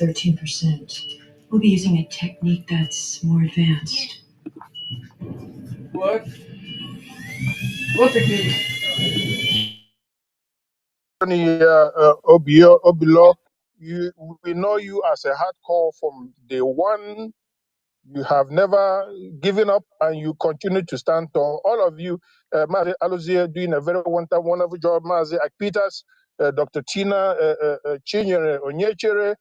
13%. We'll be using a technique that's more advanced. What? What technique? Obilo, we know you as a hardcore from day one. You have never given up and you continue to stand tall. All of you, Mazi Aluzie doing a very wonderful job. Mazi Akpitas, Dr. Tina, Chinyere Onyechere,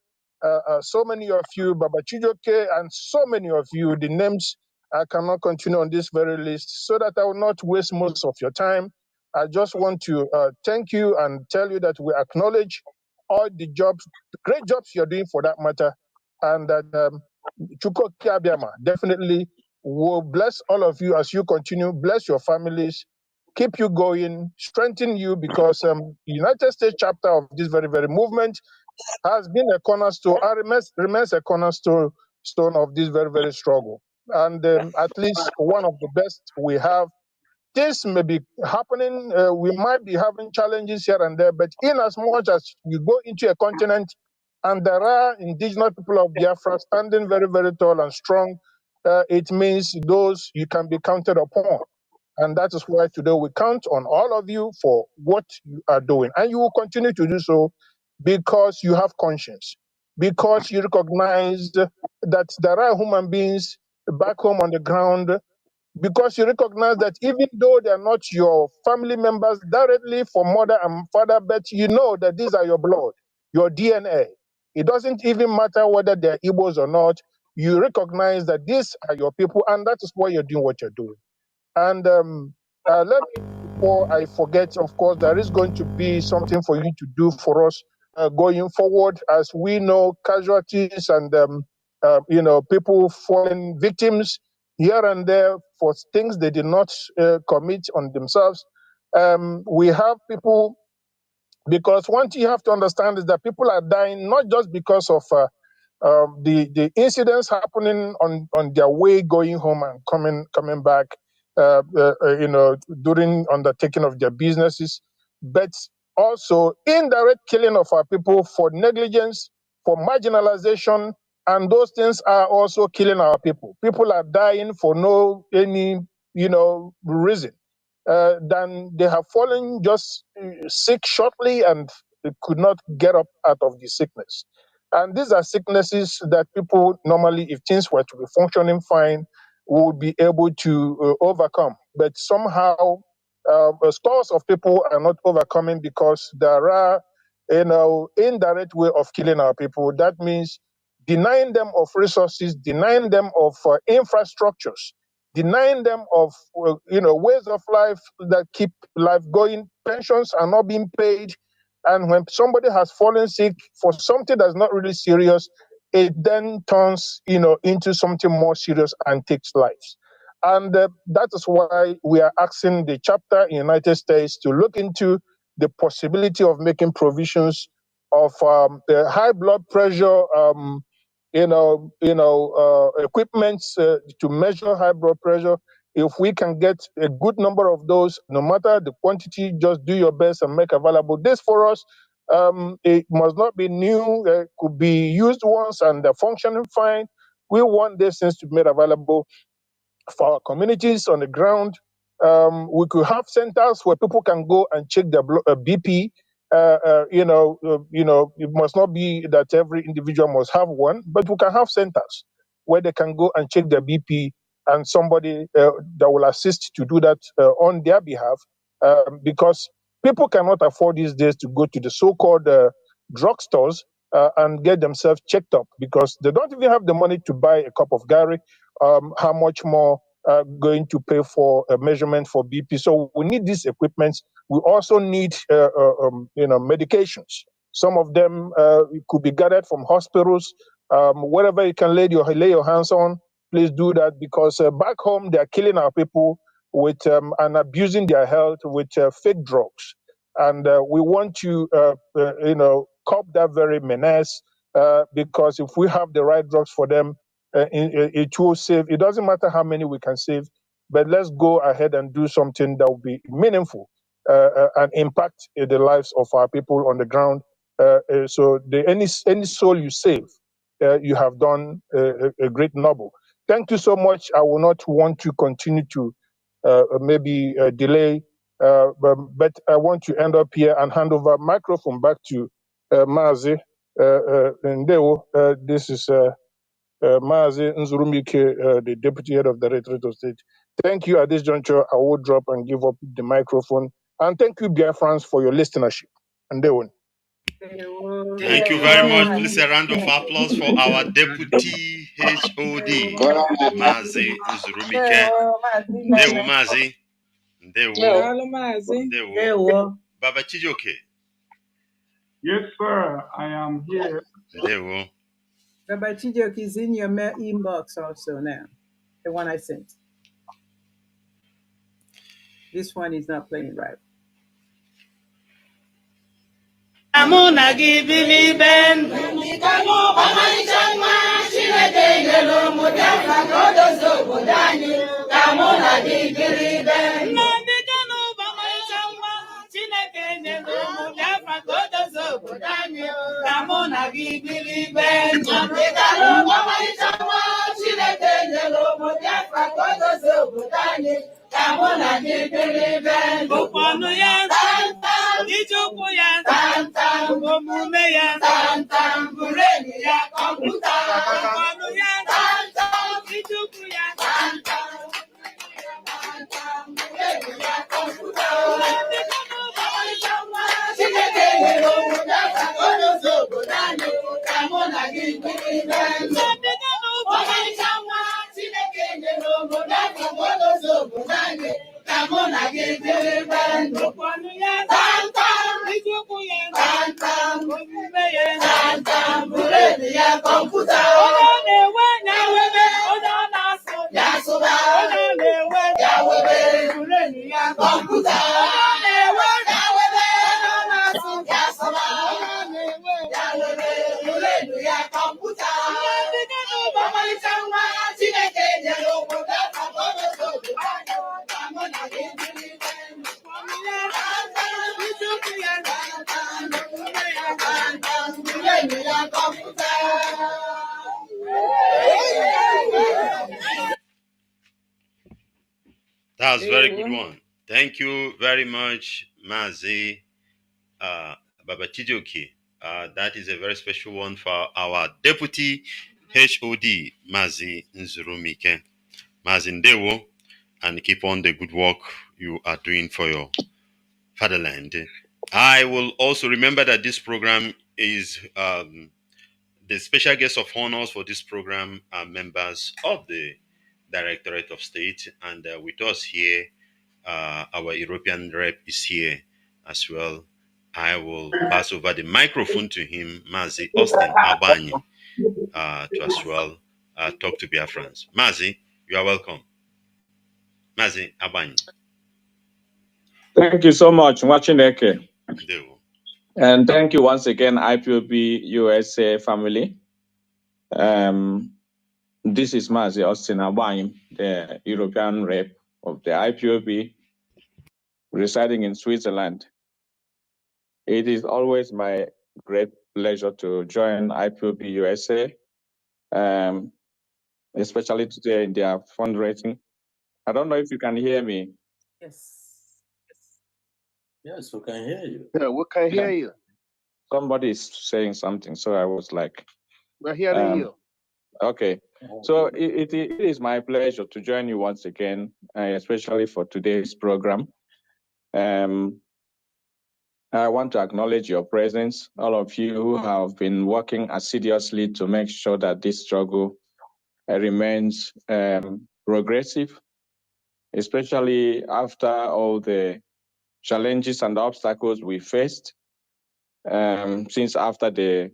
so many of you, Baba Chijoke, and so many of you, the names I cannot continue on this very list so that I will not waste most of your time. I just want to thank you and tell you that we acknowledge all the jobs, great jobs you're doing for that matter, and that Chuko Kiabiama definitely will bless all of you as you continue, bless your families, keep you going, strengthen you, because United States chapter of this very movement has been a cornerstone, remains a cornerstone of this very struggle. And at least one of the best we have. This may be happening, we might be having challenges here and there, but in as much as you go into a continent and there are indigenous people of Biafra standing very tall and strong, it means those you can be counted upon. And that is why today we count on all of you for what you are doing. And you will continue to do so because you have conscience, because you recognize that there are human beings back home on the ground, because you recognize that even though they are not your family members directly from mother and father, but you know that these are your blood, your DNA. It doesn't even matter whether they're Igbos or not. You recognize that these are your people, and that is why you're doing what you're doing. And let me, before I forget, of course, there is going to be something for you to do for us going forward, as we know casualties and people falling victims here and there for things they did not commit on themselves. We have people, because one thing you have to understand is that people are dying not just because of the incidents happening on their way going home and coming back, during undertaking of their businesses, but also indirect killing of our people for negligence, for marginalization, and those things are also killing our people. People are dying for no any reason. Then they have fallen just sick shortly and they could not get up out of the sickness. And these are sicknesses that people normally, if things were to be functioning fine, would be able to overcome. But somehow, scores of people are not overcoming because there are, indirect way of killing our people. That means denying them of resources, denying them of infrastructures, denying them of ways of life that keep life going. Pensions are not being paid, and when somebody has fallen sick for something that's not really serious, it then turns into something more serious and takes lives. And that is why we are asking the chapter in the United States to look into the possibility of making provisions of the high blood pressure equipment to measure high blood pressure. If we can get a good number of those, no matter the quantity, just do your best and make available. This for us, it must not be new. It could be used once and they're functioning fine. We want these things to be made available for our communities on the ground. We could have centers where people can go and check their BP. It must not be that every individual must have one, but we can have centers where they can go and check their BP, and somebody that will assist to do that on their behalf, because people cannot afford these days to go to the so-called drugstores and get themselves checked up, because they don't even have the money to buy a cup of Gary. How much more going to pay for a measurement for BP? So we need these equipments. We also need, medications. Some of them could be gathered from hospitals. Wherever you can lay your hands on, please do that, because back home they are killing our people with and abusing their health with fake drugs. And we want to, curb that very menace, because if we have the right drugs for them, it will save. It doesn't matter how many we can save, but let's go ahead and do something that will be meaningful and impact the lives of our people on the ground. So any soul you save you have done a great noble. Thank you so much. I will not want to continue to maybe delay, but I want to end up here and hand over microphone back to Mazi Ndewo. This is Mazi Nzurumike, the Deputy Head of the Directorate of State. Thank you. At this juncture, I will drop and give up the microphone. And thank you, Biafrans, for your listenership. Ndewo. Thank you very much. Please a round of applause for our Deputy HOD, Mazi Nzurumike. Ndewo Mazi. Ndewo. Baba Chijoke. Yes, sir. I am here. Ndewo. Baba Chijoke is in your inbox also now. The one I sent. This one is not playing right. Amuna gibili ben Kanu Bamaichama Chineke Yelo Mudafa Godozo Budani Amuna gibili ben Nnamdi Kanu Bamaichama Chineke Yelo Mudafa Godozo Budani Amuna gibili ben Nnamdi Kanu Bamaichama Chineke Yelo Mudafa Godozo Budani Amuna gibili ben Buponu ya Ijuku ya omume ya bureni ya kọmputa ọnụ ya ijuku ya bureni ya kọmputa Chineke nyere obodo aka odozi obodo anyị ka mụ na gị biri ọmarịcha nwa Chineke nyere obodo aka odozi obodo anyị ka mụ na gị biri ọnụ ya ijuku ya omume ya bureni ya kọmputa onye na-enwe ya webe onye ọ na-asụ ya sụba onye na-enwe ya webe bureni ya kọmputa onye na-enwe ya webe onye ọ na-asụ ya sụba onye na-enwe ya webe bureni ya kọmputa ndị gịnị bụ ọmarịcha nwa Chineke nyere obodo aka odozi obodo anyị ka mụ na gị biri That's a very good one. Thank you very much, Mazi Baba Chijoke. That is a very special one for our Deputy HOD, Mazi Nzurumike. Mazi Ndewo, and keep on the good work you are doing for your fatherland. I will also remember that this program is the special guests of honors for this program are members of the Directorate of State, and with us here, our European rep is here as well. I will pass over the microphone to him, Mazi Austin Abani, to as well talk to Biafrans. Mazi, you are welcome. Mazi Abani. Thank you so much, Mwachineke. And thank you once again, IPOB USA family. This is Mazi Austin Abani, the European rep of the IPOB, residing in Switzerland. It is always my great pleasure to join IPOB USA, especially today in their fundraising. I don't know if you can hear me. Yes, we can hear you. Yeah, we can hear you. Somebody is saying something, so I was like, we're hearing you. Okay, so it is my pleasure to join you once again, especially for today's program. I want to acknowledge your presence, all of you who have been working assiduously to make sure that this struggle remains progressive, especially after all the challenges and obstacles we faced since after the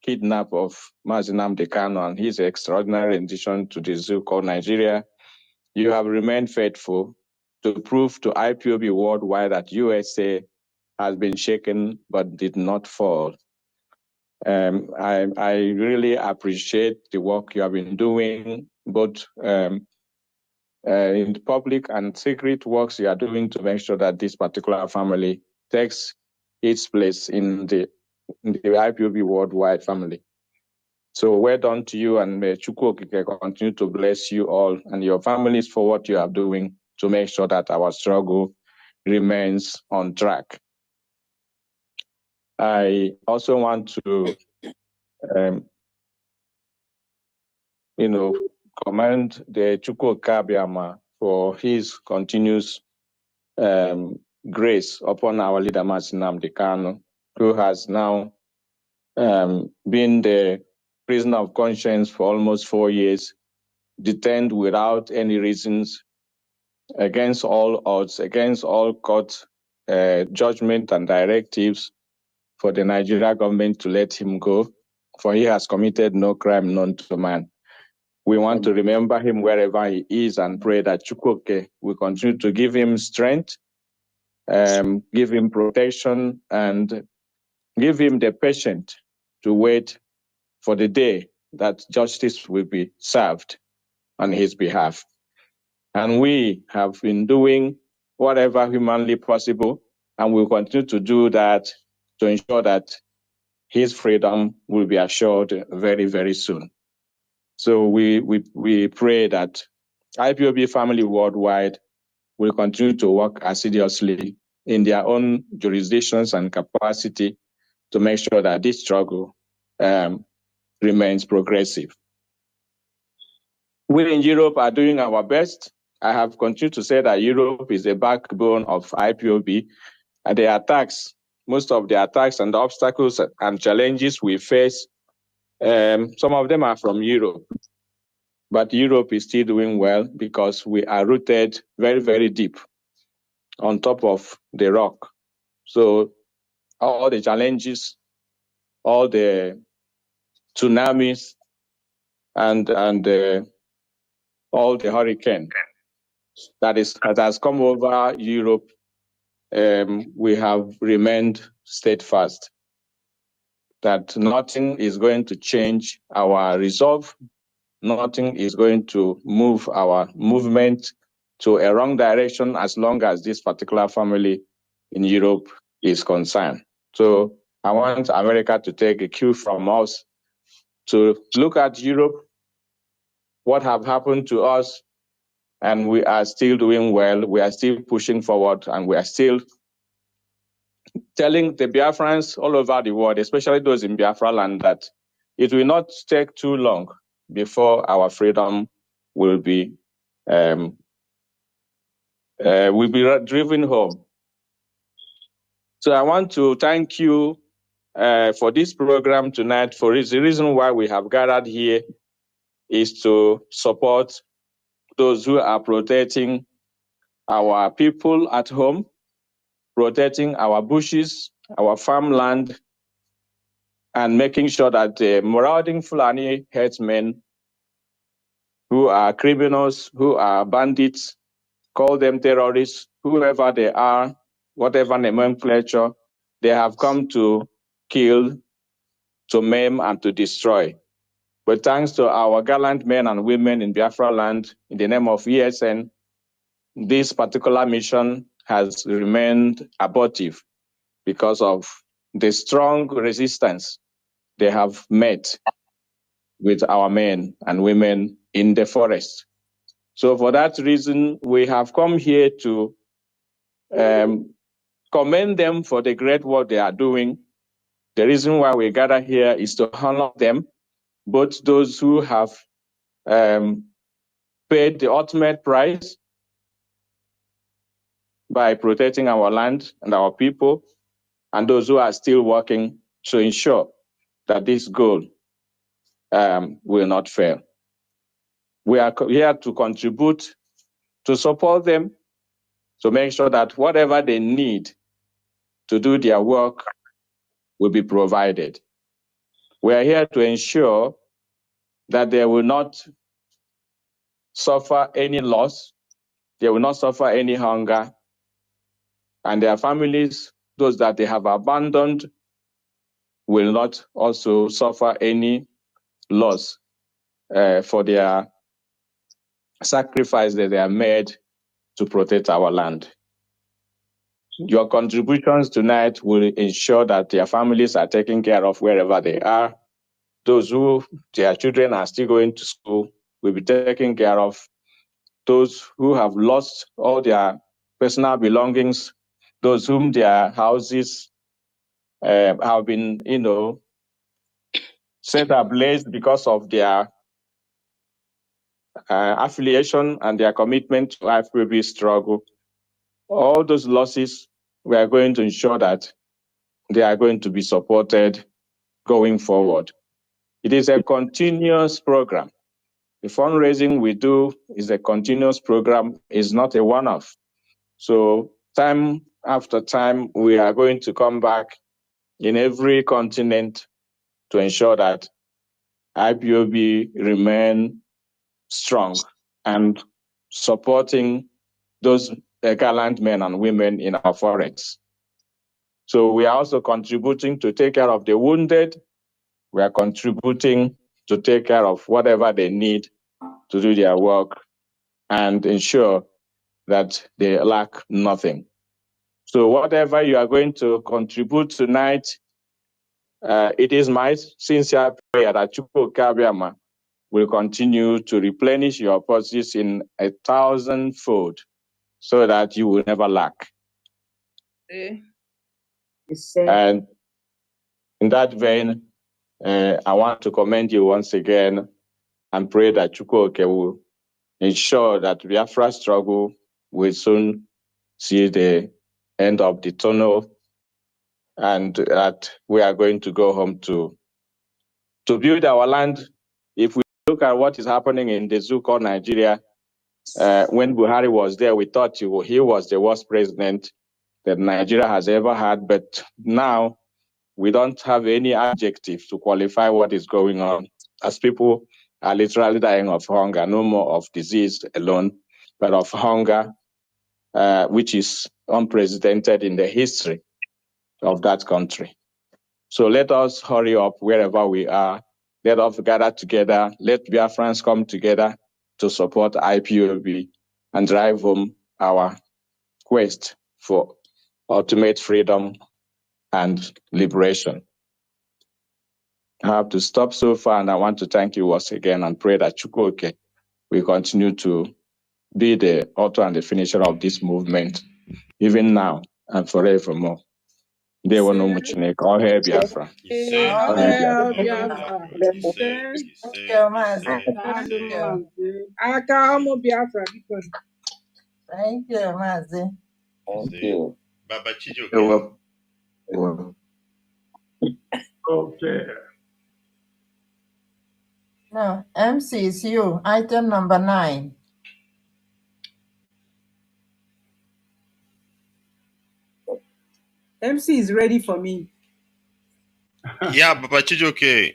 kidnap of Mazi Nnamdi Kanu and his extraordinary rendition to the zoo called Nigeria. You have remained faithful to prove to IPOB worldwide that USA has been shaken but did not fall. I really appreciate the work you have been doing, both in the public and secret works you are doing to make sure that this particular family takes its place in the IPOB worldwide family. So well done to you, and may Chukwu Okike continue to bless you all and your families for what you are doing to make sure that our struggle remains on track. I also want to, commend the Chukwu Kabiama for his continuous grace upon our leader, Mazi Nnamdi Kanu, who has now been the prisoner of conscience for almost 4 years, detained without any reasons, against all odds, against all court judgment and directives for the Nigeria government to let him go, for he has committed no crime known to man. We want to remember him wherever he is and pray that Chukwu will continue to give him strength, give him protection, and give him the patience to wait for the day that justice will be served on his behalf. And we have been doing whatever humanly possible, and we'll continue to do that to ensure that his freedom will be assured very, very soon. So we pray that IPOB family worldwide will continue to work assiduously in their own jurisdictions and capacity to make sure that this struggle remains progressive. We in Europe are doing our best. I have continued to say that Europe is the backbone of IPOB, and the attacks, most of the attacks and the obstacles and challenges we face, some of them are from Europe. But Europe is still doing well because we are rooted very, very deep on top of the rock. So all the challenges, all the tsunamis, and all the hurricane that has come over Europe, we have remained steadfast that nothing is going to change our resolve. Nothing is going to move our movement to a wrong direction as long as this particular family in Europe is concerned. So I want America to take a cue from us to look at Europe, what have happened to us, and we are still doing well. We are still pushing forward, and we are still telling the Biafrans all over the world, especially those in Biafra land, that it will not take too long before our freedom will be driven home. So I want to thank you for this program tonight. For the reason why we have gathered here is to support those who are protecting our people at home, protecting our bushes, our farmland, and making sure that the marauding Fulani headsmen who are criminals, who are bandits, call them terrorists, whoever they are, whatever nomenclature, they have come to kill, to maim, and to destroy. But thanks to our gallant men and women in Biafra land, in the name of ESN, this particular mission has remained abortive because of the strong resistance they have met with our men and women in the forest. So for that reason, we have come here to commend them for the great work they are doing. The reason why we gather here is to honor them, both those who have paid the ultimate price by protecting our land and our people, and those who are still working to ensure that this goal will not fail. We are here to contribute, to support them, to make sure that whatever they need to do their work will be provided. We are here to ensure that they will not suffer any loss, they will not suffer any hunger, and their families, those that they have abandoned, will not also suffer any loss for their sacrifice that they have made to protect our land. Your contributions tonight will ensure that their families are taken care of wherever they are, Those who their children are still going to school will be taken care of. Those who have lost all their personal belongings, those whom their houses have been, set ablaze because of their affiliation and their commitment to IPOB struggle. All those losses, we are going to ensure that they are going to be supported going forward. It is a continuous program. The fundraising we do is a continuous program, it's not a one-off. So time after time, we are going to come back in every continent to ensure that IPOB remain strong and supporting those gallant men and women in our forests. So we are also contributing to take care of the wounded. We are contributing to take care of whatever they need to do their work and ensure that they lack nothing. So whatever you are going to contribute tonight, it is my sincere prayer that Chukwu Kabiama will continue to replenish your purses in 1,000-fold so that you will never lack. And in that vein, I want to commend you once again and pray that Chukwu will ensure that Biafra struggle will soon see the end of the tunnel and that we are going to go home to build our land. If we look at what is happening in the zoo called Nigeria, when Buhari was there, we thought he was the worst president that Nigeria has ever had. But now we don't have any adjective to qualify what is going on, as people are literally dying of hunger, no more of disease alone, but of hunger, which is unprecedented in the history of that country. So let us hurry up wherever we are. Let us gather together. Let Biafrans come together to support IPOB and drive home our quest for ultimate freedom and liberation. I have to stop so far, and I want to thank you once again and pray that Chukwu will continue to be the author and the finisher of this movement, even now and forevermore. They will know Muchinek. All hail Biafra. All hail Biafra. Akamu Biafra. Thank you, Mazi. Thank you. Baba Chijoke. Okay. No, MC is you. Item number 9. MC is ready for me. Yeah, Baba Chijoke.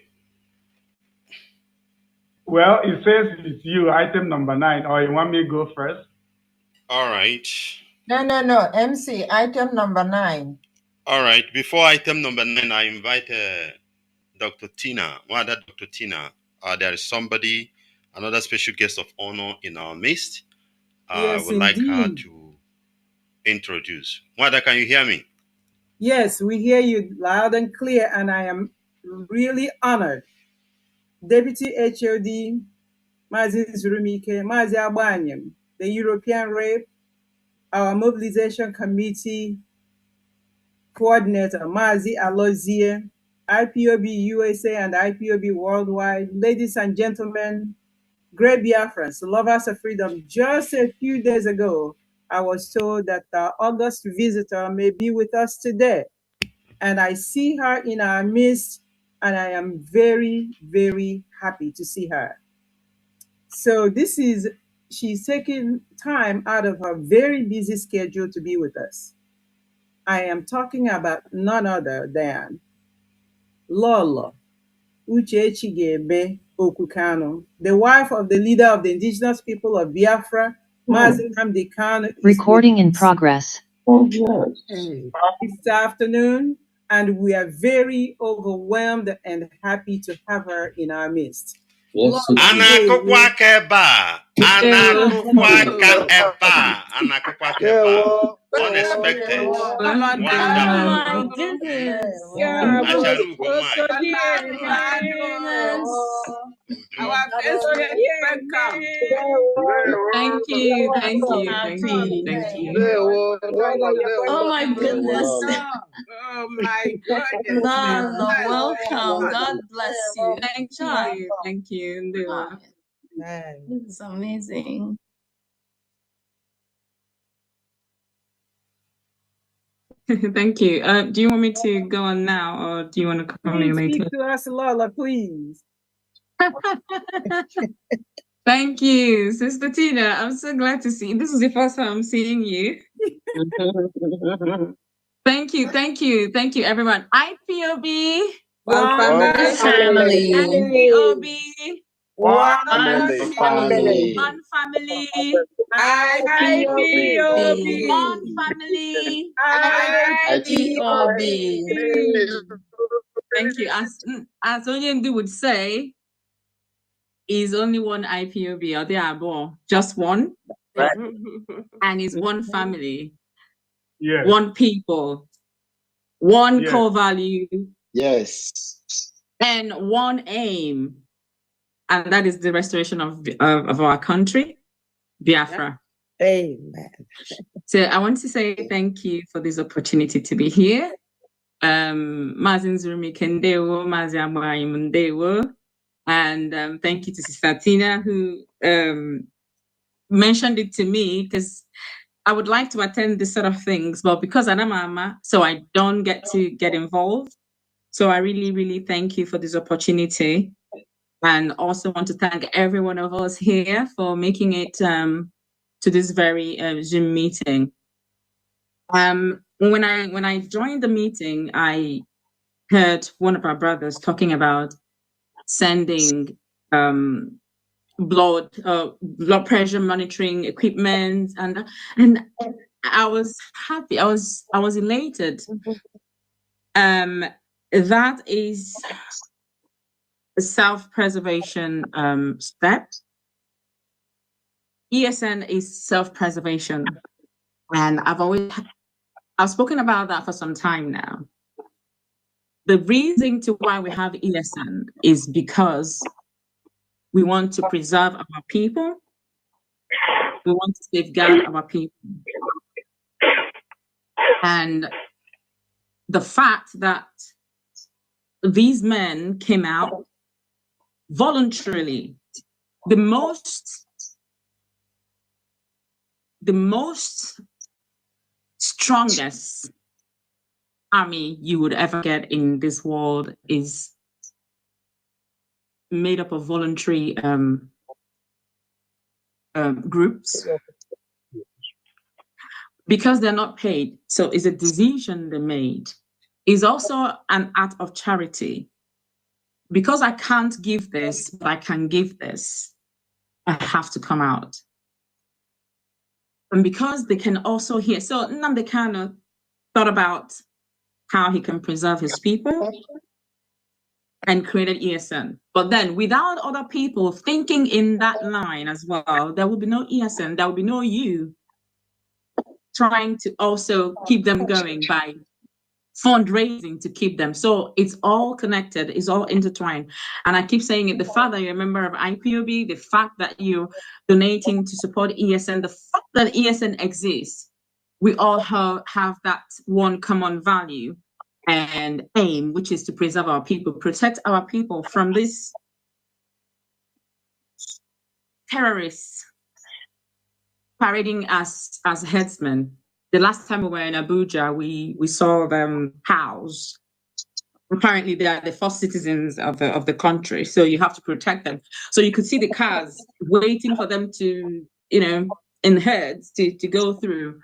Well, it says it's you, item number 9, or you want me to go first? All right. No. MC, item number 9. All right. Before item number 9, I invite Dr. Tina. Dr. Tina. There is somebody, another special guest of honor in our midst. Yes, I would like her indeed. to introduce. Wanda, can you hear me? Yes, we hear you loud and clear, and I am really honored. Deputy HOD Mazi Zurumike, Mazi Abanyem, the European Rape, our Mobilization Committee Coordinator, Mazi Alozie, IPOB USA and IPOB Worldwide, ladies and gentlemen, great Biafrans, lovers of freedom. Just a few days ago, I was told that our August visitor may be with us today. And I see her in our midst, and I am very, very happy to see her. So she's taking time out of her very busy schedule to be with us. I am talking about none other than Lolo Uchechi Gebe Okukano, the wife of the leader of the indigenous people of Biafra, Mazi Nnamdi Kanu. Recording in progress. Oh, yes. This afternoon, and we are very overwhelmed and happy to have her in our midst. Yes, Ana kokwa keba. Unexpected. Oh Wonderful. my goodness. Acharu Gomai. Our first great welcome. Thank you. Oh my goodness. Oh my goodness. No, welcome. God bless you. Thank you. It's amazing. Thank you. Do you want me to go on now, or do you want to come in later? Speak to us, Lola, please. Thank you, Sister Tina. I'm so glad to see you. This is the first time I'm seeing you. Thank you, everyone. IPOB, One family. IPOB, One family. one family, IPOB. one family, IPOB. Thank you. As Onyendu would say, is only one IPOB, or there are more, just one, and it's one family, one people, one core value, and one aim, and that is the restoration of our country, Biafra. Amen. So I want to say thank you for this opportunity to be here. Mazi Nzurumi Kendewo, Mazi Amwayi Mundewo. And thank you to Sister Tina, who mentioned it to me, because I would like to attend this sort of things, but because I'm a mama, so I don't get to get involved. So I really, really thank you for this opportunity. And also want to thank every one of us here for making it to this very Zoom meeting. When I joined the meeting, I heard one of our brothers talking about sending blood pressure monitoring equipment, and I was happy. I was elated. That is a self-preservation step. ESN is self-preservation, and I've spoken about that for some time now. The reason to why we have ESN is because we want to preserve our people. We want to safeguard our people. And the fact that these men came out voluntarily, the most strongest army you would ever get in this world is made up of voluntary groups, because they're not paid. So it's a decision they made. It's also an act of charity. Because I can't give this, but I can give this, I have to come out. And because they can also hear, so Nnamdi Kanu thought about how he can preserve his people and created ESN. But then without other people thinking in that line as well, there will be no ESN, there will be no you trying to also keep them going by fundraising to keep them. So it's all connected, it's all intertwined. And I keep saying it, the fact that you're a member of IPOB, the fact that you're donating to support ESN, the fact that ESN exists, we all have that one common value and aim, which is to preserve our people, protect our people from these terrorists parading as headsmen. The last time we were in Abuja, we saw them housed. Apparently, they are the first citizens of the country, so you have to protect them. So you could see the cars waiting for them to, in herds to go through,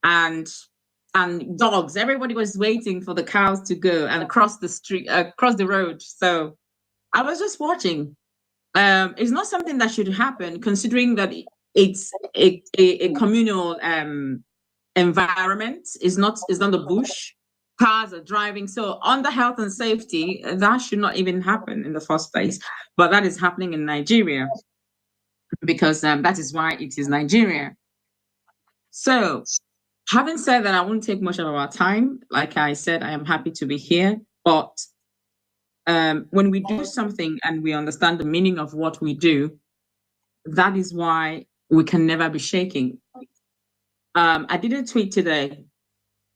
and dogs. Everybody was waiting for the cows to go and across the street, across the road. So I was just watching. It's not something that should happen, considering that it's a communal environment. It's not the bush. Cars are driving. So under health and safety, that should not even happen in the first place. But that is happening in Nigeria. because that is why it is Nigeria. So, having said that, I won't take much of our time. Like I said, I am happy to be here. But when we do something and we understand the meaning of what we do, that is why we can never be shaking. I did a tweet today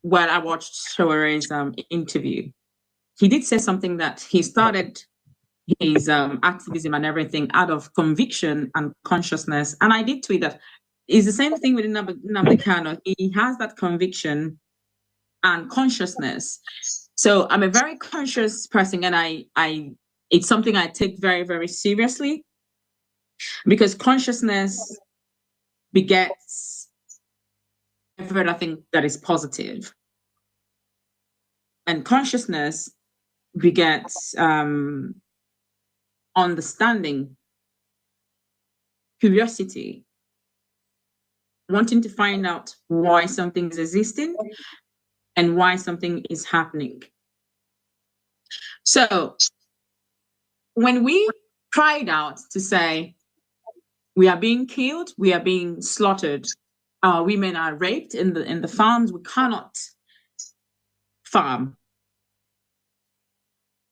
when I watched Showere's interview. He did say something that he started his activism and everything out of conviction and consciousness. And I did tweet that it's the same thing with Nnamdi Kanu. He has that conviction and consciousness. So I'm a very conscious person, and I it's something I take very, very seriously, because consciousness begets everything that is positive. And consciousness begets understanding, curiosity, wanting to find out why something is existing and why something is happening. So when we cried out to say, we are being killed, we are being slaughtered, our women are raped in the farms, we cannot farm.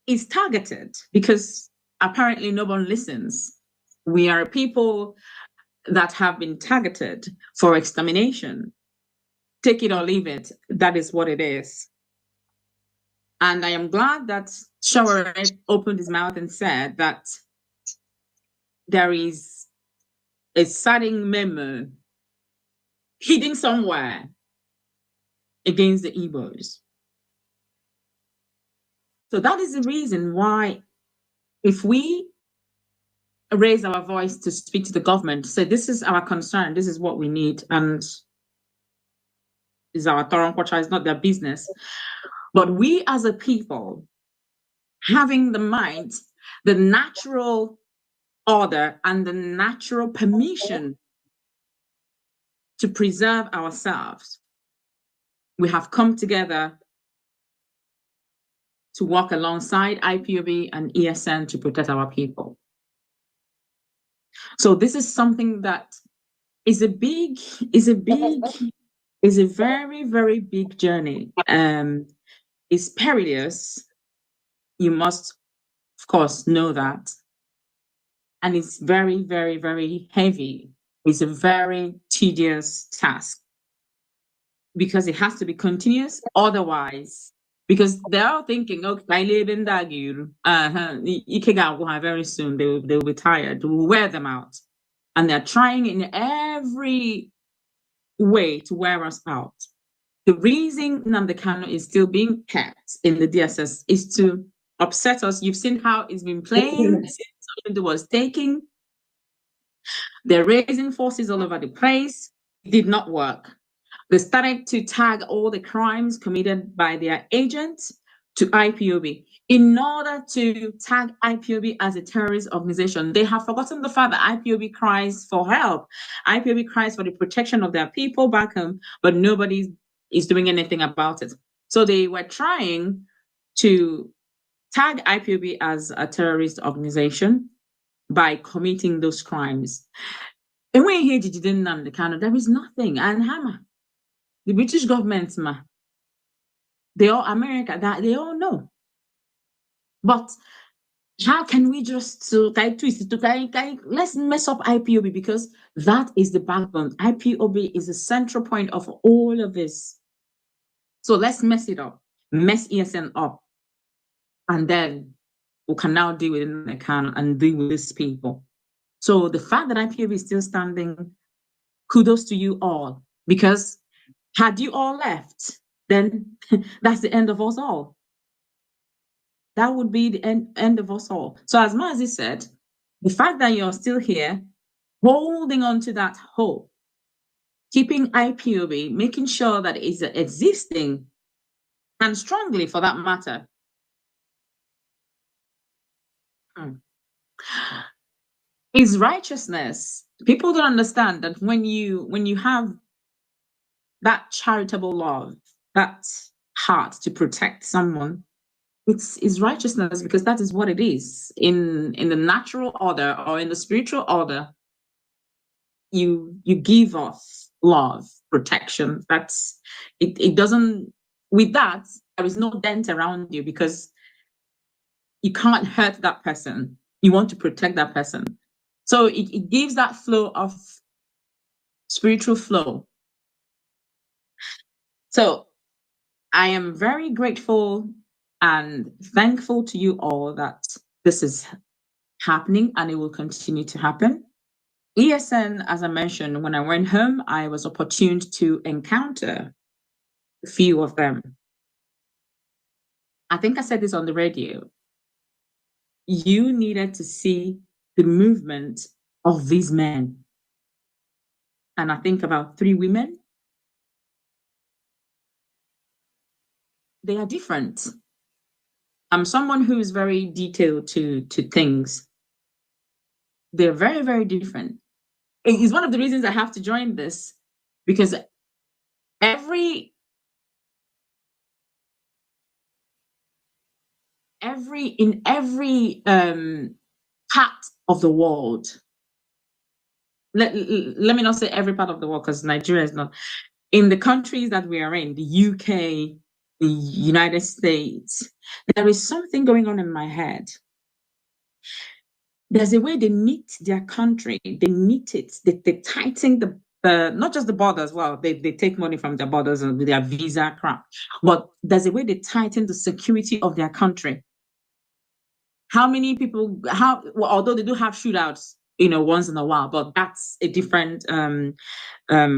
It's targeted because apparently no one listens. We are people that have been targeted for extermination. Take it or leave it, that is what it is. And I am glad that Shower opened his mouth and said that there is a sudden memo hidden somewhere against the Igbos. So that is the reason why, if we raise our voice to speak to the government, say this is our concern, this is what we need, and is our Toronkocha, it's not their business. But we as a people, having the mind, the natural order and the natural permission to preserve ourselves, we have come together to work alongside IPOB and ESN to protect our people. So this is something that is a very, very big journey. It's perilous. You must, of course, know that. And it's very, very, very heavy. It's a very tedious task because it has to be continuous. Otherwise, because they're all thinking, okay, I live in Dagiru. Very soon they'll be tired. We'll wear them out. And they're trying in every way to wear us out. The reason Nnamdi Kanu is still being kept in the DSS is to upset us. You've seen how it's been playing since it was taking. They're raising forces all over the place. It did not work. They started to tag all the crimes committed by their agents to IPOB in order to tag IPOB as a terrorist organization. They have forgotten the fact that IPOB cries for help. IPOB cries for the protection of their people back home, but nobody is doing anything about it. So they were trying to tag IPOB as a terrorist organization by committing those crimes. And when you hear Nnamdi Kanu, there is nothing. And Hammer, the British government, they all America, that they all know. But how can we just twist it? Let's mess up IPOB, because that is the backbone. IPOB is the central point of all of this. So let's mess it up, mess ESN up, and then we can now deal with Nnamdi Kanu and deal with these people. So the fact that IPOB is still standing, kudos to you all, because had you all left, then that's the end of us all. That would be the end of us all. So as Mazi said, the fact that you're still here, holding on to that hope, keeping IPOB, making sure that it's existing, and strongly for that matter. Is righteousness. People don't understand that when you have that charitable love, that heart to protect someone, it's righteousness, because that is what it is in the natural order or in the spiritual order. you give us love, protection. That's it. It doesn't. With that, there is no dent around you because you can't hurt that person. You want to protect that person. So it gives that flow of spiritual flow. So I am very grateful and thankful to you all that this is happening and it will continue to happen. ESN, as I mentioned, when I went home, I was opportuned to encounter a few of them. I think I said this on the radio. You needed to see the movement of these men. And I think about 3 women. They are different. I'm someone who is very detailed to things. They're very, very different. It's one of the reasons I have to join this, because in every part of the world, let me not say every part of the world, because Nigeria is not, in the countries that we are in, the UK, the United States, there is something going on in my head. There's a way they knit their country, they knit it, they tighten the not just the borders, well, they take money from their borders and with their visa crap, but there's a way they tighten the security of their country. How many people, well, although they do have shootouts, once in a while, but that's a different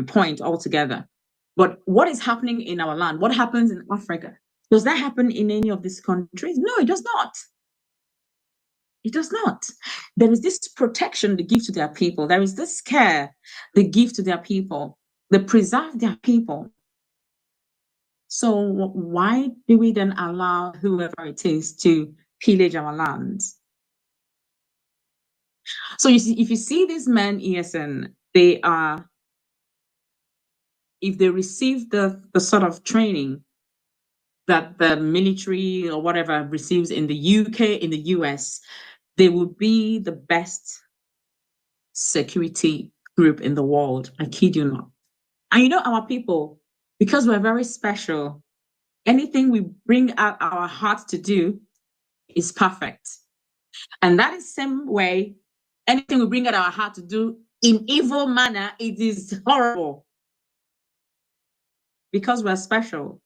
point altogether. But what is happening in our land? What happens in Africa? Does that happen in any of these countries? No, it does not. It does not. There is this protection they give to their people. There is this care they give to their people. They preserve their people. So why do we then allow whoever it is to pillage our lands? So you see, if you see these men, ESN, they are, if they receive the sort of training that the military or whatever receives in the UK, in the US, they will be the best security group in the world. I kid you not. And our people, because we're very special, anything we bring out our hearts to do is perfect. And that is the same way, anything we bring out our heart to do in evil manner, it is horrible. Because we're special.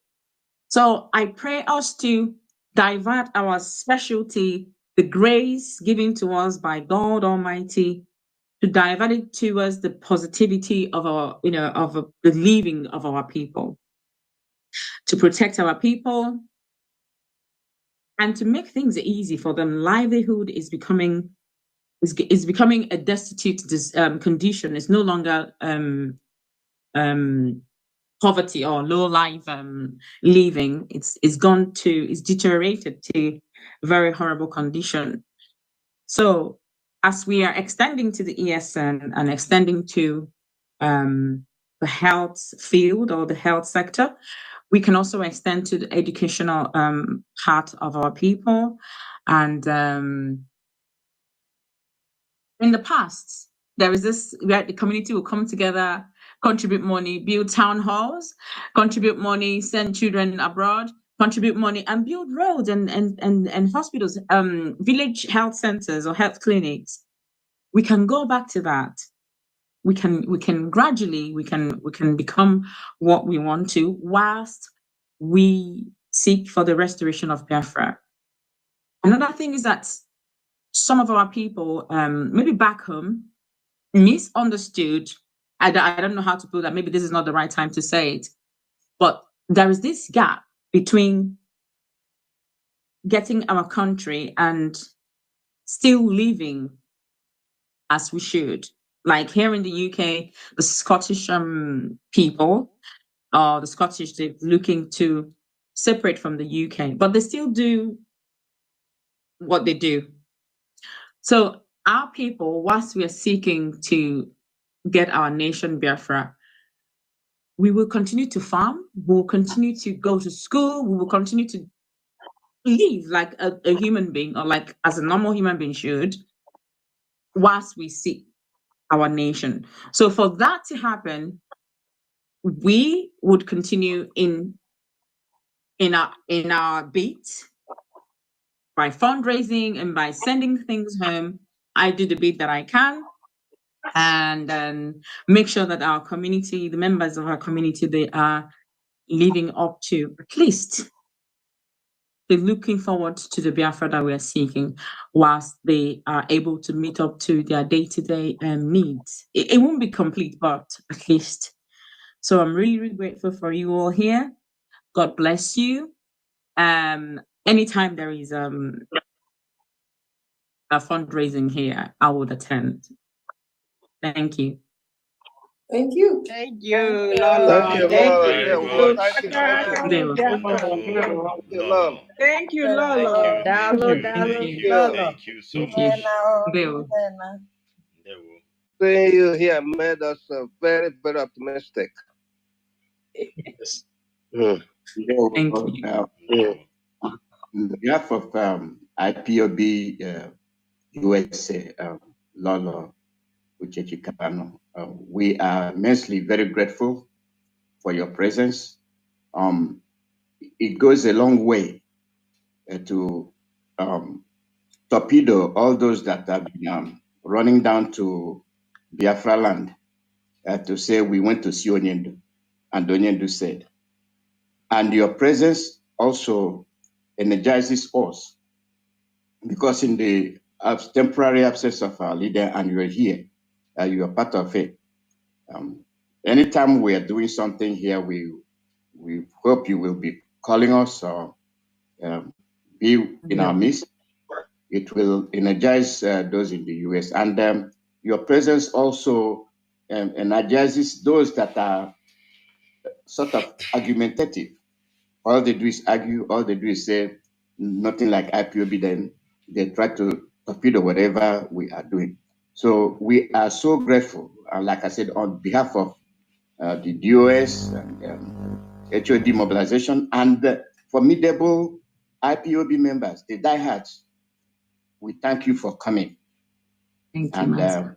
So I pray us to divert our specialty, the grace given to us by God Almighty, to divert it towards the positivity of our, of the living of our people, to protect our people, and to make things easy for them. Livelihood is becoming a destitute condition. It's no longer poverty or low life living. It's deteriorated to a very horrible condition. So as we are extending to the ESN and extending to the health field or the health sector, we can also extend to the educational part of our people. And in the past, there is this, where the community will come together, contribute money, build town halls, contribute money, send children abroad, contribute money, and build roads and hospitals, village health centers or health clinics. We can go back to that. We can gradually become what we want to, whilst we seek for the restoration of Biafra. Another thing is that some of our people, maybe back home, misunderstood. I don't know how to put that. Maybe this is not the right time to say it, but there is this gap between getting our country and still living as we should. Like here in the UK, the Scottish people, the Scottish, they're looking to separate from the UK, but they still do what they do. So our people, whilst we are seeking to get our nation Biafra, we will continue to farm, we will continue to go to school, we will continue to live like a human being, or like as a normal human being should, whilst we seek our nation. So for that to happen, we would continue in our beat by fundraising and by sending things home. I do the bit that I can, and then make sure that our community, the members of our community, they are living up to at least they're looking forward to the Biafra that we are seeking, whilst they are able to meet up to their day-to-day needs. It won't be complete, but at least. So I'm really, really grateful for you all here. God bless you. Anytime there is a fundraising here, I would attend. Thank you. Thank you. Thank you, Lolo. Thank you very much. Lolo. Thank you, Lolo. Thank you, Lolo. thank you so much. Seeing you here made us very, very optimistic. Yes. Mm. Thank you. On behalf of IPOB USA, Lolo Uchechi Kanu, we are immensely very grateful for your presence. It goes a long way to torpedo all those that have been running down to Biafra land to say we went to see Onyendu, and Onyendu said. And your presence also energizes us, because in the temporary absence of our leader, and you're here, you are part of it. Anytime we are doing something here, we hope you will be calling us or be in our midst. It will energize those in the US. And your presence also energizes those that are sort of argumentative. All they do is argue, all they do is say nothing like IPOB, then they try to torpedo whatever we are doing. So we are so grateful, like I said, on behalf of the DOS and HOD mobilization and the formidable IPOB members, the diehards. We thank you for coming. Thank you, and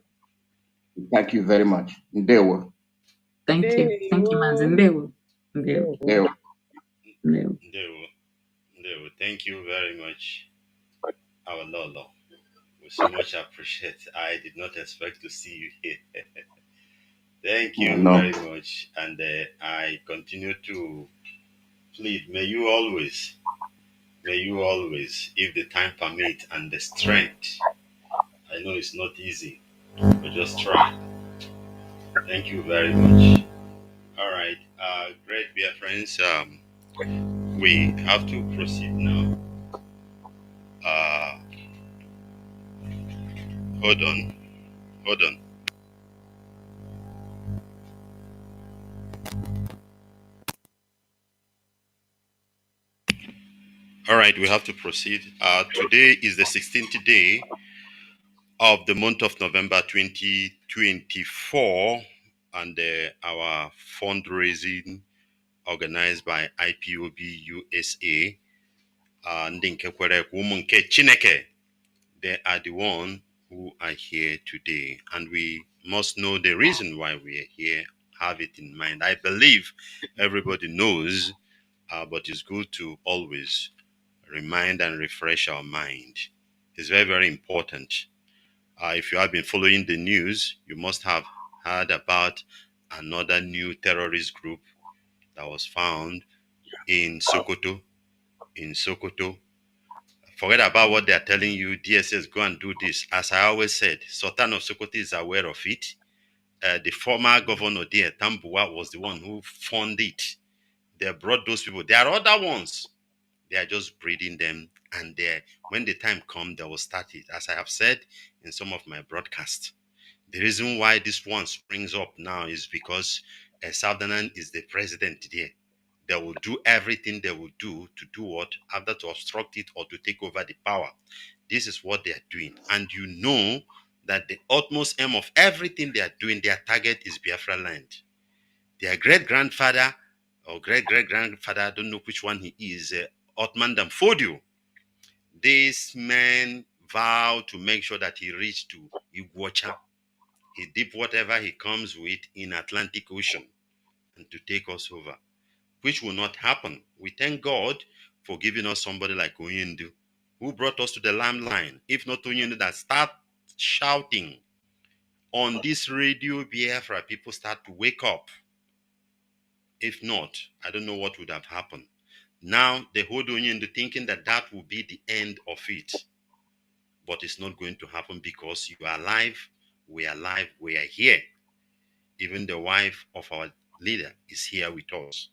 thank you very much. Ndewo. Thank you. Thank you, Mazi. Ndewo. Ndewo. Thank you very much, our Lolo. We so much appreciate. I did not expect to see you here. Thank you very much. And I continue to plead, may you always, if the time permits and the strength, I know it's not easy, but just try. Thank you very much. All right, great Biafrans. We have to proceed now. Hold on. All right, we have to proceed. Today is the 16th day of the month of November 2024, and our fundraising organized by IPOB USA. They are the one who are here today, and we must know the reason why we are here, have it in mind. I believe everybody knows, but it's good to always remind and refresh our mind. It's very, very important. If you have been following the news, you must have heard about another new terrorist group that was found in Sokoto. Forget about what they're telling you. DSS, go and do this. As I always said, Sultan of Sokoto is aware of it. The former governor there, Tambuwa, was the one who funded it. They brought those people. There are other ones. They are just breeding them. And when the time comes, they will start it. As I have said in some of my broadcasts, the reason why this one springs up now is because Southern is the president there. They will do everything they will do to do what? Either to obstruct it or to take over the power. This is what they are doing. And you know that the utmost aim of everything they are doing, their target is Biafra land. Their great-grandfather or great-great-grandfather, I don't know which one he is, Otman Damfodio. This man vowed to make sure that he reached to Iguacha. he dip whatever he comes with in Atlantic Ocean and to take us over, which will not happen. We thank God for giving us somebody like Onyendu, who brought us to the limelight. If not Onyendu that start shouting on this radio Biafra, people start to wake up. If not, I don't know what would have happened. Now they hold Onyendu thinking that that will be the end of it. But it's not going to happen because you are alive, we are here. Even the wife of our leader is here with us.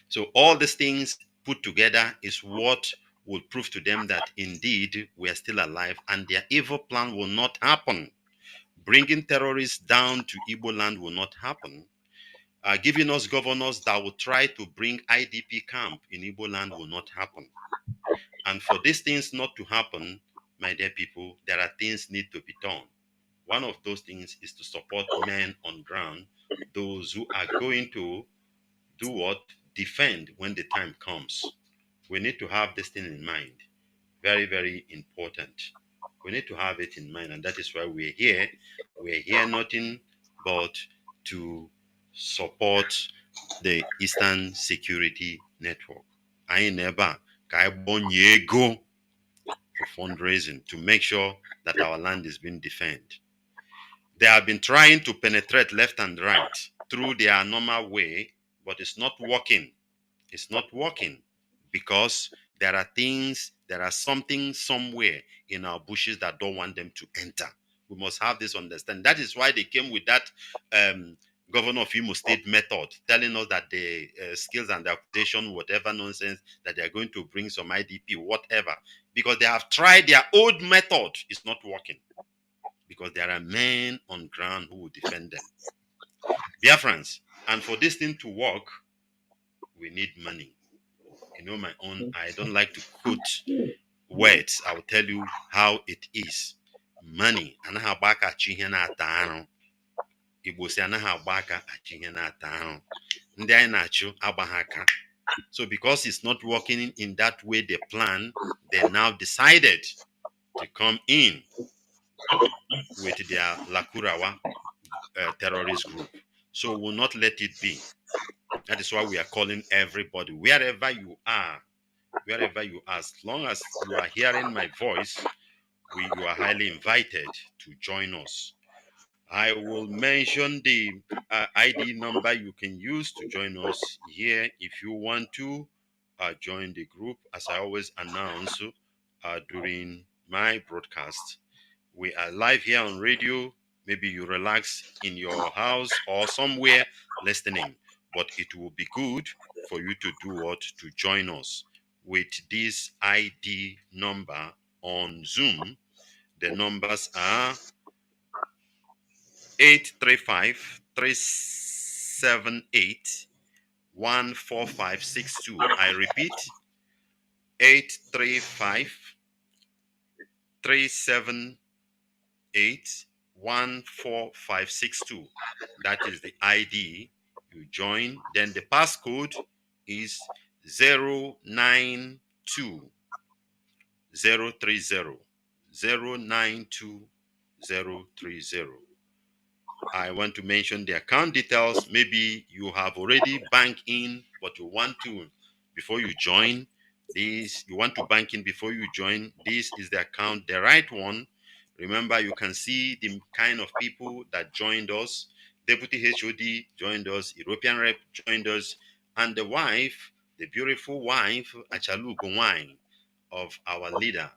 So all these things put together is what will prove to them that indeed we are still alive and their evil plan will not happen. Bringing terrorists down to Igbo land will not happen. Giving us governors that will try to bring IDP camp in Igbo land will not happen. And for these things not to happen, my dear people, there are things need to be done. One of those things is to support men on ground, those who are going to do what? Defend when the time comes. We need to have this thing in mind. Very, very important. We need to have it in mind, and that is why we're here. We're here nothing but to support the Eastern Security Network. I never go for fundraising to make sure that our land is being defended. They have been trying to penetrate left and right through their normal way, but it's not working. It's not working because there are something somewhere in our bushes that don't want them to enter. We must have this understanding. That is why they came with that governor of Imo State method, telling us that the skills and the accusation, whatever nonsense, that they are going to bring some IDP, whatever, because they have tried their old method. It's not working because there are men on ground who will defend them. Biafrans, and for this thing to work, we need money. You know my own, I don't like to quote words. I will tell you how it is. Money. Anaghị agba aka achị ihe na-ata arụ. Igbo si anaghị agba aka achị ihe na-ata arụ. Ndị anyị na-achụ agbaghị aka. So because it's not working in that way they plan, they now decided to come in with their Lakurawa terrorist group. So we'll not let it be. That is why we are calling everybody, wherever you are, as long as you are hearing my voice, you are highly invited to join us. I will mention the ID number you can use to join us here if you want to join the group. As I always announce during my broadcast, we are live here on radio. Maybe you relax in your house or somewhere listening, but it will be good for you to do what? To join us with this ID number on Zoom. The numbers are 835-378-14562. I repeat, 835-378-14562. That is the ID. You join. Then the passcode is 092 030. 092 030. I want to mention the account details. Maybe you have already banked in, but you want to, before you join this, you want to bank in before you join. This is the account, the right one. Remember, you can see the kind of people that joined us. Deputy HOD joined us, European Rep joined us, and the wife, the beautiful wife, Achalu Gowine, of our leader,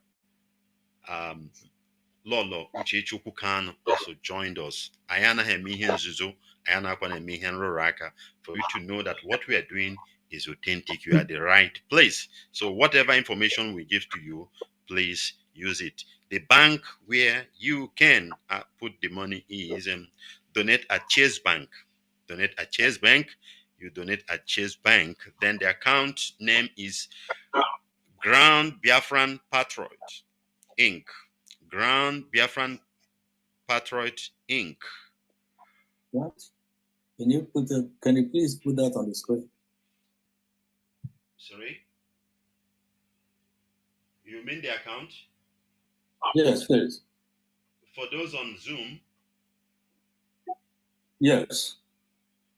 Lolo Uchechukwu Kanu, also joined us. Ayana Hemihen Zuzo, Ayana Kwanemihen Roraka, for you to know that what we are doing is authentic. You are the right place. So whatever information we give to you, please use it. The bank where you can put the money is donate at Chase Bank. Donate at Chase Bank. You donate at Chase Bank. Then the account name is Ground Biafran Patriot Inc. Ground Biafran Patriot Inc. What? Can you please put that on the screen? Sorry? You mean the account? Yes, please. For those on Zoom, Yes.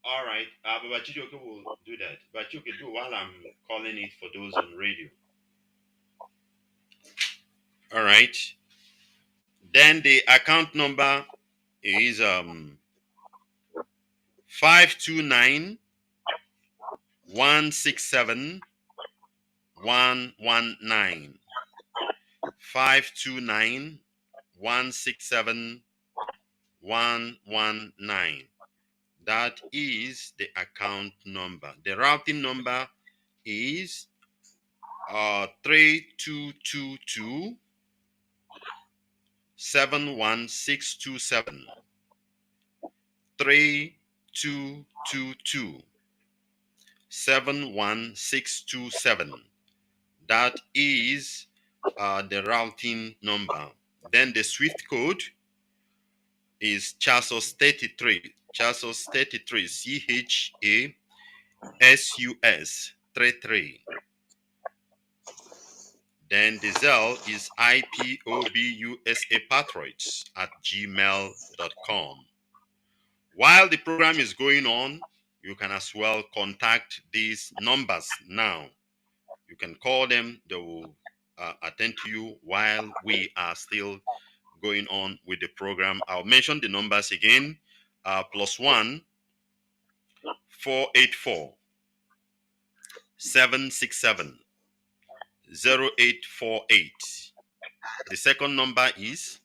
All right. But Chijioke will do that. But you can do while I'm calling it for those on radio. All right. Then the account number is 529 167 119. 529 167 119. That is the account number. The routing number is 3222 71627. 3222 71627. That is the routing number. Then the SWIFT code is Chasos 33. Chasos 33. CHASUS 33. Then the Zelle is IPOBUSAPatriots@gmail.com. While the program is going on, you can as well contact these numbers now. You can call them. They will attend to you while we are still going on with the program. I'll mention the numbers again. +1 484 767 0848. The second number is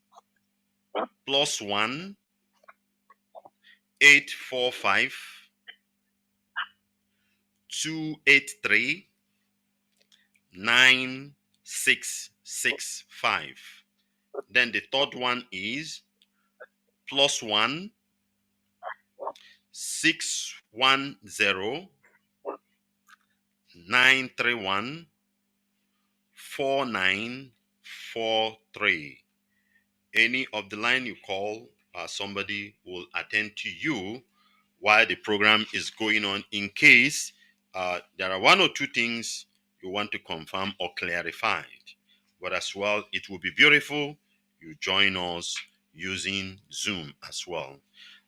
+1 845 283 9665. Then the third one is +1 610 931 4943. Any of the line you call, somebody will attend to you while the program is going on. In case there are one or two things you want to confirm or clarify, but as well, it will be beautiful you join us using Zoom as well.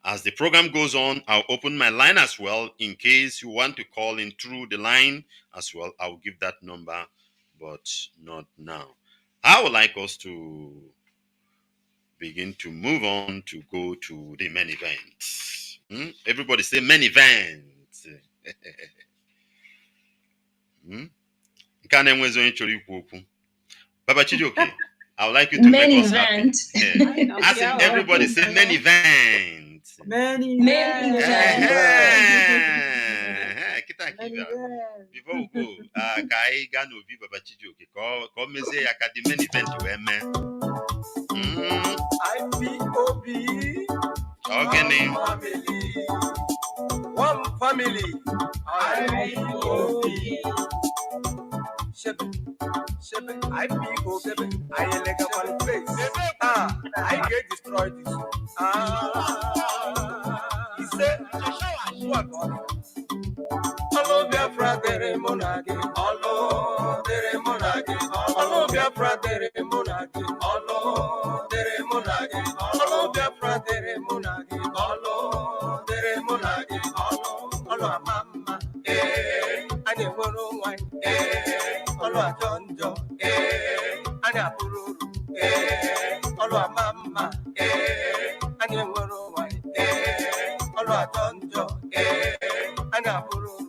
As the program goes on, I'll open my line as well in case you want to call in through the line as well. I'll give that number, but not now. I would like us to begin to move on to go to the main event. Everybody say main event. Baba Chijioke, I would like you to make us happy. I think everybody say main event. Many Before we go, Kai Gano Viva Baba Chijioke, come say academy event we Ipob. Okay, One family. Ipob. Ipob. I like one place. I get destroyed this. He said, what? Hello, Biafra, dere monage. Hello, dere monage. Hello, Biafra, dere monage. Hello, dere monage. Hello, Biafra, dere monage. Hello, dere monage. Hello, mama. Ane woro wine. Hello, jonjo. Ane apururu. Hello, mama. Ane woro wine. Hello, jonjo. Ane apururu.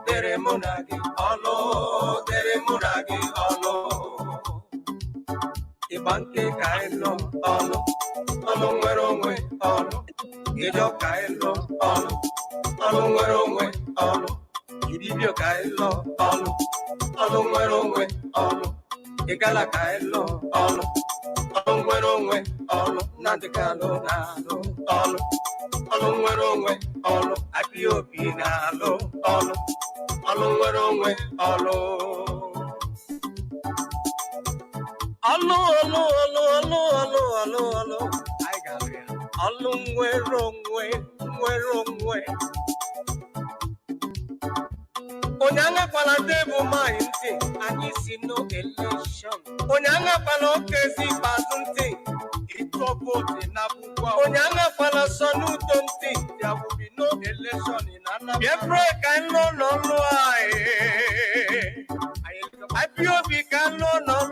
Dere monagi, olo, dere monagi, olo. Ibanke kaelo, olo, olo ngwerongwe, olo. Ijo kaelo, olo, olo ngwerongwe, olo. Ibibio kaelo, olo, olo ngwerongwe, olo. Igala kaelo, olo, olo ngwerongwe, olo. Nandikalo nalo, olo. Olo ngwerongwe, olo. Ipob nalo, olo. Olo ngwerongwe, olo. Olo, olo, olo, olo, olo, olo, olo. I got it. Olo ngwerongwe, ngwerongwe. Onyanga pala debu mainti, anyi si no election. Onyanga pala okezi bazunti, ito vote in Abuja. Onyanga fala sonu tonti. There will be no election in Nnamdi. Biafra can no lie. IPOB can no lie.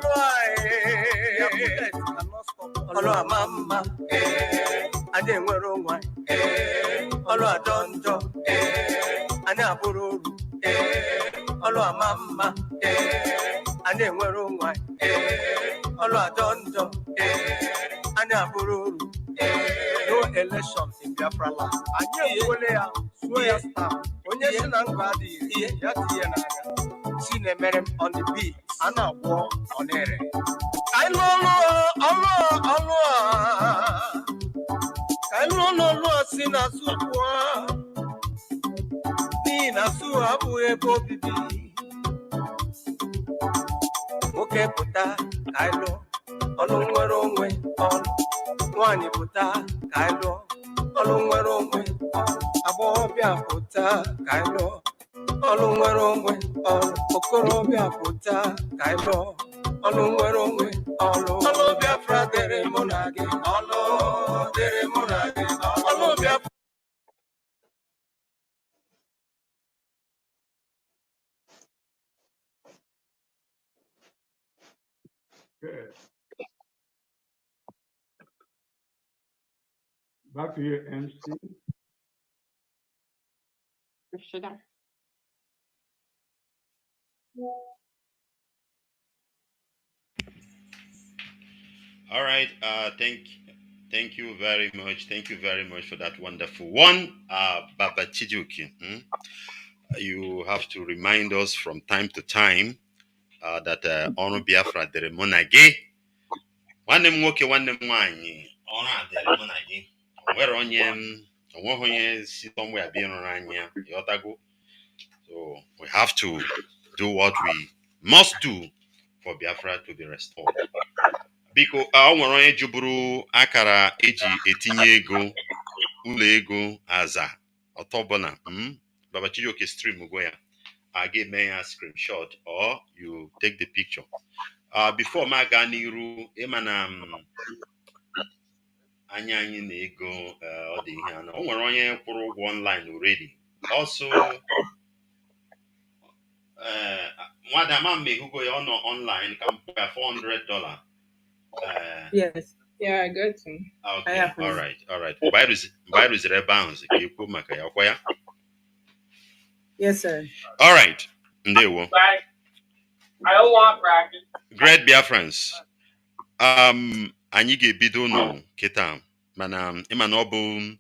Olo mama, ade nwere onwa, olo adonjo, ane aburu, olo mama, ade nwere onwa, olo adonjo, ane aburu. No election in Biafra land. Anye wole ya, so ya stamp. Onye si na ngwa adịghị, ya tinye n'anya. Si na-emere on the beat, a na-agwọ on ere. Kailo si na suwa ni na suwa bu ebo bibi oke puta kailo olu nwere onwe olu nwanyị puta kailo olu nwere onwe olu agbọghọbịa puta kailo olu nwere onwe olu okorobịa puta kailo olu nwere onwe olu Biafra dere mụ na gị olu dere mụ na gị olu Biafra. Good. Back to you, MC. All right. Thank you very much. Thank you very much for that wonderful one, Baba Chijuki. You have to remind us from time to time that Ono Biafra dere monage. One nwoke, one nwanyi. Ono dere monage. Where onye si somewhere being around here. So we have to do what we must do for Biafra to be restored. Biko nwere onye jụbụrụ akara eji etinye ego ụlọ ego aza ọtọbụna Baba Chijoke stream go ya ga-eme ya screenshot or you take the picture. Before ma gaa n'iru ịma na anya anyị na ego ọ dị ihe anọ. O nwere onye kwụrụ ụgwọ online already. Also Madam Mehugo ya ọ nọ online ka m pụọ ya $400. Yes. Yeah, I got to. Okay. All right. Virus rebounds. Yes, sir. All right. Ndewo. I don't want practice. Great Biafrans. Anyị ga-ebido no kita mana ịma na ọ bụ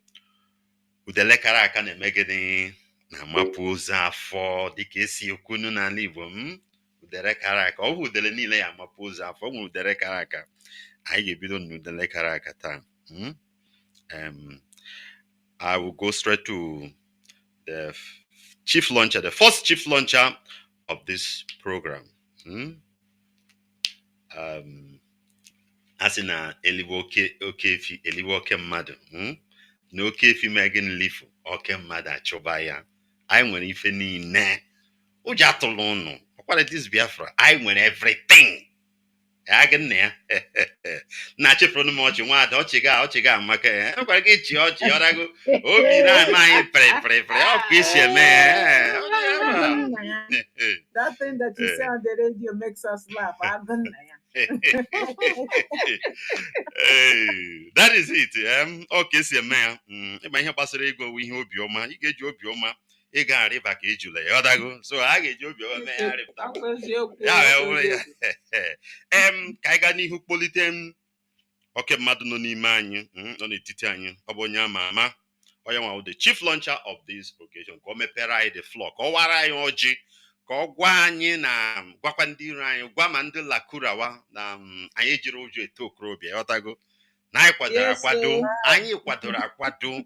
udele kara aka na-emegide na mapụ ụzọ afọ dịka esi okwunu n'ala Igbo udele kara aka ọ bụ udele niile ya mapụ ụzọ afọ nwere udele kara aka. I will go straight to the chief launcher, the first chief launcher of this program. As in a Eliwoke mother. No kefi Megan Leaf or Mother Chobaya. I went if any ne. Ujatolono. What it is Biafra? I went everything. Again, na chefuru m ọchị nwada ọchịga maka ọkwara gị chi ọchị ọdago obi na-amaghị pere ọkụ isi eme. That thing that you say on the radio makes us laugh. That is it. Okay, isi eme ya ịma ihe gbasara ego bụ ihe obiọma ị ga-eji obiọma ị ga-arịba ka ejula ya ọdago so a ga-eji obiọma mee ya arịpụta ka anyị gaa n'ihu kpolite oke mmadụ nọ n'ime anyị nọ n'etiti anyị ọ bụ onye ama ama onye nwa the chief launcher of this occasion ka o mepere anyị the floor ka ọ wara anyị ọjị ka ọ gwa anyị na gwakwa ndị iro anyị gwa ma ndị lakurawa na anyị jiri ụjọ eto okorobịa ọtago na anyị kwadoro akwado anyị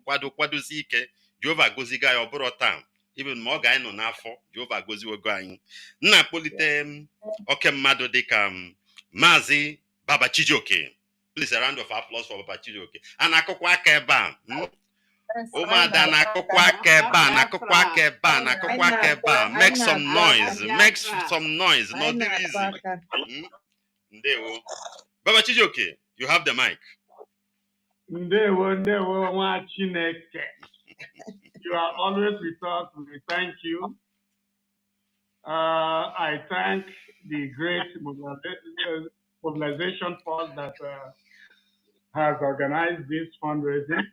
kwadoro kwadozi ike Jehova goziga ya ọ bụrụ taa even ma ọ ga-anyị nọ n'afọ Jehova goziwego anyị nna kpolite oke mmadụ dịka Mazi Baba Chijoke. Please a round of applause for Baba Chijoke. And akụkwa aka ebe a ụmụada na akụkwa aka ebe a make some noise not the easy. Ndewo. Baba Chijoke, you have the mic. Ndewo, ndewo, nwa Chineke. You are always with us. We thank you. I thank the great mobilization force that has organized this fundraising.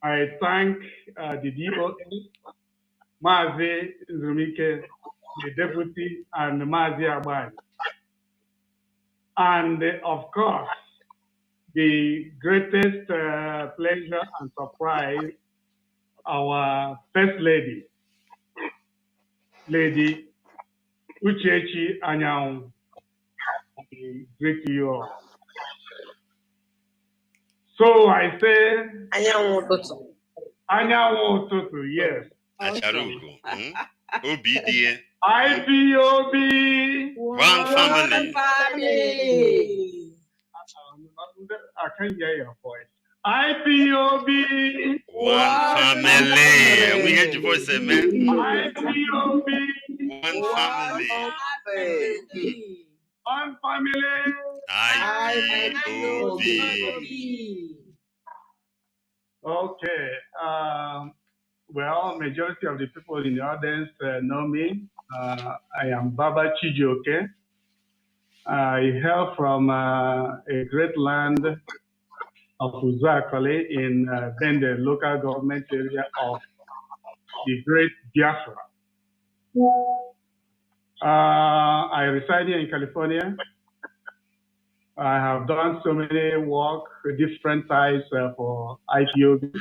I thank the DOA, Mazi Zumike, the deputy, and Mazi Abani. And of course, the greatest pleasure and surprise, our First Lady, Lady Uchechi Anyang. Great to you all. So I say, Anyang Tutu, yes. Acharuko. OBDA. IPOB. One family. I can't hear your voice. IPOB. One family. We heard your voice, man. IPOB. One family. One family. IPOB. Okay. Well, majority of the people in the audience know me. I am Baba Chijioke. I hail from a great land of Uzakale in Bende local government area of the great Biafra. I reside here in California. I have done so many work, different types for IPOB.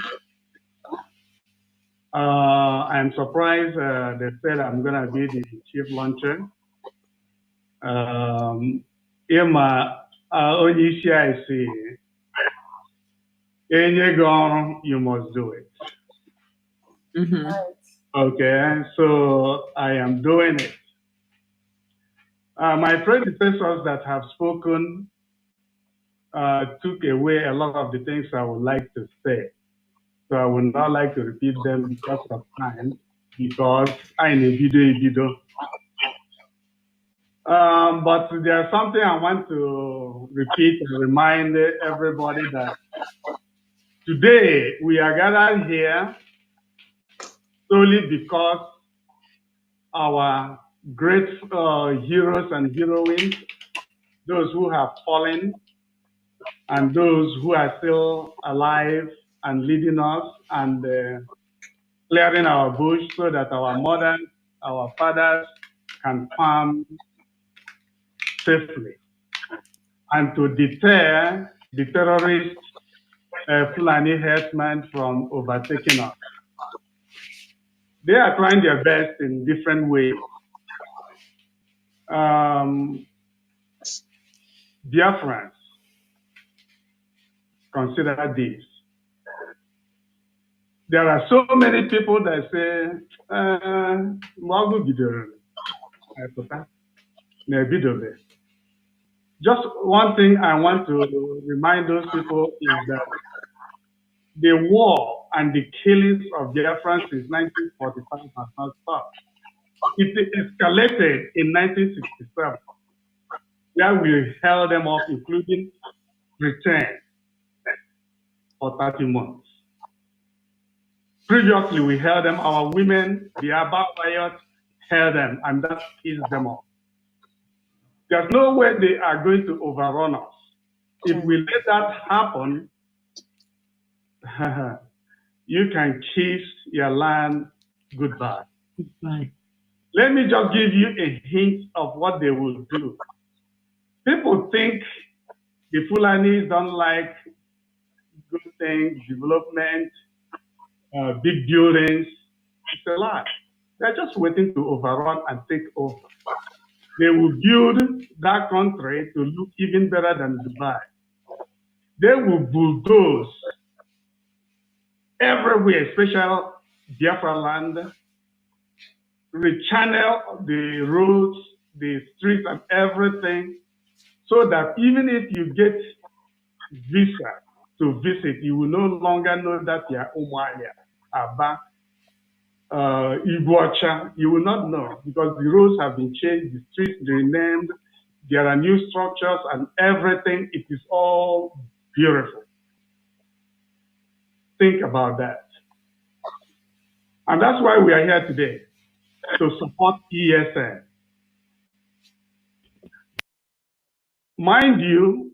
I'm surprised they said I'm going to be the chief launcher. Irma, only I see. You must do it. Mm-hmm. Okay, so I am doing it. My predecessors that have spoken took away a lot of the things I would like to say. So I would not like to repeat them because of time, because I need video. But there's something I want to repeat and remind everybody that today we are gathered here solely because our great heroes and heroines, those who have fallen and those who are still alive and leading us and clearing our bush so that our mothers, our fathers can farm safely, and to deter the terrorist Fulani herdsmen from overtaking us. They are trying their best in different ways. Biafrans, consider this. There are so many people that say, just one thing I want to remind those people is that the war and the killings of Biafrans since 1945 has not stopped. It escalated in 1967, where we held them off, including Britain, for 30 months. Previously, we held them, our women, the Aba riot, held them, and that pissed them off. There's no way they are going to overrun us. If we let that happen, you can kiss your land goodbye. Goodbye. Let me just give you a hint of what they will do. People think the Fulanis don't like good things, development, big buildings. It's a lie. They're just waiting to overrun and take over. They will build that country to look even better than Dubai. They will bulldoze everywhere, especially Biafra land, rechannel the roads, the streets, and everything, so that even if you get visa to visit, you will no longer know that you are Umuahia, Aba, Iguacha. You will not know because the roads have been changed, the streets renamed, there are new structures and everything. It is all beautiful. think about that. And that's why we are here today, to support ESN. Mind you,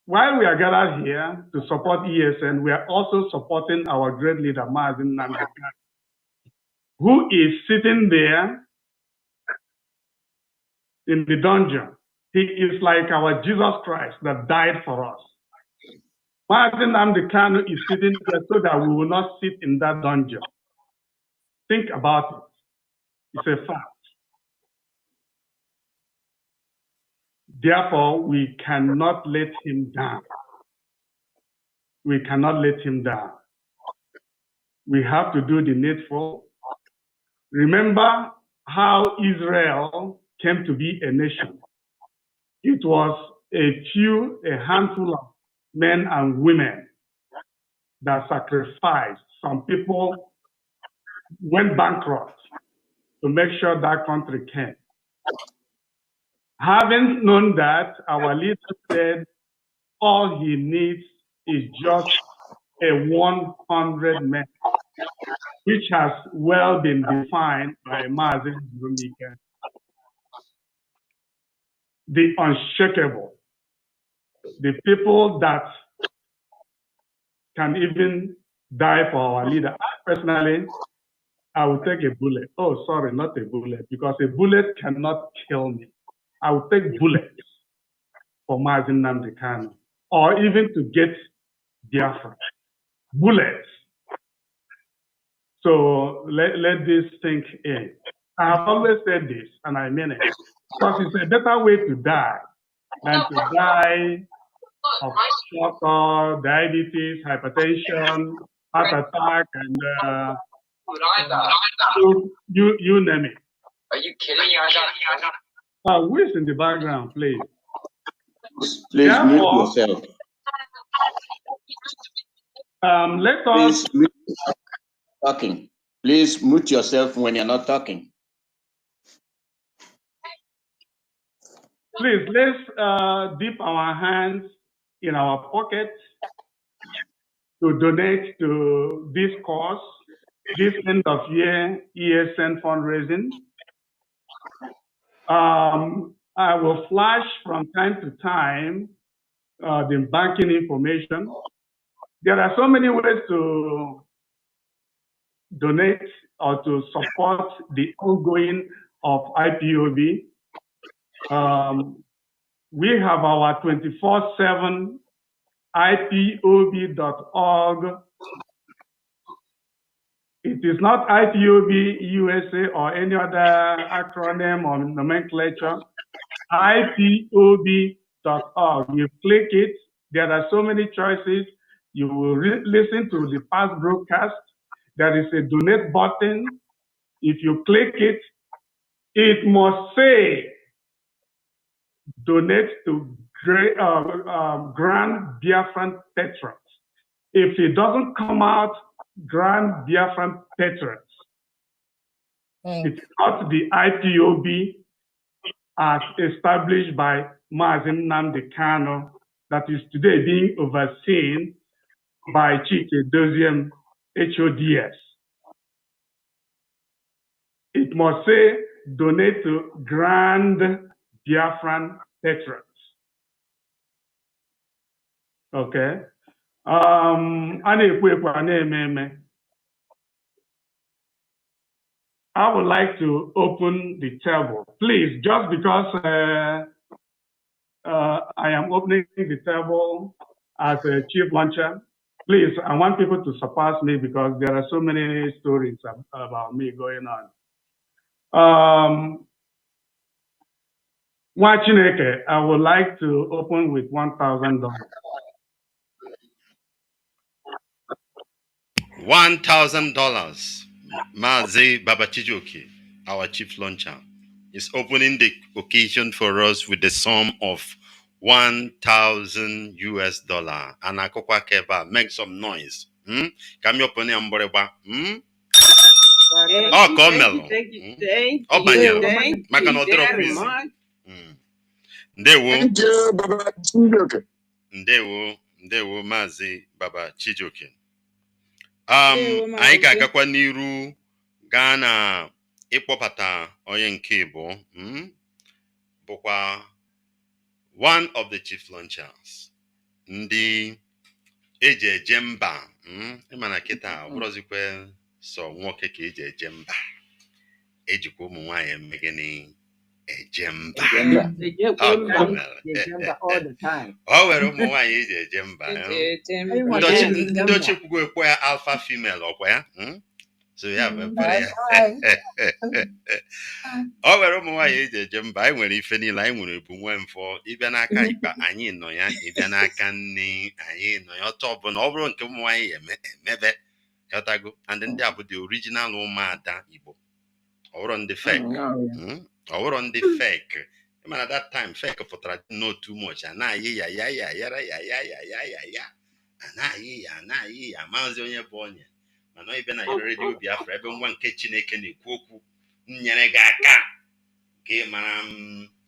while we are gathered here to support ESN, we are also supporting our great leader, Mazi Nnamdi, who is sitting there in the dungeon. He is like our Jesus Christ that died for us. Mazi Nnamdi Kanu is sitting there so that we will not sit in that dungeon. Think about it. It's a fact. Therefore, we cannot let him down. We cannot let him down. We have to do the needful. Remember how Israel came to be a nation. It was a handful of men and women that sacrificed. Some people went bankrupt to make sure that country came. Having known that, our leader said all he needs is just a 100 men, which has well been defined by Mazi Nnamdi, the unshakable, the people that can even die for our leader. Personally, I will take a bullet. Oh, sorry, not a bullet, because a bullet cannot kill me. I will take bullets for Mazi Nnamdi Kanu, or even to get Biafra. Bullets. So let this sink in. I have always said this, and I mean it, because it's a better way to die than to die of sugar, diabetes, hypertension, heart attack, and you name it. Are you kidding? Who is in the background, please? Please mute yourself. Let us. Please mute talking. Please mute yourself when you're not talking. Please, let's dip our hands in our pockets to donate to this cause, this end of year ESN fundraising. I will flash from time to time the banking information. There are so many ways to donate or to support the ongoing of IPOB. We have our 24/7 IPOB.org. It is not IPOB USA or any other acronym or nomenclature. IPOB.org. You click it. There are so many choices. You will listen to the past broadcast. There is a donate button. If you click it, it must say donate to Grand Biafran Patrons. If it doesn't come out Grand Biafran Patrons, it's not the IPOB as established by Mazi Nnamdi Kanu that is today being overseen by Chike Doziem HODS. It must say donate to Grand Biafran Patrons. Okay. I would like to open the table. Please, just because I am opening the table as a chief launcher, please, I want people to surpass me because there are so many stories about me going on. Wachineke, I would like to open with $1,000. $1,000. Mazi Babachijoki, our chief launcher, is opening the occasion for us with the sum of $1,000 US. And Akokwa Keba, make some noise. Come your pony and boreba. Oh, come on. Thank you very much. Ndewo Mazi Babachijoki. anyị ga-agakwa n'iru gaa na ịkpọbata onye nke bụ bụkwa one of the chief launchers ndị eji eje mba ịma na kịta ọbụrụzikwe sọ nwoke ka eji eje mba ejikwa ụmụ nwaanyị eme gịnị eje mba o nwere ụmụ nwaanyị eji eje mba ndị ochie kwugo ekwe ya alpha female ọkwa ya so ya mepere ya o nwere ụmụ nwaanyị eji eje mba anyị nwere ife niile anyị nwere ebu nwe mfọ ịbịa n'aka ikpa anyị nọ ya ịbịa n'aka nne anyị nọ ya ọtọ ọbụla ọ bụrụ nke ụmụ nwaanyị emebe yọtago and ndị a bụ the original ụmụada Igbo ọwụrụ ndị fake ọwụrụ ndị fake mana that time fake pụtara no too much anaghị ya anaghị ya amaghịzi onye bụ onye mana ịbịa na redio Biafra ebe nwa nke Chineke na-ekwu okwu nyere gị aka ka mara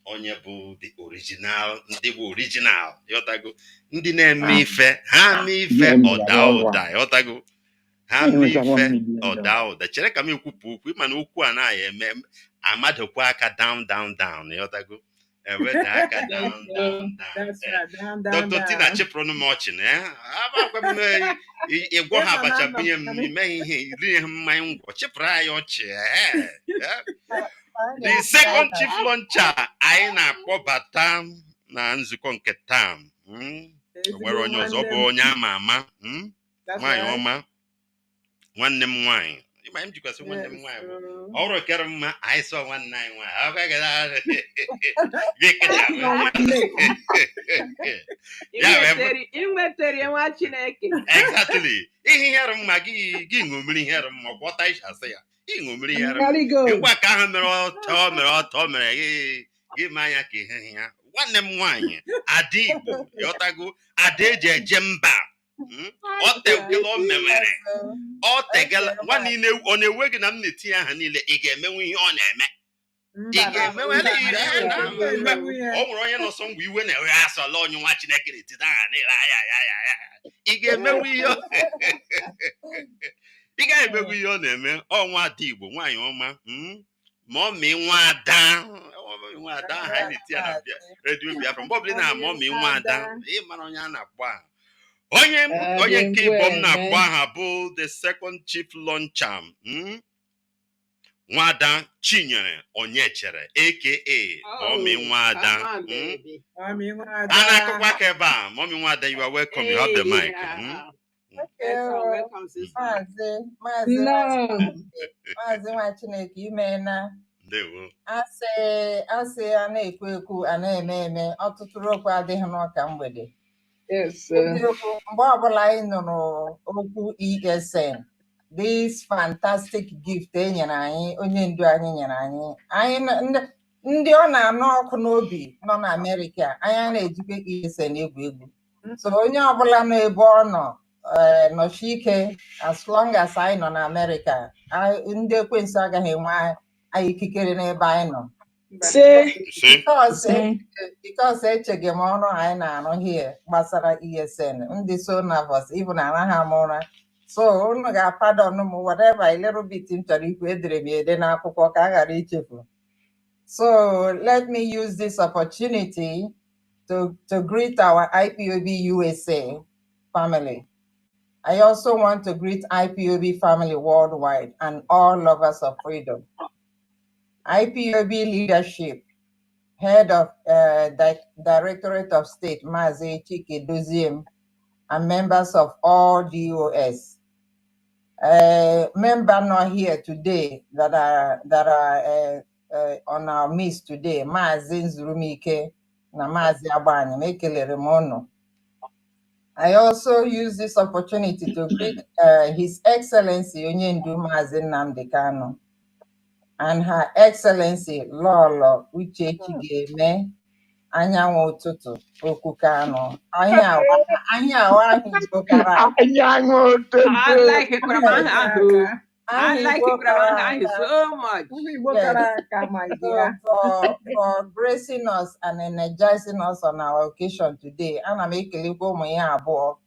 onye bụ the original ndị bụ original yọtago ndị na-eme ife ha mee ife ụda yọtago ha mee ife ụda chere ka m ekwupụ okwu ịma na okwu a naghị eme amadokwa aka down yọtago eweda aka down. Dr. Tina chịpụrụ m ọchị na ịgwọ ha abacha bunye m imeghị ihe iri ha mmanya ngwọ chịpụrụ anyị ọchị the second chief launcher anyị na-akpọbata na nzukọ nke taa nwere onye ọzọ bụ onye ama ama nwaanyị ọma nwanne m nwaanyị ịma m jikwasị nwanne m nwaanyị bụ ọrụ kere mma anyị sọ nwanne anyị nwaanyị exactly ihe ihere mma gị ṅomiri ihere mma gwọta ịchasị ya ịṅomiri ihere ịgwa ka ahụ mere ọtọ mere gị ma anya ka ihe ya nwanne m nwaanyị ada Igbo yọtago ada eji eje mba ọ tegela o memere ọ tegela nwanne ọ na-ewe gị na m na-etinye aha niile ị ga-emenwe ihe ọ na-eme ị ga-emenwe ọ nwere onye nọsọ mgbe iwe na-ewe asọla onye nwa Chineke na-etite aha niile ị ga-emenwe ihe ị ga-emenwe ihe ọ na-eme ọnwa ada Igbo nwaanyị ọma ma ọ mee nwa ada aha anyị na-eti ya na redio Biafra mgbe ọbụla na-ama ọ mee nwa ada ịmara onye a na-akpọ aha onye nke Igbo m na-akpọ aha bụ the second chief launcher Nwada Chinyere Onyechere aka Mommy Nwada a na-akụkwa aka ebe a Mommy Nwada you are welcome you have the mic Mazi nwa Chineke imeela asị a na-ekwu ekwu a na-eme eme ọtụtụ okwu adịghị n'ọka mgbede mgbe ọbụla anyị nụrụ okwu ESN this fantastic gift e nyere anyị onye ndu anyị nyere anyị ndị ọ na-anụ ọkụ n'obi nọ na Amerịka anyị na-ejikwa ESN egwu so onye ọbụla nọ ebe ọ nọ nọchi ike as long as anyị nọ na Amerịka ndị ekwensu agaghị enwe anyị ikikere n'ebe anyị nọ because echeghị m ọrụ anyị na-arụ here gbasara ESN ndị so nervous even anaghị ama ụra so unu ga-pardon m whatever a little bit m chọrọ ikwu edere m ede n'akwụkwọ ka a ghara ichefu. So let me use this opportunity to greet our IPOB USA family. I also want to greet IPOB family worldwide and all lovers of freedom. IPOB leadership, head of Directorate of State, Mazi Chike Doziem, and members of all DOS. Member not here today that are on our midst today, Mazi Nzurumike, na Mazi Abani, Mekele Remono. I also use this opportunity to greet His Excellency Onyendu Mazi Nnamdi Kanu and Her Excellency Lolo Uche Chigeme Anyanwụ Ụtụtụ Okwu Kanu. I like it so much. Yes. For gracing us and energizing us on our occasion today, ana m ekelekwa ụmụ ya abụọ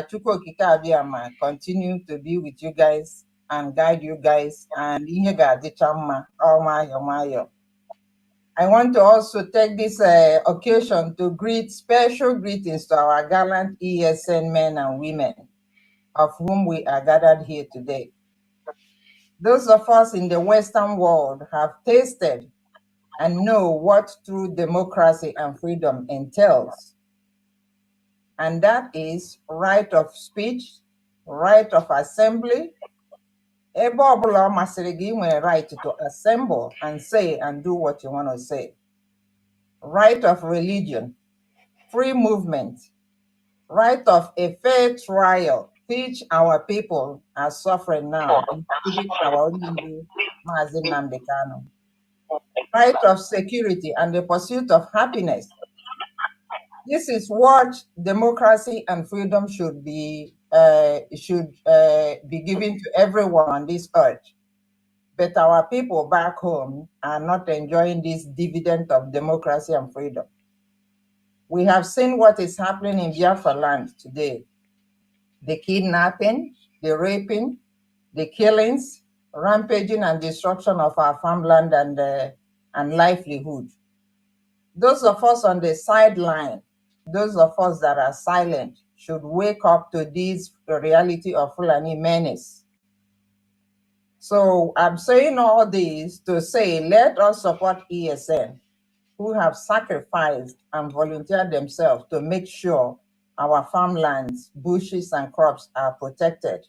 Chukwu Okike Abịama continue to be with you guys and guide you guys and ihe ga-adịcha mma nwayọ nwayọ. I want to also take this occasion to greet special greetings to our gallant ESN men and women of whom we are gathered here today. Those of us in the Western world have tasted and know what true democracy and freedom entails. And that is right of speech, right of assembly. Ebe ọbụla ọ masịrị gị, nwere right to assemble and say and do what you want to say. Right of religion, free movement, right of a fair trial, which our people are suffering now, including our own Mazi Nnamdi Kanu. Right of security and the pursuit of happiness. This is what democracy and freedom should be given to everyone on this earth. But our people back home are not enjoying this dividend of democracy and freedom. We have seen what is happening in Biafra land today. The kidnapping, the raping, the killings, rampaging and destruction of our farmland and livelihood. Those of us on the sideline, those of us that are silent, should wake up to this reality of Fulani menace. So I'm saying all this to say, let us support ESN, who have sacrificed and volunteered themselves to make sure our farmlands, bushes, and crops are protected.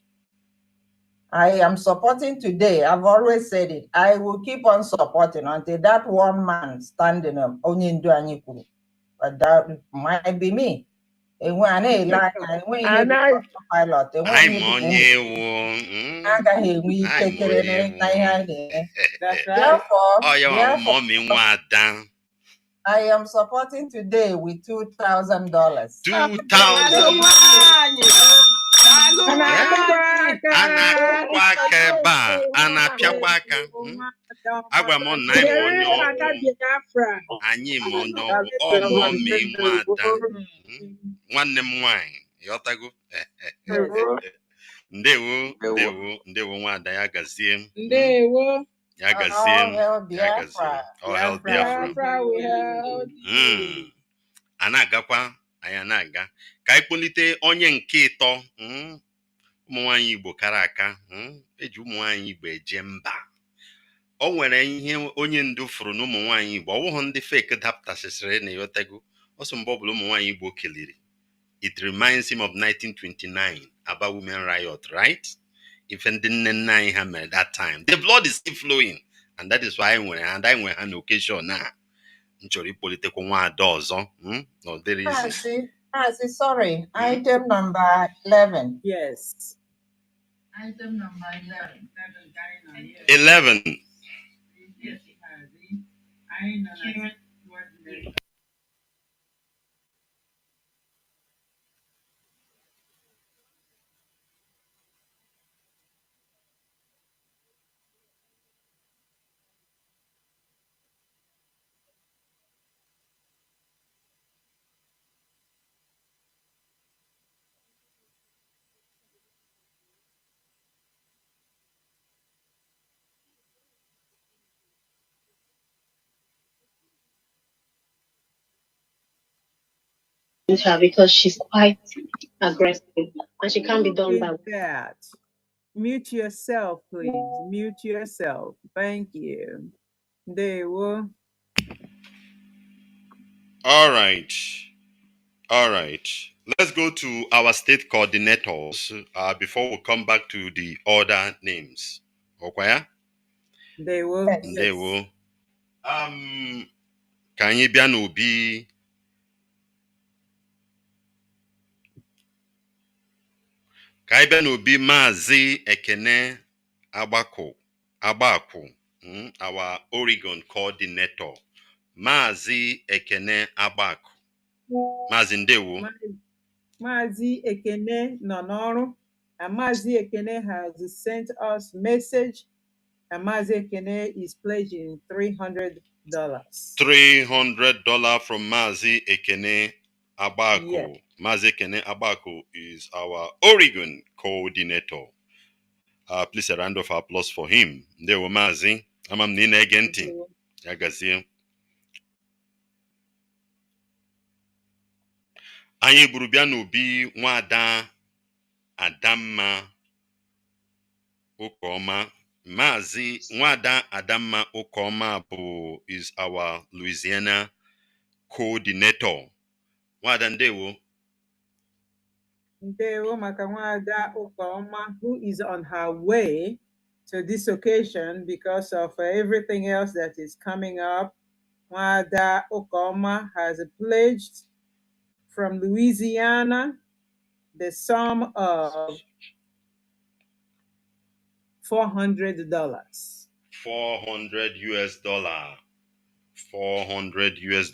I am supporting today. I've always said it. I will keep on supporting until that one man standing up, but that might be me. Pilot. Therefore, I am supporting today with $2,000. $2,000. Ndewo nwada ya gazie. Ndewo. Ya gazie. All hell Biafra. Anagakwa anyị anaga ka anyị kpọlite onye nke ịtọ ụmụ nwaanyị Igbo kara aka eji ụmụ nwaanyị Igbo eje mba. O nwere ihe onye ndu furu na ụmụ nwaanyị Igbo ọwụhụ ndị fake dapụtasịsịrị na yotego ọsọ mgbe ọbụla ụmụ nwaanyị Igbo keliri. It reminds him of 1929 about women riot, right? If ndị nne nna anyị ha mere that time, the blood is still flowing, and that is why when I an occasion now. Political one does, no, there is. Sorry, item number 11. Yes. Item number 11. 11. Yes, her because she's quite aggressive and she can't be done by that. Mute yourself, please. Mute yourself. Thank you. They will. All right. Let's go to our state coordinators before we come back to the other names. Okay? They will. They will. Can you be an obi? Kaibe n'obi Mazi Ekene Abaku, our Oregon coordinator. Mazi Ekene Abaku. Mazi Ndewo. Mazi Ekene Nonoru. And Mazi Ekene has sent us message. And Mazi Ekene is pledging $300. $300 from Mazi Ekene Abaku. Mazi Kene Abako is our Oregon coordinator. Please a round of applause for him. Ndewo Mazi. Amam Nina Agenti. Yagazie. Anyị buru bịa n'obi nwada Adamma Ukoma. Mazi nwada Adamma Ukoma is our Louisiana coordinator. Nwada ndewo. Ndewo maka nwada Ukoma, who is on her way to this occasion because of everything else that is coming up. Nwada Ukoma has pledged from Louisiana the sum of $400. $400 US. $400 US.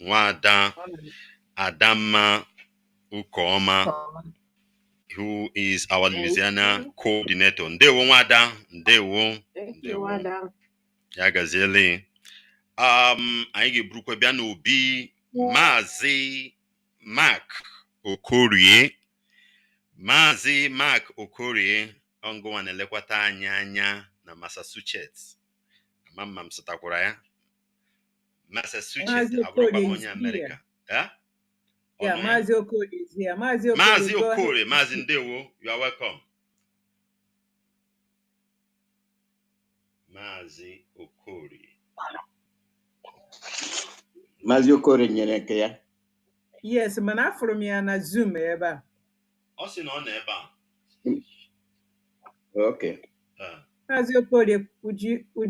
Nwada Adamma Ukoma, who is our Louisiana coordinator. Ndewo Nwada. Ndewo. Ndewo. Yagazeli. Anyị ga-eburukwa bịa n'obi Mazi Mark Okorie. Mazi Mark Okorie ongowa na-elekwata anyị anya na Massachusetts. Mama m sụtakwara ya. Massachusetts abụrụkwa onye America. Yeah, Mazi Okorie is here. Mazi Okorie, Mazi ndewo, you are welcome. Mazi Okorie. Mazi Okorie nyere nke ya. Yes, mana afụrụ m ya na Zoom ebe a. Ọ sị na ọ nọ ebe a. Okay. Mazi Okorie, would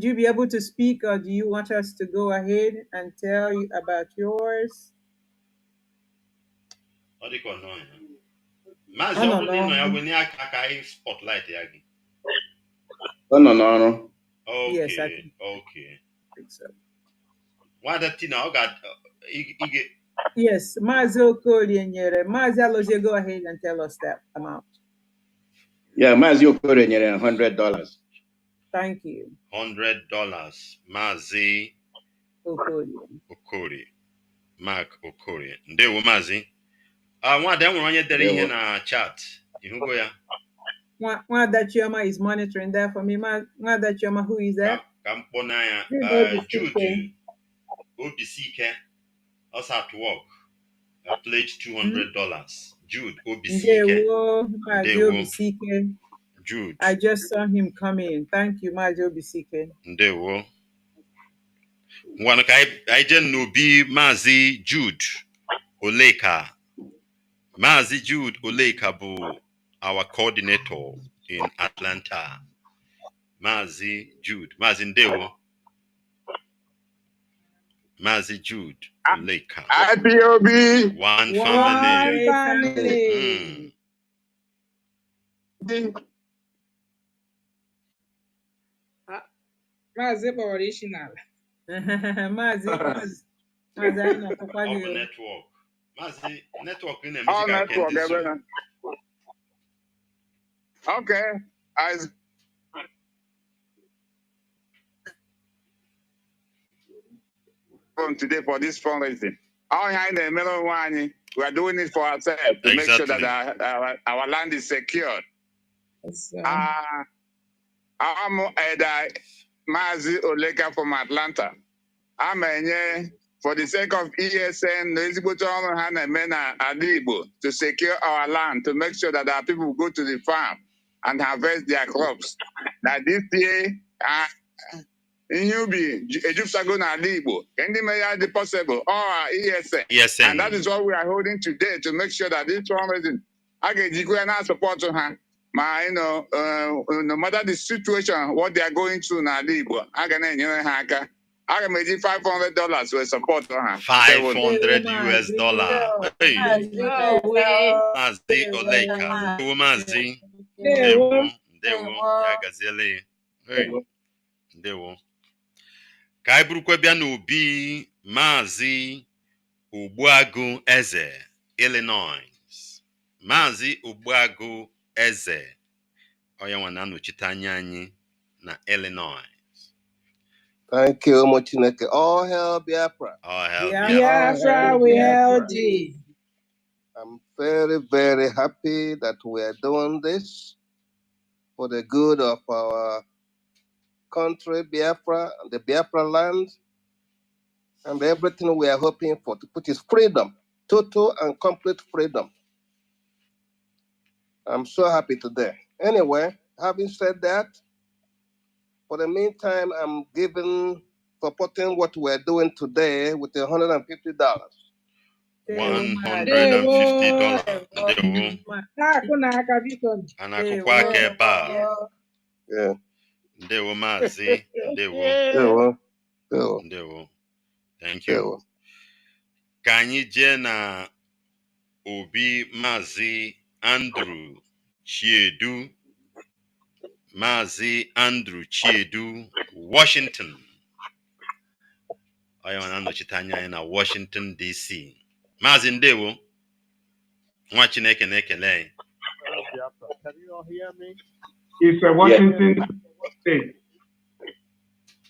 you be able to speak, or do you want us to go ahead and tell you about yours? Ọ dịka ọ nọ ya. Mazi ọ bụrụ na ya wenye aka anyị spotlight ya gị. Ọ nọ n'ọrụ. Okay. Yes, Okay. I think so. Nwada Tina, ọ ga Yes, Mazi Okorie nyere. Mazi Alozie, go ahead and tell us that amount. Yeah, Mazi Okorie nyere $100. Thank you. $100. Mazi Okorie. Mark Okorie. Ndewo Mazi. Nwada enwere onye dere ihe na chat. Ihugo ya. Nwada Chioma is monitoring that for me. Nwada Chioma, who is that? Kampona ya. Jude Obisike. Also at work. Pledged $200. Jude Obisike. Ndewo. Jude. I just saw him come in. Thank you, Mazi Obisike. Ndewo. Wanaka Ijen Nubi Mazi Jude Oleka. Mazi Jude Oleka bu our coordinator in Atlanta. Mazi Jude. Mazi Ndewo. Mazi Jude Oleka. Ipob. One family. Mazi original. Mazi network. Mazi network in the network. Okay. Today for this fundraising. We are doing it for ourselves to make sure that our land is secured. I'm Mazi Oleka from Atlanta. I'm for the sake of ESN, to secure our land, to make sure that our people go to the farm and harvest their crops. Now this year, in Ubi, Ejupsago na Igbo, any may be possible, or ESN. And that is what we are holding today to make sure that this fundraising, I get equal support to her. No matter the situation, what they are going through now, I can make $500 with support to her. $500 US. Hey, Mazi Oleka, Mazi, Ndewo, Yagazele, hey, Ndewo. Ka iburukwe bịa n'obi Mazi Ogbuagu Eze, Illinois. Mazi Ogbuagu Eze, onye nwa na-anọchite anya anyị na Illinois. Thank you, Mochineke. All hail Biafra. All hail Biafra, we hail thee. very, very happy that we are doing this for the good of our country, Biafra, the Biafra land, and everything we are hoping for, to put is freedom, total and complete freedom. I'm so happy today. Anyway, having said that, for the meantime, I'm supporting what we're doing today with $150. $150. Anakukwa kepa. Yeah. Ndewo Mazi. Ndewo. Thank you. Kanyi jena Obi Mazi Andrew Chiedu. Mazi Andrew Chiedu, Washington. I want to in Washington, D.C. Mazi Ndewo. Mwachineke nekele. Can you all hear me? It's a Washington State.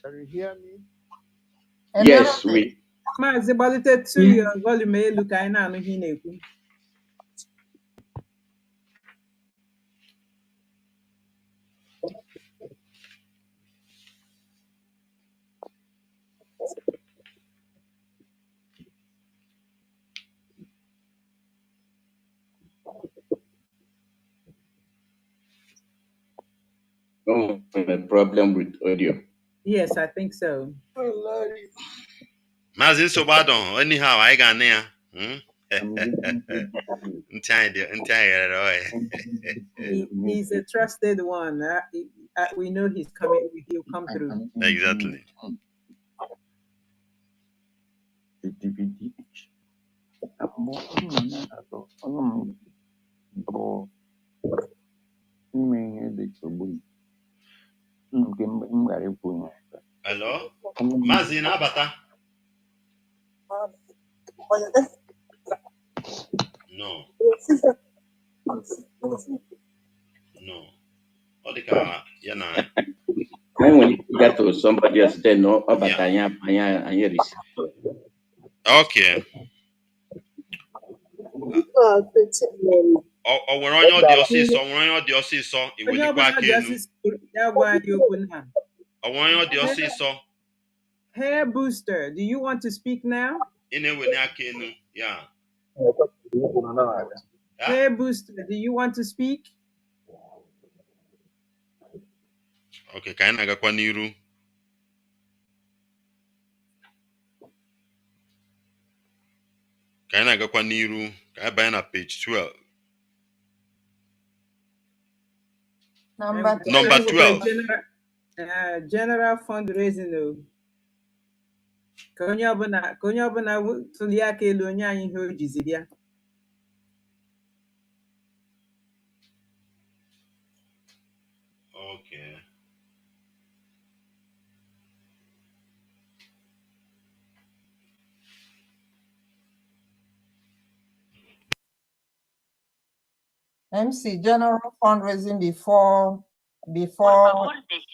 Can you hear me? Yes, we. Mazi gbalite to your volume elu ka anyị na-anụ ihe ị na-ekwu. Oh, a problem with audio. Yes, I think so. Mazi Sobadon, anyhow, I got near. He's a trusted one. We know he's coming. He'll come through. Exactly. Hello? Mazi Nabata? No. No. When we get to somebody else, they know about Okay. Onye ọ dị ọsịsọ iwelikwa aka enu. Onye ọ dị ọsịsọ. Hair Booster, do you want to speak now? Ine-weli aka enu, yeah. Hair Booster, do you want to speak? Okay, ka anyị na-agakwa n'iru. Ka anyị banye na page 12. Number 12. General fundraising. Ka onye ọbụla tụli aka elu onye anyị ihe o jizi bịa. Okay. MC, general fundraising before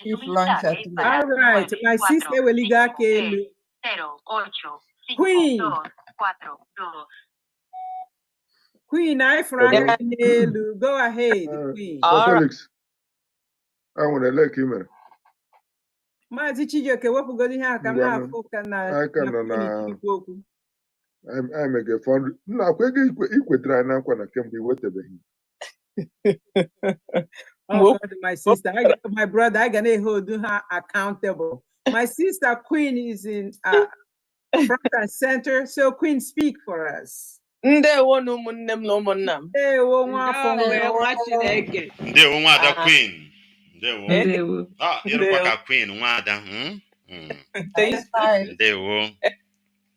chief launch at All right, my sister will liga elu. Queen, I from elu. Go ahead, Queen. Felix, I want to let you. Mazi Chijioke wepụgoro ihe aka m na-afụ ka na I make a fund. No, ikwetara na nkwa na kemgbe iwetebeghị. Oh, my sister, my brother, I can hold her accountable. My sister Queen is in front and center, so Queen, speak for us. Ndewo n'ụmụnne m na ụmụnna m. Ndewo nwafọ nwa Chineke. Ndewo nwada Queen. Ndewo. Ịrụkwa ka Queen nwada. Ndewo.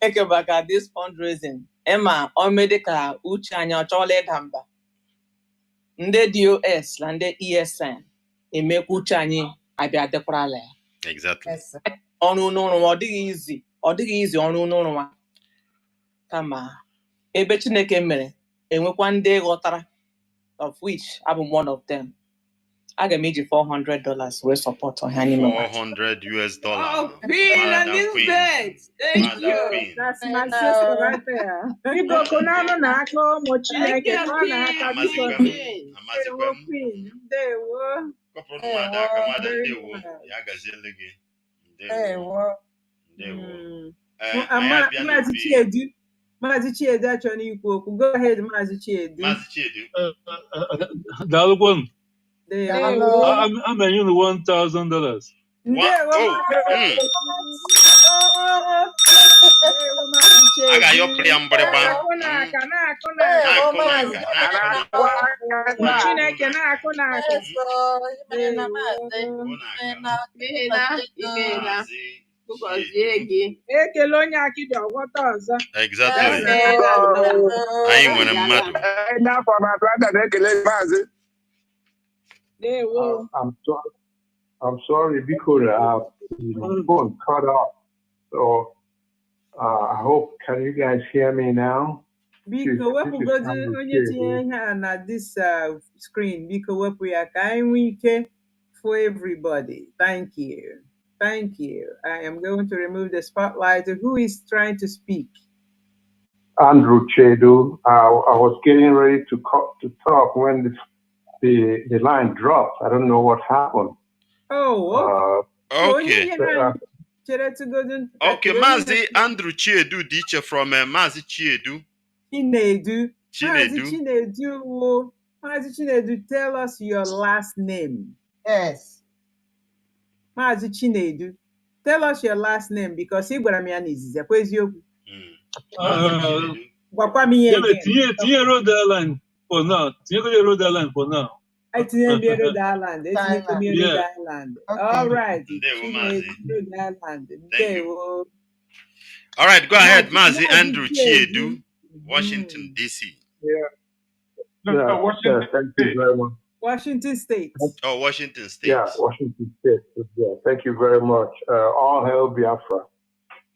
Eke baka this fundraising. Emma, omede ka uche anyị ọchọọla ịda mba. Ndị DOS na ndị ESN emekwa uche anyị abịa dịkwarala ya. Exactly. Ọrụ n'ụrụ ọ dịghị izi ọrụ n'ụrụ kama ebe Chineke mere enwekwa ndị ghọtara, of which I'm one of them. aga m eji $400 wee support ọha n'ime mmadụ. $400 US. Oh, Queen Madam Elizabeth. Thank Madam you. Queen. That's my sister right there. Biko kunanu na aka ụmụ Chineke Thank you, ka ọ na-aka biko. Amazikwe Ndewo, Queen. Ndewo. kọpụrụ mmadụ aka mmadụ Very ndewo well. ya gaziele gị ndewo Ewo. anyị abịa Mazi n'obi Chiedu. Mazi Chiedu achọrọ ikwu okwu. Go ahead, Mazi Chiedu. Maazị Chiedu. Daalụkwanụ. Ndewo. I'm a you $1,000. Ndewo. A ga-ayọpụrụ ya mgbịrịgba. Chineke na-akụ n'akụ. Ekele onye akịdị ọgwọta ọzọ. Exactly. Anyị nwere mmadụ. I'm sorry because phone cut off. So I hope, can you guys hear me now? Biko wepụgodu onye tinye ihe na this screen. Biko wepụ ya ka anyị nwee ike for everybody. Thank you. Thank you. I am going to remove the spotlight. Who is trying to speak? Andrew Chedu. I was getting ready to talk when the line dropped. I don't know what happened. Oh, okay. Okay, Mazi Andrew Chiedu teacher from Mazi Chiedu. Chinedu. Mazi Chinedu, tell us your last name. Yes. Mazi Chinedu, tell us your last name because he gwara m ya n'izizi akwa eziokwu. Gwakwa m ihe again. Tinye Rhode Island for now. Tinye Rhode Island for now. I tinye Rhode Island. Rhode Island. All right. Rhode Island. All right, go ahead, Mazi Andrew Chiedu, Washington, D.C. Washington. Thank you very much. Washington State. Oh, Washington State. Yeah, Washington State. Yeah, thank you very much. All hail Biafra.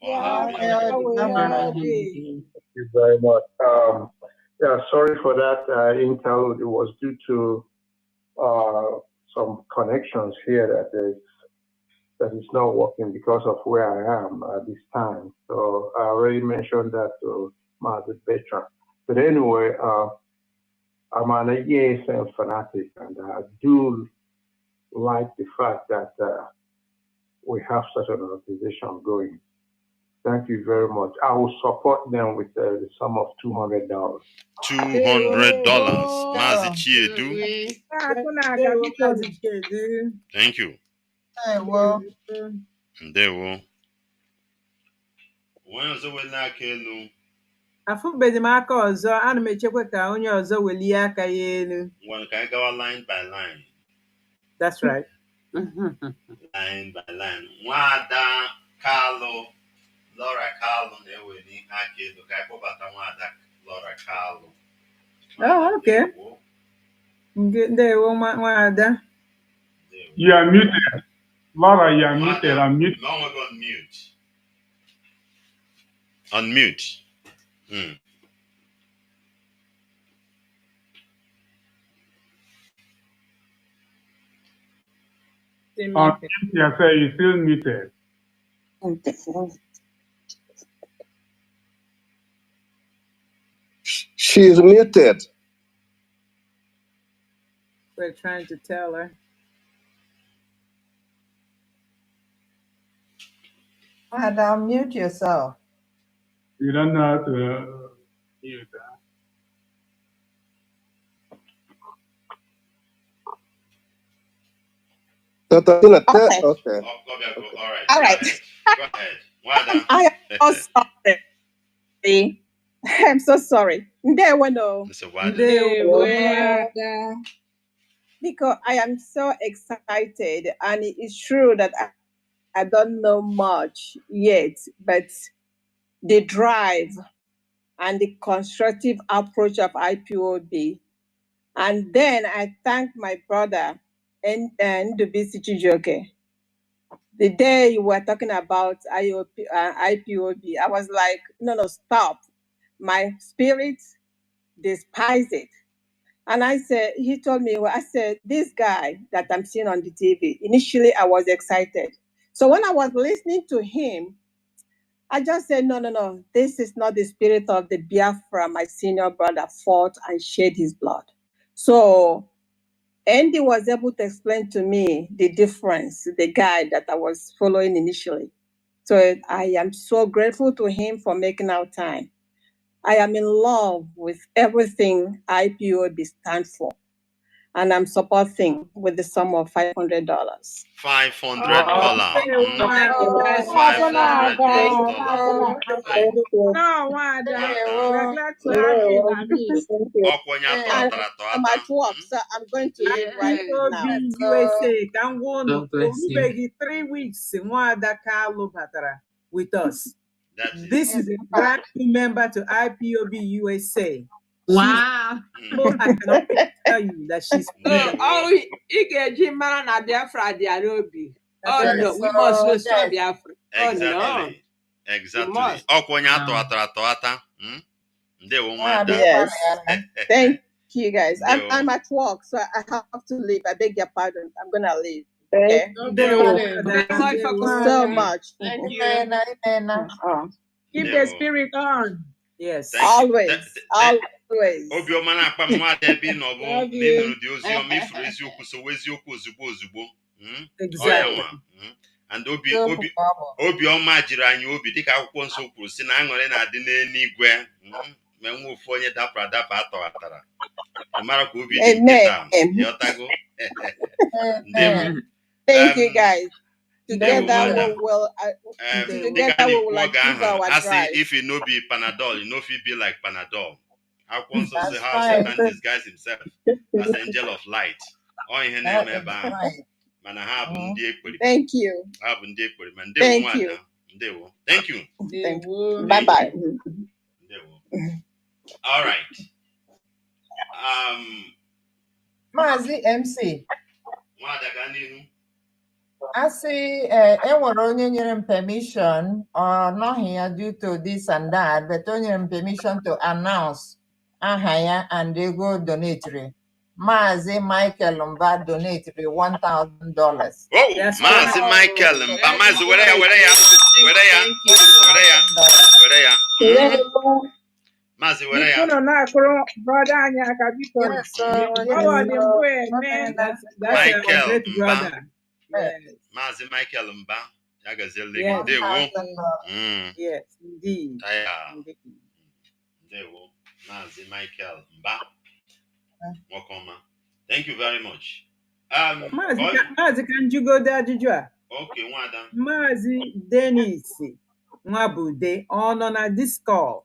All hail. Thank you very much. Sorry for that intel. It was due to some connections here that is not working because of where I am at this time. So I already mentioned that to Mazi Bertrand. But anyway, I'm an ESN fanatic, and I do like the fact that we have such an organization going. Thank you very much. I will support them with the sum of $200. $200, Mazi Chiedu. Thank you. Ndewo. Afụbeghị m aka ọzọ, ana m echekwa ka onye ọzọ welie aka ya elu. Can I go line by line? That's right. Line by line. Nwada Carlo, Laura Carlo, na-eweli aka elu ka anyị kpọbata Nwada Laura Carlo. Oh, okay. Ndewo Nwada. You are muted. Laura, you are muted. I'm muted. Long ago on mute. Unmute. Yes, sir, you're still muted. She's muted. We're trying to tell her. Madam, mute yourself. You don't know how to mute that. Okay. All right. Go ahead. Well I am so sorry. I'm so sorry. Because I am so excited, and it's true that I don't know much yet, but the drive and the constructive approach of IPOB. And then I thank my brother and the BCG. The day you were talking about IPOB, I was like, no, stop. My spirit despises it. And I said, he told me, well, I said, this guy that I'm seeing on the TV, initially I was excited. So when I was listening to him, I just said, no, this is not the spirit of the Biafra my senior brother fought and shed his blood. So Andy was able to explain to me the difference, the guy that I was following initially. So I am so grateful to him for making our time. I am in love with everything IPOB stands for, and I'm supporting with the sum of $500. $500. Thank you. $500. Hey. No, Wada. We're glad to Mm. have you in our midst. I'm at work, so I'm going to leave right now. IPOB USA, Kangwono, Olubegi 3 weeks, Wada Kalu Batara with us. This is a brand new member to IPOB USA. Wow. I cannot tell you that she's Ikejimara na Biafra Diarobi. Oh no, we must restore Biafra. Exactly. Oh no. Exactly. Yes. Thank you guys. I'm at work, so I have to leave. I beg your pardon. I'm gonna leave. Okay. Thank you very much so much. Thank you. Keep the spirit on. Yes. Always. Always. Obioma na-akpa m nwa ebe no bụ n'ịnụrụ dị ozi ọma ifuru eziokwu so eziokwu ozugbo. Exactly. And obiọma jiri anyị obi dịka akwụkwọ nsọ kwuru si na aṅụrị na-adị n'eluigwe ma nwe ofu onye dapụrụ adapụ atọghatara mara ka obi dị nkịta ịghọtago. Thank you guys. Together we will achieve our drive. If it no be Panadol, you know if it be like Panadol. Akwụkwọ nsọ say how Satan disguised himself as angel of light. Thank you. Thank you. Thank you. Bye bye. All right. Mazi MC. I see enwere onye nyere m permission or not here due to this and that, but onye nyere m permission to announce aha ya and they go donatory. Mazi Michael Mba donatory $1,000. Oh, Mazi Michael Mba. Mazi, where ya? Mazi, where ya? Michael Mba. Mazi Michael Mba. Yes, indeed. Mazi Michael Mba. Welcome. Thank you very much. Mazi, can you go there, Jujua? Okay, Wada. Mazi Dennis Nwabude on a Discord.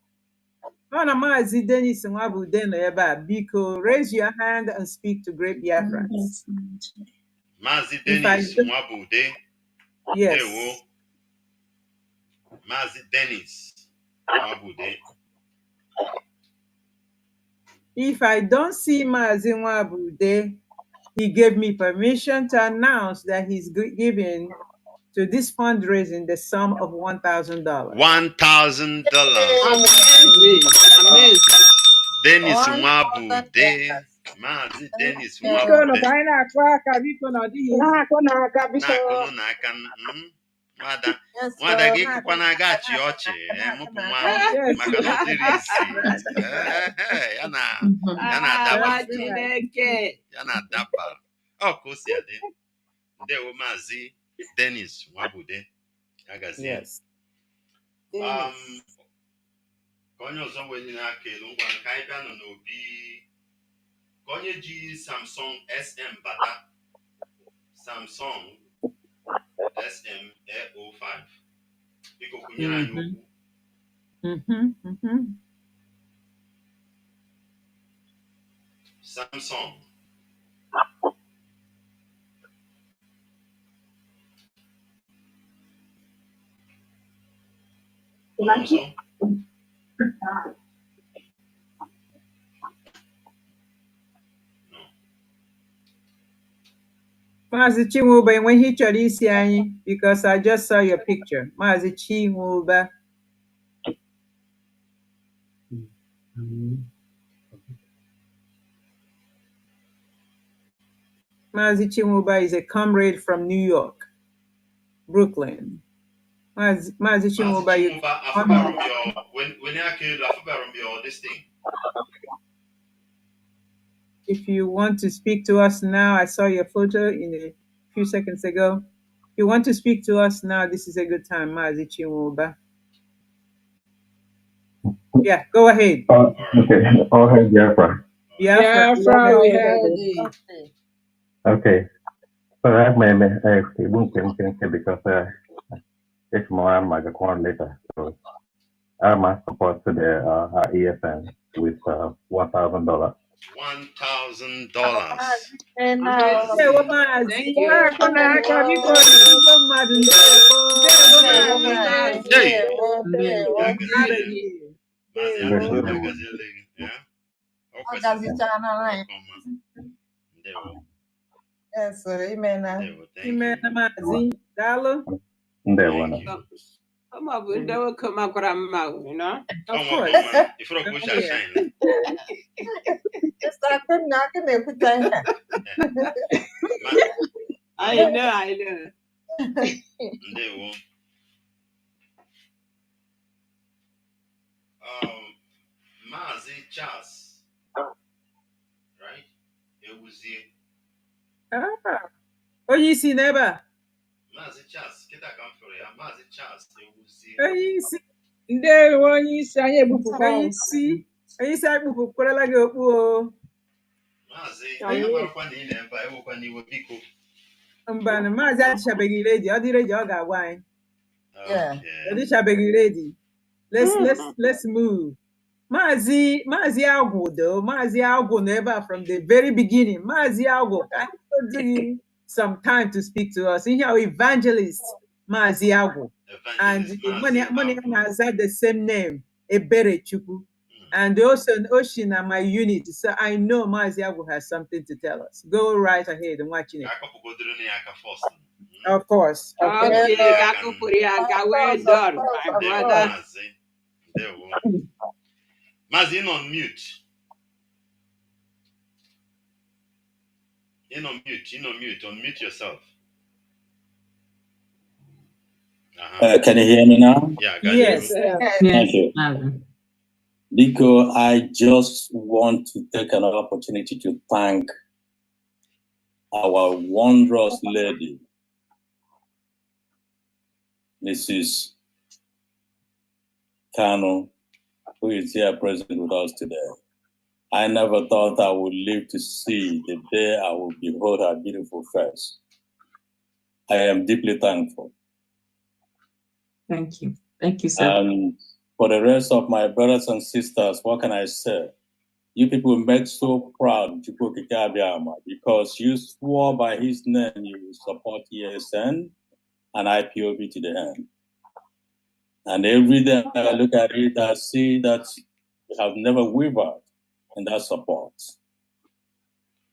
On a Mazi Dennis Nwabude no eba biko, raise your hand and speak to great Biafrans. Mazi Dennis Nwabude. Yes. Mazi Dennis Nwabude. If I don't see Mazi Nwabude, he gave me permission to announce that he's giving to this fundraising the sum of $1,000. $1,000. Amazing. Dennis Nwabude. Mazi Dennis Nwabude. Nwada gị kụkwa na-aga achị ọchị mụpụ nwa maka na ọ dịrị isi ya na-adaba ọ ka o si adị. Ndewo Maazị Dennis Nwabude ya gazie. Ka onye ọzọ wee nyere aka elu ngwa nke anyị bịa nọ n'obi ka onye ji Samsung SM bata Samsung SM-A05 biko kwụnyere anyị okwu. Samsung also Mazi Chinwuba, when he chọrọ isi anyị, because I just saw your picture. Mazi Chinwuba. Mazi Chinwuba is a comrade from New York, Brooklyn. Mazi Chinwuba, you when I killed Afubarumbio, this thing. if you want to speak to us now, I saw your photo in a few seconds ago. If you want to speak to us now, this is a good time, Mazi Chinwuba. Yeah, go ahead. Okay. All right, Biafra. Biafra, we heard it. Okay. So that may because it's more on my account later. So I'm a support to the ESN with $1,000. $1,000. Thank you. Yes, amen. Amen, Mazi. Dalo. Come up with that will come up you know? Of course. If you don't shine. I know. Mazi Charles, right? It was here. Oh, you see, never. Mazi Charles, get that for you. Mazi Charles, it was here. Oh, you see. There, one you say, you see. Oh, you say, like a Mazi, I never found in Empire, when you were Pico. Mbana, Mazi, I shall be ready. I'll be ready. I'll get wine. Yeah. I shall be ready. Let's move. Mazi Algo though. Mazi Algo never from the very beginning. Mazi Algo, I give you some time to speak to us. In here, evangelist Mazi Algo. And money has had the same name, Ebere Chuku. And also an ocean and my unit. So I know Mazi Algo has something to tell us. Go right ahead and watching it. Of course. Okay, my brother. Mazi, on mute. On mute. Unmute yourself. Can you hear me now? Yeah, yes. Thank you. Because I just want to take another opportunity to thank our wondrous lady, Mrs. Kanu, who is here present with us today. I never thought I would live to see the day I will behold her beautiful face. I am deeply thankful. Thank you. Thank you, sir. And for the rest of my brothers and sisters, what can I say? You people made so proud because you swore by his name you will support ESN and IPOB to the end. And every day I look at it, I see that you have never wavered in that support.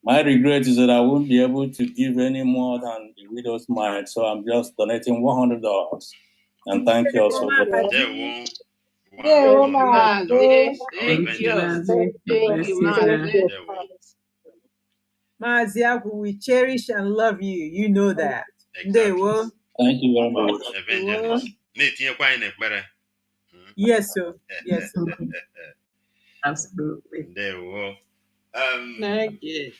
My regret is that I won't be able to give any more than the widow's mite, so I'm just donating $100. And thank you also for that. Thank you, Mazi. Mazi, we cherish and love you. You know that. Exactly. Thank you very much. Yes, sir. Yes, sir. Absolutely. There we go. Thank you.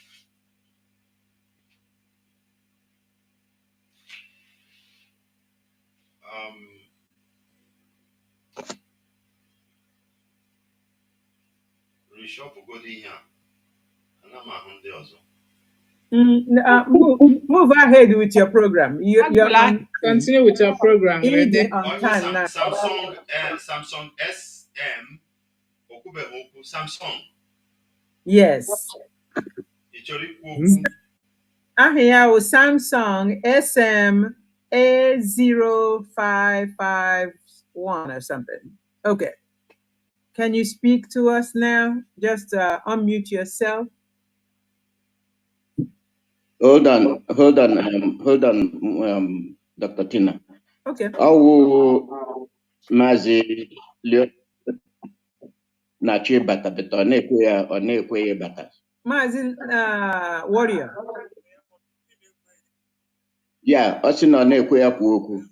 Move ahead with your program. You're on, continue with your program. on time now. Samsung SM Samsung. Yes. Here was Samsung SM A0551 or something. Okay. Can you speak to us now? Just unmute yourself. Hold on, Dr. Tina. Okay. Mazi Leo Nachi Bata Beto, Nekwe Bata. Mazi Warrior. Yeah, Osino na-ekwe ya kwu okwu.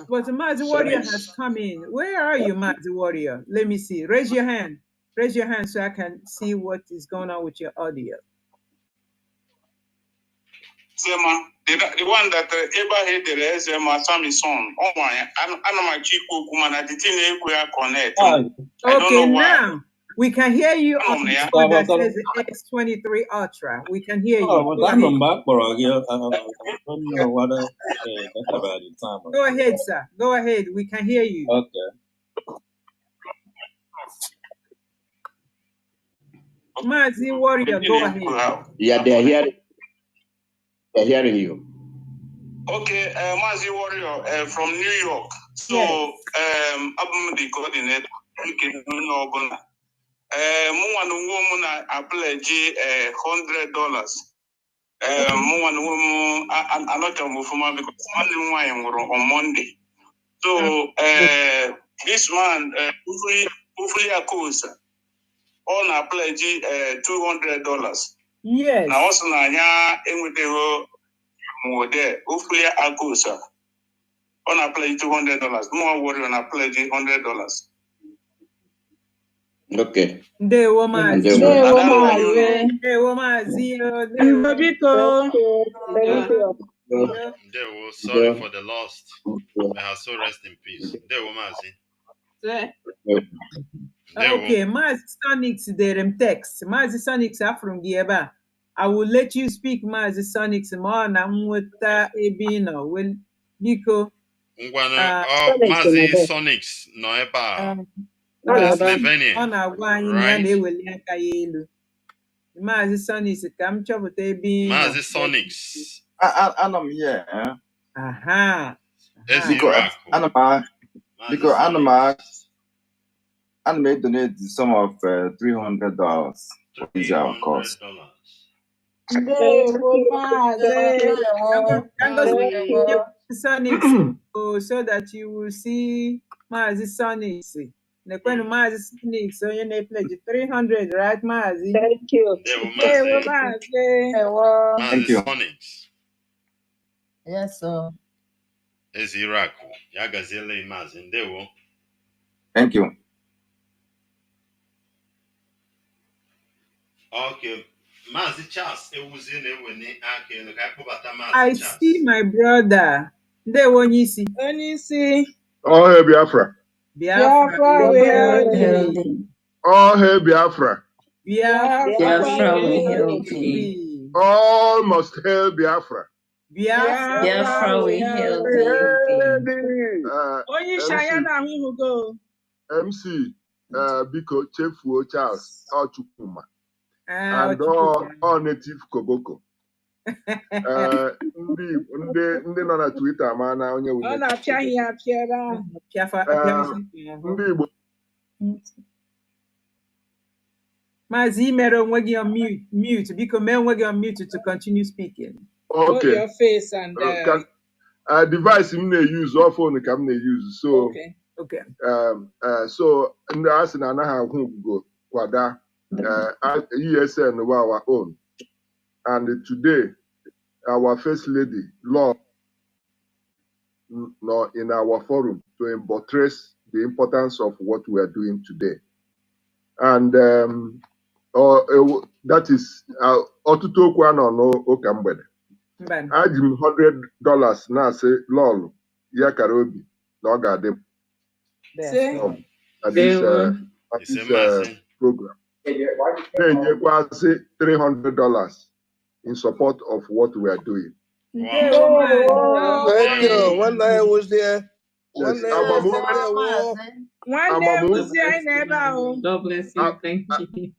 But Mazi Warrior has come in. Where are you, Mazi Warrior? Let me see. Raise your hand. Raise your hand so I can see what is going on with your audio. Zema, the one that Eba hit the Zema, Sammy son. Oh my, I'm my chief woman. The thing we are connect. Okay, now we can hear you on this one that says X23 Ultra. We can hear you. Go ahead. Go ahead, sir. Go ahead. We can hear you. Okay. Mazi Warrior, go ahead. Yeah, they're hearing you. Okay, Mazi Warrior from New York. So, yes. I'm the coordinator. Muna apply $100. I'm not because on Monday. So this man hopefully accuse on apply $200. Yes. Now also na more there hopefully accuse on apply $200. More worry on apply $100. Okay. Ndewo Mazi. Sorry for the lost. May her soul rest in peace. Ndewo Mazi. Okay, Mazi Sonics derem text. Mazi Sonics afrom gieba. I will let you speak, Mazi Sonics. Ma na mweta ebino. Well, biko. Mazi Sonics no eba. Pennsylvania. Ọ na-agwa anyị na ya na-eweli aka ya elu. Mazi Sonics ka m chọpụta ebe ị nọ. Mazi Sonics. Anọ m here. Aha. Because I'm made donate the sum of $300 for this our cost. So that you will see Mazi Sonics. Nekwenu Mazi Sonics, so you may pledge 300, right, Mazi? Thank you. Thank you. Sonics. Yes, sir. Eziraku. Yagazele Mazi. Ndewo. Thank you. Okay. Mazi Charles. I see my brother. Ndewo Nyisi. Oh, hey, Biafra. Biafra, we hail thee. Oh, hey, Biafra. Biafra, we hail thee. All must hail Biafra. Biafra, we hail thee. MC, Biko Chefuo Charles, Ochukuma, and all native Koboko. Ndị nọ na Twitter ma na onye ọ na-apịa ihe apịara ndị Igbo. Mazi mere onwe gị on mute biko mee onwe gị on mute to continue speaking. Okay. Your face and device m na-use ọ phone ka m na-use so okay. Okay. So ndị asị na anaghị ahụ ugo kwada ESN were our own, and today our first lady law in our forum to buttress the importance of what we are doing today. And that is ọtụtụ okwu a nọ n'ụka mgbede. Aji m $100 na-asị lọlụ ya kara obi na ọ ga-adị at this program. Na-enyekwazi $300 in support of what we are doing. Wow. Thank you. One night I was there. Yes. God bless you. Thank you.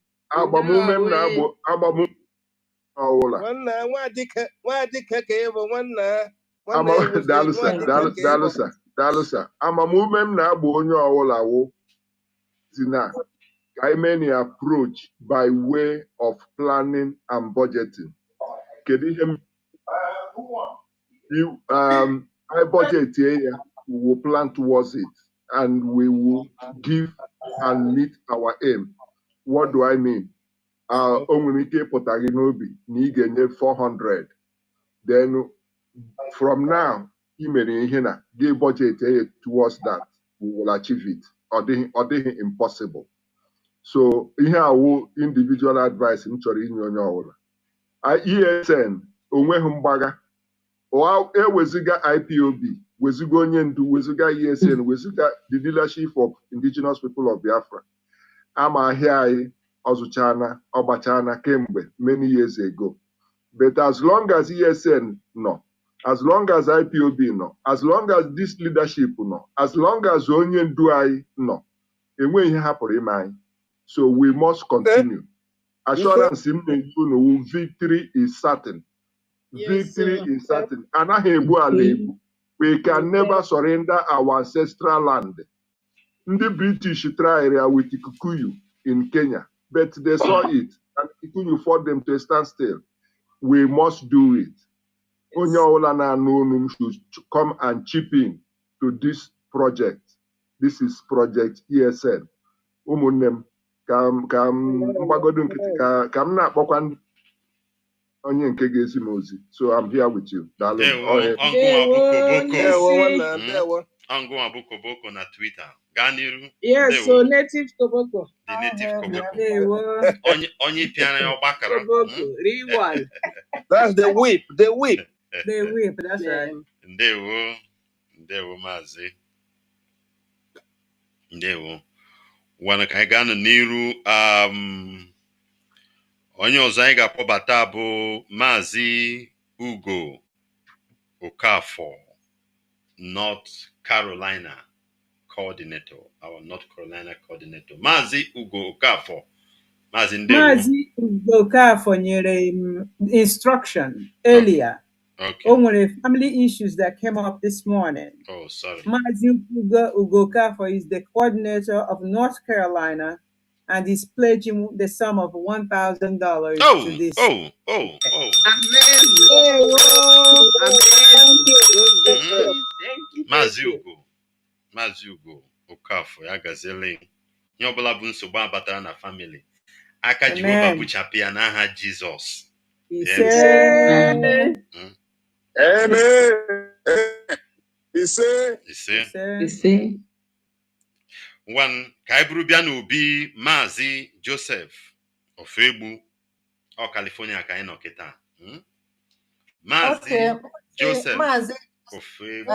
Dalusa. Amamumem na abu onye ọwụla wo zina. Many approach by way of planning and budgeting. I budget here, we will plan towards it, and we will give and meet our aim. What do I mean? Onwemike potaginobi ni genye 400. Then from now, give budget towards that, we will achieve it. Or they impossible. So here are individual advice in Chori. ESN, onweghị mgbagha, eweziga IPOB, weziga onye ndu, weziga ESN, weziga the leadership of indigenous people of Biafra. Ama ahịa anyị ọzụchana, ọgbachana kemgbe, many years ago. But as long as ESN no, as long as IPOB no, as long as this leadership no, as long as onye ndu anyị no, enweghị ihe hapụrụ ime anyị. So we must continue. Assurance in the victory is certain. Victory is certain. We can never surrender our ancestral land. The British tried with Kikuyu in Kenya, but they saw it and Kikuyu forced them to stand still. We must do it. Onyaolana should come and chip in to this project. This is Project ESN. Umunem. Kam mgbagodo nkịtị ka m na-akpọkwa onye nke ga-esi m ozi. So I'm here with you. Angụnwa bụ Koboko na Twitter. Gaa n'iru. Yes, so native Koboko. The native Koboko. Onye piano ya ọgbakara. Koboko, real. That's the whip, the whip. The whip, that's right. Ndewo Mazi. Ndewo. Wana ka anyị gaa n'iru onye ọzọ anyị ga-akpọbata bụ Mazi Ugo Okafor, North Carolina coordinator, our North Carolina coordinator. Mazi Ugo Okafor. Mazi Ugo Okafor nyere instruction earlier. Okay. On family issues that came up this morning. Oh, sorry. Mazi Ugo Okafor is the coordinator of North Carolina and is pledging the sum of $1,000 to this. Amazing. Mazi Ugo Okafor ya gazele nye ọbụla bụ nsogbu abatara na family. Aka Jehova buchapụ ya n'aha Jizọs. Amen. Ise. One Kaibrubian will be Mazi Joseph of Ebu or California Kaino Kita. Mazi Joseph of Ebu.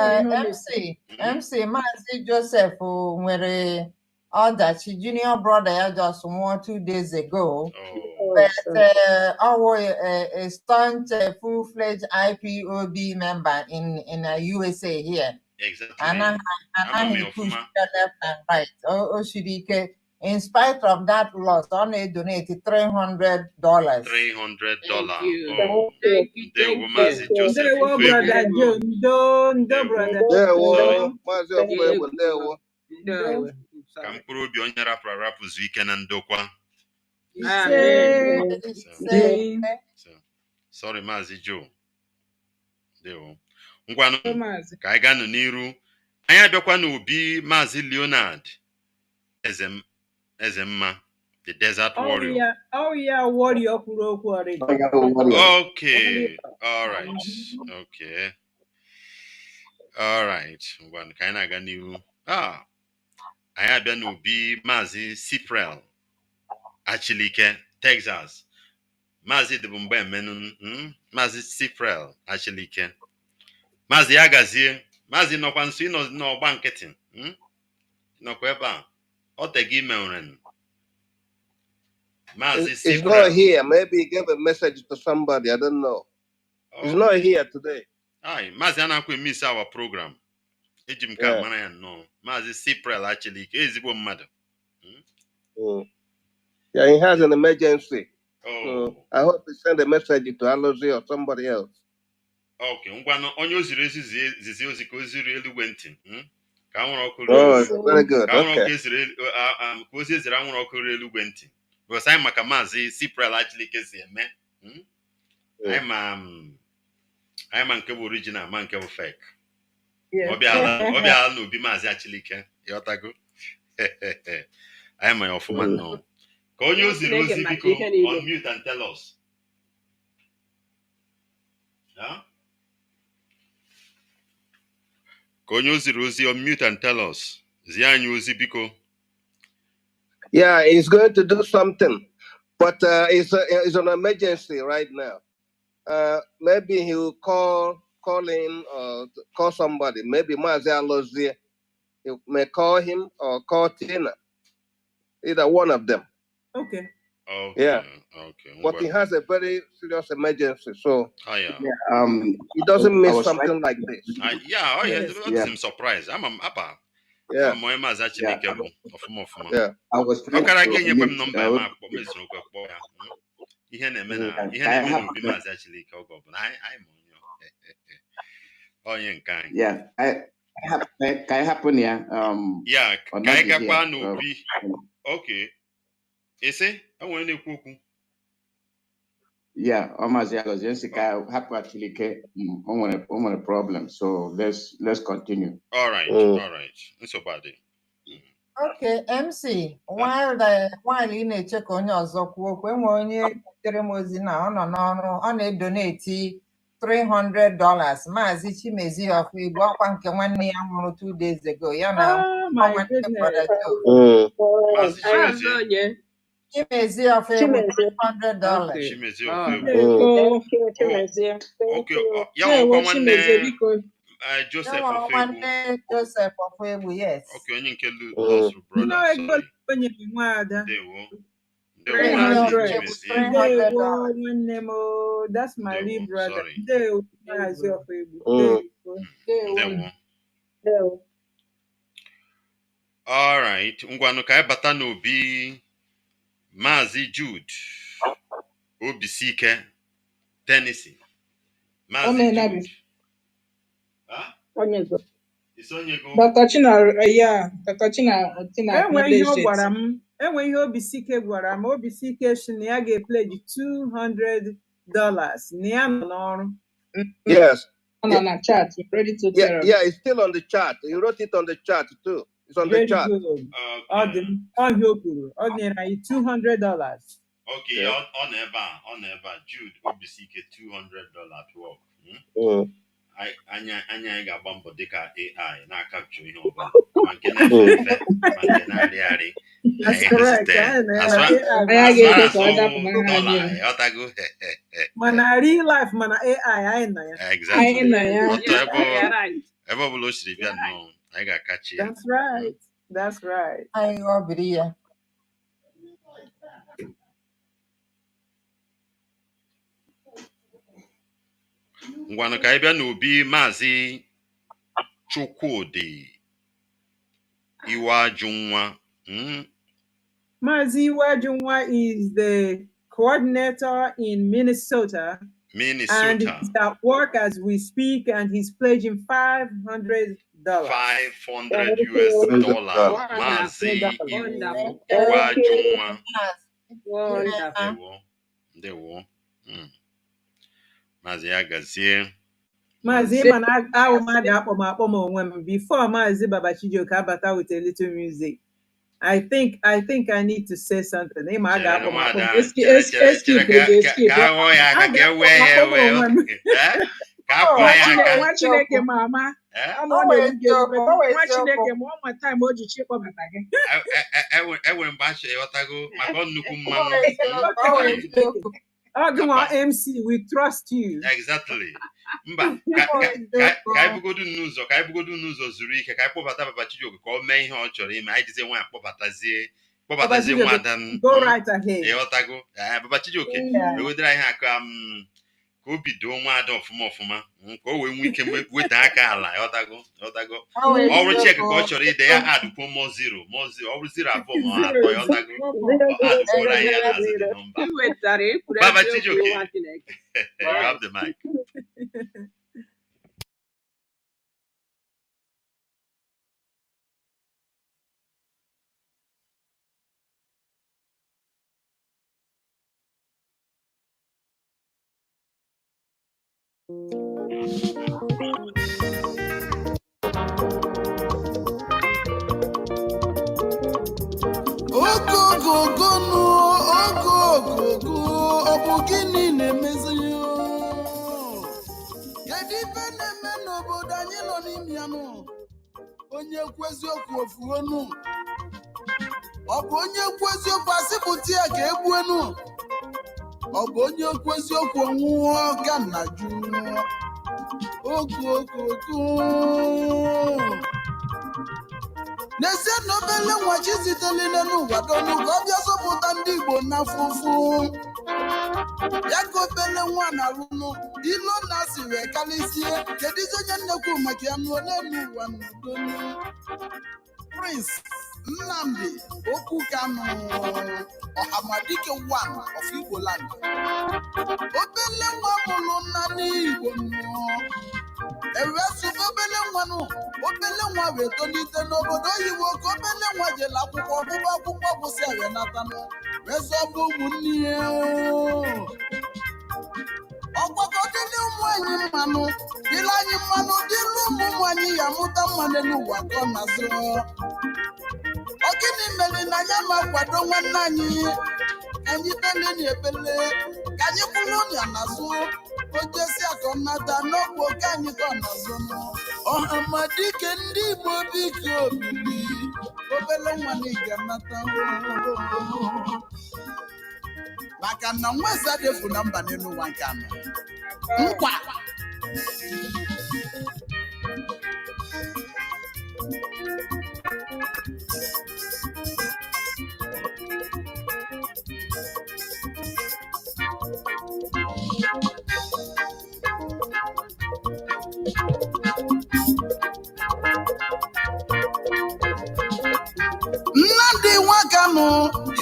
MC Mazi Joseph nwere ọdachi junior brother ya just 2 days ago. But a staunch, full-fledged IPOB member in USA here. Exactly. And he pushed left and right. In spite of that loss, only donated $300. $300. Thank you. Mazi Joseph. Ka mkpụrụ obi onye rapụ zu ike na ndokwa. Sorry, Mazi Joe. Ngwanụ ka anyị gaa n'iru. Anyị abịakwa n'obi Mazi Leonard Ezemma, the desert warrior. Oh yeah, warrior kwuru okwu already. Okay. All right. Okay. All right. Ngwanụ ka anyị na-aga n'iru. Anyị abịa n'obi Mazi Cypriel Achilike, Texas. Mazi Debumba Menun, Mazi Cypriel Achilike. Mazi Agazie, Mazi no kwansu no banketing. No kweba. Otegi Meuren. Mazi Cypriel. He's not here. Maybe he gave a message to somebody. I don't know. He's not here today. Aye, Mazi anakwe miss our program. Ejim ka mana ya no. Mazi Cypriel Achilike ezigbo mmadụ. Yeah, he has an emergency. I hope he sent a message to Alozi or somebody else. Okay, ngwano onye oziri zizi ozi ka oziri eluigwe ntị. Ka anwụrụ ọkụ. Oh, very good. Ka anwụrụ ọkụ eziri ka ozi eziri anwụrụ ọkụ eluigwe ntị. Because anyị maka Mazi Cypriel Achilike si eme. Anyị ma nke bụ original ma nke bụ fake. Obiala n'obi Mazi Achilike. Ịghọtago? Anyị ma ya ọfụma nnọọ. Ka onye oziri ozi biko unmute and tell us. Konyo mute and tell us. Zianyu Zibiko. Yeah, he's going to do something, but it's an emergency right now. Maybe he will call in or call somebody. Maybe Mazi Alozie. He may call him or call Tina. Either one of them. Okay. Okay. Yeah. Okay. But he has a very serious emergency, so yeah. He doesn't miss something like this. I'm surprised. I'm Apa. Yeah. Yeah. I was trying Can happen here. Yeah, okay. Ese? I want to cook. Yeah, Omazi Jessica happen actually on a problem. So let's continue. All right. It's so bad. Okay, MC, while ị na-eche ka onye ọzọ kwuo okwu, enwe onye tere m ozi na ọ nọ n'ọrụ, ọ na-edoneti $300. Maazị Chimezi Ọfụigwe, ọkwa nke nwanne ya nwụrụ 2 days ago. Ya na Chimezi Ọfụigwe, $300. Joseph Ọfụigwe, yes. Okay, onye nke lost brother. That's my real brother. All right. Ngwanu ka bata n'obi Mazi Jude Obisike Tennessee. Mazi Jude. Onyego. It's Onyego. Dr. Tina enwe ihe Obisike gwara m. Obisike si na ya ga-pledge $200 na ya nọ n'ọrụ. Yes. On a chat, ready to yeah, it's still on the chart. He wrote it on the chart too. It's on the chart. $200. Okay, on ever Jude Obisike $200 to work. Anya ga-agba mbọ dịka AI na-capture ihe ọbụla. That's correct. Mana real life, mana AI, exactly. Ebe ọbụla o siri bịa nnọọ, anyị ga-akachi ya. That's right. That's right. Ngwanụ ka anyị bịa n'obi Maazị Chukwudi Iwajunwa. Mazi Iwajunwa is the coordinator in Minnesota. And he's at work as we speak, and he's pledging $500. $500 Mazi Iwajunwa. Ndewo. Mazi Agazie. Mazi mana awu ma ga-akpọ m onwe m before Mazi Babachijioke abata with a little music. I think I need to say something. MC, we trust you. Exactly. Mba, ka ibugodu n'ụzọ zuru ike ka kpọbata Babachijioke ka o mee ihe ọ chọrọ ime. Anyị dize nwa kpọbatazie nwada go right ahead. Ịghọtago Babachijioke ewedara ihe aka ka o bido nwada ọfụma ka o wee nwee ike weta aka ala. Ịghọtago ọrụ chek ka ọ chọrọ ide ya adụkwo mo zero ọ bụrụ 0 abụọ ma 3. Ịghọtago adụkworo anyị ya na-azụ dị nọmba. Babachijioke, you have the mic. Ọ bụ gịnị na-emezi kedu ife na-eme n'obodo anyị nọ n'ime ya nụ? onye ekwu eziokwu ofuonu ọ bụ onye ekwu eziokwu asịpụta ya ka egbuenu ọ bụ onye ekwu eziokwu onwụọ ka nna ju oku n'ezie na obele nwa chi sitelile n'ụwa donu ka ọ bịa zọpụta ndị Igbo n'afụfụ ya ka obele nwa na-arụnụ ilo na asị wee karịsie kedu izi onye nnekwu maka ya nụọ n'elu ụwa n'udonu Prince Nnamdi Okwu Kanu Ọhamadike 1 of Igbo land obele nwa mụrụ nna n'Igbo ewesụba obele nwa wee tolite n'obodo oyibo ka obele nwa jere akwụkwọ ọgụgụ akwụkwọ bụsị wee natanụ wee zọbụ ụmụnne ya ọgbakọ dịrị ụmụ anyị mmanụ dịrị anyị mmanụ dịrị ụmụ anyị ya mụta mmanụ n'ụwa ka ọ na-azụ ọ gịnị mere na ya ma kwado nwanne anyị ka anyị bele na ebele ka anyị kwụrụ ya n'azụ ojesi akọ nnata n'ọgwụ oke anyị ka ọ na-azụ Ọhamadike ndị Igbo biko obili obele nwa na ị ga-anata maka na nwa eze adịfu na mba n'elu ụwa nke anọ nkwa Nnamdi nwa Kanu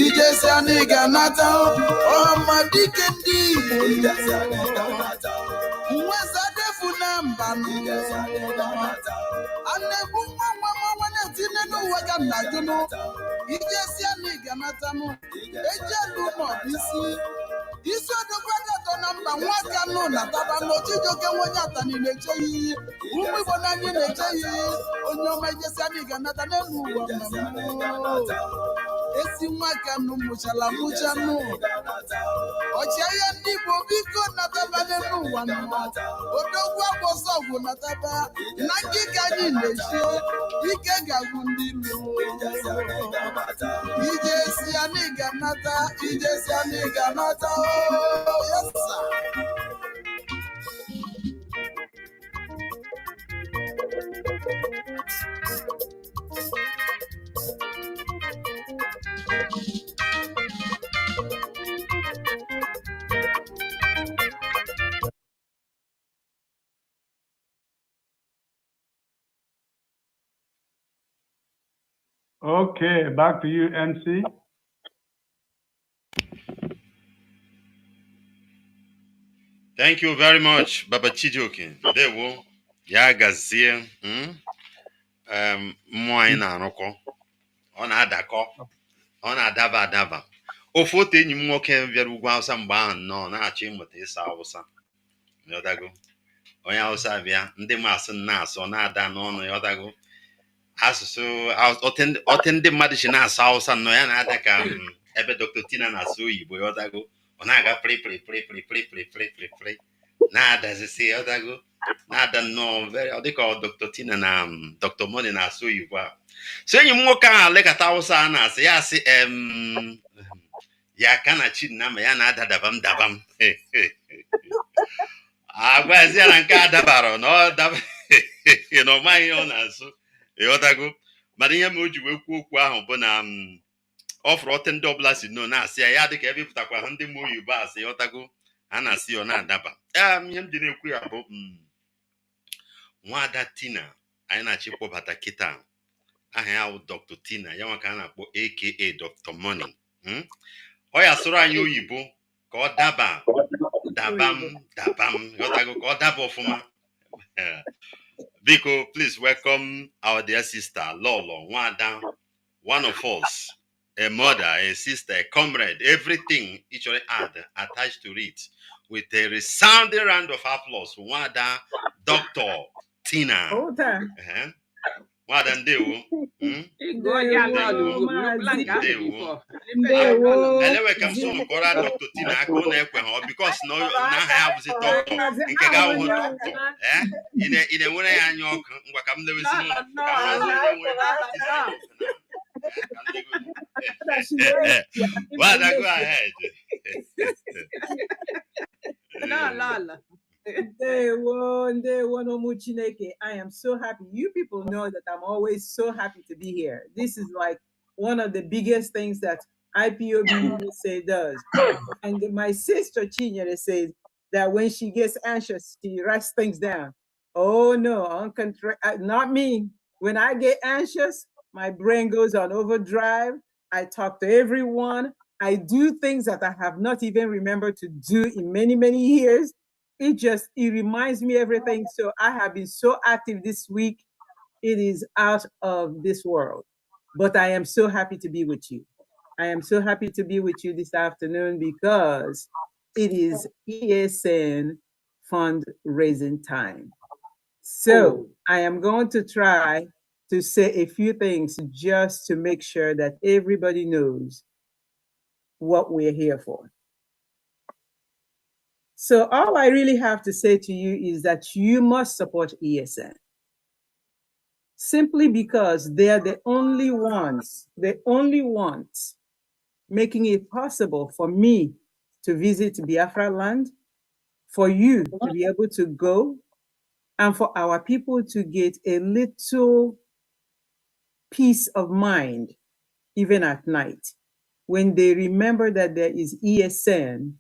ijesi anyị ga-anata Ọhamadike ndị Igbo nweza defu na mba ana-egbu nwa na-etinye n'ụwa ka nna jụnụ ijesi anyị ga-anata ejelu isi odogwadato na mba nwa Kanu na taba n'ochijoke nwenye atani na-eche iyi ụmụ Igbo na anyị na-eche iyi onye ọma ijesi anyị ga-anata n'elu ụwa esi nwa Kanu mụchala mụchanụ ọchịagha ndị Igbo biko nataba n'elu ụwa odogwu agbọsọ ọgwụ nataba na nkike anyị na-eche ike ga-agwụ ndị ilo ijesi anyị ga-anata yes sir. Okay, back to you, MC. Thank you very much, Baba Chijoke. Ndewo, ya gazie, mmụọ anyị na-arụkọ, ọ na-adakọ, ọ na-adaba adaba. Ofu otu enyi m nwoke bịara ugwu Hausa mgbe ahụ nọ na-achọ ịmụta ịsụ Hausa. Yọdago, onye Hausa bịa, ndị masị na-asụ na-ada n'ọnụ yọdago. Asụsụ ote ndị mmadụ si na-asụ Hausa nọ ya na-ada ka ebe Dr. Tina na-asụ oyibo yọdago. Ọ na-aga pri na-adazisi yọdago. Na-ada nnọọ ọ dịka Dr. Tina na Dr. Money na-asụ oyibo a. So enyi m nwoke ahụ lekọta Hausa a na-asị ya asị ya ka na chi na ma ya na-ada dabam agwazi ya na nke a dabara na ọ daba na ọ maghị ihe ọ na-asụ ịghọtago mana ihe m o ji wee kwuo okwu ahụ bụ na ọ fụrụ ọtị ndị ọbụla si no na-asị ya dịka ebe pụtakwa ha ndị mmụọ oyibo asị ịghọtago ha na-asị ya ọ na-adaba ihe m ji na-ekwu ya bụ Nwada Tina anyị na-achọ ịkpọbata kịta aha ya bụ Dr. Tina ya nwa ka a na-akpọ aka Dr. Money ọ ya sụrụ anyị oyibo ka ọ dabam ịghọtago ka ọ daba ọfụma. Biko, please welcome our dear sister Lolo Nwada, one of us, a mother, a sister, a comrade, everything each other add attached to it, with a resounding round of applause. Nwada Dr. Tina. Mwada ndewo. Ndewo, Mazi. Ndewo. Ndewo, Elewe kam so nkora Dr. Tina aka na ekwe ha because no na ha abụzi doctor nke ga ahụ doctor ine nwere ya anya ọkụ ngwa ka m lewezi n'ụlọ ka m mazi onye nwere diabetes anya ọkụ na ka m lego Wada, go ahead. I am so happy. You people know that I'm always so happy to be here. This is like one of the biggest things that IPOB USA does. And my sister Chinyere says that when she gets anxious, she writes things down. Oh no, not me. When I get anxious, my brain goes on overdrive. I talk to everyone. I do things that I have not even remembered to do in many, many years. It reminds me everything. So I have been so active this week. It is out of this world. But I am so happy to be with you. I am so happy to be with you this afternoon because it is ESN fundraising time. So I am going to try to say a few things just to make sure that everybody knows what we're here for. So all I really have to say to you is that you must support ESN. Simply because they're the only ones making it possible for me to visit Biafra land, for you to be able to go, and for our people to get a little peace of mind, even at night. When they remember that there is ESN,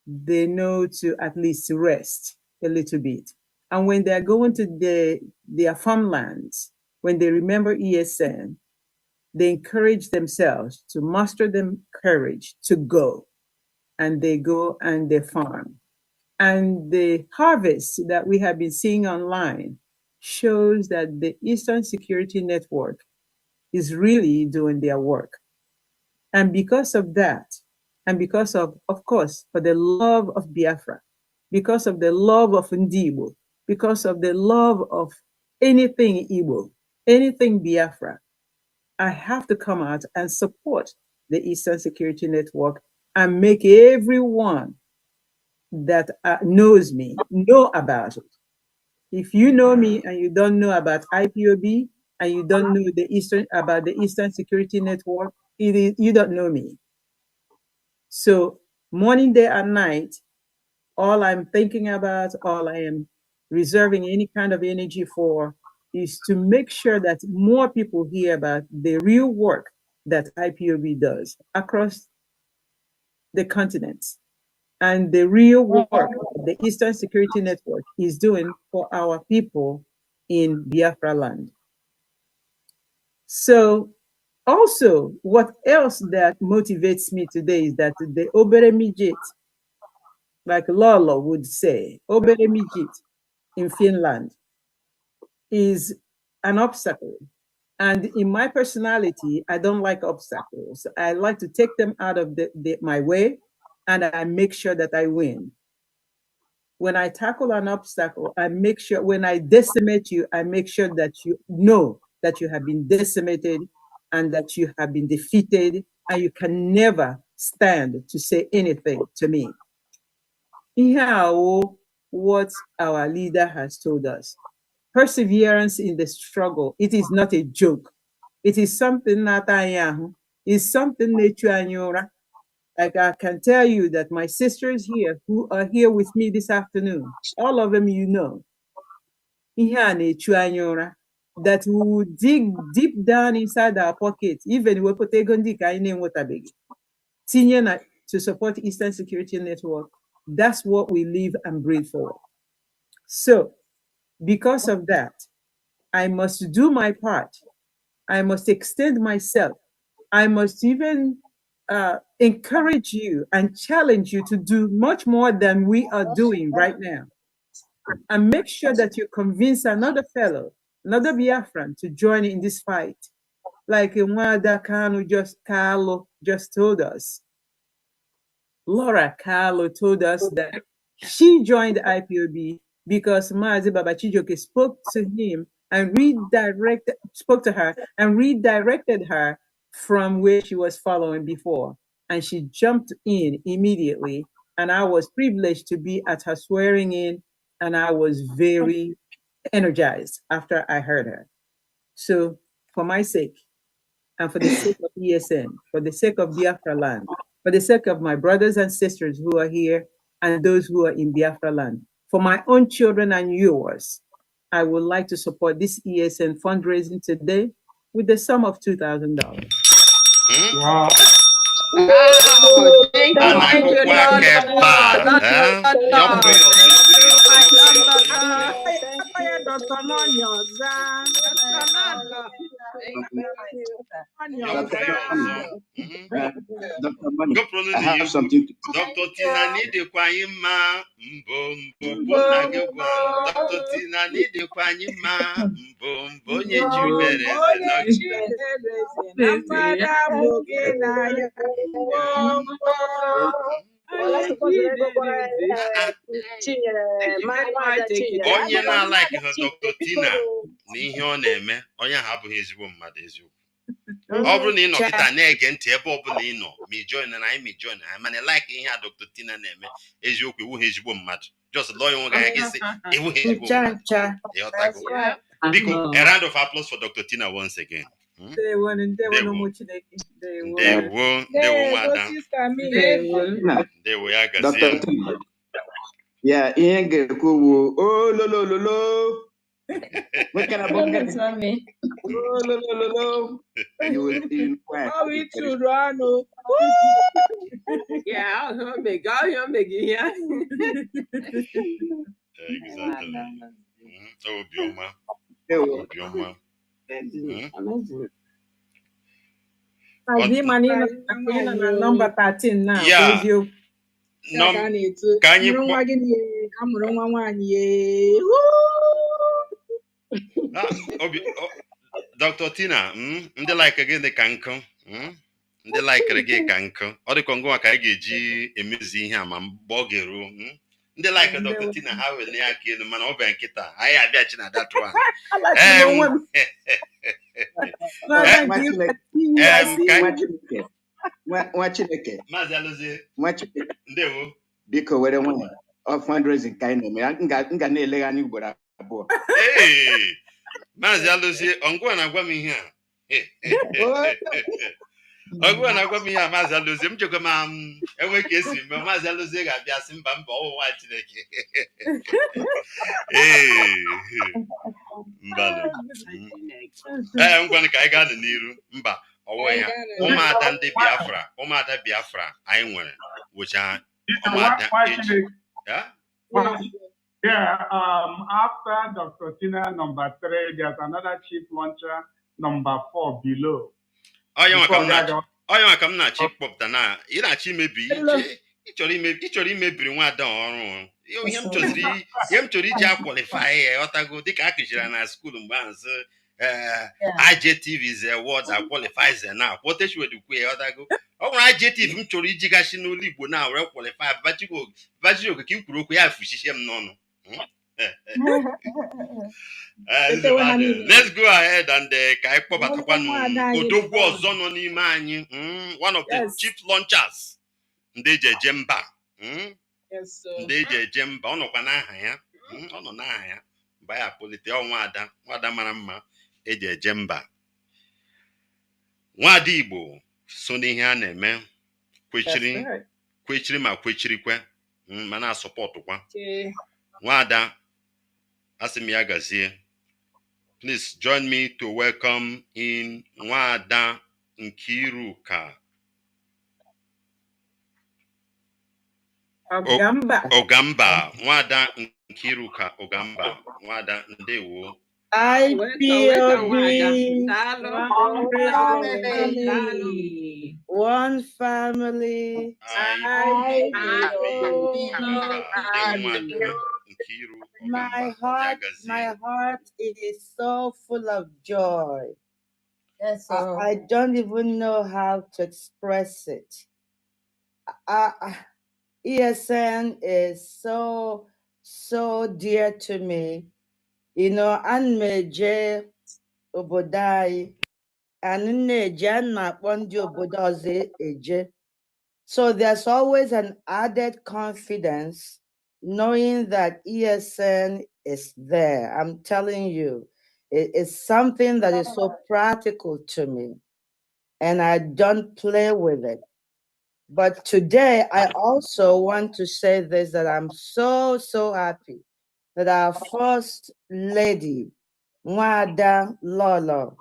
they know to at least rest a little bit. And when they're going to their farmlands, when they remember ESN, they encourage themselves to muster them courage to go. And they go and they farm. And the harvest that we have been seeing online shows that the Eastern Security Network is really doing their work. And because of that, and because of course, for the love of Biafra, because of the love of Ndibo, because of the love of anything Igbo, anything Biafra, I have to come out and support the Eastern Security Network and make everyone that knows me know about it. If you know me and you don't know about IPOB and you don't know about the Eastern Security Network, you don't know me. So morning, day, and night, all I'm thinking about, all I am reserving any kind of energy for is to make sure that more people hear about the real work that IPOB does across the continent and the real work the Eastern Security Network is doing for our people in Biafra land. So also, what else that motivates me today is that the Obere Mijit, like Lolo would say, Obere Mijit in Finland is an obstacle. And in my personality, I don't like obstacles. I like to take them out of my way, and I make sure that I win. When I tackle an obstacle, I make sure, when I decimate you, I make sure that you know that you have been decimated and that you have been defeated, and you can never stand to say anything to me. Here, what our leader has told us. Perseverance in the struggle, it is not a joke. It is something that I am. It's something that like I can tell you that my sisters here who are here with me this afternoon, all of them you know, that we will dig deep down inside our pocket, even to support Eastern Security Network. That's what we live and breathe for. So, because of that, I must do my part. I must extend myself. I must even encourage you and challenge you to do much more than we are doing right now. And make sure that you convince another fellow, another Biafran, to join in this fight. Like Kanu Carlo just told us. Laura Carlo told us that she joined IPOB because Mazi Babachijoke spoke to him and spoke to her and redirected her from where she was following before. And she jumped in immediately. And I was privileged to be at her swearing in, and I was very energized after I heard her. So, for my sake, and for the sake of ESN, for the sake of Biafra land, for the sake of my brothers and sisters who are here and those who are in Biafra land, for my own children and yours, I would like to support this ESN fundraising today with the sum of $2,000. Wow. Oh, thank you, Ana Lord kukwa God. kepa. Yokri ozo, yokri ozo, yokri ozo, yokri ozo. Dr. Monyoza. Dr. Mani, Dr. Mani, Gopro I ni have igu. something to Dr. Tina nidi kwa ima. Mbo mbo pona gegwan. Dr. Tina nidi kwa ima. Mbo mbo nye chibereze nogi. Onye na-alike ha Dr. Tina na ihe ọ na-eme, onye ahụ abụghị ezigbo mmadụ eziokwu. Ọ bụrụ na ị nọ kịta na-ege ntị ebe ọ bụla ị nọ ma ijoin na anyị ma ijoin ha mana like ihe a Dr. Tina na-eme eziokwu iwu ha ezigbo mmadụ just lụọ ya onwe gị anya gị sị iwu ha ezigbo mmadụ. Biko a round of applause for Dr. Tina once again. Ndewo nwada. Ndewo ya gazie. Yeah, ihe ga-ekwu wu ololololo. What kind of book? Ololololo. You will in quiet. Oh, we too, Rano. Yeah, I'll make it. Exactly. Obioma. Obioma. Number 13 now. Yeah. Ka anyị Dr. Tina, ndị like gị dị ka nkụ. Ndị like gị ka nkụ. Ọ dịkwa ngwa ka anyị ga-eji emezi ihe a ma mgbe ọ ga-eru. Ndị like Dr. Tina ha wele aka elu mana ọ bịa nkịta anyị abịachi na that one. Nwa Chineke. Mazi Alụzie. Ndewo. Biko were nwa ọ fundraising ka anyị na-eme m ga na-ele anya ugboro abụọ. Mazi Alụzie ọngwa na-agwa m ihe a. Ọgwụ na-agwa m ihe a Mazi Alụzie m chekwa ma enwe ka esi mgbe Mazi Alụzie ga-abịa sị mba ọwụwa Chineke. Mbalụ. Ngwanụ ka anyị gaa n'iru mba ọwụ ya ụmụada ndị Biafra ụmụada Biafra anyị nwere wụcha ụmụada eji. Yeah, after Dr. Tina number 3, there's another chief launcher number 4 below. Onye maka m na-achị kpọpụta na ị na-achị imebi ịchọrọ imebiri nwaada ọrụ ihe m chọrọ iji akwalify ya ọtago dịka a kụziri na skuul mgbe ahụ sị adjective is a word that qualifies a noun. What else would you ọtago ọ nwere adjective m chọrọ iji gashi n'olu Igbo na were qualify bachigo ka i kwuru okwu ya fụchiche m n'ọnụ. Let's go ahead and ka anyị kpọbatakwanụ odogwu ọzọ nọ n'ime anyị, one of the chief launchers ndị eji eje mba. Ndị eji eje mba ọ nọkwa n'aha ya ọ nọ n'aha ya mgbe ya polite nwada mara mma eji eje mba. Nwada Igbo so n'ihe a na-eme kwechiri ma kwechirikwe ma na-asọpọtụkwa. Nwada asị m ya gazie. Please join me to welcome in Nwada Nkiruka Ogamba. Nwada Nkiruka Ogamba. Nwada ndewo. Ipob, one family. My heart is so full of joy. Yes, I don't even know how to express it. ESN is so dear to me. You know, an meje obodai, and neje na pondi obodoze eje. So there's always an added confidence knowing that ESN is there. I'm telling you, it's something that is so practical to me, and I don't play with it. But today, I also want to say this, that I'm so, so happy that our first lady, Nwada Lolo,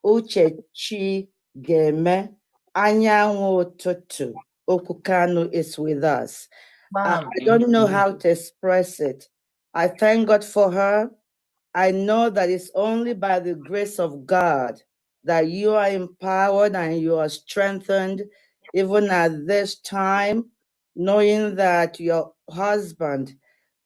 Uchechi Geme, Anyanwu Tutu, Okukanu is with us. I don't know how to express it. I thank God for her. I know that it's only by the grace of God that you are empowered and you are strengthened, even at this time, knowing that your husband,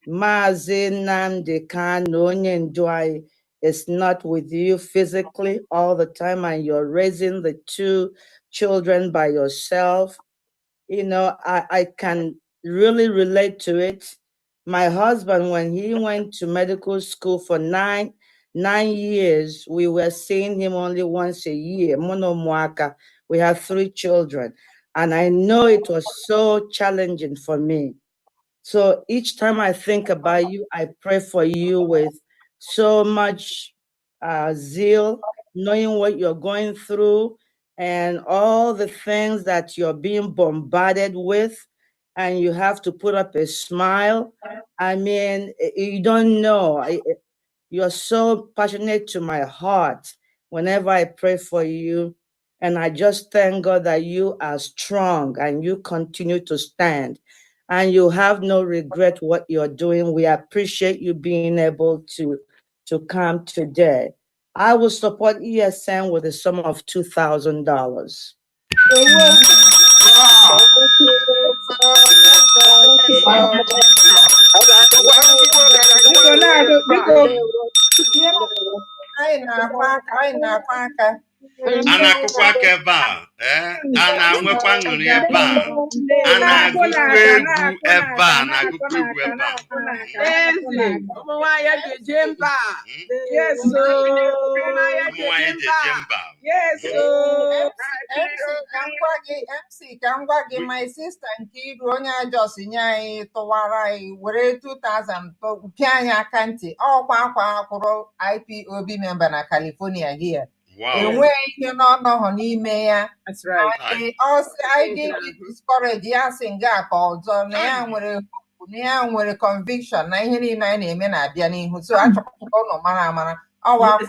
Mazi Nnamdi Kanu Onyenduai, is not with you physically all the time, and you're raising the two children by yourself. You know, I can really relate to it. My husband, when he went to medical school for nine years, we were seeing him only once a year. Mono Mwaka. We have 3 children. And I know it was so challenging for me. So each time I think about you, I pray for you with so much zeal, knowing what you're going through and all the things that you're being bombarded with, and you have to put up a smile. I mean, you don't know. You're so passionate to my heart whenever I pray for you. And I just thank God that you are strong and you continue to stand and you have no regret what you're doing. We appreciate you being able to come today. I will support ESN with a sum of $2,000. A na-akụkwa aka ebe a, a na-nwekwa aṅụrị ebe a, a na-agụkwa egwu ebe a, na-agụkwa egwu ebe a. Ụmụ nwaanyị ga-eje mba. Ụmụ nwaanyị ga-eje mba. MC ka m gwa gị, my sister Nkiru onye ajọs nye anyị tụwara anyị were 2000 pịa anyị aka ntị, ọkwa akwa akwụrụ IPOB member na California here. Enweghị ihe n'ọnọghọ n'ime ya. Ọsị anyị dị discourage ya sị nga ka ọzọ na ya nwere conviction na ihe niile anyị na-eme na-abịa n'ihu. So achọpụta ụnụ mara amara. Our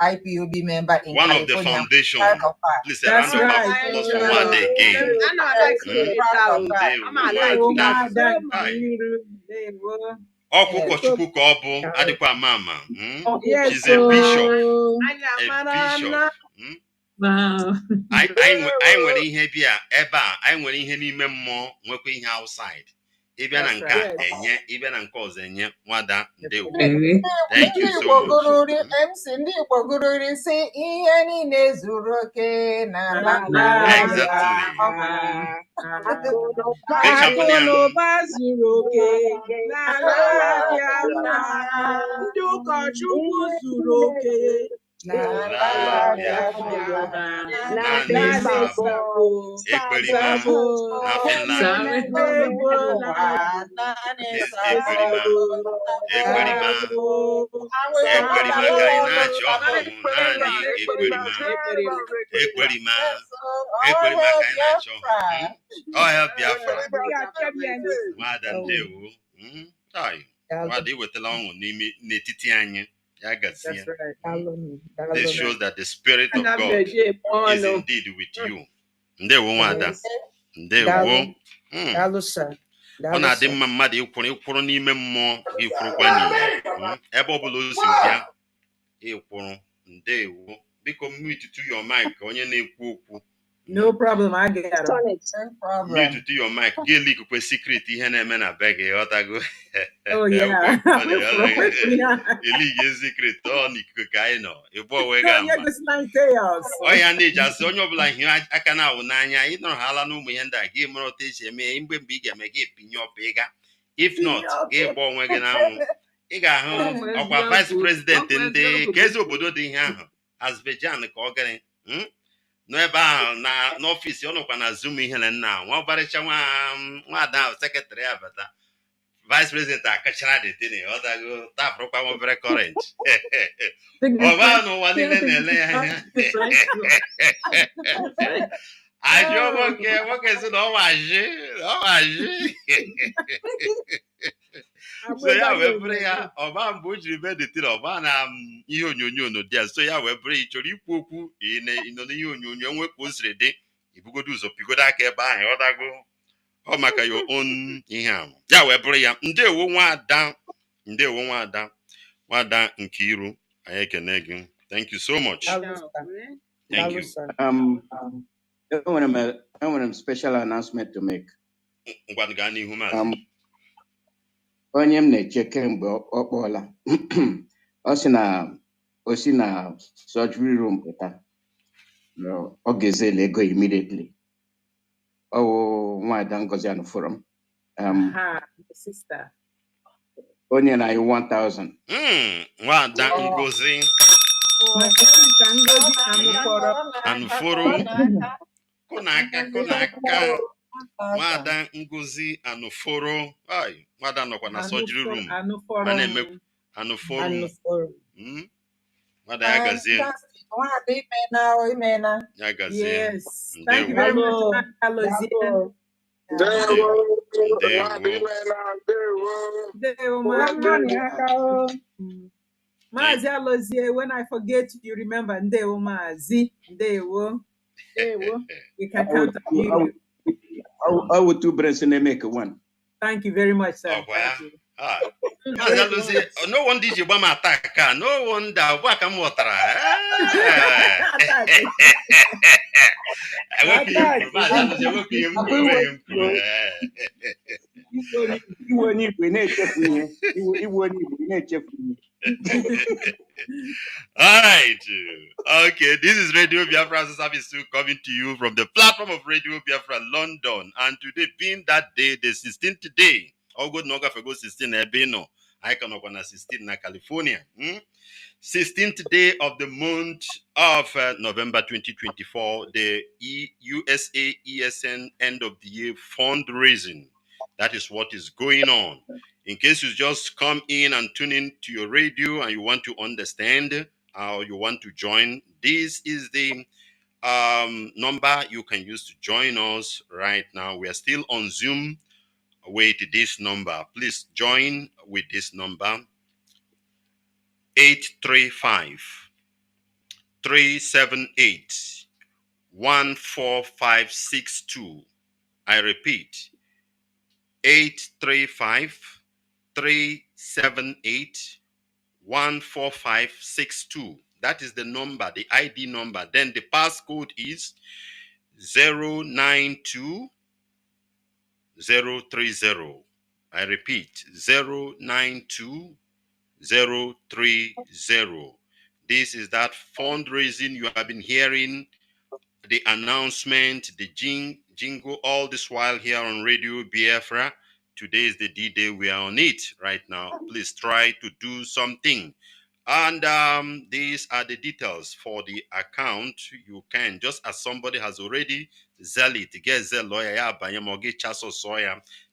IPOB member in one California. Of the foundation. Please, a round of applause for one day again. Ọkụkọchukwu ka ọ bụ adịkwa ama. She's a bishop. Anyị nwere ihe bịa ebe a, anyị nwere ihe n'ime mmụọ, nwekwa ihe outside. Ịbịa na nke enye, ịbịa na nke ọzọ enye. Nwada ndewo. Thank you so much. MC ndị Igbo gụrụri sị ihe niile zuru oke n'ala. Akụnụba zuru oke n'ala Biafra. Ndị ụkọchukwu zuru oke n'ala Biafra. This shows that the Spirit of God is indeed with you. Ndewo nwada. Ndewo. Ọ na-adị mma mmadụ ịkwụrụ n'ime mmụọ gị, kwụrụkwa n'ihe. Ebe ọ bụla o si bịa ịkwụrụ. Ndewo. Biko mute to your mic onye na-ekwu okwu. No problem, I get it. No problem. Mute to your mic. Gị likwe secret ihe na-eme na be gị, ọtago. Oh yeah. Elige secret ọ n'ikuku ka anyị nọ. Ịbụ onwe gị ama. Ọ ya na-eji asị onye ọbụla ihe aka na-awụ n'anya, ị nọrọ hala n'ụmụ ihe ndị a, gị mara otu esi eme mgbe ị ga-eme gị pinye ọpa ịga. If not, gị gba onwe gị n'anwụ. ị ga-ahụ ọkwa vice president ndị ka eze obodo dị ihe ahụ Azerbaijan ka ọ gịnị n'ebe ahụ na n'ọfịs ọ nọkwa na Zoom ihe na nna nwa ọbarịcha nwaada ahụ sekretarị ya bata vice president akachara detini ọ dago tapụrụkwa nwa obere kọrent ọba n'ụwa niile na-ele ya anya ajụọ nwoke si na ọwaji so ya wee bụrụ ya ọba mgbe o jiri mee detini ọba na ihe onyonyo no dị ya so ya wee bụrụ ya chọrọ ikwu okwu ịnọ n'ihe onyonyo nwe ka o siri dị ibugodo ụzọ pigodo aka ebe ahụ ọ dago ọ maka your own ihe ahụ ya wee bụrụ ya ndewo nwada Nkiru anyị ekene gị thank you so much thank you enwere m special announcement to make. ngwa gaa n'ihu maazị. Onye m na-eche kemgbe ọ kpọọla o si na surgery room pụta ọ ga-ezele ego immediately. Nwada Ngozi Anufuru onye na 1,000. Nwada Ngozi Anufuru kụnaka Nwada Ngozi Anufuru nwada nọkwa na surgery room ma na-eme Anufuru nwada ya gazie ya gazie. Yes, thank you very much. Mazi Alozie, when I forget, you remember Ndewo Mazi, Ndewo. We can count on you. I would two brains and make one. Thank you very much, sir. Thank you. Mazi Alozie, no one did you bomb attack, no wonder what I'm water. All right. Okay, this is Radio Biafra service coming to you from the platform of Radio Biafra London. And today being that day, the 16th day, good Noga for 16 Ebeno, I can open 16 na California. 16th day of the month of November 2024, the USA ESN end of the year fundraising. That is what is going on. In case you just come in and tune in to your radio and you want to understand or you want to join, this is the number you can use to join us right now. We are still on Zoom with this number. Please join with this number. 835-378-14562. I repeat, 835-378-14562. That is the number, the ID number. Then the passcode is 092030. I repeat, 092030. This is that fundraising you have been hearing, the announcement, the jingle, all this while here on Radio Biafra. Today is the D-Day. We are on it right now. Please try to do something. And these are the details for the account. You can, just as somebody has already zell it, get zell lawyer,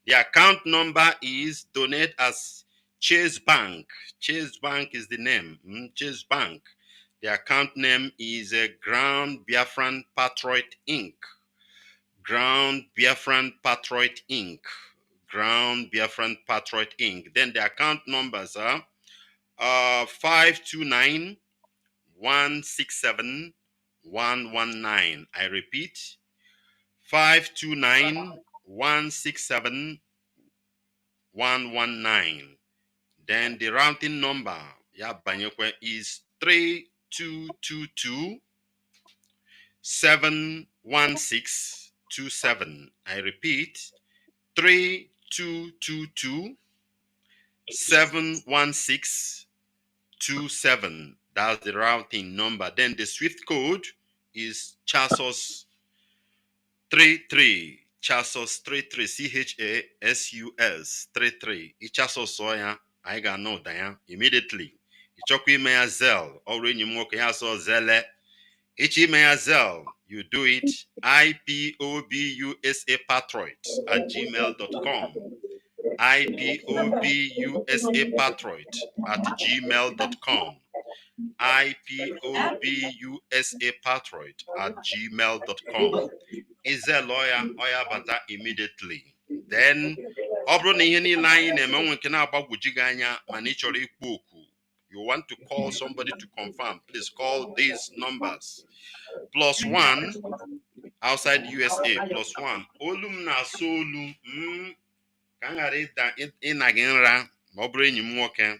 the account number is donate as Chase Bank. Chase Bank is the name. Chase Bank. The account name is Ground Biafran Patriot Inc. Ground Biafran Patriot Inc. Ground Biafran Patriot Inc. Then the account numbers are 529-167-119. I repeat, 529-167-119. Then the routing number is 3222-71627. I repeat, 3222-71627. That's the routing number. Then the Swift code is Chasos 33. Chasos 33. CHASUS 33. Chasos Soya. I got no Diane immediately. Ichokwi me Zell, or in your ya so Zelle. Ichi me Zell, you do it IPOBUSA Patriot at gmail.com. IPOBUSA Patriot at gmail.com. IPOBUSA Patriot at gmail.com. Is a lawyer or bata immediately. Then you want to call somebody to confirm, please call these numbers. +1 outside USA, +1 olum na solu kangarita inaginra mobrenyi mwoke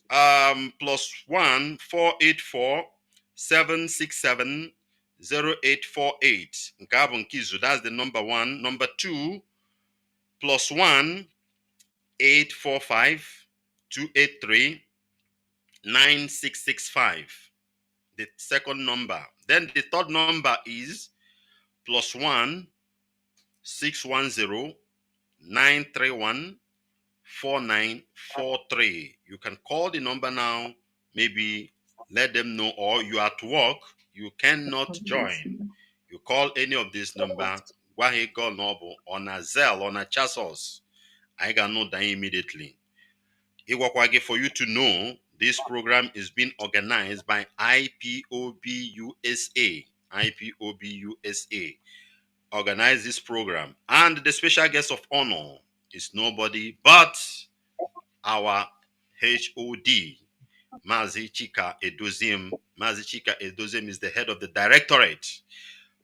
+1 484 767 0848 Nkabun Kizu, that's the number 1. Number 2 +1 845 283 9665. The second number. Then the third number is +1 610 931 4943. You can call the number now, maybe let them know, or you are at work, you cannot join. You call any of this number, Wahe Go Noble, on a Zelle, on a Chasos. I can know that immediately. Iwakwage, for you to know, this program is being organized by IPOB USA. IPOB USA organize this program. And the special guest of honor is nobody but our HOD, Mazi Chika Edozim. Mazi Chika Edozim is the head of the Directorate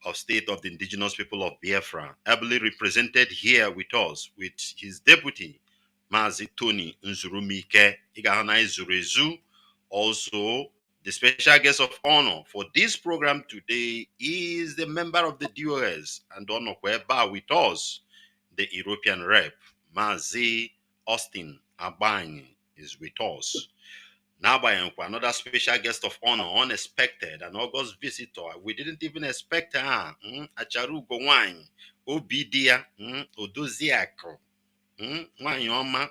of State of the Indigenous People of Biafra, ably represented here with us with his deputy, Mazi Tony Nzurumike Igahana Zurezu. Also, the special guest of honor for this program today is the member of the DOS and honor whereby with us, the European rep, Mazi Austin Abani is with us. Now by another special guest of honor, unexpected, an August visitor. We didn't even expect her. Acharu Gowany, Obidia, Odoziako, Wanyoma,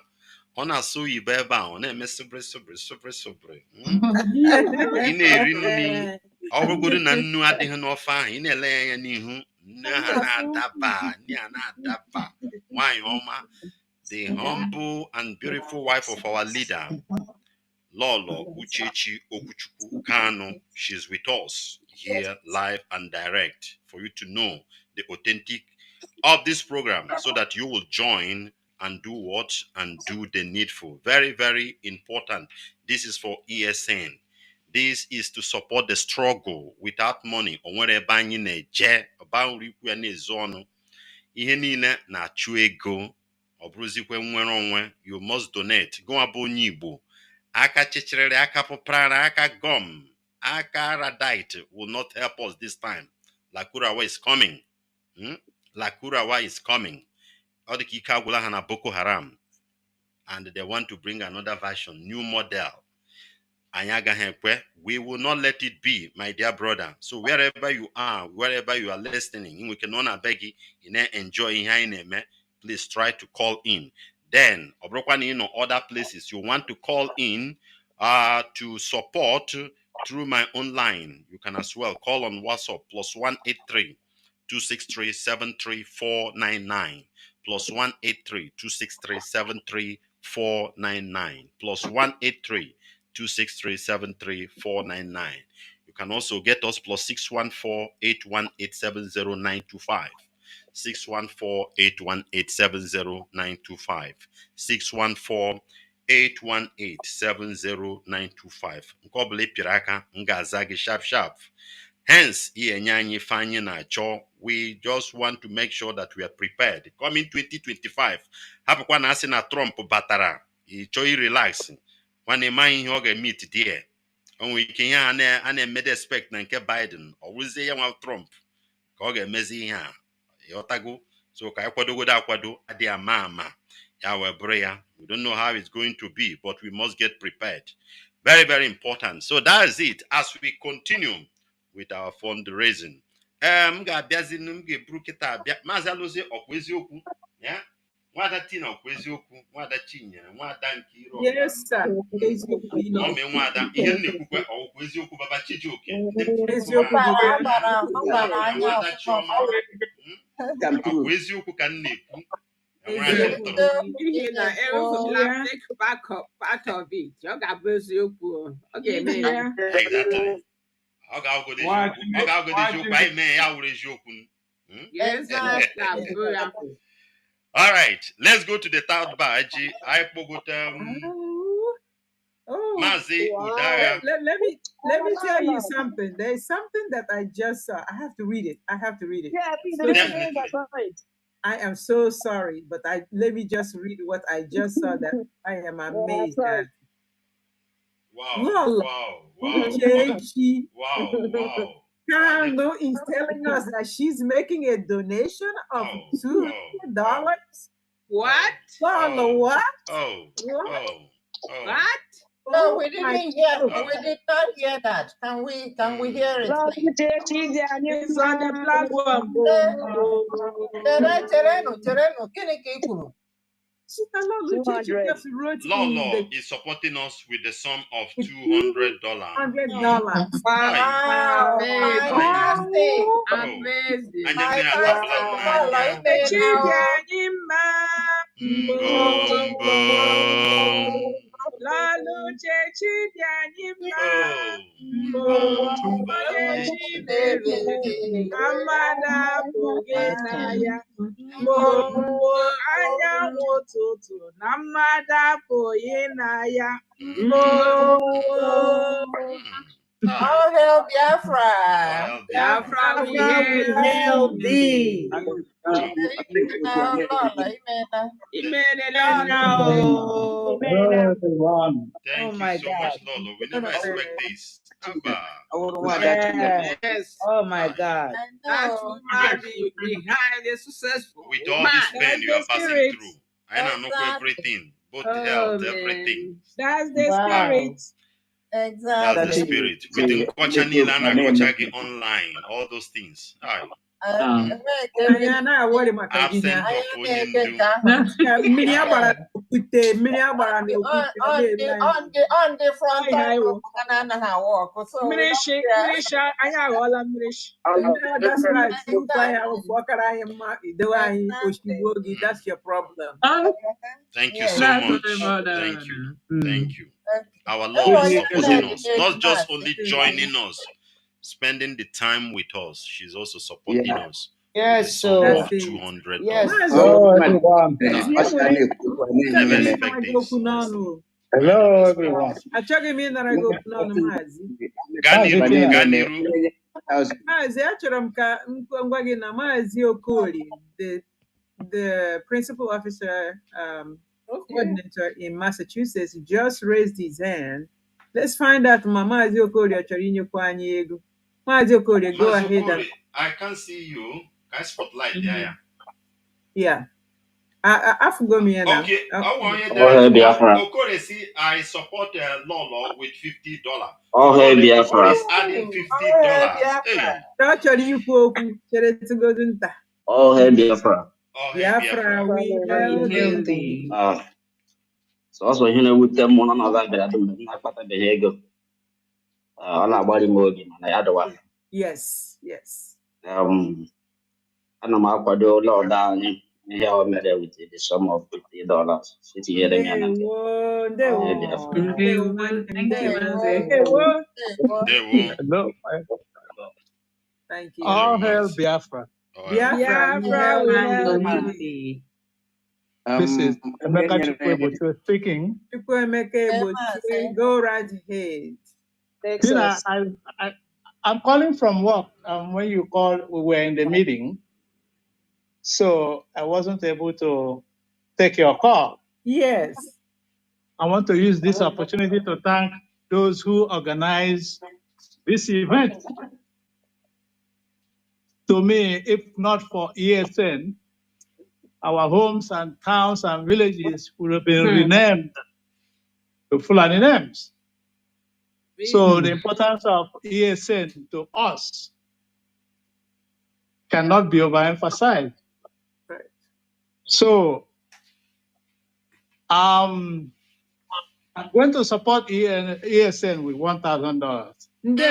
Ona Sui Beba, on sobre. Ine Rinuni, our good and nu adding offer, in a lay and nihu, Nana Daba, Niana Daba, Wanyoma, the humble and beautiful wife of our leader. Lolo Uchechi Okuchuku Kanu, she's with us here live and direct for you to know the authentic of this program so that you will join and do what and do the needful. Very, very important. This is for ESN. This is to support the struggle without money. Onwere you na-eje ọbanwurikwe na-ezo ihe niile na-achụ ego ọ bụrụzikwe nwere onwe. You must donate. Go abụ onye Igbo. Aka chichere, aka poprara, aka gum, aka radite will not help us this time. Lakurawa is coming. Lakurawa is coming. Odikika Gulahana Boko Haram. And they want to bring another version, new model. We will not let it be, my dear brother. So wherever you are listening, we can beg you, enjoy, please try to call in. Then, other places you want to call in to support through my own line. You can as well call on WhatsApp +183 263 73499 +183 263 73499 +183 263 73499. You can also get us +614 818 70925. 614-818 70925. 614-818 70925. Nkobele piraka ngazagi sharp. Hence, we just want to make sure that we are prepared. Coming 2025, hapakwa na asi na Trump batara. Ichoi relax. When a man he meet there. And we can made expect na nke Biden. Or we say Trump. Koge mezi ha. Yotago. So akwado adi ama. We don't know how it's going to be, but we must get prepared. Very, very important. So that is it. As we continue with our fundraising. Yeah. Mwada Tina okweziokwu, mwada Chinyere, mwada Nkiro. Yes, sir. Ome mwada ihe nnekukwe okweziokwu baba Chijioke. Mwada Chioma. Okweziokwu ka nnekwu. N'ihi na ewepụla fake part of it. Ọ ga-abụ eziokwu. Ọ ga-eme ya. Exactly. Ọ ga-agụdị eziokwu, anyị mee ya wụrụ eziokwu. Yes, sir. All right, let's go to the third badge. I put Mazi Udara. Let me tell you something. There's something that I just saw. I have to read it. Yeah, So definitely. I am so sorry, but let me just read what I just saw that I am amazed at. Wow. Kanu is telling us that she's making a donation of $200. What? What? What? No, we didn't hear. We did not hear that. Can we hear it? It's on the platform. Lolo is supporting us with the sum of $200. $100. Wow. Amazing. All hail Biafra! Biafra, we hail thee. Everyone. Thank you so much, Lolo. We never expect this. Yes. Oh my God. That woman be highly successful. With all this pain you are passing through. I don't know everything, both health, everything. That's the spirit. Exactly. That's the spirit. With the Kochani online, all those things. Absent of on the front that's right. That's your problem. Thank you so much. Thank you. Our Lord is supporting us, not just only joining us, spending the time with us. She's also supporting us. Yes, so $200. Yes. Hello, everyone. Never expect this. Hello, everyone. Mazi, achọrọ m ka ngwa gị na Mazi Okoli, the principal officer coordinator in Massachusetts, just raised his hand. Let's find out ma Mazi Okoli achọrọ inyekwa anyị ego. Mazi Okoli, go ahead. I can't see you. Can I spotlight there? Yeah. I forgot me now. Okay. Biafra. Okoli, see, I support Lolo with $50. Biafra. He's adding $50. Hey. Biafra. Biafra, we hail thee. So also here with them one another that I put the ego. I other one. Yes. And I'm out to Lord down here with the sum of $50. Sitting here Thank you. All hail Biafra. Biafra, we hail thee. This is Emeka Chukwuebuchi speaking. Go right ahead. Tina, I'm calling from work. When you called, we were in the meeting. So I wasn't able to take your call. Yes. I want to use this opportunity to thank those who organized this event. To me, if not for ESN, our homes and towns and villages would have been renamed to Fulani names. So the importance of ESN to us cannot be overemphasized. Right. So I'm going to support ESN with $1,000. Let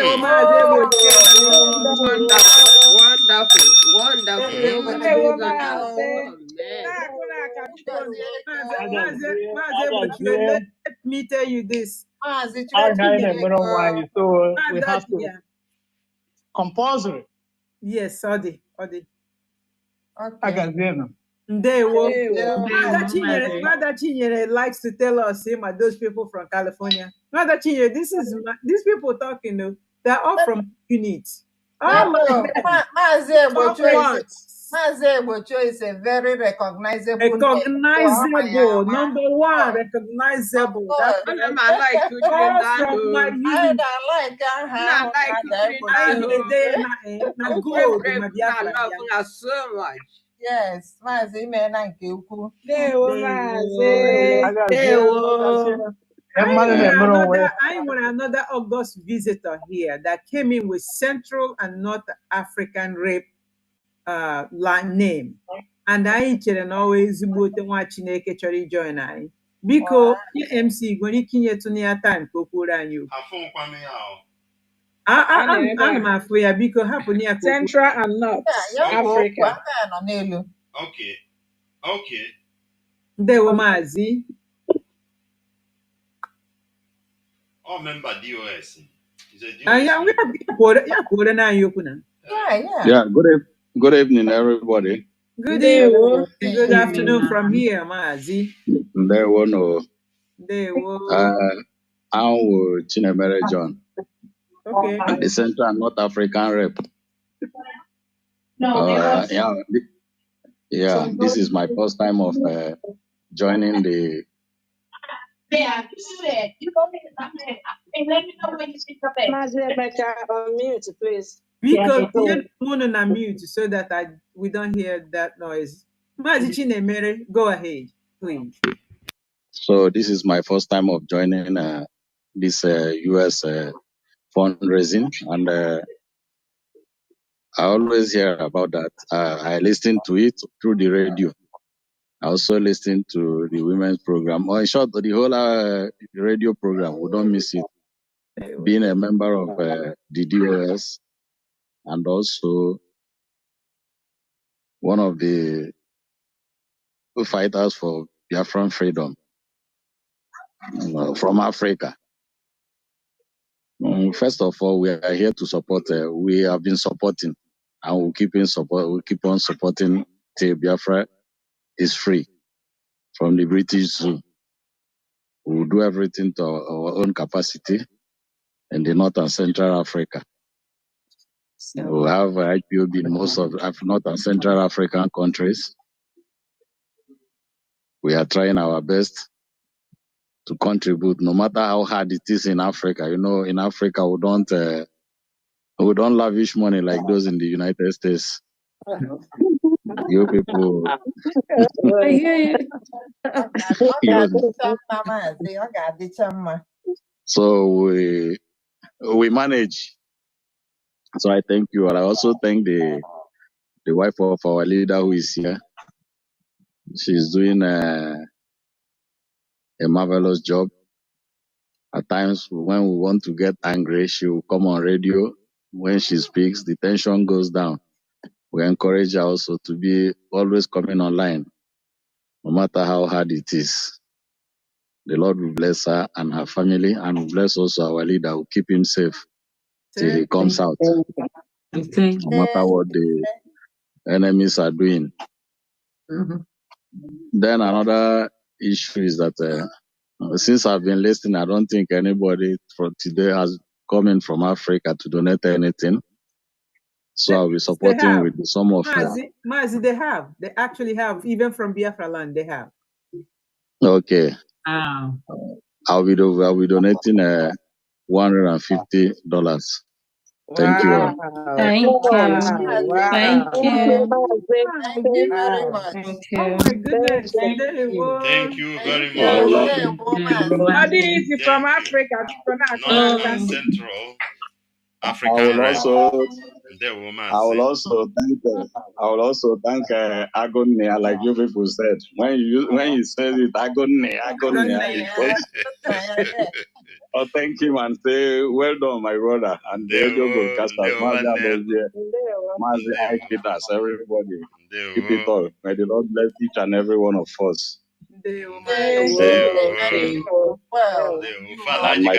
me tell you this. So we have to compulsory. Yes, Odi. Okay. Mother Chinyere likes to tell us him and those people from California. Mother Chinyere, these people talking, they're all from units. Mazi Egbocho is a very recognizable name. Recognizable, number one, recognizable. That's what I like. So much. Yes, Mazi Mena nke ukwu. I want another August visitor here that came in with Central and North African rape name. And I chere na always ezigbote nwa Chineke chọrọ join anyị. Biko, MC nwere ike inyetụ ya time ka o kwuru anyị okwu. Ana m afụ ya, biko hapụ ya. Central and North Africa. Okay. Ndewo Mazi. All member DOS. Yeah, good evening, everybody. Good evening. Good afternoon from here, Mazi. I'm Chinemere John. Okay. I'm the Central and North African rep. This is my first time of joining the. Unmute, please. Because you're on mute so that we don't hear that noise. Mazi Chinemere, go ahead, please. So this is my first time of joining this US fundraising, and I always hear about that. I listen to it through the radio. I also listen to the women's program, or in short, the whole radio program. We don't miss it. Being a member of the DOS, and also one of the fighters for Biafran freedom from Africa. First of all, we are here to support. We have been supporting, and we'll keep on supporting till Biafra is free from the British Zoo. We'll do everything to our own capacity in the North and Central Africa. We'll have IPOB in most of North and Central African countries. We are trying our best to contribute, no matter how hard it is in Africa. You know, in Africa, we don't lavish money like those in the United States. You people. So we manage. So I thank you. And I also thank the wife of our leader who is here. She's doing a marvelous job. At times when we want to get angry, she will come on radio. When she speaks, the tension goes down. We encourage her also to be always coming online, no matter how hard it is. The Lord will bless her and her family, and will bless also our leader, will keep him safe till he comes out. No matter what the enemies are doing. Then another issue is that since I've been listening, I don't think anybody from today has come in from Africa to donate anything. So I'll be supporting with some of Mazi, they have. They actually have. Even from Biafra land, they have. Okay. I'll be donating $150. Thank you all. Thank you. Thank you very much. Thank you. Oh my goodness. Thank you very much. Not easy from Africa. North and Central African Red. I will also thank Agonia, like you people said. When you said it, Agonia, it was. I'll thank him and say, well done, my brother, and the radio broadcasters, Mazi, I Peters, everybody. Keep it all. May the Lord bless each and every one of us. And my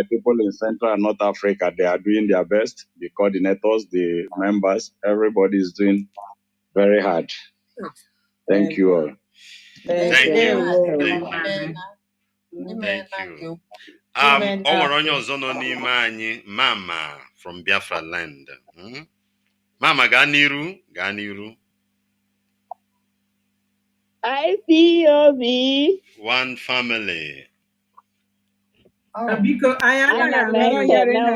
people in Central and North Africa, they are doing their best. The coordinators, the members, everybody is doing very hard. Thank you all. Thank you. O nwere onye ọzọ nọ n'ime anyị, Mama from Biafra land. Mama, gaa n'iru. Ipob. One family. Biko anyị anaghị anọrọ yere na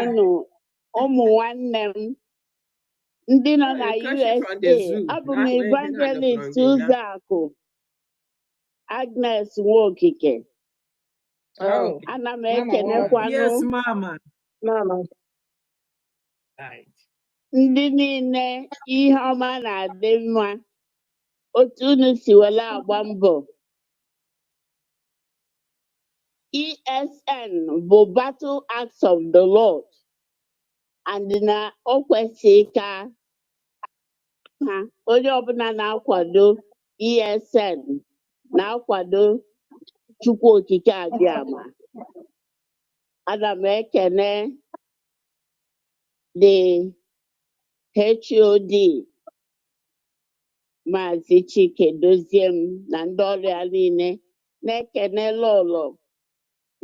ụmụ nwanne m ndị nọ na USA. Abụ m Evangelist Ụzọakụ Agnes Nwokike. Ana m ekenekwanụ ndị niile ihe ọma na-adị mma otu unu si were agba mbọ. ESN bụ Battle Axe of the Lord, and na o kwesịrị ka onye ọbụla na-akwado ESN na-akwado Chukwu Okike Abịama. Ana m ekene the HOD Mazi Chike Doziem na ndị ọrụ ya niile, na-ekene Lolo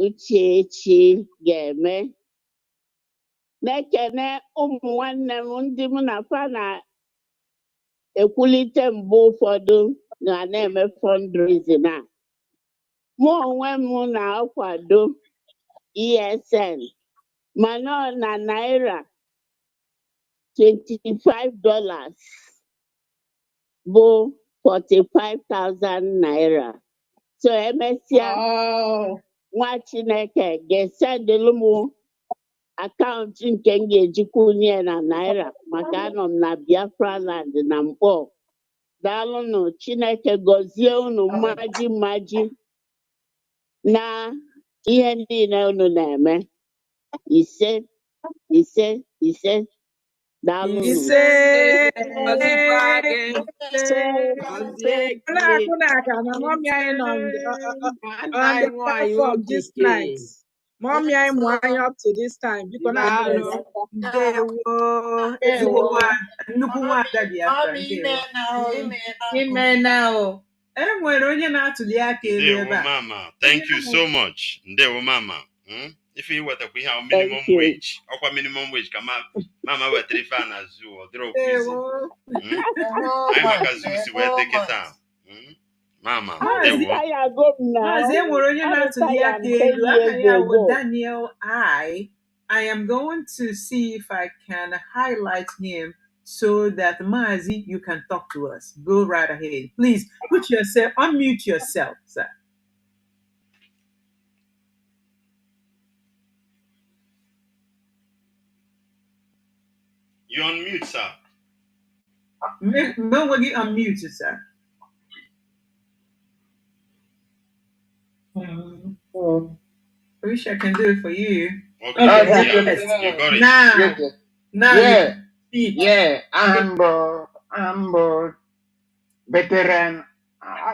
Uchechi Ga-eme, na-ekene ụmụ nwanne m ndị mụ na fa na-ekwulite mgbe ụfọdụ na-eme fundraising a. Mụ onwe m na-akwado ESN mana na naira $25 bụ 45,000 naira. So emesịa nwa Chineke ga-esendịlụ m akaụntụ nke m ga-ejikwunye na naira maka anọ m na Biafra land na Mkpọ. Daalụnụ, Chineke gọzie unu mmaji na ihe niile unu na-eme. Ise. Daalụnụ. Mommy, I'm winding up to this time because Mama, thank you so much. Ndewo Mama. If you were to have minimum wage, or minimum wage, come up, Mama were 3 fan as you or drop. I'm a Kazusi, where take it down. Mama, Daniel, I am going to see if I can highlight him so that Mazi, you can talk to us. Go right ahead. Please unmute yourself, sir. You unmute, sir. Nobody unmute, sir. I wish I can do it for you. Okay. You got it. Now. Yeah. I'm veteran.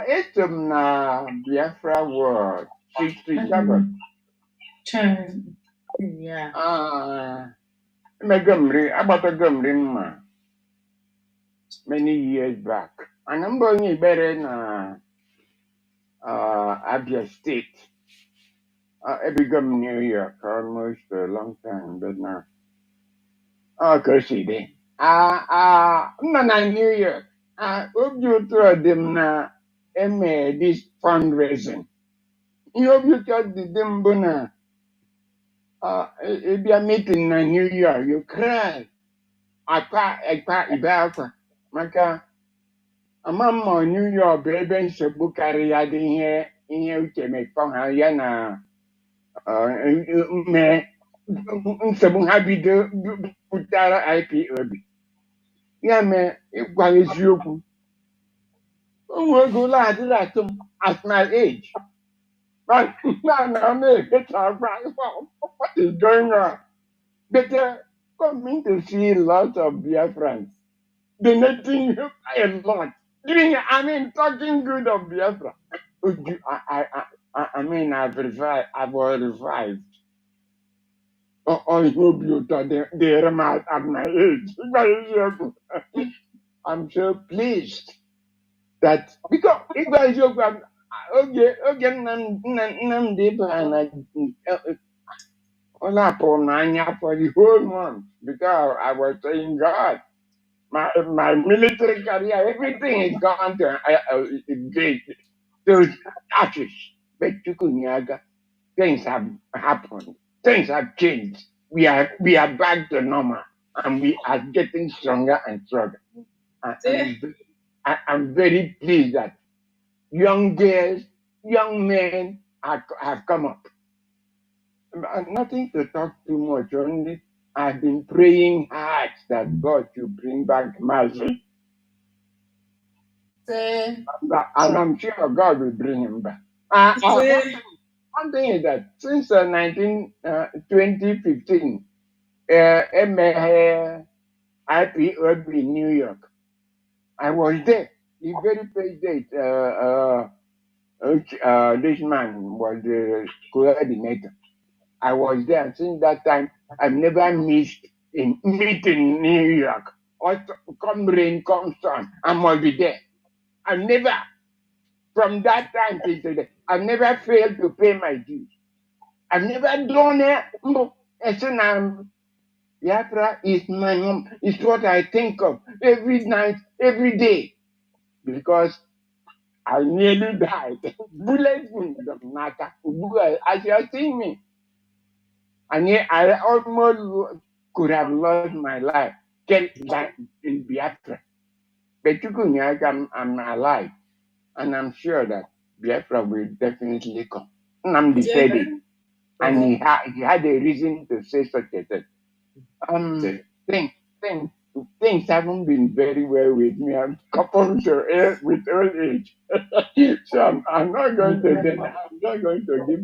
It's na Biafra World 67. Yeah. Montgomery many years back. And I'm going better in Abia State. I became New York almost a long time, but now. Okay, I'm not in New York. Hope you throw them na this fundraising. You hope you got the them bona. If you are meeting in New York, you cry. I Biafra. Maka amama New York ebe nsogbu karịa dị ihe uche mekpọ ha ya na mme nsogbu ha bido pụtara IPOB ya mee ịgwa eziokwu ụmụ ego adịghị atụ m at my age. But I'm what is going on? But coming to see lots of Biafrans donating a lot. Talking good of Biafra. I mean, I've revived. I've all revived. I hope you thought they're at my age. I'm so pleased that because it was your Nnamdi for the whole month because I was saying, God, my military career, everything is gone to those ashes. But things have happened. Things have changed. We are back to normal, and we are getting stronger and stronger. I'm very pleased that young girls, young men have come up. Nothing to talk too much, only I've been praying hard that God should bring back Mazi. And I'm sure God will bring him back. One thing is that since 2015, IPOB in New York, I was there. The very first date, this man was the coordinator. I was there. Since that time, I've never missed a meeting in New York. Come rain, come sun, I must be there. I've never, from that time till today, I've never failed to pay my dues. I've never done it. Biafra is my mom. It's what I think of every night, every day, because I nearly died. Bullets in the matter. As you are seeing me, and yet I almost could have lost my life in Biafra. But I'm alive, and I'm sure that Biafra will definitely come. Nnamdi said it, and he had a reason to say such a thing. Things haven't been very well with me. I'm coupled with old age, so I'm not going to give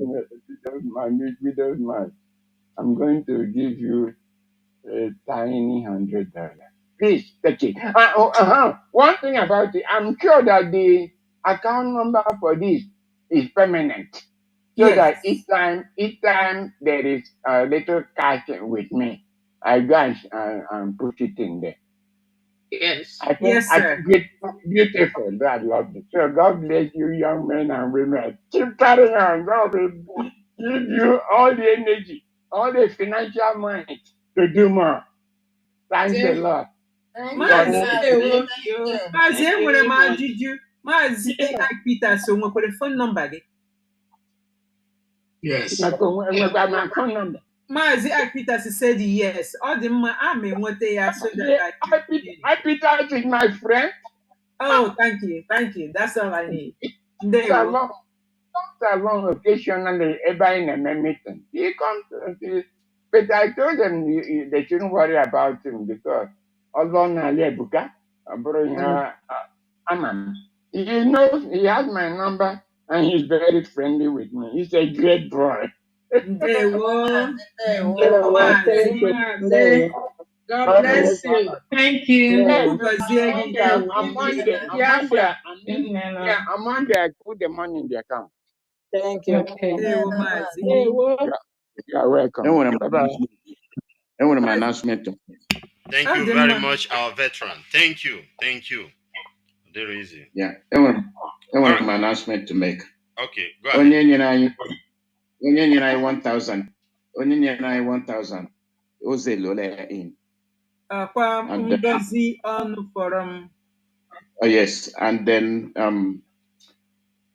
widow's man. I'm going to give you a tiny $100. Please take it. One thing about it, I'm sure that the account number for this is permanent. So that each time there is a little cash with me, I go and put it in there. Yes. I think it's beautiful. I love it. So God bless you, young men and women. Keep carrying on. God will give you all the energy, all the financial money to do more. Thanks a lot. Mazi enwere m ajụjụ. Mazi Peter so nwekwara phone number gị? Yes. My phone number. Mazi Peter said yes. Ọ dị mma, ama enweta ya so that Peter is my friend. Oh, thank you. That's all I need. Along occasionally, everybody in a meeting. He comes, but I told them they shouldn't worry about him because although Nalebuka, he knows he has my number and he's very friendly with me. He's a great boy. God bless you. Thank you. I'm Monday, I put the money in the account. Thank you. Okay. You're welcome. My announcement. Thank you very much, our veteran. Thank you. Very easy. Yeah. I want my announcement to make. Okay, go ahead. 1,000. 1,000. Oze Lola in. Oh yes, and then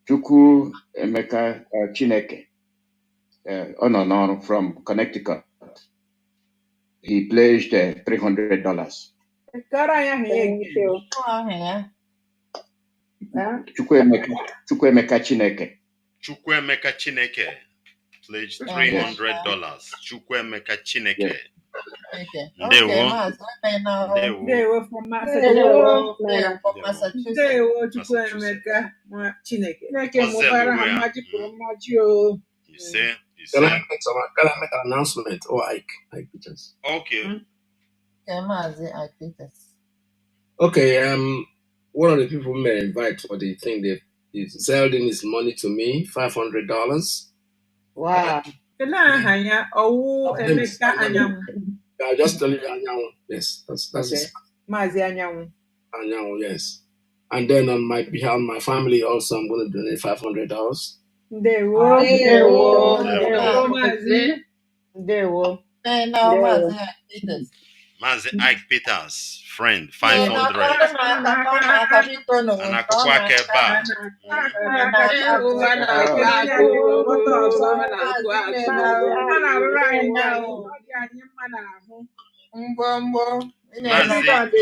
Chuku Emeka Chineke, from Connecticut. He pledged $300. Thank you. Chukwemeka Chineke. Chukwemeka Chineke. pledged $300. Chukwemeka Chineke. Okay. Okay, Ndewo. Mas, let me know. Ndewo. from Ndewo. Massachusetts. Chukwuemeka Chineke. You say, Can I make an announcement or Ike Peters? Okay. Okay, Mazi, Ike Peters. Okay, one of the people may invite for the thing he's selling his money to me, $500. Wow. I'll just tell you Anyanwu. Yes, that's okay. Mazi Anyanwu. Anyanwu, yes. And then on my behalf, my family also, I'm going to donate $500. Ndewo. Mazi Ike Peters, friend, 500.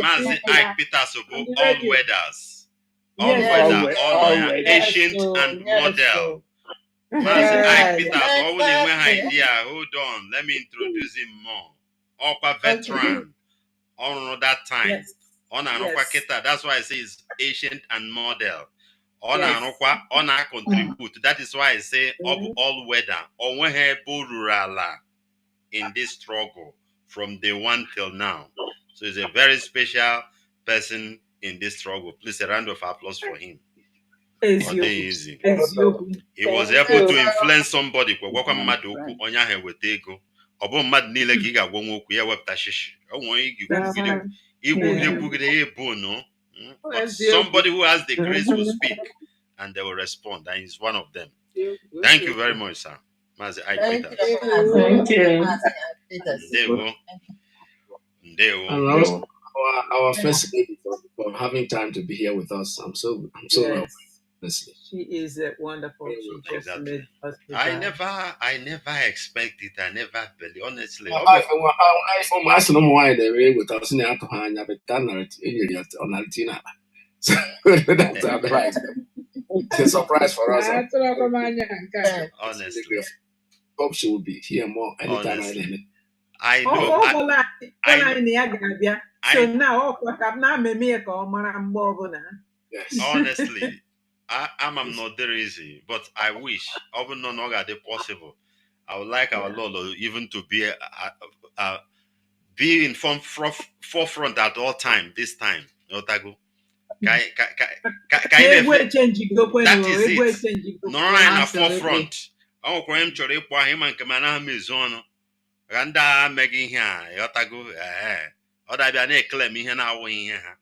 Mazi Ike Peters will go all weathers. All weather, all ancient and model. Mazi Ike Peters, idea. Hold on, let me introduce him more. Upper veteran. On that time. On that's why I say it's ancient and model. On contribute. That is why I say all weather. On rurala in this struggle from day one till now. So he's a very special person in this struggle. Please, a round of applause for him. Easy. He was able to influence somebody. But somebody who has the grace will speak and they will respond, and he's one of them. Thank you very much, sir. Mazi Ike Peters. Thank you. Ndeo. Our first lady for having time to be here with us. I'm so honestly. She is wonderful. She just made us. I never expect it. I never believe, honestly. That's right. It's a surprise for us. Honestly. Hope she will be here more anytime. I know. So now, yes. Honestly, I'm not there easy, but I wish, even though not possible, I would like our Lolo even to be in forefront at all time. This time, Otago. That is it. No, in the forefront. I want to report him and Kamana Mizono. Randa making here, Yotago. Or I claim me now in here.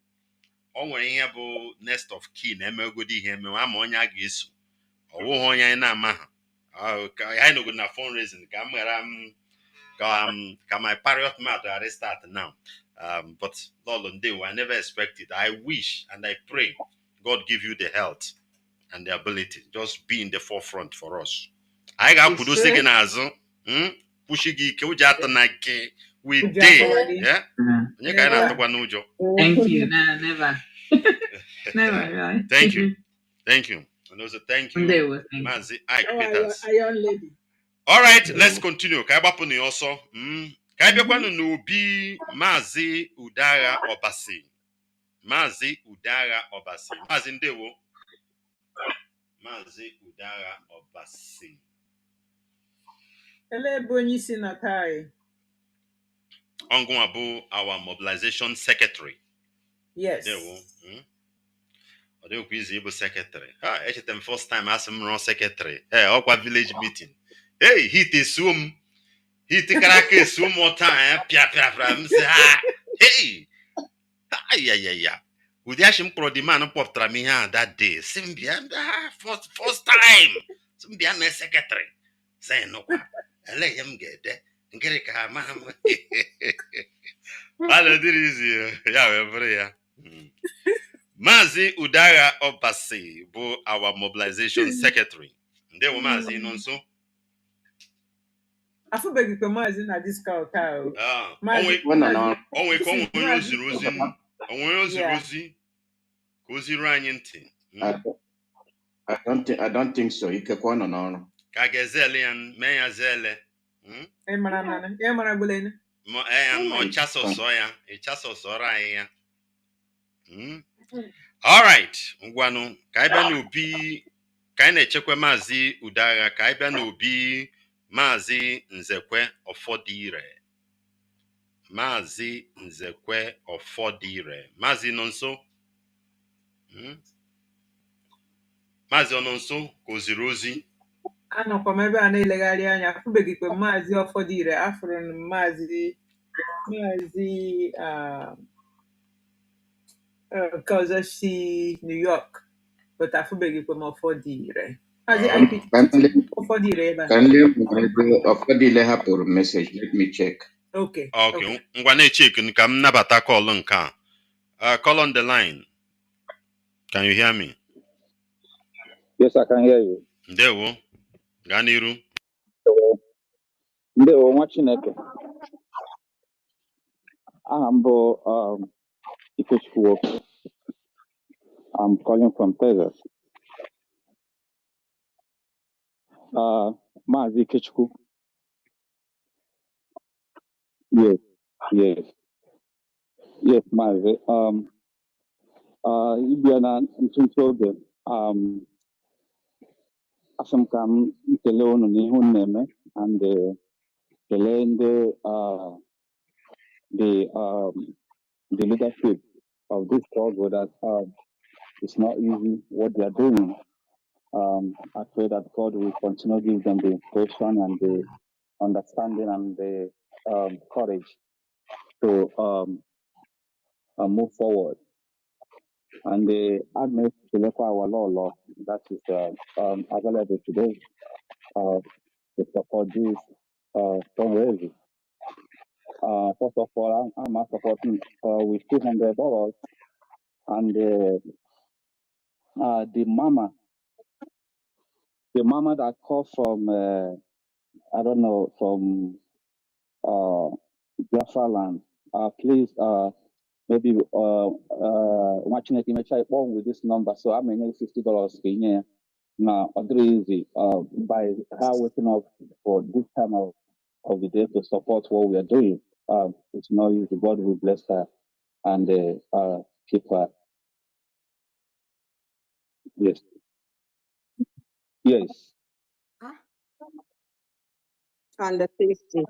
Onwe ihe bụ next of kin emegodi ihe mewa ma onye a ga-eso ọwụghị onye anyị na-ama ha anyị nọgo na fundraising ka m ghara ka my parrot mouth restart now, but lolo ndewo, I never expected. I wish and I pray God give you the health and the ability just be in the forefront for us. Anyị ga-akwudosi gị n'azụ kwụshi gị ike ụjọ atụ na nke we dey onye ka anyị na-atụkwa n'ụjọ. Thank you. No, never. Never, right? Thank you. And also thank you, Mazi Ike Peters. All right, let's continue. Ka agbapụnụ ọsọ. Ka anyị bịakwanụ n'obi Mazi Udagha Obasi. Mazi Udagha Obasi. Mazi ndewo. Mazi Udagha Obasi. Ongunwa bụ our mobilization secretary. Yes. Ndewo. Ọ dịghị easy ịbụ secretary. Echete m first time asị m rụọ secretary. Ọkwa village meeting. Hey, hit esum. Hit karaka esum ọta pịa m sị ha. Hey. Ayayaya. Ụdị achị m kpọrọ the man kpọpụtara m ihe a that day. Sị m bịa first time. Sị m bịa na secretary. Sị nụkwa. Eleghị m ga-ede. Nkiri ka ama m. Ọ dịrị izi ya wee bụrụ ya. Mazi Udagha Obasi bụ our mobilization secretary. Ndewo Mazi nọ nso. Afụbeghị ka Mazi na discount ahụ. Onwe ka onwe oziri ozi ka o ziri anyị ntị. I don't think so. Ikekwe nọ n'ọrụ. Kagezele and Mayazele. Mochaso soya, echaso soraya. All right, Ngwanu, Kaiba Nubi, Kaine Chekwe Mazi Udaga, Kaiba Nubi, Mazi Nzekwe Ofodire. Mazi Nzekwe Ofodire. Mazi Nonso. Mazi Ononso, Kozirozi. Anọkwa m ebe a na-elegharị anya afụbegikwe Maazị Ọfọdịre afụrụ m Maazị nke ọzọ si New York but afụbegikwe m Ọfọdịre. Maazị Ọfọdịre ebe a. Ọfọdịre hapụrụ message. Let me check. Okay. Ngwa na-check nka m nabata call nke a. Call on the line. Can you hear me? Yes, I can hear you. Ndewo. Gaa n'iru. Ndewo nwa Chineke. Aha m bụ Ikechukwu. I'm calling from Texas. Mazi Ikechukwu. Yes. Yes, Mazi. Ịbịa na ntụntụ oge. Asị m ka m kelee unu n'ihe unu na-eme and kelee ndị the leadership of this struggle that it's not easy what they are doing. I pray that God will continue to give them the inspiration and the understanding and the courage to move forward. And the admit to look our law that is available today to support this fundraising. First of all, I'm supporting with $200, and the mama that called from I don't know, from Biafra land. Please maybe watching it with this number. So I'm in $50 now, easy by her waking up for this time of the day to support what we are doing. It's not easy. God will bless her and keep her. Yes. And the 50.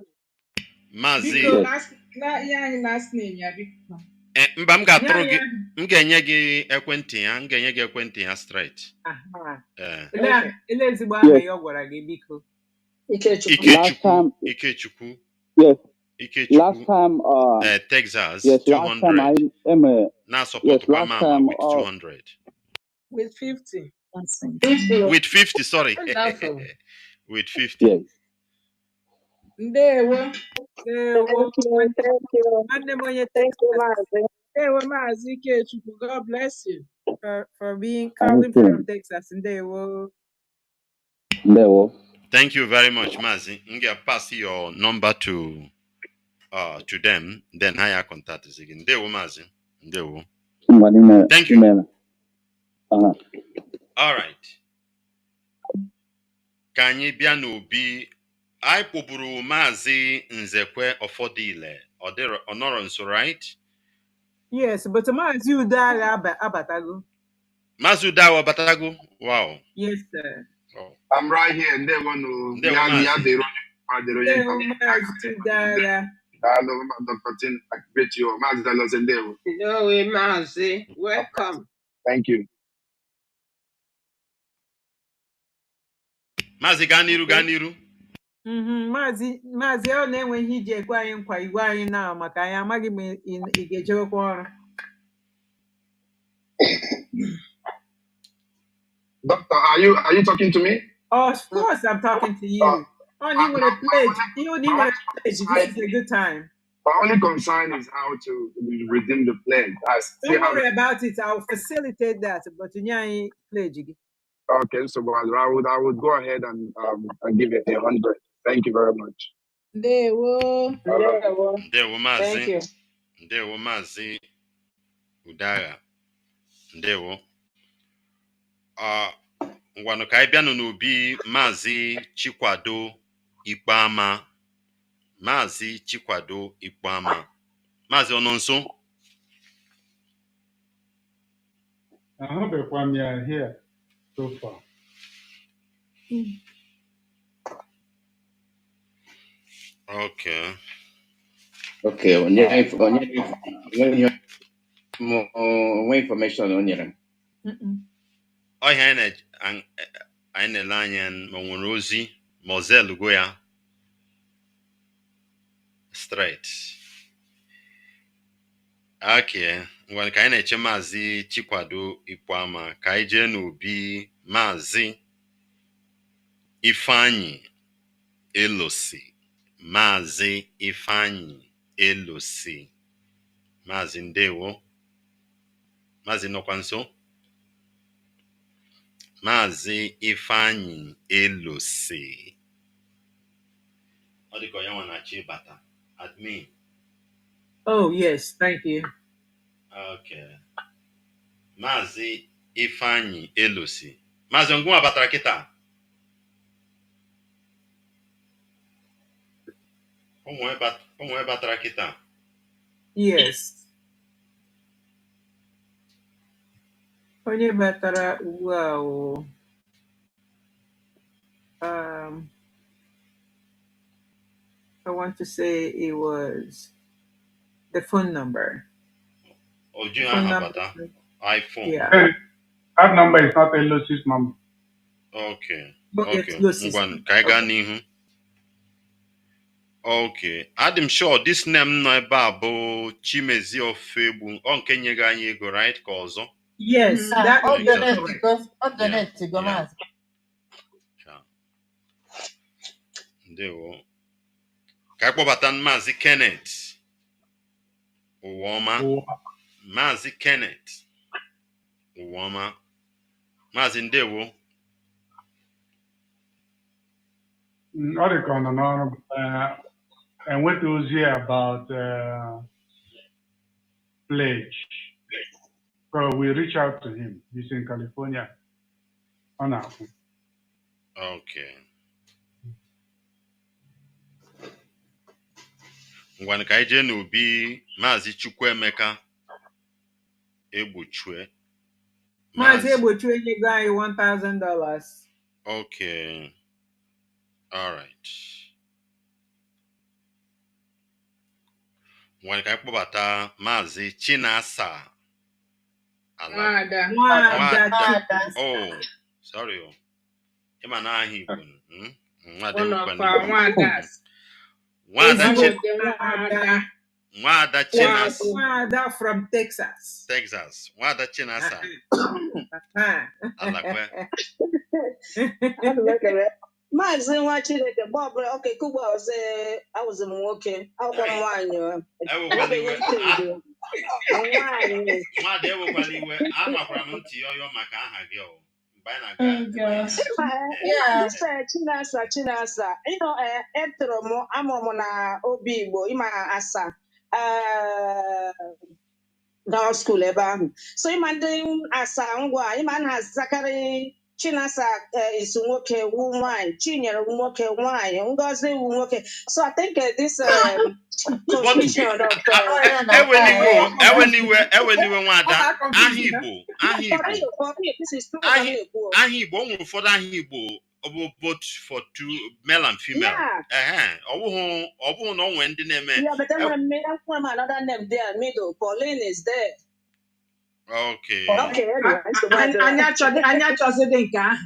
Mazi. last name ya biko. Mba m ga-atụrụ gị m ga-enye gị ekwentị ya straight. Ele ezigbo aha ya ọ gwara gị biko. Ikechukwu. Yes. Ikechukwu. Last time Texas. Yes, 200. last time I am Now support Mama with 200. With 50. With 50, sorry. With 50. Yes. Ndewo. Thank you. Thank you, Mazi. Ndewo Mazi Ikechukwu. God bless you for being calling from Texas. Ndewo. Thank you very much, Mazi. I'm gonna pass your number to them. Then hire contact us again. Ndewo Mazi. Ndewo. Thank you. All right. Ka anyị bịa n'obi anyị kpọburu Mazi Nzekwe Ọfọdịle ọ nọrọ nso, right? Yes, but Mazi Udaga abatago. Mazi Udaga abatago? Wow. Yes, sir. Oh. I'm right here. And they want to be Mazi Udaga. Mazi, welcome. Thank you. Mazi gaa n'iru. Mazi ọ na-enwe ihe iji ekwe anyị nkwa igwe anyị na maka anyị amaghị m ị ga-ejewekwa ọrụ. Doctor, are you talking to me? Of course I'm talking to you. You want to pledge. This is a good time. My only concern is how to redeem the pledge. Don't worry about it. I'll facilitate that. But you pledge. Okay, so I would go ahead and give it 100. Thank you very much. Ndewo Mazi. Thank you. Ndewo Mazi Udaga. Ndewo. ngwanụ ka anyị bịanụ n'obi Mazi Chikwado Ikpeama. Mazi Chikwado Ikpeama. Mazi ọ nọ nso? I hope you are here so far. Okay. Okay, more information on you. Ọ ihe anyị na-ele anya ma nwere ozi ma ọ zelugo ya straight. Okay, ngwanụ ka anyị na-eche Mazi Chikwado Ikpeama ka anyị jee n'obi Mazi Ifeanyi Elosi. Mazi Ifeanyi Elosi. Mazi ndewo. Mazi nọkwa nso? Mazi Ifeanyi Elosi. Ọ dịka onye nwa na-achị bata. Admin. Oh, yes, thank you. Okay. Mazi Ifeanyi Elosi. Mazi ngwa batara kịta. Onwe batara kịta. Yes. Onye batara ugbu a o. I want to say it was the phone number. Oh, do you have an iPhone? Yeah. That number is not Elos's number. Okay. But Okay. Ngwan ka anyị gaa n'ihu. Okay. I'm sure this name no ebe a bụ Chimezi Ofegbu. Ọ nke nyego anyị ego, right? Ka ọzọ. Yes, that is exactly. Because donate to go Mazi. Ndewo. Ka anyị kpọbata Mazi Kenneth Ụwọma. Mazi Kenneth Ụwọma. Mazi ndewo. I went to hear about pledge. So we reach out to him. He's in California. Okay. Ngwanụ ka anyị jee n'obi Mazi Chukwuemeka Egbochue. Mazi Egbochue nyego anyị $1,000. Okay. All right. Ngwanụ ka anyị kpọbata Mazi Chinasa. Nwada. Oh, sorry. Ịma na aha Igbo. Nwada Chinasa. Nwada from Texas. Texas. Nwada Chinasa. Mazi nwa Chineke Bob okay Kuba was I was in nwoke akwụkwọ nwaanyị Nwada ewekwala iwe amakwara m ntị ọyọ maka aha gị ọ Chinasa you know etoro m amụmụ na obi Igbo ịma asa down school ebe ahụ so ịma ndị asa ngwa ịma na Zakari Chinasa is nwoke wu nwanyị Chinyere nwoke nwanyị Ngozi wu nwoke so I think this confusion of eweniwe nwada aha Igbo aha Igbo nwere ụfọdụ aha Igbo both for two male and female ọ bụghị na onwe ndị na-eme but then another name there middle Pauline is there. Okay. Anya chọzidi nke ahụ.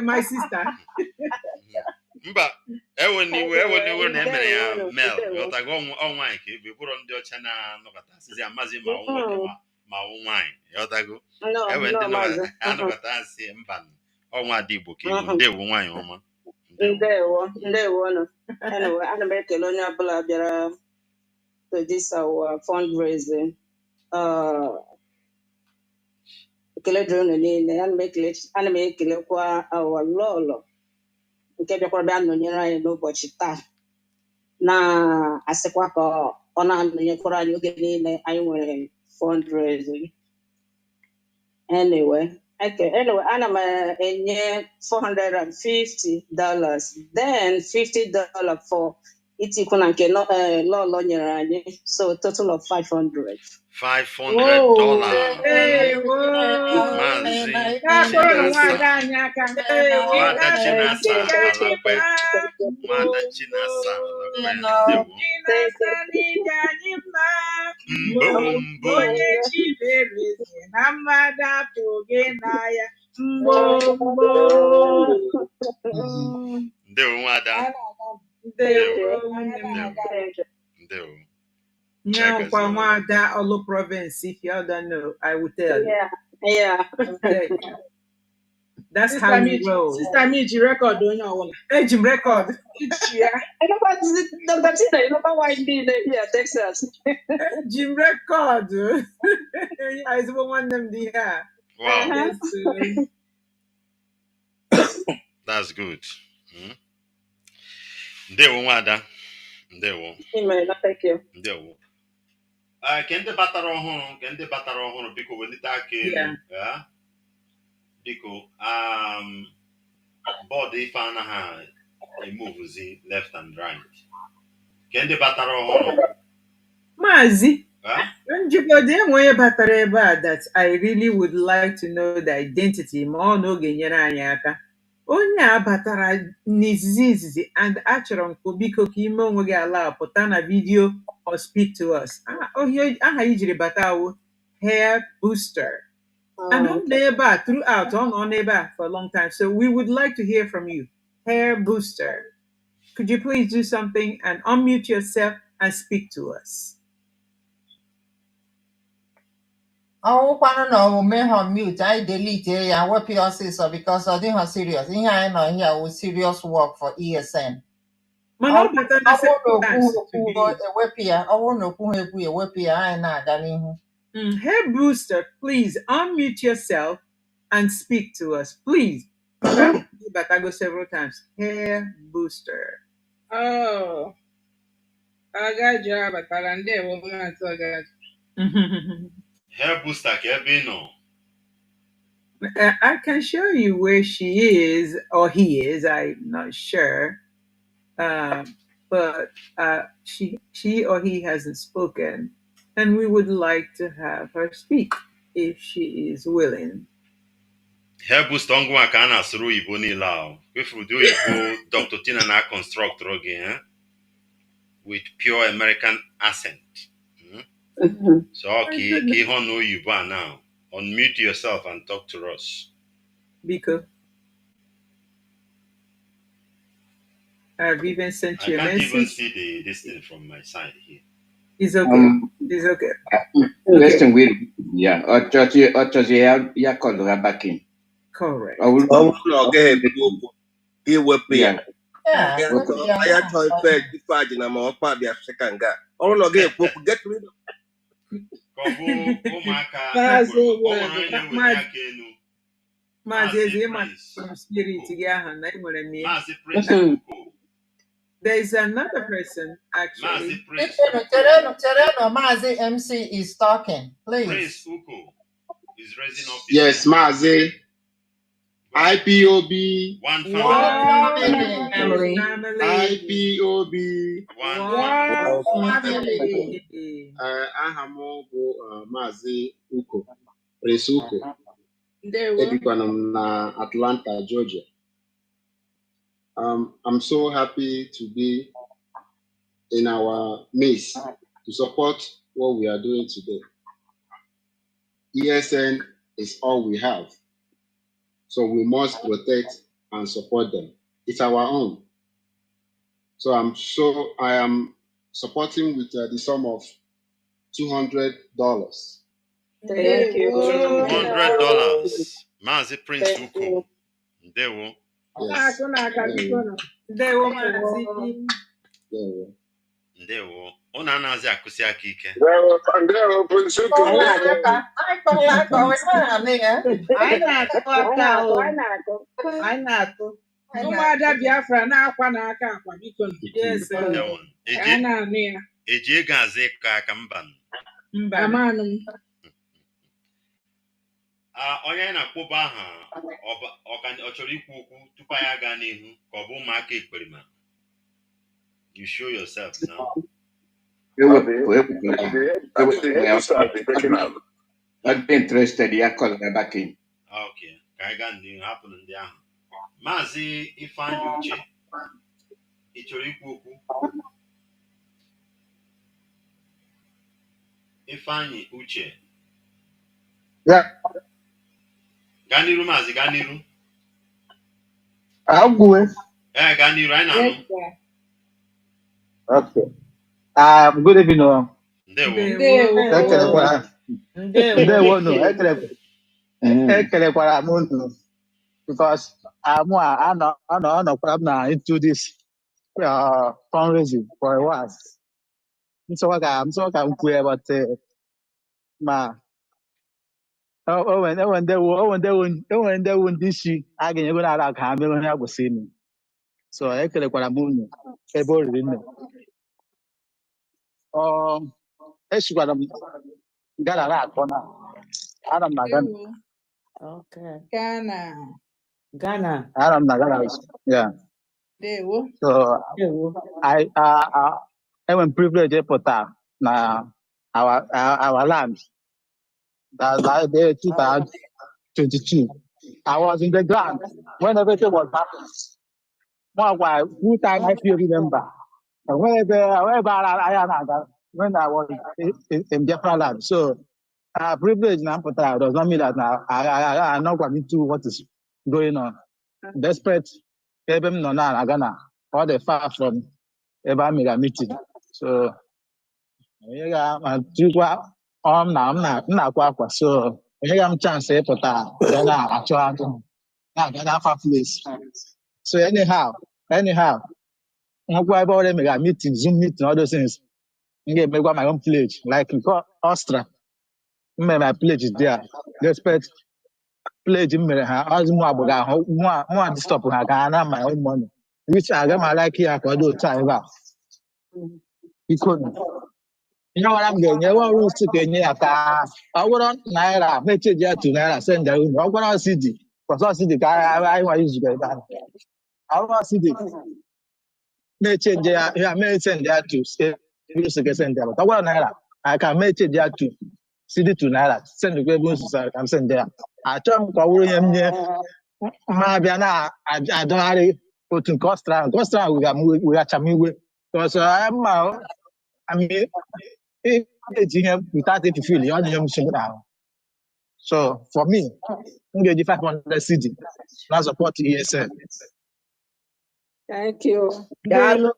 My sister. Mba, eweniwe na emere ya mel. Yọtago ọnwaanyị ka ebe bụrụ ndị ọcha na-anọkọta asịsị amazi ma nwoke ma nwaanyị. Yọtago. Ewe ndị na-anọkọta asị mba ọnwa dị Igbo ka Igbo ndewo nwaanyị ọma. Ndewo nọ. Anyway, ana m ekele onye ọbụla bịara to this our fundraising. Ekele dịrị unu niile. Ana m ekelekwa our lọlọ nke bịakwara bịa nọnyere anyị n'ụbọchị taa na-asịkwa ka ọ na-anọnyekwara anyị oge niile anyị nwere fundraising. Anyway, okay. Anyway, I'm $450. Then $50 for itikuna nke lolo nyere anyị. So a total of $500. $500. Hey, whoa. Mazi Akpọrọ Chinasa. nwada anyị aka. Nwada Ịga Chinasa n'ịga Alakwe. n'ịma. Nwada Chinasa Alakwe. Ndewo. Chinasa n'ịga n'ịma. Mbo. Onye chi mere eze na mmadụ apụghị na ya. Mbo. Ndewo nwada. Ndewo. Ndewo. Now, for Nwada Olu province, if you all don't know, I will tell you. Yeah. That's Sister how we roll. Sister Miji record onye ọwụla. Ejim record. Yeah. Dr. Tina, you know why I'm here, Texas. Ejim record. I was one them here. Wow. Yes, That's good. Ndewo nwada. Ndewo. Thank you. Ndewo. Kende batara ọhụrụ biko welite aka elu. Biko bọọdụ ife anaghị emuvuzi left and right. Kende batara ọhụrụ. Mazi. Njikode enwe batara ebe a that I really would like to know the identity ma ọ n'oge nyere anyị aka. Onye a batara n'izizi and achọrọ m ka biko ka ime onwe gị ala pụta na video or speak to us. Ohe aha ijiri batawo hair booster. And on neighbor throughout on neighbor for a long time. So we would like to hear from you. Hair booster. Could you please do something and unmute yourself and speak to us? ọwụkwanụ na omume ha mute anyị delete ya wepụ ya ọsịsọ because ọ dịghị serious ihe anyị nọ here with serious work for ESN ewepụ ya ọ bụrụ na okwu ha ekwu ewepụ ya anyị na-aga n'ihu. Hair booster, please unmute yourself and speak to us, please. But I go several times. Hair booster. Oh, agaji abatara ndewo mmasị agaji. Hair booster ka ebe nọ. I can show you where she is or he is. I'm not sure, but she or he hasn't spoken, and we would like to have her speak if she is willing. Hair booster ngwa ka a na-asụrụ Igbo niile ahụ. If we do Igbo, Dr. Tina na construct again with pure American accent. So okay, no Igbo now. Unmute yourself and talk to us. Biko. I've even sent you a message. I can't even see this thing from my side here. It's okay. It's okay. Listen, yeah. Or call her back in. Correct. There's another person actually. Mazi MC is talking. Please. Prince Uko is raising up. Yes, Mazi. IPOB. One family. IPOB. One family. Ahamogo Mazi Uko. Prince Uko. Ebikwanam na Atlanta, Georgia. I'm so happy to be in our midst to support what we are doing today. ESN is all we have, so we must protect and support them. It's our own. So I am supporting with the sum of $200. Thank you. $100. Mazi Prince Uko. Ndewo. Yes. Ndewo. Ona anazi akusi aka ike. Ndewo Prince Uko. Anyị na-atụ. Ụmụada Biafra na-akwa n'aka akwa biko. Yes. Anyị na-anụ ya. Eji ego azụ ịkọ aka mba. Amanụ m. onye na-akpọba aha ọ chọrọ ikwu okwu tupu anyị aga n'ihu ka ọ bụ ụmụaka ekperima. You show yourself now. I'd be interested in your color back in. Okay, ka anyị gaa n'ihu hapụ ndị ahụ. Maazị Ifeanyi Uche, ị chọrọ ikwu okwu? Ifeanyi Uche. Yeah. Gaa n'iru Maazị, gaa n'iru. I'm Gaa n'iru, anyị na-anụ. Okay. Good evening. Ndewo no. Ekelekwara m unu because I'm na into this fundraising for a while. So I'm clear about ma when they won this year I can even allow can when I was seeing. So ekelekwara m unu ebe o riri nne. Eshikwara m gara na akọ na ana m na Ghana. Okay. Ghana. I'm not Ghana. Yeah. So I am privileged to put na our land. That's like the 2022. I was in the ground when everything was happening. More full time I still remember. And whenever I am when I was in Biafra land. So privilege now does not mean that now I'm not going into what is going on. Despite even no na Ghana, all the far from ever mega meeting. So yeah, I'm not so I'm chance for that. Then I actually Ghana far place. So anyhow, I'm going to mega meeting, Zoom meeting, all those things. I get my own pledge, like in Austria. My pledge is there. Despite pledge mere ha azụ agbụrụ ahụ nwa distọpụ ha ka na my own money which aga m like ya ka ọ dị otu a ebe a biko ihe ọra m ga-enye ọrụ isi ka enye ya ka ọ bụrụ naira mecheji ya tu naira send unu ọ gwara cd kọsọ cd ka anyị nwa izuga ebe ahụ ọ bụrụ cd mecheji ya ya mee send ya tu ebe isi ka send ya ọ gwara naira ka mecheji ya tu cd tu naira send kwa ebe isi ka m send ya achọrọ m ka ọ bụrụ ihe m nye ma bịa na adọgharị otu nke ọstra weghacha m iwe ọsọ ma eji ihe without fulfill ọ dị ihe m nsogbu n'ahụ. So for me m ga-eji 500 cd na support ESN. Thank you. Ndewo.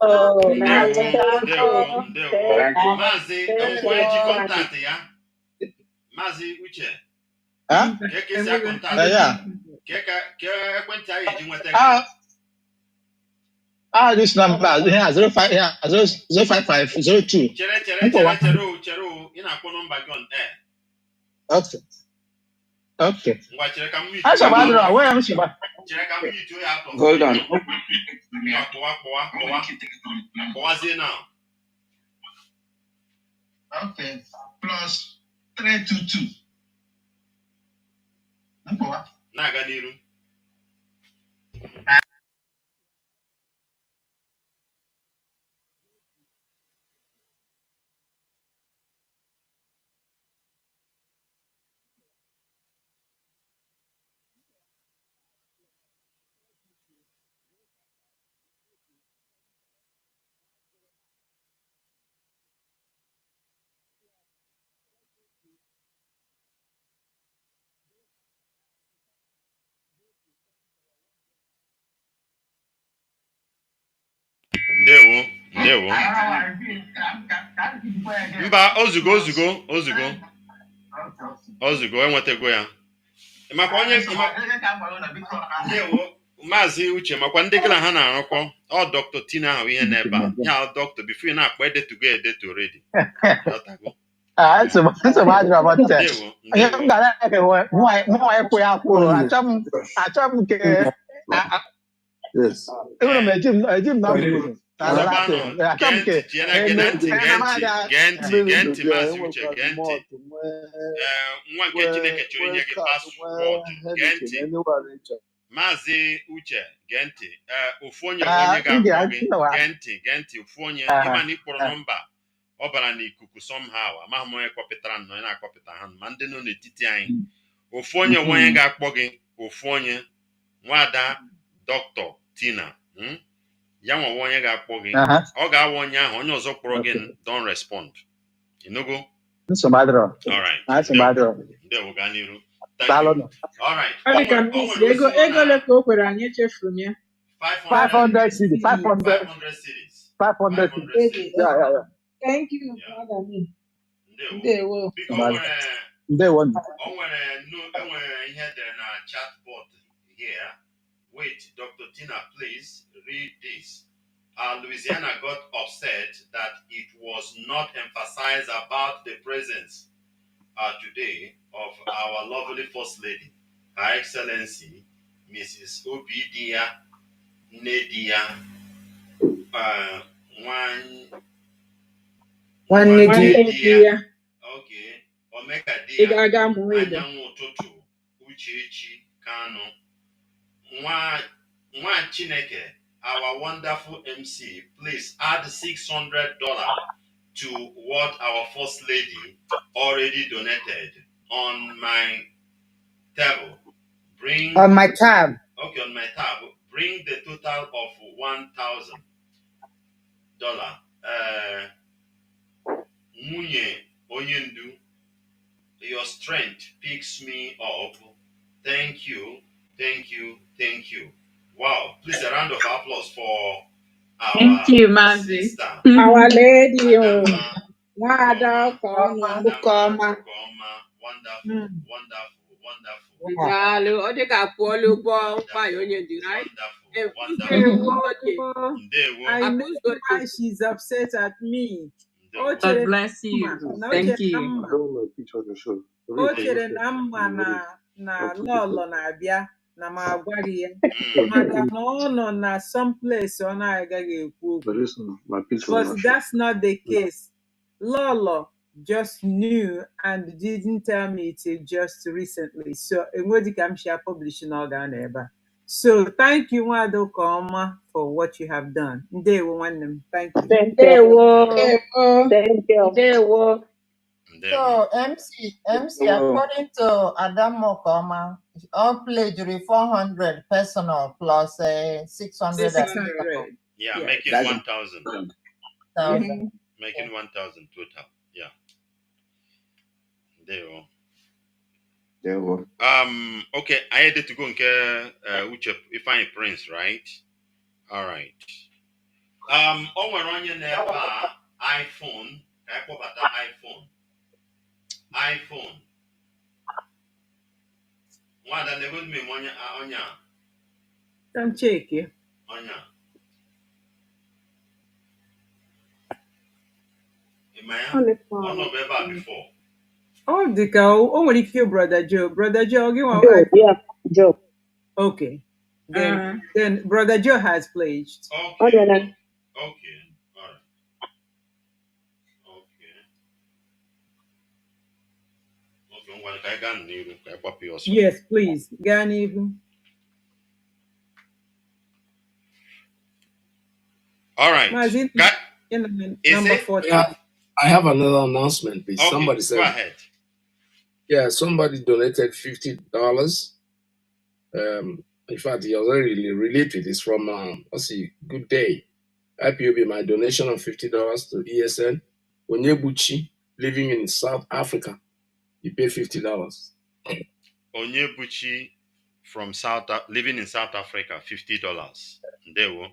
Maazị eji kọntaktị ya. Maazị Uche. Keke si akọntaktị. Ke ekwentị anyị eji nweta gị. This number 05502. Chere o. Ị na-akpọ nọmba gị on air. Okay. Ngwa chere ka m mute. Chere ka m mute ya atọ. Hold on. Kpọwazie now. Okay. Plus 322. Na-aga n'iru. Ndewo. Mba, ozugo enwetago ya. Makwa onye Ndewo, Maazị Uche, makwa ndị gị na ha na-arụkọ. Ọ Dr. Tina ahụ ihe n'ebe a. Ya Dr. before na-akpọ edetugo already. Genti, Mazi Uche, Genti. Nwa nke Chineke chọrọ inye gị paswọọdụ. Genti. Mazi Uche, Genti. Ofu onye ga-akpọ gị. Genti, ofu onye. Ịma na ịkpọrọ nọmba. Ọ bara n'ikuku somehow. Amaghị m onye kọpịtara nnọọ na-akọpịta ha ma ndị nọ n'etiti anyị. Ofu onye ga-akpọ gị. Ofu onye. Nwada Dr. Tina. Ya nwa onye ga-akpọ gị. Ọ ga-awa onye ahụ. Onye ọzọ kpọrọ gị don't respond. You know go? All right. Ndewo gaa n'iru. Thank you. All right. Ego le ka o kwere anyị echefuru m ya. 500 cities. 500 cities. 500 cities. Yeah. Thank you. Ndewo. Biko Ndewo. O nwere ihe edere na chatbot here. Wait, Dr. Tina, please read this. Louisiana got upset that it was not emphasized about the presence today of our lovely First Lady, Her Excellency, Mrs. Obidia Nedia Nwannedia. Okay. Omekadia Anyanwụ Ụtụtụ Uchechi Kanu. Nwa Chineke, our wonderful MC, please add $600 to what our First Lady already donated on my table. On my tab. Okay, on my tab. Bring the total of $1,000. Munye Onyendu, your strength picks me up. Thank you. Wow, please a round of applause for our sister. Our lady. Wonderful. She's upset at me. God bless you. Thank you. O chere na mma na lọlọ na-abịa na m agwaghị ya maka na ọ nọ na some place ọ na-agaghị ekwu okwu. But that's not the case. Lọlọ just knew and didn't tell me till just recently. So enwedị ka m share publish na ọ ga-anọ ebe a. So thank you Nwada Ụkaọma for what you have done. Ndewo nwanne m. Thank you. Ndewo. So MC, according to Adam Mokoma, all pledged 400 personal plus 600. 600. Yeah, making 1,000. Making 1,000 total. Yeah. There we go. Okay, I had to go and get if I Prince, right? All right. We're running iPhone. I put iPhone. One that they would me onya. Don't check you. Onya. Before. Oh, the cow. Oh, what did you, Brother Joe? Brother Joe, you want Joe. Okay. Then Brother Joe has pledged. Okay. All right. Yes, please. Ganivu. All right. Mazi, number 40. I have another announcement, please. Okay, somebody said. Go ahead. Yeah, somebody donated $50. In fact, he already related. It's from Good Day. IPOB, my donation of $50 to ESN. Onyebuchi, living in South Africa, you pay $50. Onyebuchi from living in South Africa, $50. Ndewo.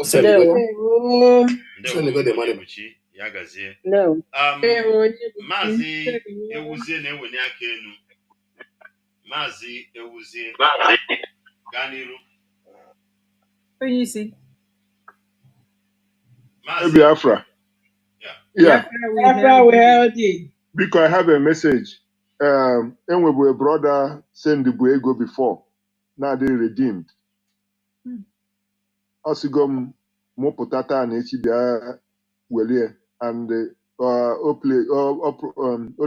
$50. Onyebuchi, Yagazie. No. Mazi Ewuzie na-ewenye aka enu. Mazi Ewuzie. Ganiru. When you see. Biafra. Yeah. Biafra, we held it. Because I have a message. And we were a brother send the Buego before. Now they redeemed. Osigom mụpụta taa na echi bịa welie, and o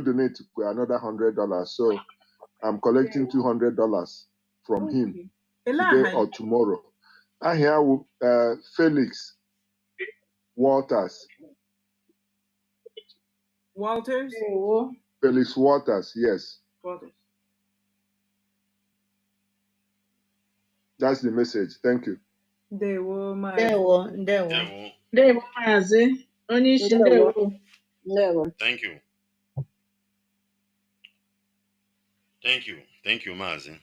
donate another $100. So I'm collecting $200 from him today or tomorrow. Ahịa wụ Felix Walters. Walters? Felix Walters, yes. Walters. That's the message. Thank you. Ndewo, Mazi. Onishi, ndewo. Thank you. Thank you, Mazi.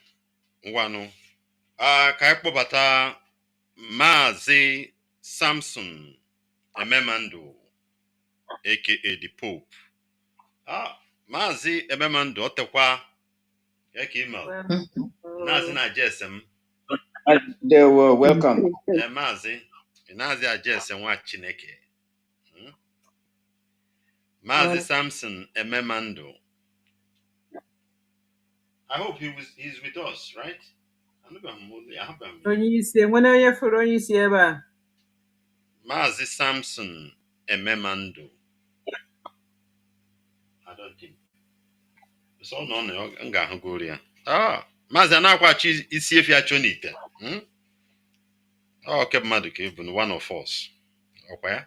Ngwanu. Ka anyị kpọbata Mazi Samson Ememando, aka the Pope. Mazi Ememando, otekwa yake email. Nazi na jesem. They were welcome. Mazi ajesem nwa Chineke. Mazi Samson Ememando. I hope he's with us, right? Mazi Samson Ememando. I don't think. So no, nga hugoria. Mazi anakwachi isi efi achonite. Okay, mmadụ ka bụ one of us. Ọkwa ya?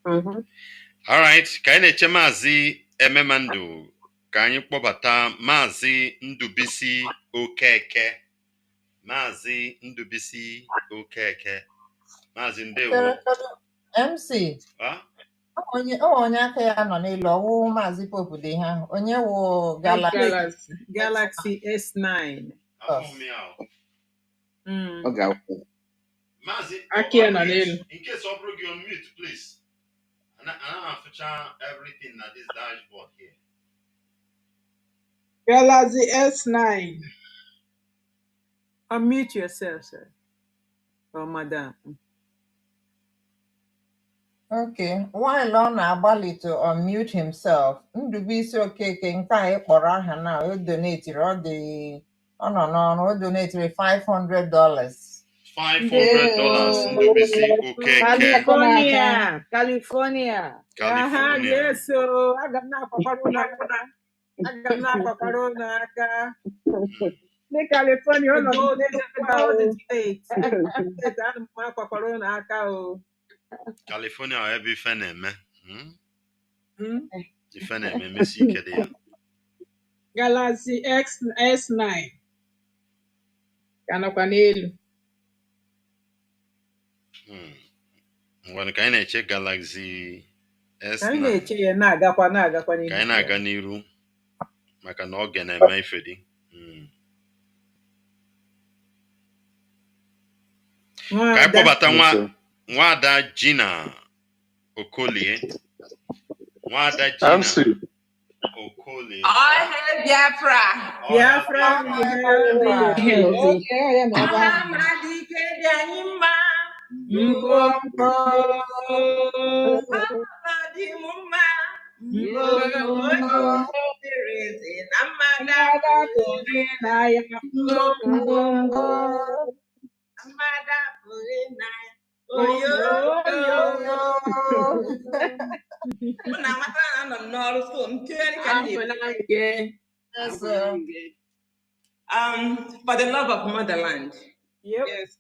All right, ka anyị na-eche Mazi Ememando, ka anyị kpọbata Mazi Ndubisi Okeke. Mazi Ndubisi Okeke. Mazi ndewo. MC. Onye aka ya nọ n'elu ọwụ Maazị Pope dị ha. Onye wụ Galaxy S9. Okay. Mazi, in case of you on mute, please. And I'm feature everything at this dashboard here. Galaxy S9. Unmute yourself, sir. Or madam. Okay. While ọ na-agbalị to unmute himself, Ndubisi Okeke nke a kpọrọ aha na o donetiri ọ nọ n'ọrụ, o donetiri $500. $500 Ndubisi Okeke. California. Yes, so aga m na-akpakwara ụlọ aka. The California, all the states. California, every fan, man. Defend Messi Kedia. Galaxy S9. Kanapanelu. When can I check Galaxy S9? Can I check na-aga Can I ga n'iru? Maka na oge na eme ifedi. Ka akpọbata nwada Gina Okolie. Nwada Gina Okolie. I have Biafra. Biafra. For the love of motherland. Yep. Yes,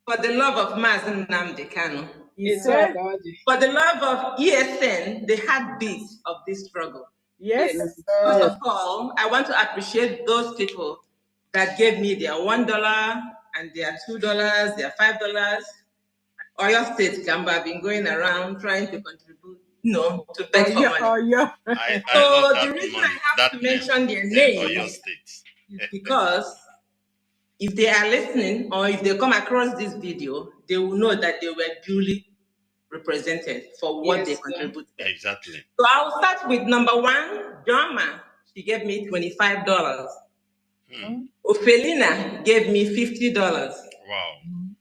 for the love of Mazi Nnamdi Kanu. Yes, for the love of ESN, the heartbeat of this struggle. Yes. First of all, I want to appreciate those people that gave me their $1 and their $2, their $5. Oyo State Gamba have been going around trying to contribute, to beg for money. So the reason I have to mention their names is because if they are listening or if they come across this video, they will know that they were duly represented for what they contributed. Exactly. So I'll start with number one, Joma. She gave me $25. Ophelina gave me $50. Wow.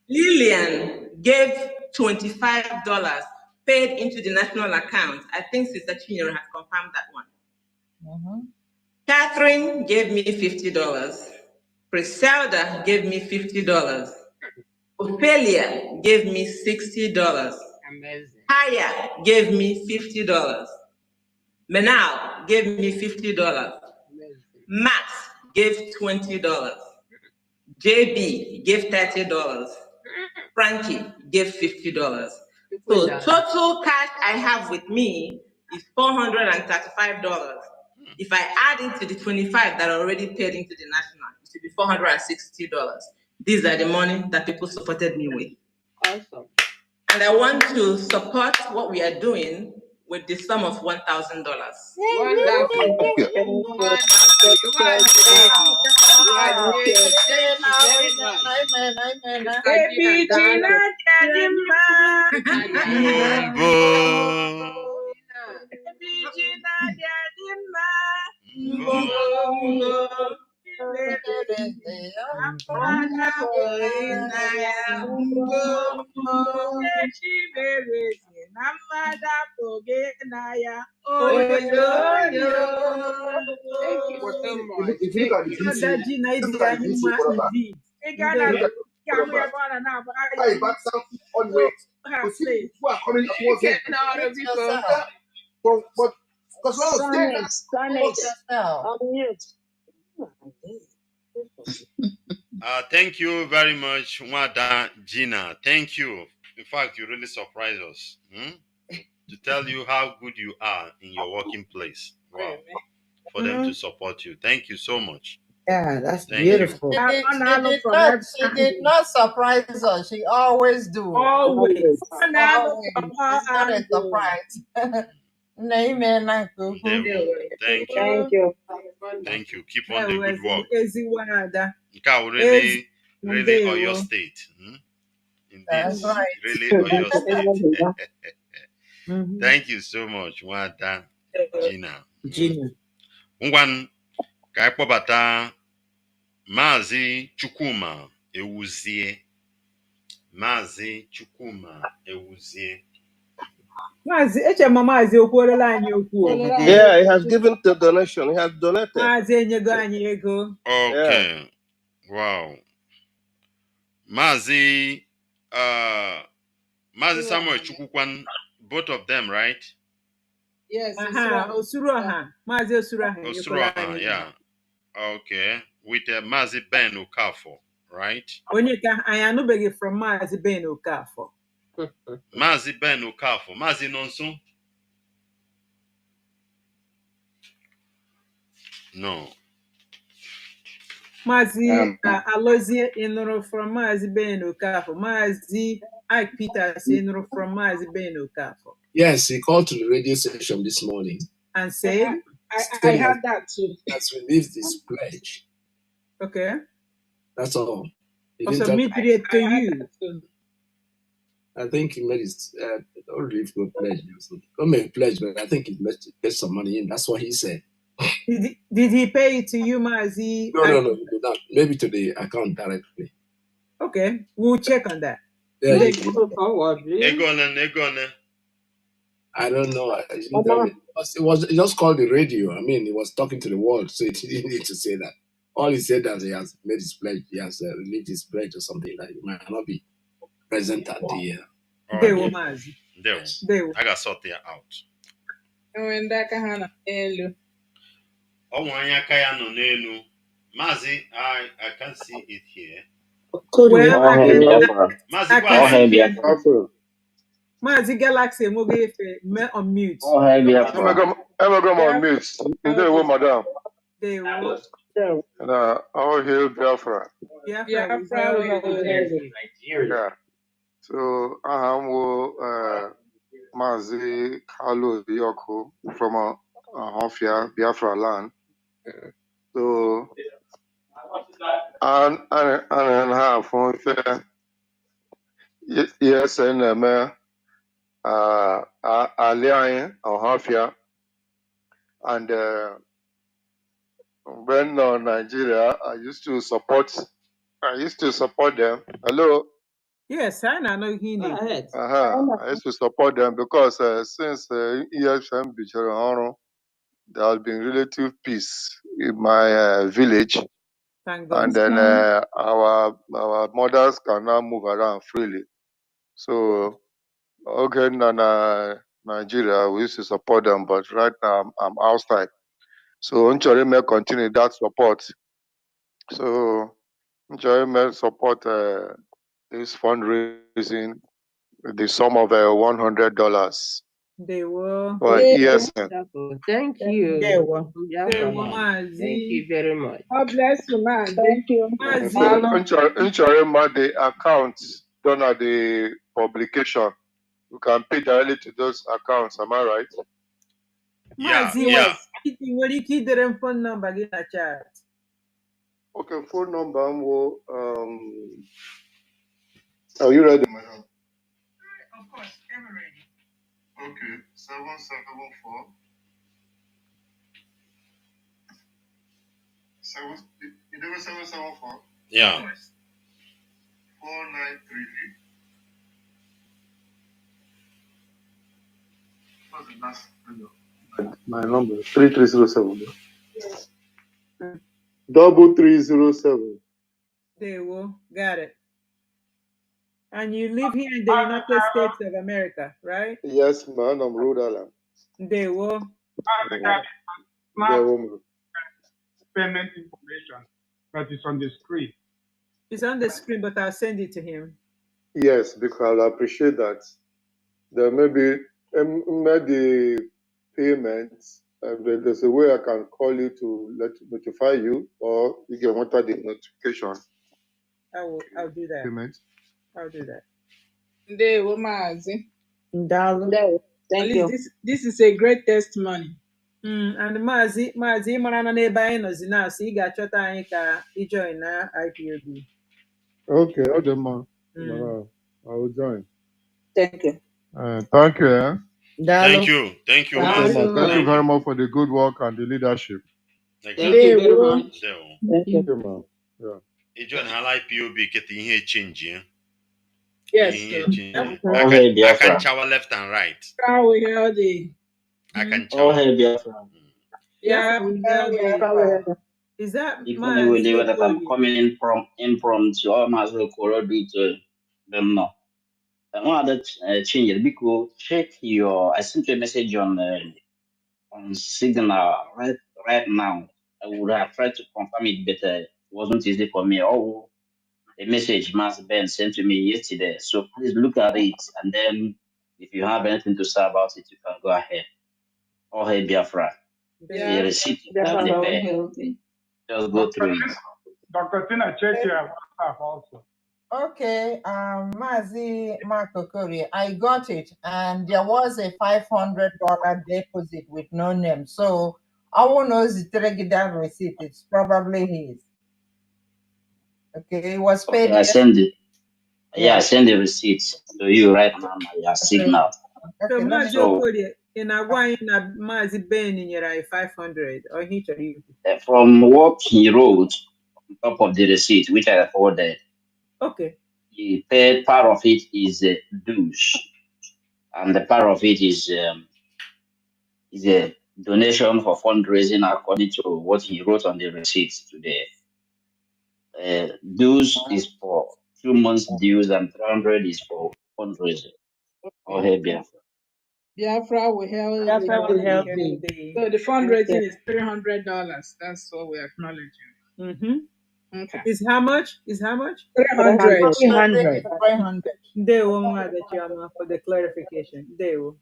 Lillian gave $25 paid into the national account. I think Sister Chinyere has confirmed that one. Catherine gave me $50. Griselda gave me $50. Ophelia gave me $60. Amazing. Haya gave me $50. Menal gave me $50. Max gave $20. JB gave $30. Frankie gave $50. So total cash I have with me is $435. If I add into the 25 that are already paid into the national, it should be $460. These are the money that people supported me with. Awesome. And I want to support what we are doing with the sum of $1,000. Wonderful. If you look at the I back down on weight. You see people are coming towards it. But because thank you very much, Wada Gina. Thank you. In fact, you really surprised us. To tell you how good you are in your working place. Wow. For them to support you. Thank you so much. Yeah, that's beautiful. She did not surprise us. She always do. Always. It's not a surprise. Thank you. Thank you. Keep on the good work. Really Oyo State. Indeed. That's right. Really Oyo State. Thank you so much, Wada Gina. Ngwan ka anyị kpọbata Mazi Chukwuma Ewuzie. Mazi Chukwuma Ewuzie. Mazi, Mazi okwuola anyị okwu. Yeah, he has given the donation. He has donated. Mazi enyego anyị ego. Okay. Yeah. Wow. Mazi Samuel Chukwukwan, both of them, right? Yes. Osuruoha. Mazi Osuruoha. Osuruoha, yeah. Okay. With Mazi Ben Okafo, right? Onyeka, I anụbeghị from Mazi Ben Okafo. Mazi Ben Okafo. Mazi Nonso? No. Mazi Alozie ịnụrụ from Mazi Ben Okafo. Mazi Ike Peters ịnụrụ from Mazi Ben Okafo. Yes, he called to the radio station this morning. And said? I heard that too. That's released this pledge. Okay. That's all. He submitted it to you. I think he made his don't really feel pledge. Don't make a pledge, but I think he made get some money in. That's what he said. Did he pay it to you, Mazi? No, he did not. Maybe to the account directly. Okay, we'll check on that. Yeah, I don't know. It was just called the radio. I mean, he was talking to the world, so he didn't need to say that. All he said that he has made his pledge, he has released his pledge or something like that. He might not be present at the. They will, Mazi. They will. I got sort there out. Mazi, I can't see it here. Well, Mazi Galaxy, we'll give it on mute. I'm on mute. They will, madam. They will. All hail Biafra. Biafra. Yeah. So I am Mazi Kalu Yoko from Hofia, Biafra land. So and half on fair. Yes, and Alian or Hofia, and when Nigeria, I used to support them. Hello. Yes, I know he knew. I used to support them because since EFM there has been relative peace in my village. Thank God. And then our mothers can now move around freely. So okay, Nigeria, we used to support them, but right now I'm outside. So Nchori may continue that support. So Nchori may support this fundraising, the sum of $100 They were. for ESN. Thank you. They were Thank you very much. God bless you, man. Thank you. So Nchori may the accounts done at the publication. You can pay directly to those accounts. Am I right? Mazi, Yeah. nwere ike idere m phone number gị na chat. Okay, phone number. Are you ready, madam? Of course, ever ready. Okay, 774. You know 774? Yeah. 4933. What's the last number? My number 3307. 3307. They will. Got it. And you live here in the United States of America, right? Yes, man. I'm Rhode Island. They will. Payment information that is on the screen. It's on the screen, but I'll send it to him. Yes, because I appreciate that. There may be the payments. There's a way I can call you to notify you, or you can enter the notification. I'll do that. Payment. I'll do that. Ndewo Mazi. Ndewo. Thank you. This is a great testimony. And Mazi mara na n'ebe anyị nọzi na asị ị ga-achọta anyị ka ị join na IPOB. Okay, I will join. Thank you. Thank you. Thank you. Thank you, Thank you very much for the good work and the leadership. Thank you very much. Thank you, ma'am. Yeah. John Halai POB get the change, yeah? Yes, I can shower left and right. How we hear the I can shower. Yeah, we hear the Is that Equally, they were coming in from to all Mazro Korodu to them now. I want to change it because check your. I sent you a message on Signal right now. I would have tried to confirm it, but it wasn't easy for me. Oh, a message Mas Ben sent to me yesterday. So please look at it, and then if you have anything to say about it, you can go ahead. Oh, hey Biafra, the receipt on the bed. Just go through it. Dr. Tina, check your WhatsApp also. Okay, Mazi Marco Korea, I got it, and there was a $500 deposit with no name. So I won't know that receipt. It's probably his. Okay, it was paid. Okay, I send it. Yeah, I send the receipts to you right now. Your Signal. So Mazi Okorie, in Agwai na Mazi Ben nyere 500 or he chọrọ you. From what he wrote on top of the receipt, which I forwarded. Okay. He paid part of it is dues, and the part of it is a donation for fundraising according to what he wrote on the receipt today. Dues is for 2 months dues, and 300 is for fundraising. Oh, hey, Biafra. Biafra will help. So the fundraising is $300. That's what we're acknowledging. Mm-hmm. Okay. Is how much? 300. 300. They will for the clarification. They will.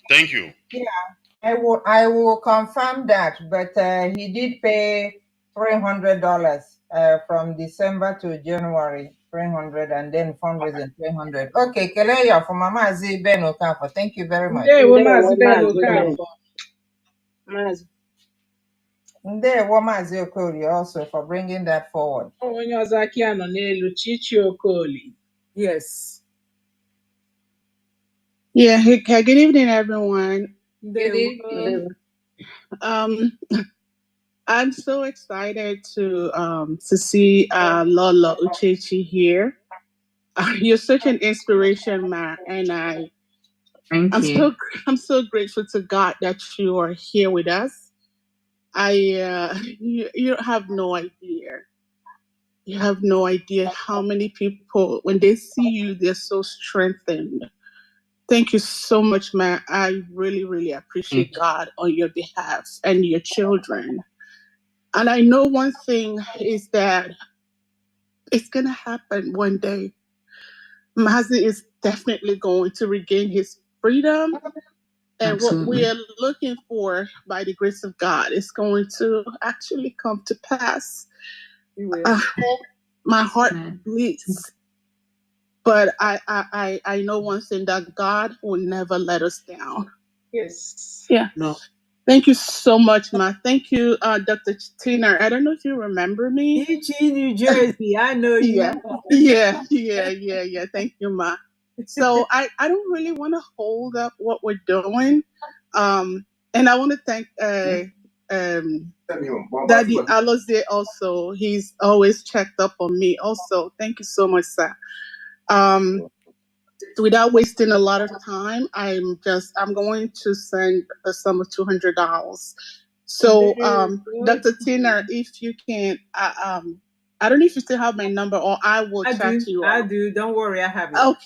Thank you. Yeah, I will confirm that, but he did pay $300 from December to January, 300, and then fundraising 300. Okay, Keleya for Mazi Ben Okafor. Thank you very much. Mazi Okorie also for bringing that forward. Yes. Yeah, good evening, everyone. Good evening. I'm so excited to see Lola Uchechi here. You're such an inspiration, Ma, and I'm so grateful to God that you are here with us. You have no idea. You have no idea how many people, when they see you, they're so strengthened. Thank you so much, man. I really, really appreciate God on your behalf and your children. And I know one thing is that it's going to happen one day. Mazi is definitely going to regain his freedom. And Absolutely. What we are looking for, by the grace of God, is going to actually come to pass. My heart bleeds. But I know one thing, that God will never let us down. Yes. Yeah. No. Thank you so much, Ma. Thank you, Dr. Tina. I don't know if you remember me. E.G. New Jersey, I know you. Yeah. Thank you, Ma. So I don't really want to hold up what we're doing. And I want to thank Daddy Alozie also. He's always checked up on me also. Thank you so much, sir. Without wasting a lot of time, I'm going to send a sum of $200. So, Dr. Tina, if you can, I don't know if you still have my number, or I will chat you. I do. Don't worry, I have it.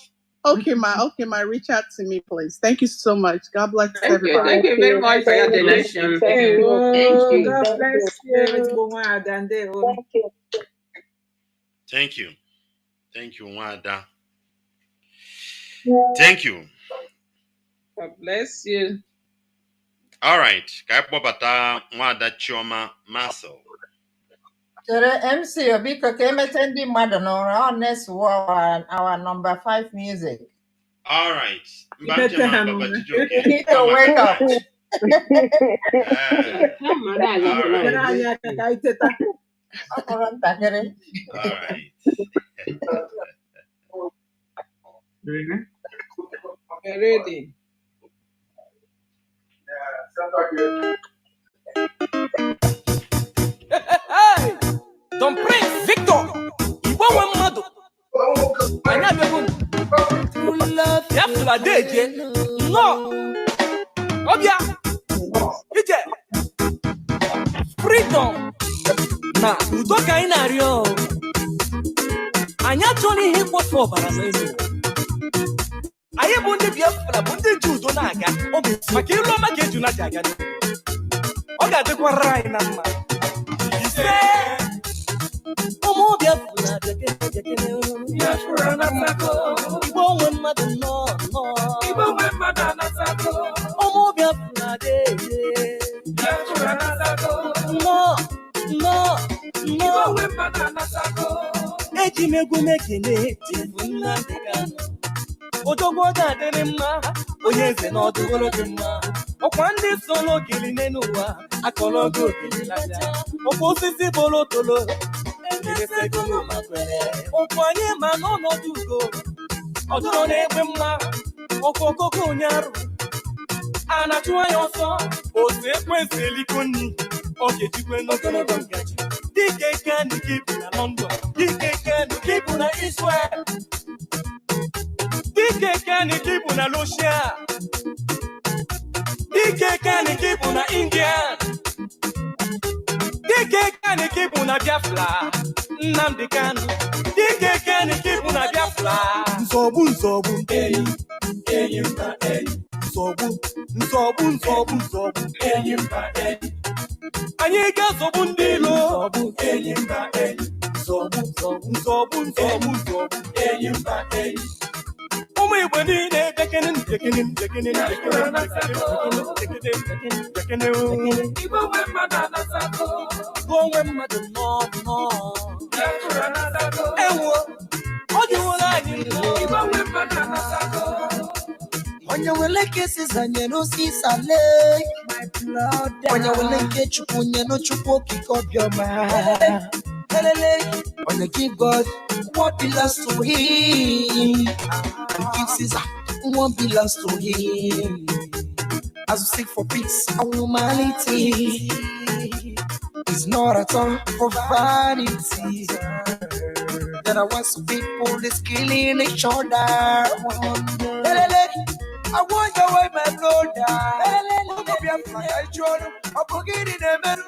Okay, ma. Reach out to me, please. Thank you so much. God bless everybody. Thank you very much for your donation. Thank you. God Thank bless you. Thank you. Thank you, Wada. Thank you. God bless you. All right. Kaipobata Wada Chioma Maso. MC Obiko came attending Madonna on next our number 5 music. All right. You need to wake up. All right. Ready. Hey, Don Prince Victor, Ibo Wamado. True love, Biafra Deje. No, Obia, Ije, Freedom. Na utoka inario. Anya Johnny hip for Barazo. Aye bunde Biafra, bunde judo naga. Obi, makilo makeju na jaga. Oga de kwa rai na ma. Omo Biafra, Biafra na sako. Ibo we mother no. Ibo we mother na sako. Omo Biafra de. Biafra na sako. No. Ibo we mother na sako. Eji megu mekene, tifu Nnamdi Kanu. Odogwo da dere mma, onye eze na ọdụgolo dị mma. Ọkwa ndị solo gili n'ụwa, akọlọgo gili laja. Ọkwa osisi bolotolo, enyesegolo makwere. Ọkwa anyị ma n'ọnọdụ ugo, ọdụrụ na-egbe mma. Ọkwa okoko onye arụ, a na-achụ anya ọsọ. Otu ekwensị eliko nni, ọ ga-ejikwe n'ogologo ngaji. Dike Kanu kipu na London, Dike Kanu kipu na Israel. Dike Kanu kipu na Russia. Dike Kanu kipu na India. Dike Kanu kipu na Biafra. Nnamdi Kanu. Dike Kanu kipu na Biafra. Nzọgbu enyi mba enyi. Nzọgbu enyi mba enyi. Anyị ga-azọgbu ndị ilo. Enyi mba enyi. Nzọgbu enyi mba enyi. Ụmụ Igbo niile bekene. Igbo nwe mmadụ anasako. Igbo nwe mmadụ nọ. Ewo, ọ dịwụla anyị nọ. Igbo nwe mmadụ anasako. Onye wele kesi zanye n'osisa le. Onye wele nke Chukwu nye no Chukwu okike obiọma. Onye give God what belongs to him. And give Caesar what belongs to him. As we seek for peace and humanity, it's not at all for vanity. There are once people is killing each other. I want your way, my brother. Oh, Biafra, I show you. I'm forgetting the men.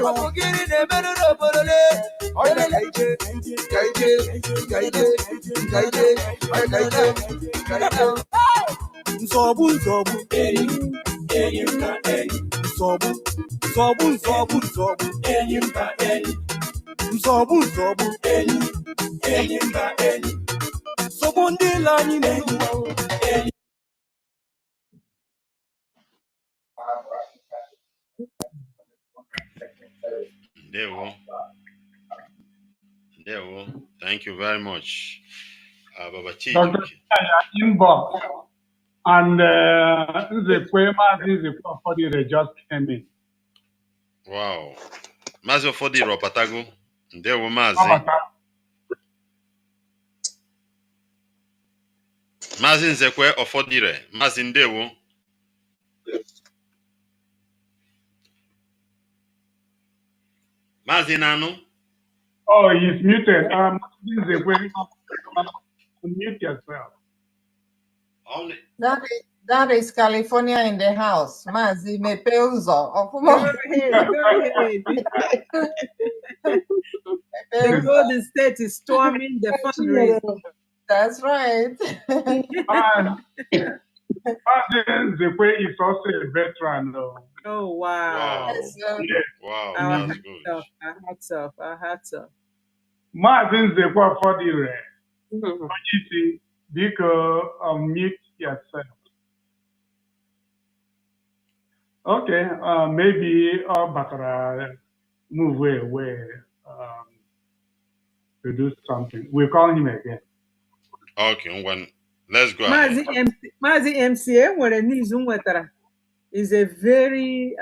I'm forgetting the men. Oh, yeah, Zobu, Zobu, Thank you very much, Baba Dr. Chijioke. Inbox and the poema the just came in. Wow. Mazi Fodi Ropatago. Ndewo Mazi. Mazi Nzekwe Ofodire. Mazi Ndewo. Mazi Nanu. Oh, he's muted. Nzekwe, mute yourself. Only. That is California in the house. Mazi Mepeuzo. Go ahead. The Golden State is storming the fundraising. That's right. And Nzekwe is also a veteran. Oh, wow. Yes, Wow, that's good. Our hats off. Mazi Nzekwe Ofodire. Because mute yourself. Okay, maybe Bakara move away to do something. We'll call him again. Okay, let's go ahead. Mazi MCA, what a news is a very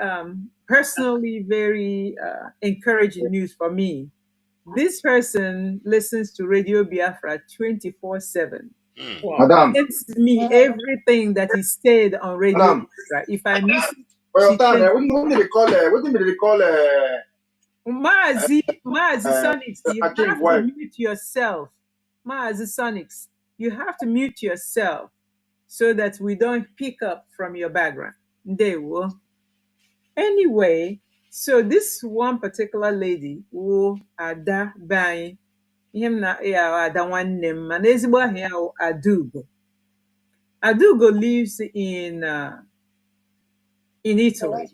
personally very encouraging news for me. This person listens to Radio Biafra 24/7. Madam, It's me everything that is said on Radio Biafra. If I miss it, what do they call Mazi Sonics, you have to mute yourself. Mazi Sonics, you have to mute yourself so that we don't pick up from your background. They will. Anyway, so this one particular lady who Ada buying him na Ada one name and Adugo. Adugo lives in Italy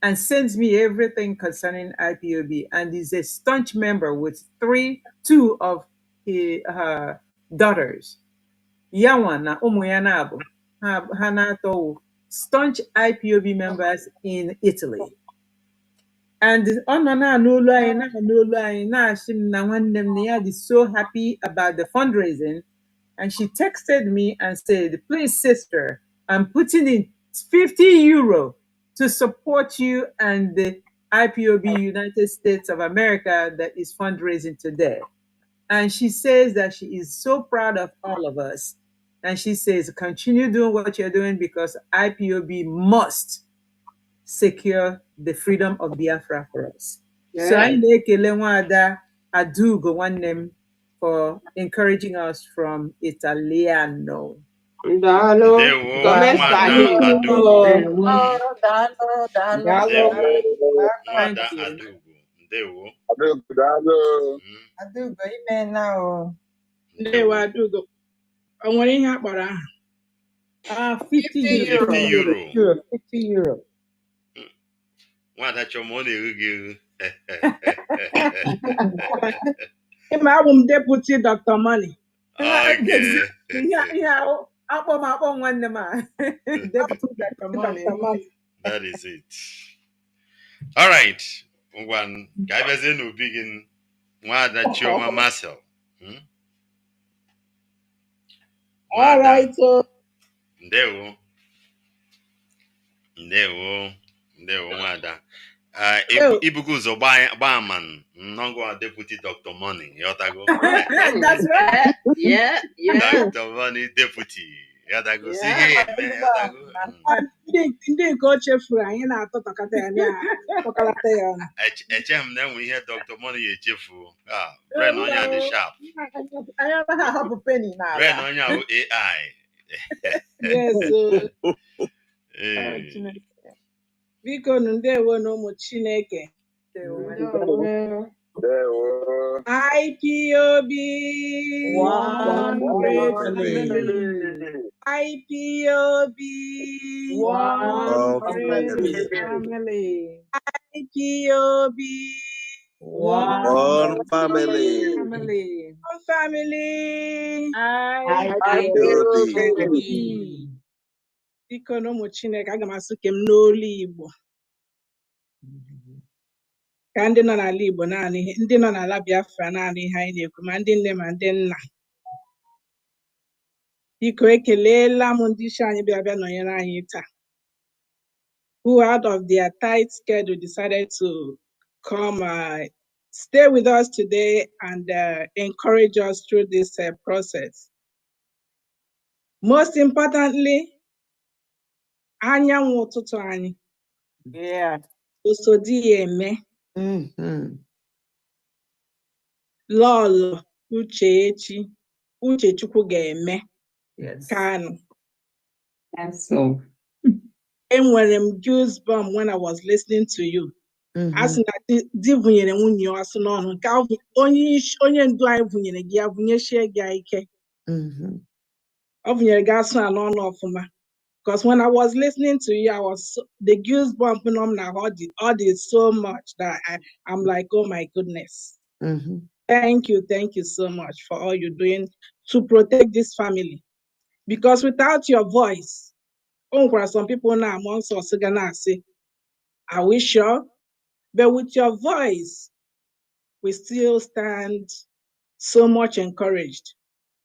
and sends me everything concerning IPOB and is a staunch member with two of her daughters. Yawan na Umuyanabo Hanato, staunch IPOB members in Italy. And is so happy about the fundraising. And she texted me and said, please, sister, I'm putting in 50 euro to support you and the IPOB United States of America that is fundraising today. And she says that she is so proud of all of us. And she says, continue doing what you're doing because IPOB must secure the freedom of Biafra for us. Yeah. So I make Wada Adugo one name for encouraging us from Italiano. Adugo. I want to hear about 50 euro. 50 euro. That's your money. I'm Deputy Dr. Money. Okay. Yeah, one Deputy Dr. Money. That is it. All right. One guy will begin. That your Marcel. All right. Ndewo Wada. Ibuguzo Barman, Nongo Deputy Dr. Money. Yotago. That's right. Yeah. Dr. Money Deputy. Yadago. See here, man. Yadago. Ndị nke o chefuru anyị na-atụtọkọta ya na-akpọkọlata ya ọnụ. Echem na enwe ihe Dr. Money echefu. Brain onye dị sharp. Brain onye ahụ AI. Yes. Biko nụ ndewo na ụmụ Chineke. IPOB One family. IPOB one family. IPOB One family. One family. IPOB. Biko na ụmụ Chineke, aga m asụ ke m n'olu Igbo ka ndị nọ n'ala Igbo naanị ihe, ndị nọ n'ala Biafra naanị ihe anyị na-ekwu, ma ndị nne ma ndị nna. Biko ekeleela m ndị isi anyị bịa nọnyere anyị taa, who out of their tight schedule decided to come stay with us today and encourage us through this process. Most importantly, anyanwụ ụtụtụ anyị. Osodi eme. Lọlọ Uchechukwu ga-eme. Kanu. Enwere m goosebumps when I was listening to you. Asị na di vụnyere nwunye ọsụ n'ọnụ, nke onye ndu anyị vụnyere gị ya vụnyechie gị ike. Ọ vụnyere gị asụ na n'ọnụ ọfụma. Because when I was listening to you, the goosebumps all did so much that I'm like, oh my goodness. Thank you so much for all you're doing to protect this family. Because without your voice, some people now amongst us are gonna say, are we sure? But with your voice, we still stand so much encouraged.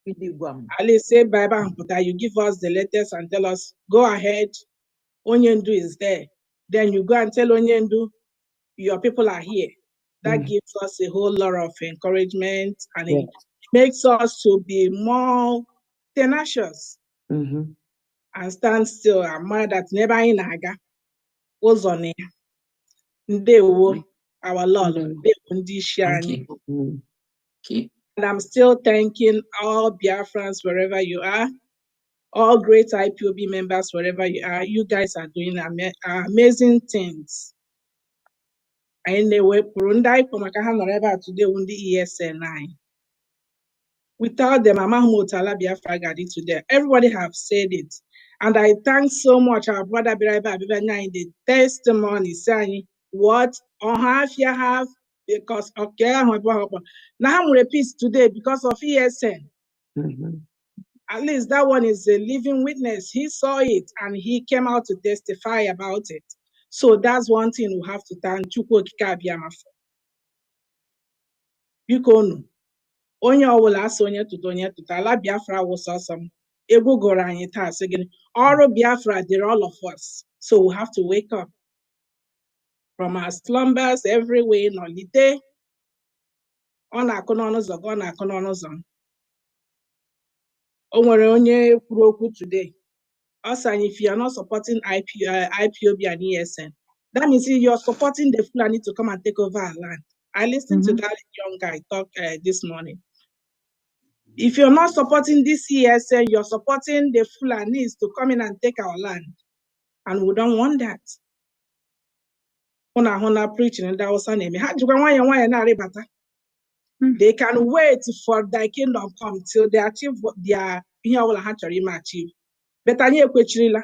At least say Bible, you give us the letters and tell us, go ahead, Onyendu is there. Then you go and tell Onyendu, your people are here. That gives us a whole lot of encouragement, and it makes us to be more tenacious and stand still. I'm mad that never in Aga was on it. Ndewo, our Lord. And I'm still thanking all Biafrans wherever you are, all great IPOB members wherever you are. You guys are doing amazing things. Anyway, today ESN9. Without them, today. Everybody have said it. And I thank so much our brother Biraiba Abibanya in the testimony saying what on half you have, because okay, now I'm repeat today because of ESN. At least that one is a living witness. He saw it and he came out to testify about it. So that's one thing we have to thank Chukwu Okike Abiama for. Biko onye ọbụla asị onye tụtụ ala Biafra was awesome. Egwu gụrụ anyị taa sị gịnị, ọrụ Biafra did all of us. So we have to wake up from our slumbers every way nọlite. Ọ na-akụ n'ọnụ ụzọ gị, ọ na-akụ n'ọnụ ụzọ m. O nwere onye kwuru okwu today. Also, if you are not supporting IPOB and ESN, that means you're supporting the Fulani to come and take over our land. I listened to that young guy talk this morning. If you're not supporting this ESN, you're supporting the Fulanis to come in and take our land. And we don't want that. Preaching and that was name. They can wait for their kingdom come till they achieve what they are achieve. But anyị ekwechirila.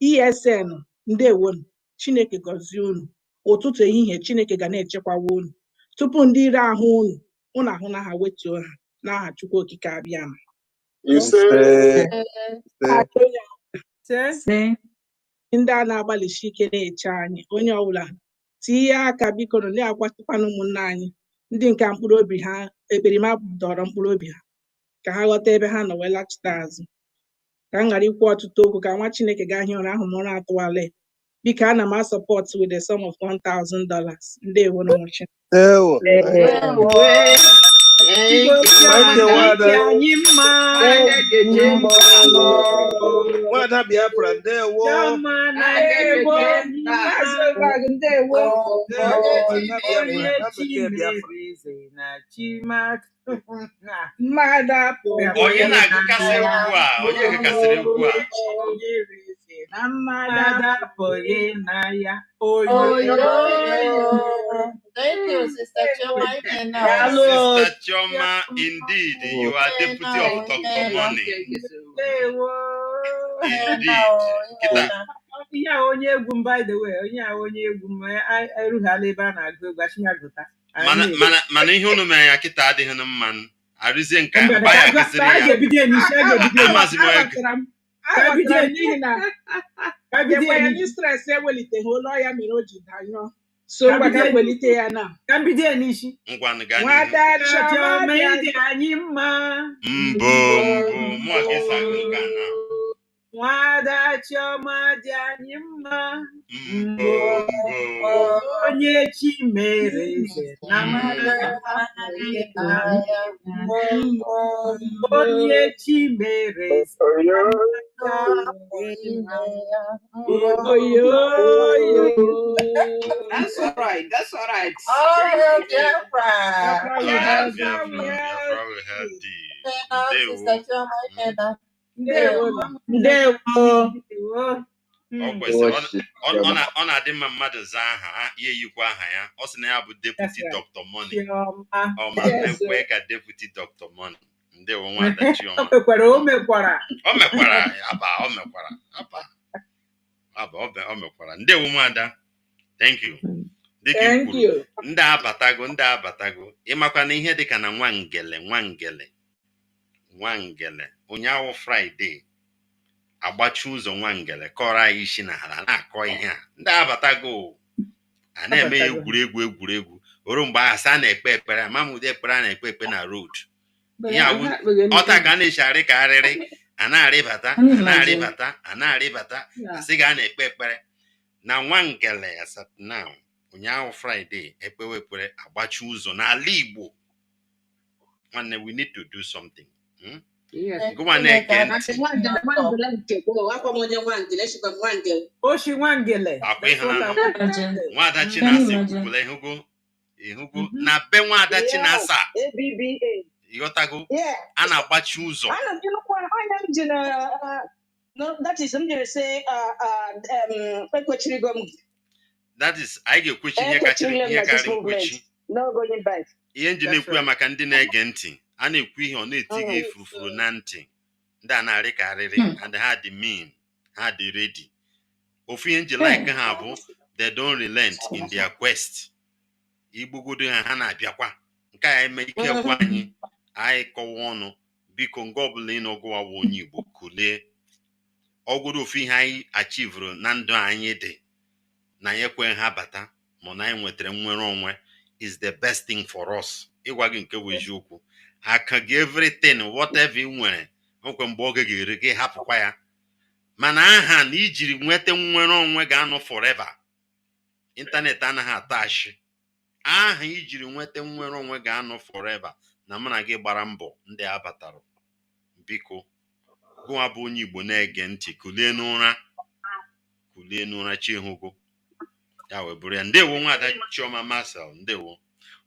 ESN ndewo Chineke gọzie unu. Ụtụtụ ehihie Chineke ga na-echekwawa unu. Tupu ndị ire ahụ unu ahụ na ha wetuo ha n'aha Chukwu Okike Abiama. Ndị a na-agbalịsi ike na-eche anyị, onye ọbụla tinye aka biko na ndị akwatụkwana ụmụnne anyị ndị nke mkpụrụ obi ha ekperima dọrọ mkpụrụ obi ha ka ha ghọta ebe ha nọ wee lachite azụ. Ka m ghara ikwu ọtụtụ okwu ka nwa Chineke gaa hie ụra ahụ m ụra atụwala. Biko ana m support with the sum of $1,000. Ndewo na ụmụ Chineke. Nwada Biafra ndewo. Onye na-agụkasị egwu a? Onye gụkasịrị egwu a? Thank you, Sister Choma. Sister Choma, indeed, you are deputy of Dr. Money. Indeed. Kita. By the way, Mana ihe unu mere ya kita adịghị na mma. Arụzie nke mba ya gụziri ya. Amazi m ego. Stress ewelite ụlọ ya mere o ji danyụọ. So ngwa welite ya na. Ngwa Nwada Choma dị anyị mma. Mbo mụ aka ịsa agụ nke a na. Nwada Choma dị anyị mma. Mbo onye chi mere eze na onye chi mere eze. That's all right. That's all right. Oh, Biafra. Biafra will help ọ na-adị mma mmadụ zaa aha ya eyikwa aha ya. Ọ sị na ya bụ deputy Dr. Money. Ọ ma ekwe ka deputy Dr. Money. Ndewo Nwada Chioma. O mekwara. Ndewo Nwada. Thank you. Thank you. Ndị abatago. Ịmakwa na ihe dịka na nwangele. Ụnyaahụ Friday. Agbachi ụzọ nwangele kọrọ anyị isi na ala na-akọ ihe a. Ndị abatago. A na-eme egwuregwu. Oru mgbe ahụ sa na-ekpe ekpere. Mamụdị ekpere a na-ekpe ekpe na road. Ya ọta ka a na-echegharị ka arịrị. A na-arịbata. Asị ga a na-ekpe ekpere. Na nwangele asat now. Ụnyaahụ Friday ekpewe ekpere agbachi ụzọ n'ala Igbo. Nwanne, we need to do something. Go on again. Nwada Chinasa kwukwula ihugo na be Nwada Chinasa. Ịghọtago? A na-agbachi ụzọ. No, that is I'm going to say that is I ga-ekwechi ihe karịrị nkwechi. No going back. Ihe nji na-ekwu ya maka ndị na-ege ntị. A na-ekwu ihe ọ na-eti gị ifurufuru na ntị. Ndị a na-arị ka arịrị and ha dị mean, ha dị ready. Ofu ihe nji like ha bụ they don't relent in their quest. Igbugodo ha na-abịakwa. Nke a eme ike gwa anyị kọwa ọnụ biko nke ọbụla ị nọgụwa bụ onye Igbo kulie. Ọgwụrụ ofu ihe anyị achivuru na ndụ anyị dị na anyị ekwe ha bata ma na anyị nwetara nnwere onwe is the best thing for us. Ịgwa gị nke bụ eziokwu. Aka gị everything whatever ị nwere nkwe mgbe oge ga-eri gị hapụkwa ya. Mana aha na ijiri nweta nnwere onwe ga-anọ forever. Ịntanetị anaghị atachi. Aha ijiri nweta nnwere onwe ga-anọ forever. Na mụ na gị gbara mbọ ndị abatara. Biko gụwa bụ onye Igbo na-ege ntị kulie n'ụra chi hụgo. Ya wee bụrụ ya. Ndewo Nwada Chioma Marcel. Ndewo.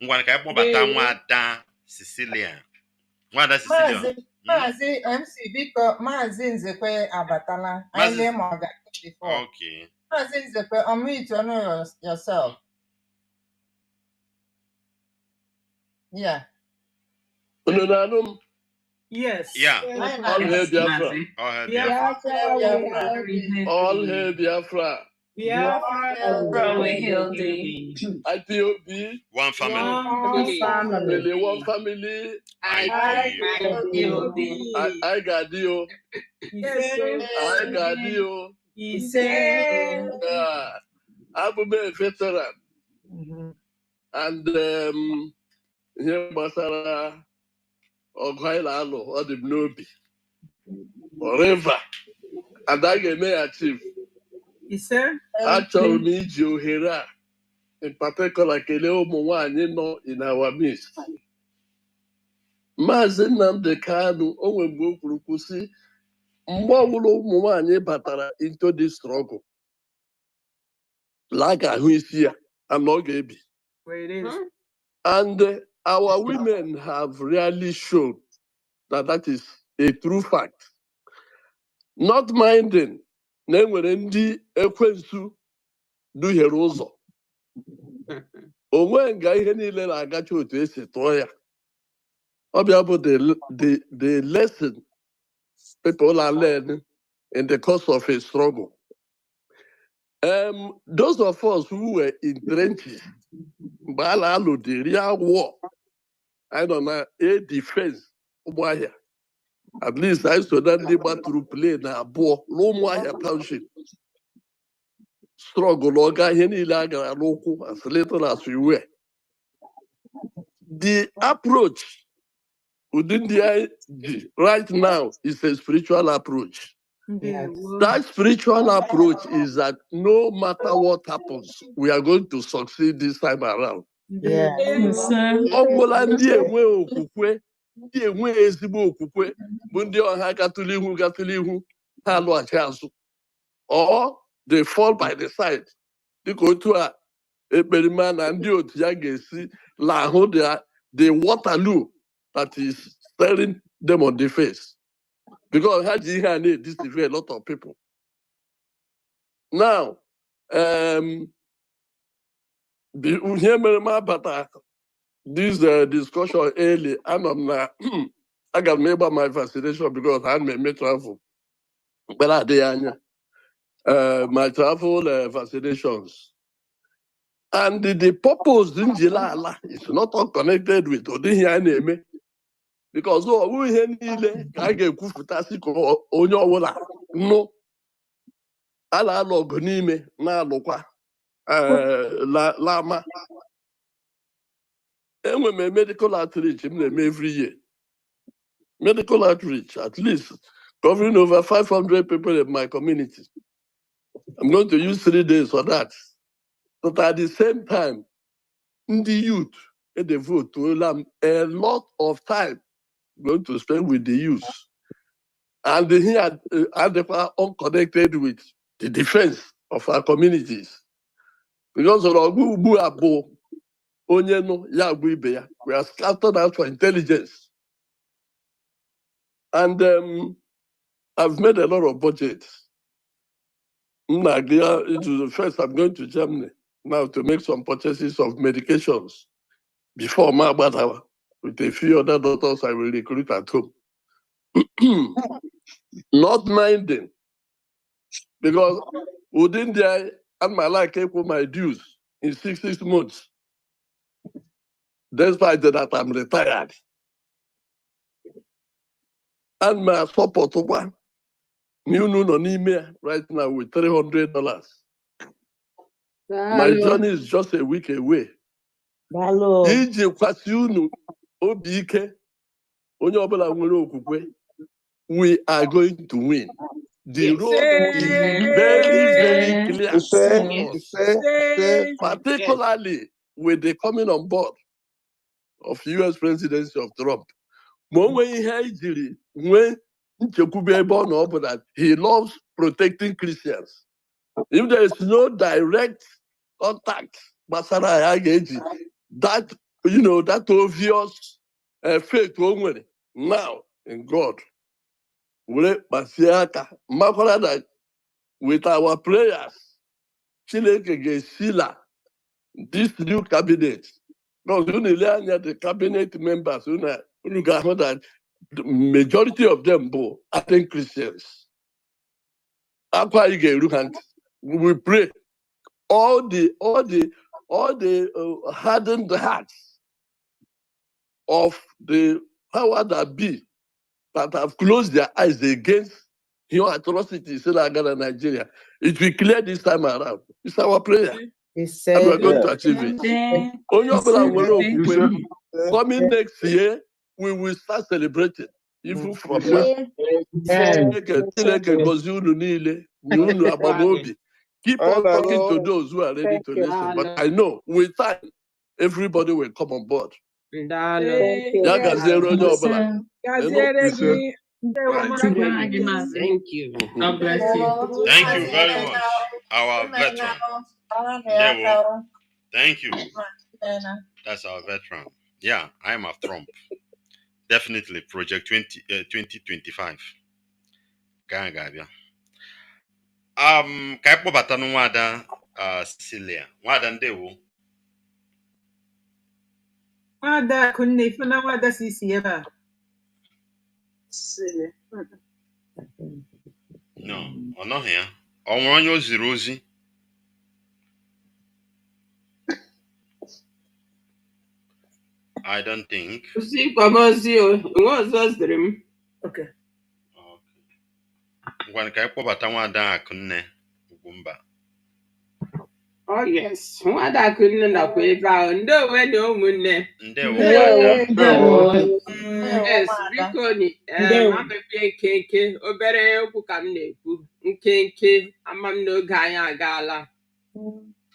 Ngwa ka anyị kpọbata Nwada Cecilia. Nwada Cecilia. Mazi MC biko Mazi Nzekwe abatala. I name Morgan before. Okay. Mazi Nzekwe, unmute yourself. Yeah. Yes. Yeah. All hail Biafra. All hail Biafra. Biafra will hail thee. Ipob. One family. One family. I got you. I'm a veteran. And here Masara Oghailano or the Blobi. Forever. And I may achieve. Actually, me Johera. In particular, Keleo Moan, in our midst. Mazi Nnamdi Kanu onwe mgbe o kwuru kwụsị mgbe ọbụla ụmụ nwaanyị batara into this struggle laa ka ahụ isi ya ana ọ ga-ebi. And our women have really shown that is a true fact. Not minding na enwere ndị ekwensu duhiere ụzọ. Onwe nga ihe niile na-agacha otu esi tụọ ya. Ọbịa bụ the lesson people are learning in the course of a struggle. Those of us who were in trenches, the real war, I don't know, a defense, at least I saw that they were through play na abo, Lomoya township. Struggle, Loga, Henny Laga, local, as little as we were. The approach within the IG right now is a spiritual approach. Yes. That spiritual approach is that no matter what happens, we are going to succeed this time around. Yes. Or they fall by the side. They go to a man and the Waterloo that is staring them on the face. Because this is a lot of people. Now, this discussion early, I got maybe my vaccination because I made travel. But I did my travel vaccinations. And the purpose in July is not all connected with Odihia. Because we no. Ala log n'ime na-alụkwa lama. Enwe me medical outreach every year. Medical outreach, at least covering over 500 people in my community. I'm going to use 3 days for that. But at the same time, the youth devote to a lot of time going to spend with the youth. And here they are unconnected with the defense of our communities. Because we are scattered out for intelligence. And I've made a lot of budgets. First, I'm going to Germany now to make some purchases of medications before Mabadawa with a few other doctors I will recruit at home. Not minding, because within there, and my life came with my dues in 6 months. Despite that, I'm retired. And my support one, right now with $300. My journey is just a week away. We are going to win. The road is very, very clear for us, particularly with the coming on board of U.S. presidency of Trump. He loves protecting Christians. If there is no direct contact, that that obvious faith now in God. With our prayers, this new cabinet. No, the cabinet members, that the majority of them are Christians. We pray all the hardened hearts of the power that be that have closed their eyes against atrocities in Nigeria. It will clear this time around. It's our prayer. And we're going to achieve it. Coming next year, we will start celebrating. Even from now. Keep on talking to those who are ready to listen. But I know with time, everybody will come on board. Ya gaziere onye ọbụla. Thank you. God bless you. Thank you very much, our veteran. Thank you. That's our veteran. Yeah, I am a Trump. Definitely, Project 2025. Ka anyị kpọbata nwada Celia. Nwada ndewo. Nwada kunne ifuna nwada sisi ebe a. No, ọ nọghị ya. Ọ nwere onye o ziri ozi? I don't think. Okay. Ngwa ka anyị kpọbata nwada Akunne Ugwumba. Oh yes, nwada Akunne nakwa ebe ahụ. Ndewo na ụmụnne. Ndewo. Yes, biko ni mabebie nkenke obere okwu ka m na-ekwu. Nkenke ama m n'oge anyị agaala.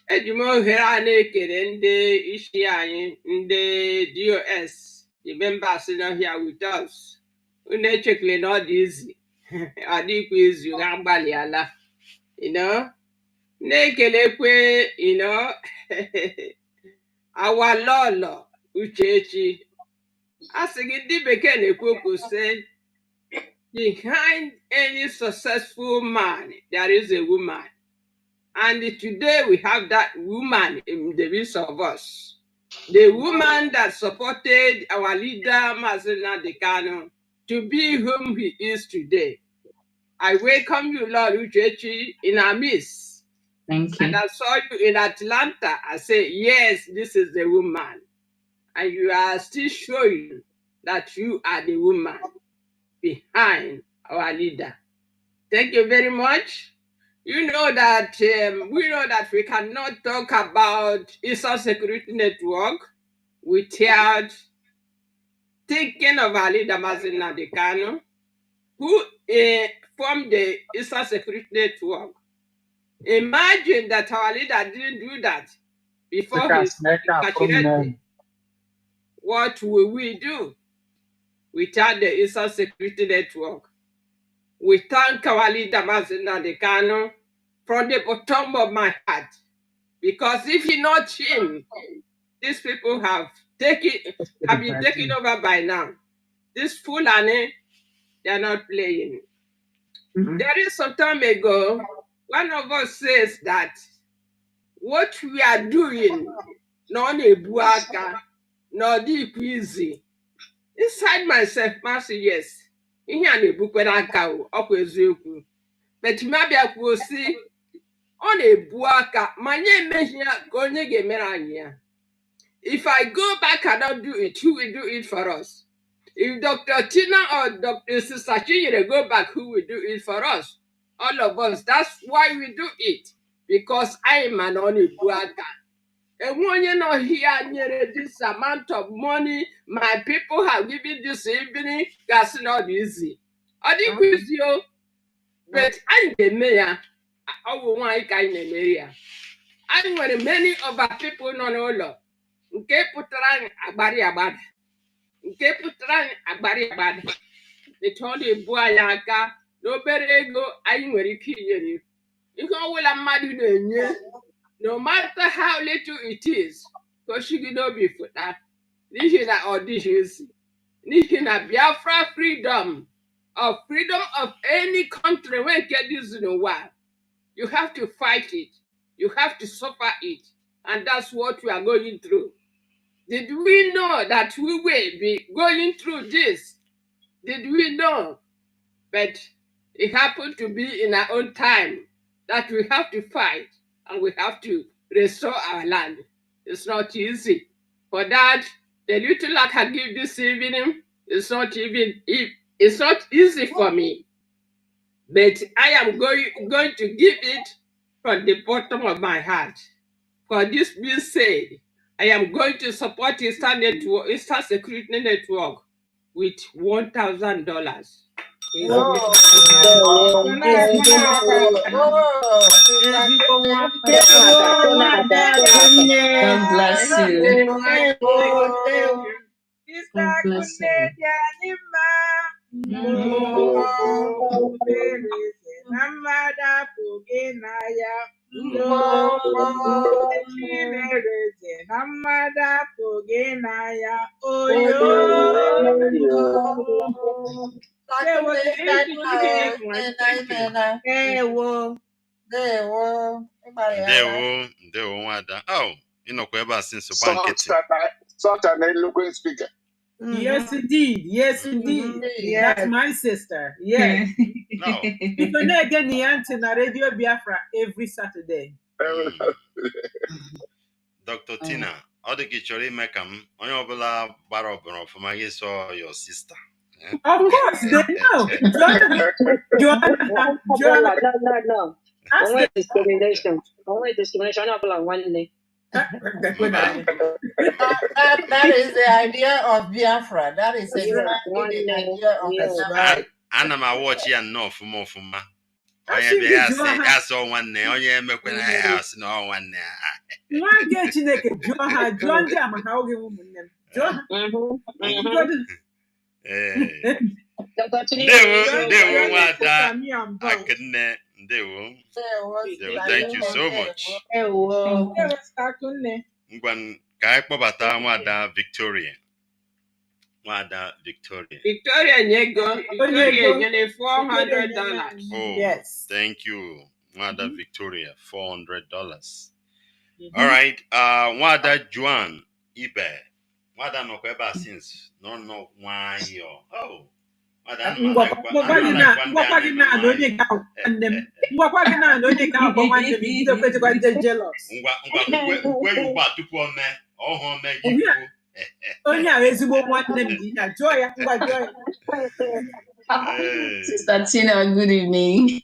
Eji m ohere a na-ekele ndị isi anyị, ndị DOS, the members nọ here with us. Unu echekele na ọ dị izi. Ọ dịkwa izu ha agbalịala. Na-ekelekwe, our lọlọ Uchechi. Asị gị ndị bekee na-ekwu okwu sị, behind any successful man, there is a woman. And today we have that woman in the midst of us. The woman that supported our leader, Mazi Nnamdi Kanu, to be whom he is today. I welcome you, Lord Uchechi, in our midst. Thank you. And I saw you in Atlanta. I say, yes, this is the woman. And you are still showing that you are the woman behind our leader. Thank you very much. You know that we know that we cannot talk about Eastern Security Network without thinking of our leader, Mazi Nnamdi Kanu, who formed the Eastern Security Network. Imagine that our leader didn't do that before his incarceration. What will we do without the Eastern Security Network? We thank our leader, Mazi Nnamdi Kanu, from the bottom of my heart. Because if he not him, these people have been taken over by now. This Fulani, they are not playing. There is some time ago, one of us says that what we are doing, not a buaka, not deep easy. Inside myself, Master, yes. Ihe a na-ebukwe n'aka ọkwa eziokwu. But maybe I will see on a buaka, my name is onye ga-emere anyị ya. If I go back and not do it, who will do it for us? If Dr. Tina or Dr. Sister Chinyere go back, who will do it for us? All of us. That's why we do it. Because I am an only buaka. And when you know here this amount of money, my people have given this evening, that's not easy. I think with you, but I'm the mayor. I will want kind of mayor. I'm when many of our people no know. Nke putran agbari agbada. Nke putran agbari agbada. They told you boy aka no bere ego anyị nwere ike inyere. Ihe ọbụla mmadụ na-enye, no matter how little it is, because you know before that. This is an audition. This is a Biafra freedom of any country when get this in a while. You have to fight it. You have to suffer it. And that's what we are going through. Did we know that we will be going through this? Did we know? But it happened to be in our own time that we have to fight and we have to restore our land. It's not easy. For that, the little I can give this evening, it's not easy for me. But I am going to give it from the bottom of my heart. For this being said, I am going to support Eastern Security Network with $1,000. God bless you. Sister Kunedia Nima. Namada Puginaya. Namada Puginaya. Oyo. Ndewo nwada. Oh, ịnọkwa ebe a since gba nkịtị. Such an eloquent speaker. Yes, indeed. Yes, indeed. Yes. That's my sister. Yes. No. You can get the answer na Radio Biafra every Saturday. Dr. Tina, ọ dị ka ị chọrọ ime ka m onye ọbụla gbara ọbara ọfụma gị sọ your sister. Of course, they know. Joanna. No. Only discrimination. Only discrimination. Not one day. That is the idea of Biafra. That is exactly the idea of Biafra. Ana m awọchi ya nnọọ ọfụma. Onye bịa ya sọ nwanne onye emekwana ya asị na ọ nwanne ya. Nwa nke Chineke jụọ ha jụọ ndị ama ha oge ụmụnne m. Jụọ ha. Ndewo nwada Akinne. Ndewo. Thank you so much. Ngwan ka anyị kpọbata nwada Victoria. Nwada Victoria. Victoria nyere $400. Oh, yes. Thank you, Nwada Victoria, $400. All right. Nwada Juan Ibe. Nwada no kweba since no why oh. Sister Tina, good evening.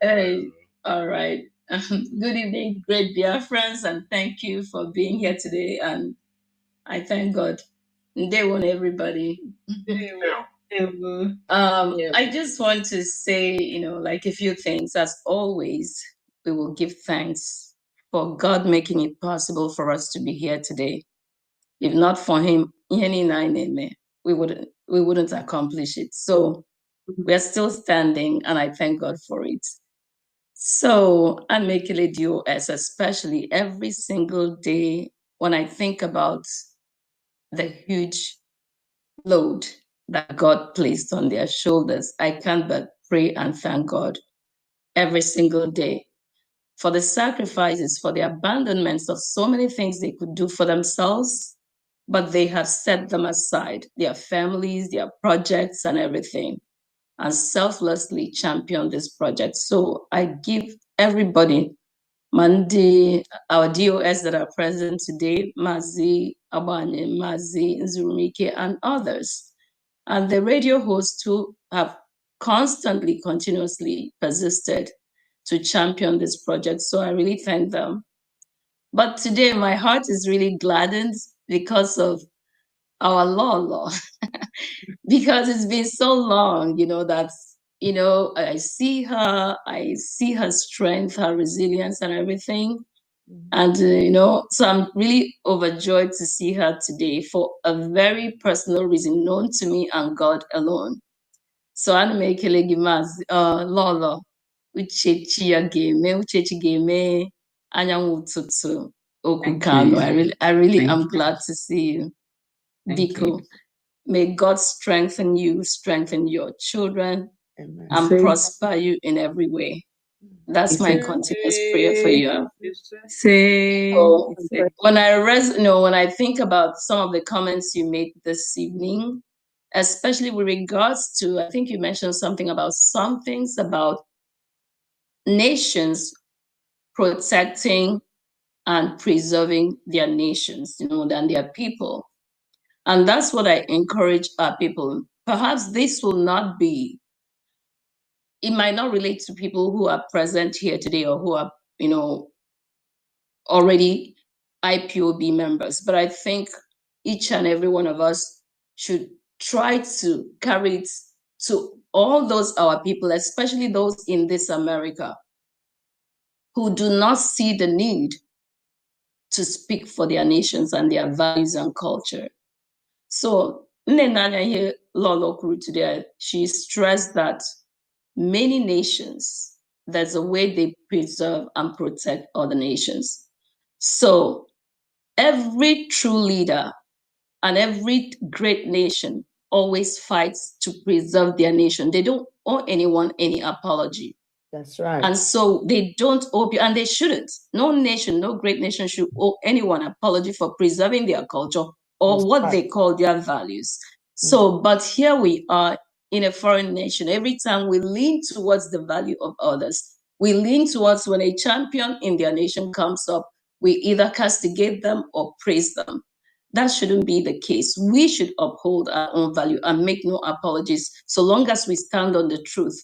Hey, all right. Good evening, great Biafrans, and thank you for being here today. And I thank God. Day one, everybody. I just want to say, like a few things. As always, we will give thanks for God making it possible for us to be here today. If not for Him, we wouldn't accomplish it. So we're still standing, and I thank God for it. So, and make it DOS, especially every single day when I think about the huge load that God placed on their shoulders, I can't but pray and thank God every single day for the sacrifices, for the abandonments of so many things they could do for themselves, but they have set them aside, their families, their projects, and everything, and selflessly championed this project. So I give everybody, Mandi, our DOS that are present today, Mazi, Abanye, Mazi, Nzurumike, and others, and the radio hosts who have constantly, continuously persisted to champion this project. So I really thank them. But today my heart is really gladdened because of our law, because it's been so long, that, I see her strength, her resilience and everything. And, so I'm really overjoyed to see her today for a very personal reason known to me and God alone. So I'm making Lolo, Uchechi game, Anyanwu Tutu, Oku Kanu. I really am glad to see you. Biko, may God strengthen you, strengthen your children, and prosper you in every way. That's my continuous prayer for you. So when I think about some of the comments you made this evening, especially with regards to, I think you mentioned something about some things about nations protecting and preserving their nations, and their people. And that's what I encourage our people. Perhaps this will not be, it might not relate to people who are present here today or who are, already IPOB members, but I think each and every one of us should try to carry it to all those our people, especially those in this America, who do not see the need to speak for their nations and their values and culture. So Nnenanya here, Lolo Kuru today, she stressed that many nations, there's a way they preserve and protect other nations. So every true leader and every great nation always fights to preserve their nation. They don't owe anyone any apology. That's right. And so they don't owe you, and they shouldn't. No nation, no great nation should owe anyone apology for preserving their culture or That's what right. they call their values. So, but here we are in a foreign nation. Every time we lean towards the value of others, we lean towards when a champion in their nation comes up, we either castigate them or praise them. That shouldn't be the case. We should uphold our own value and make no apologies so long as we stand on the truth.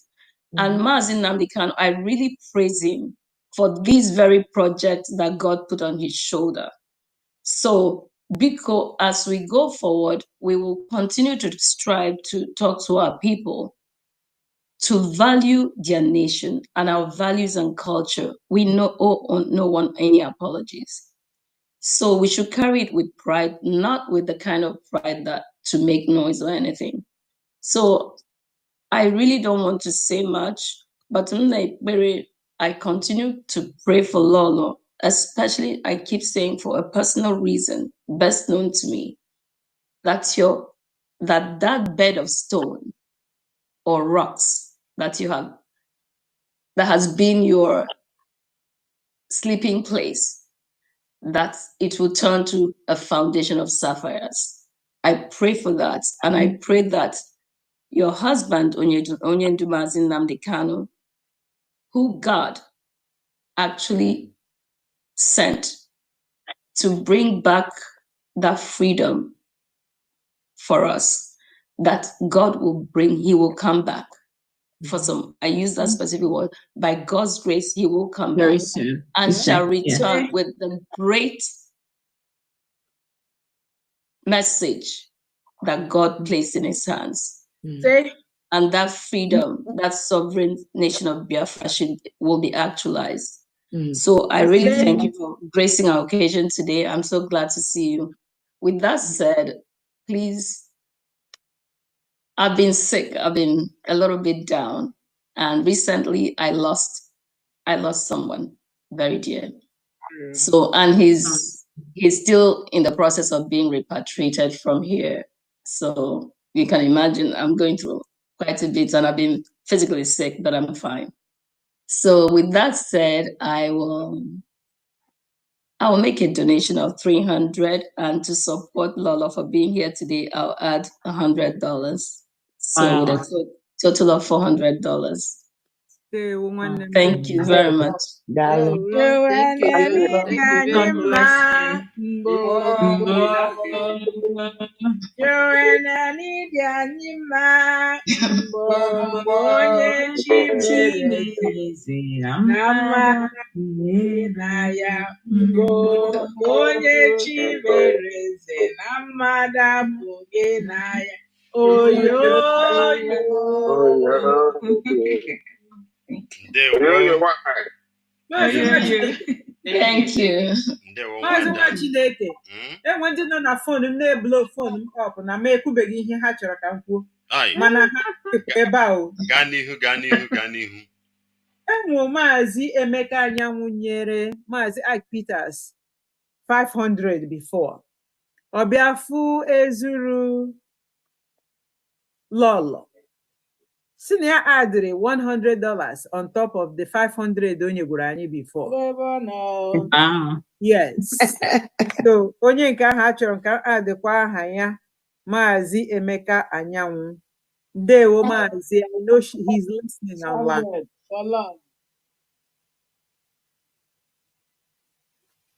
And Mazi Nnamdi Kanu, I really praise him for this very project that God put on his shoulder. So, because as we go forward, we will continue to strive to talk to our people to value their nation and our values and culture. We owe no one any apologies. So we should carry it with pride, not with the kind of pride that to make noise or anything. So I really don't want to say much, but I continue to pray for Lolo, especially I keep saying for a personal reason, best known to me, that that bed of stone or rocks that you have, that has been your sleeping place, that it will turn to a foundation of sapphires. I pray for that, and I pray that your husband, Onyendumazi Nnamdi Kanu, who God actually sent to bring back that freedom for us, that God will bring, he will come back for some, I use that specific word, by God's grace, he will come Very back soon. and shall Yeah. return with the great message that God placed in his hands. And that freedom, that sovereign nation of Biafra will be actualized. So I really thank you for gracing our occasion today. I'm so glad to see you. With that said, please, I've been sick. I've been a little bit down. And recently I lost someone very dear. So, and he's still in the process of being repatriated from here. So you can imagine I'm going through quite a bit, and I've been physically sick, but I'm fine. So with that said, I will make a donation of $300, and to support Lola for being here today, I'll add $100. So with a total of $400. Thank you very much. Darling. Thank you. Thank you very God much. bless you. Joanna Nidianima Mbonye Chimereze Nama Naya Mbonye Chimereze Namada Bugenaya Oyo Thank you. Maazị nwa Chineke enwe ndị nọ na fon m na-eblo fon m ọp na m ekwubeghị ihe ha chọrọ ka m kwuo mana ha ebe a o gaa n'ihu enwe Maazị Emeka Anyanwụ nyere Maazị Ike Peters 500 before Obiafu ezuru Lolo si na ya adịrị $100 on top of the 500 onye gwara anyị before. Yes. So onye nke ahụ achọrọ ka adịkwa aha ya Maazị Emeka Anyanwụ. Ndewo Maazị, I know he's listening online.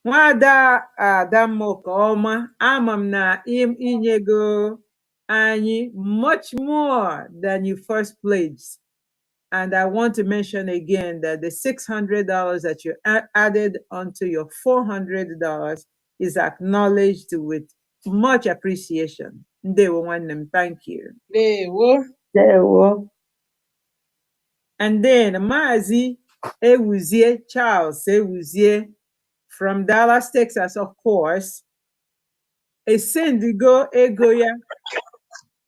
Nwada Adamokaoma, ama m na inyego anyị much more than you first pledged. And I want to mention again that the $600 that you added onto your $400 is acknowledged with much appreciation. Ndewo nwanne, thank you. Ndewo. And then Mazi Charles Ewuzie from Dallas, Texas, of course. a send go egoya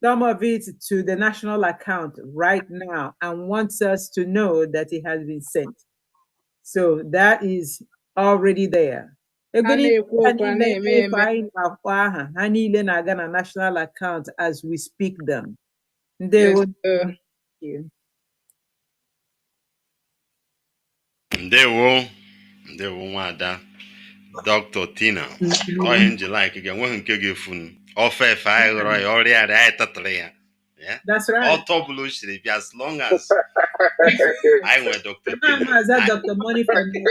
some of it to the national account right now and wants us to know that it has been sent. So that is already there. Egoni ha niile na-aga na national account as we speak them. Yes, Thank you. Ndewo nwada Dr. Tina. Ohe nji like ga-enweghị nke ga-efunu. Ofe efe anyị ghọrọ ya ọrịa arịa anyị tatara ya. That's right. Ọtọ bụla o siri bịa as long as I went Dr. Tina. Dr. Money for nothing.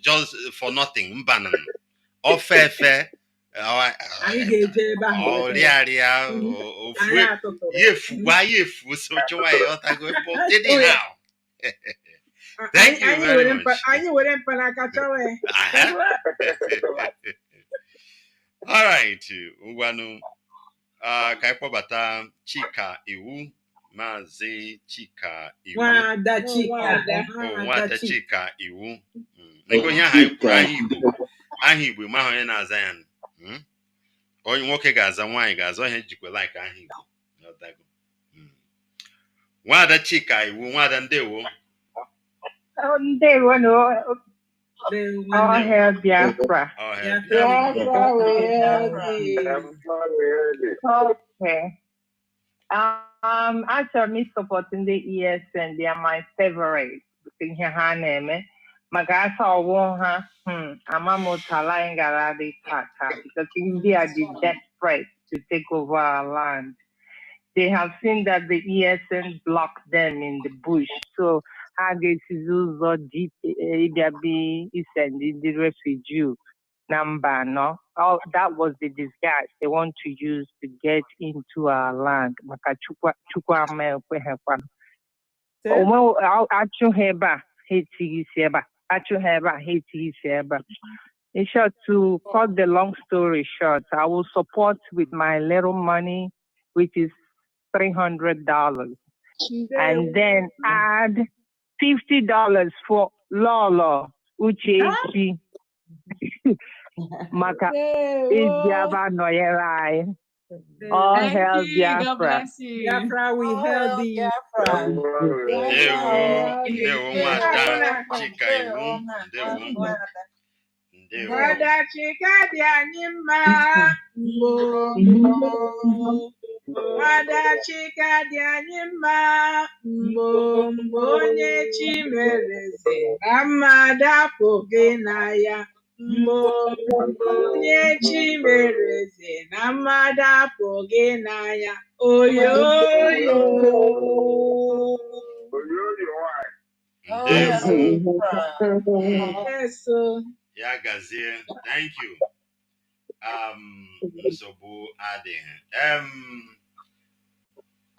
Just for nothing. Mbanan. Ofefe. Oriaria. Yefu. So chwa yotago. Anyhow. Thank you very much. All right. Ugwanu. Ka bata Chika Iwu. Mazi Chika Iwu. Nwada Chika Iwu. Nego ihe aha ekwuru aha Igbo ma onye na-aza ya. Onye nwoke ga-aza nwaanyị ga-aza ihe jikwa like aha Igbo. Nwada Chika Iwu, nwada ndewo. Ndewo no. All hail Biafra. All hail Biafra. Okay. Actually, supporting the ESN, they are my favorite. Magasa Woha, Amamotala and Garadi Tata, because India is desperate to take over our land. They have seen that the ESN blocked them in the bush. So, Hagesizuzo Idabi send the refugee number, no? Oh, that was the disguise they want to use to get into our land. In short, to cut the long story short, I will support with my little money, which is $300, and then add $50 for Lolo Uchechi. Maka Idiaba Noyerai. All hail Biafra. God bless you. Biafra, we hail thee. Nwada Chika dị anyị mma. Nwada Chika dị anyị mma. Mgbe onye chi mereze na mmadụ apụghị na ya. Onye chi mereze na mmadụ apụghị na ya. Oyoyo. Yes, yeah, Gazier. Thank you. Nsobu adịghị.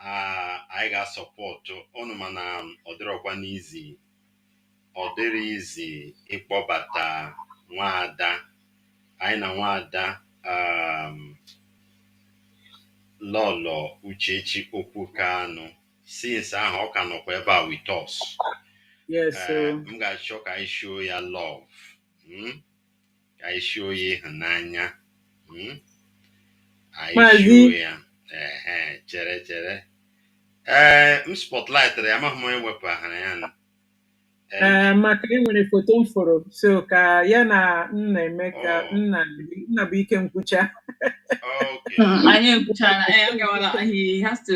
I got support. Ọnụ mana ọ dịrọkwa n'izi. Ọ dịrị izi ịkpọbata nwada. Anyị na nwada Lolo Uchechi Okwu Kanu. Since ahụ ọ ka nọkwa ebe a with us. Yes, sir. I'm gonna show I show ya love. I show you ịhụnanya. I show ya. Chere. Spotlight ya amaghị m onye wepụghara ya. Maka enwere foto m fọrọ so ka ya na nna Emeka nna bụ ike nkwucha. He has to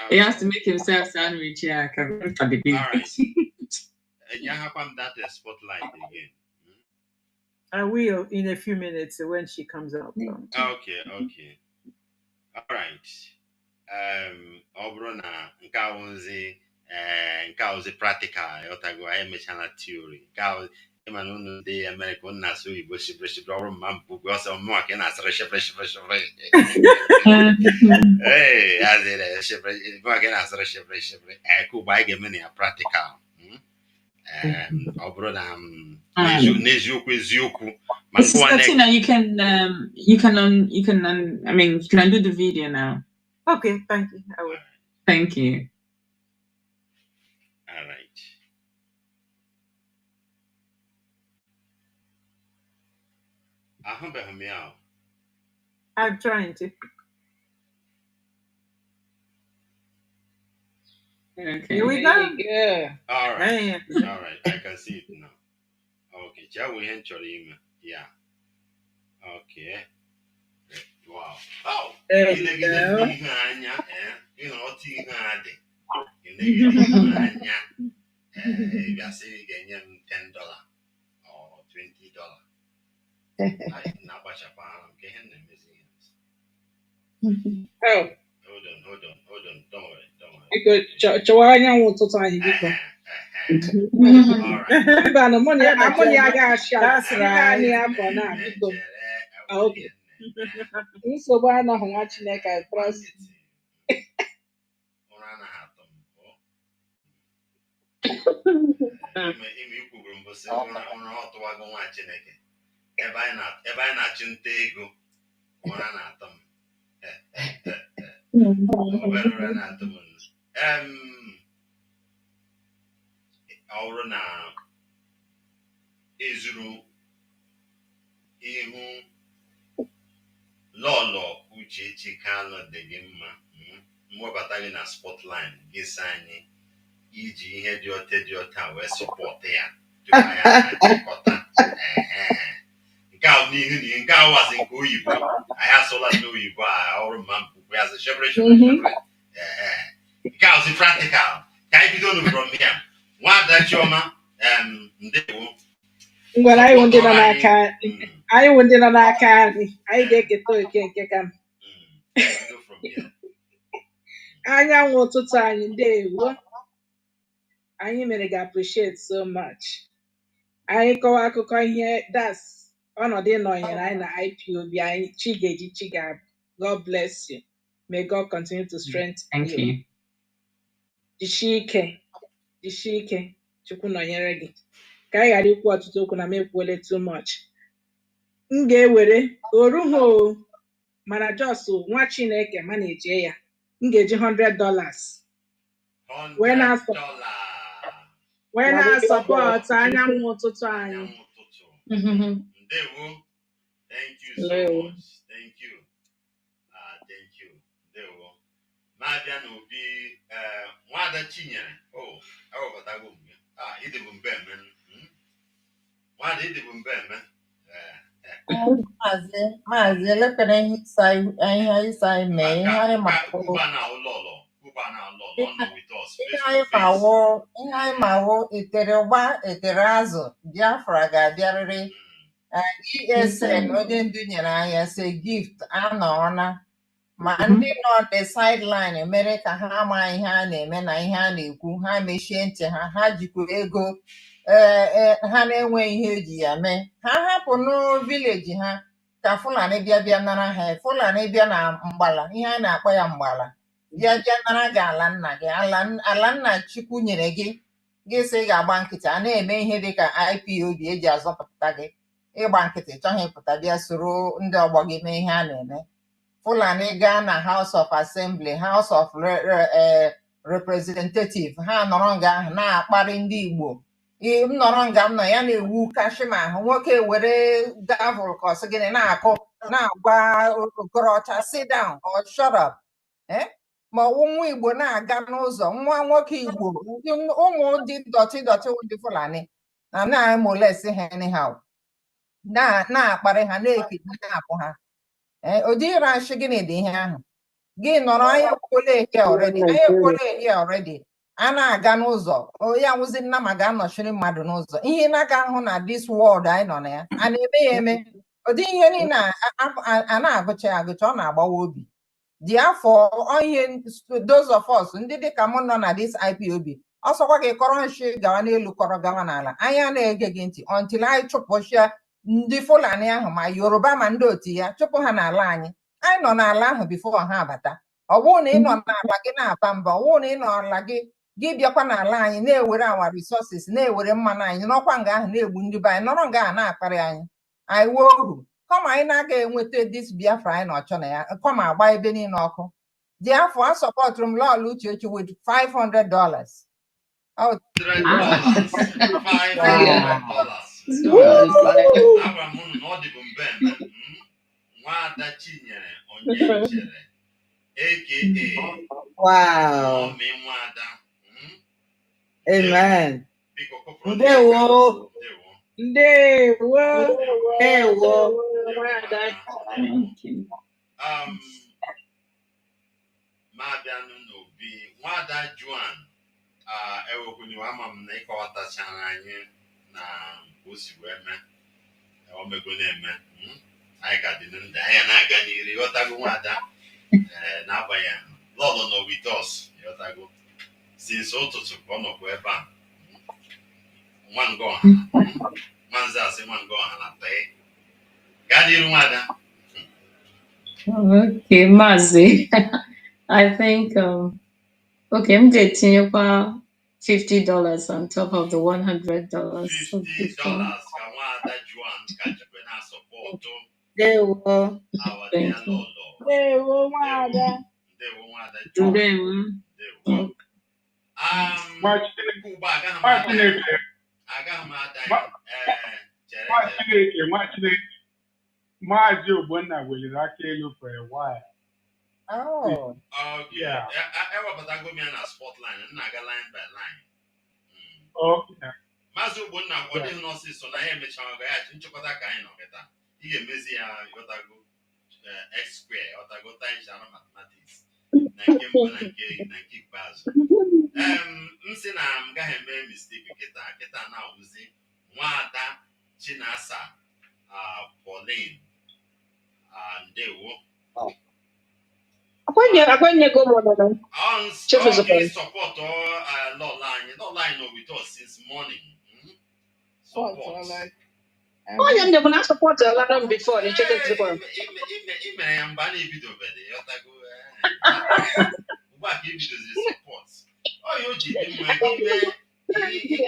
he has to make himself sandwich. Yeah, all right. You have that spotlight again. I will in a few minutes when she comes out. Okay. All right. Ọ bụrụ na nke ahụzi practical ọtago anyị mechana theory nke ahụ ịma na unu ndị America unu na-asụ Igbo shibiri ọ bụrụ mma mpụ gwa ọsọ mmụọ ka ị na-asịrị shibiri azịrị shibiri mmụọ ka ị na-asịrị shibiri ka ugbo anyị ga-eme na ya practical ọ bụrụ na n'eziokwu Tina, you can undo the video now. Okay, thank you. I will. Thank you. All right. Ahụbeghị m ya. I'm trying to. Okay. Here we go. Yeah. All right. Man. All right. I can see it now. Okay. Shall we enter him? Yeah. Okay. Wow. Oh. There You you go. If I say you get him $10 or $20. Oh. Hold on. Don't worry. Because Chawanya won't totally different. All right. But the money I got shot. That's right. Okay. So why not watching like I trust? Ebe anyị na-achụ nta ego ụra na-atọ m obere ụra na-atọ m ọ bụrụ na ezuru ihu lọlọ Uchechi Kanu dị gị mma mwebata gị na spotline gị si anyị iji ihe dị ọta wee sọpọtụ ya tupu anyị achịkọta nke a n'ihu na nke a wazi nke oyibo anyị asụla n'oyibo a ọrụ mma mpukwu ya shebre nke a ozi practical ka anyị bido nu from here nwada Chioma ndewo ngwara anyị ndị nọ n'aka anyị ga-eketa oke nke ka anyanwụ ụtụtụ anyị ndewo anyị mere ga appreciate so much anyị kọwa akụkọ ihe das ọnọdụ ịnọnyere anyị na IPOB anyị Chiga. God bless you. May God continue to strengthen you. Jisie ike Chukwu nọnyere gị ka anyị ghara ikwu ọtụtụ okwu na m ekwuole too much. M ga-ewere oruho mana jos nwa Chineke ma na-eje ya m ga-eji $100 wee na-asọpọtụ anyanwụ ụtụtụ anyị. Ndewo. Thank you so much. Thank you. Ndewo. Na-abịa n'obi nwada Chinyere. Ewebatago m gị. Ịdịbụ mbe eme. Nwada ịdịbụ mbe eme. Maazị elepere ihe ịsa mee ihe anyị ma wụ etere ụgba etere azụ Biafra ga-abịarịrị ESN onye ndu nyere anyị ase gift anọọna ma ndị nọ the sideline mere ka ha ama ihe a na-eme na ihe a na-ekwu ha mechie ntị ha jikwa ego ha na-enweghị ihe eji ya mee ha hapụ n'vileji ha ka Fulani bịa nara ha Fulani bịa na mgbala ihe a na-akpọ ya mgbala bịa nara gị ala nna gị ala nna Chukwu nyere gị sị ị ga-agba nkịtị a na-eme ihe dịka IPOB eji azọpụta gị ịgba nkịtị chọghị ịpụta bịa soro ndị ọgbọ gị mee ihe a na-eme Fulani gaa na House of Assembly House of Representative ha nọrọ nga ahụ na-akparị ndị Igbo m nọrọ nga m nọ ya na-ewu kashima ahụ nwoke were gavel ka ọsị gịnị na-akụ na-agwa okorocha sit down or shut up ma ọwụ nwa Igbo na-aga n'ụzọ nwa nwoke Igbo ụmụ dị dọtị ndị Fulani na-emolesi ha anyhow na-akparị ha na-apụ ha ụdị ịrashi gịnị dị ihe ahụ gị nọrọ anya ekwole ehi already a na-aga n'ụzọ ya nwụzi nna ma ga-anọchiri mmadụ n'ụzọ ihe na-aga ahụ na this world anyị nọ na ya a na-eme ya eme ụdị ihe niile a na-agụcha ọ na-agbawa obi dị afọ ihe those of us ndị dịka m nọ na this IPOB ọsọkwa gị kọrọ nshi gawa n'elu kọrọ gawa n'ala anya na-ege gị ntị until anyị chụpụchia ndị Fulani ahụ ma Yoruba ma ndị otu ya chụpụ ha n'ala anyị nọ n'ala ahụ bifo ha abata ọ bụrụ na ị nọ n'ala gị na-aba mba ọ bụrụ na ị nọ n'ala gị bịakwa n'ala anyị na-ewere awa resources na-ewere mmanụ anyị n'ọkwa nga ahụ na-egbu ndị be anyị nọrọ nga ahụ na-akparị anyị wuo oru kọma anyị na-aga enweta dis Biafra anyị na-ọchọ na ya kọma agba ebe niile ọkụ dị afọ a sọpọtụrụ m lọọlụ Uchechi with $500. Mwada Chinyere Onyenchere, aka Wow. Mommy Mwada. Amen. Ndewo. Ndewo. Ndewo. Ndewo. Thank you. Mabianu Nobi, Mwada Juan, Ewokuni Wamam Neko Watachana, na Bosi Weme, Omegoneme. I got in the Diana Yotago Wada, Nabayan, Lolo no with us, Yotago. Since Oto to come up where ban. One go on, one's say one go on, I pay. Gadi Wada. Okay, Mazi. I think okay, I'm getting about $50 on top of the $100. $50. Kawada Juan Kajipena support Ndewo. our dear Lord. Ndewo Wada. Ndewo Wada Juan. Ndewo. Mazi Ogbonna will actually for a while. Oh. Okay. Yeah. I go me on a spotlight and I got line by line. Okay. Mazi Ogbonna, what is not so I am a child. I think about that kind of it. He a busy X square or go times mathematics. Nike bars. Nsina I'm going to make mistake. Kita now using Wada Chinasa, Pauline, and Dewo. Akwenye go mono. Okay, support or law line with us since morning. Support. Oh, yeah, they will support a lot before the chicken support. I am banning video better. You have to go. What give you the support? Oh, you give me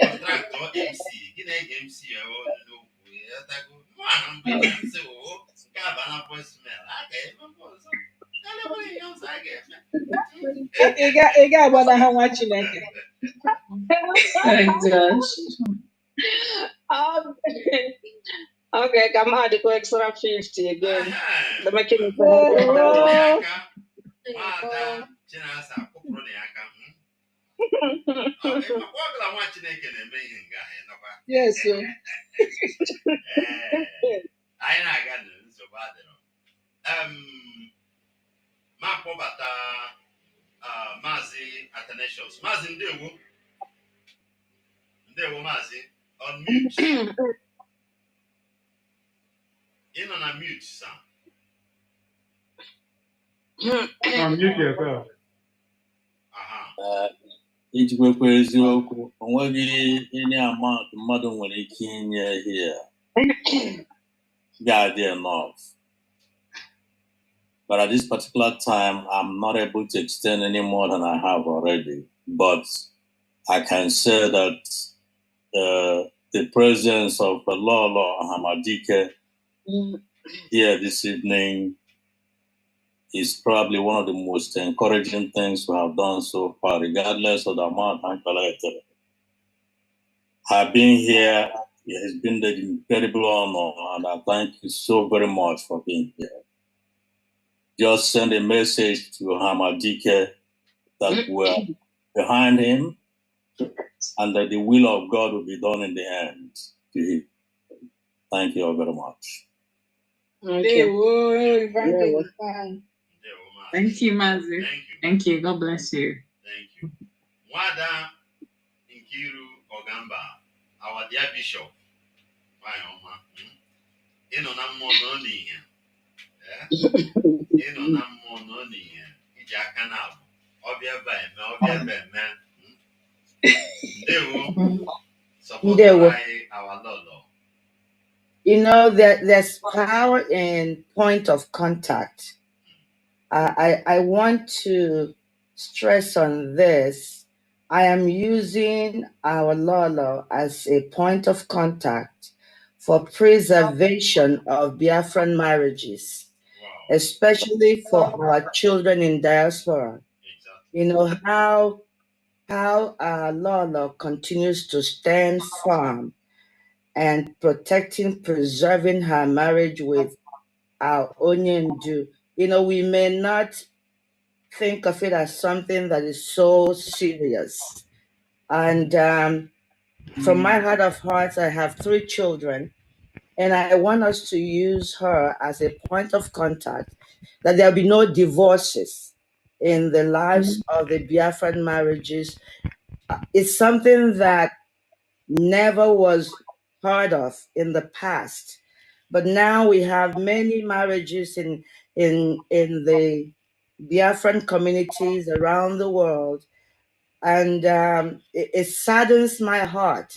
contract or MC. Give me MC or no. You have to go. Man, I'm going to say, oh, Gabana voice smell. Okay, my boss. Anybody else I get? Ị ga-agbada ha nwa Chineke. Okay, come on, go extra 50 again. The making Yes, sir. I got so bad. Mapobata Mazi Athanasius. Mazi Ndewo Mazi on mute. In on a mute, sir. Unmute yourself. Ijikwa eziokwu onweghị any amount mmadụ nwere ike inye here God enough. But at this particular time, I'm not able to extend any more than I have already. But I can say that the presence of Lolo Hamadike here this evening is probably one of the most encouraging things we have done so far, regardless of the amount I'm collected. I've been here. It has been an incredible honor, and I thank you so very much for being here. Just send a message to Hamadike that we're behind him and that the will of God will be done in the end to him. Thank you all very much. Thank you, Mazi. Thank you. God bless you. Thank you. Wada Nkiru Ogamba, our dear bishop. Why, Oma? In on a more money here. In on a more money here. Ijakanab. Obia by man. They will support our Lolo. You know that there's power in point of contact. I want to stress on this. I am using our Lolo as a point of contact for preservation of Biafran marriages, especially for our children in diaspora. You know how our Lolo continues to stand firm and preserving her marriage with our onyendu. You know, we may not think of it as something that is so serious. And from my heart of hearts, I have 3 children, and I want us to use her as a point of contact, that there'll be no divorces in the lives of the Biafran marriages. It's something that never was heard of in the past, but now we have many marriages in the Biafran communities around the world, and it saddens my heart.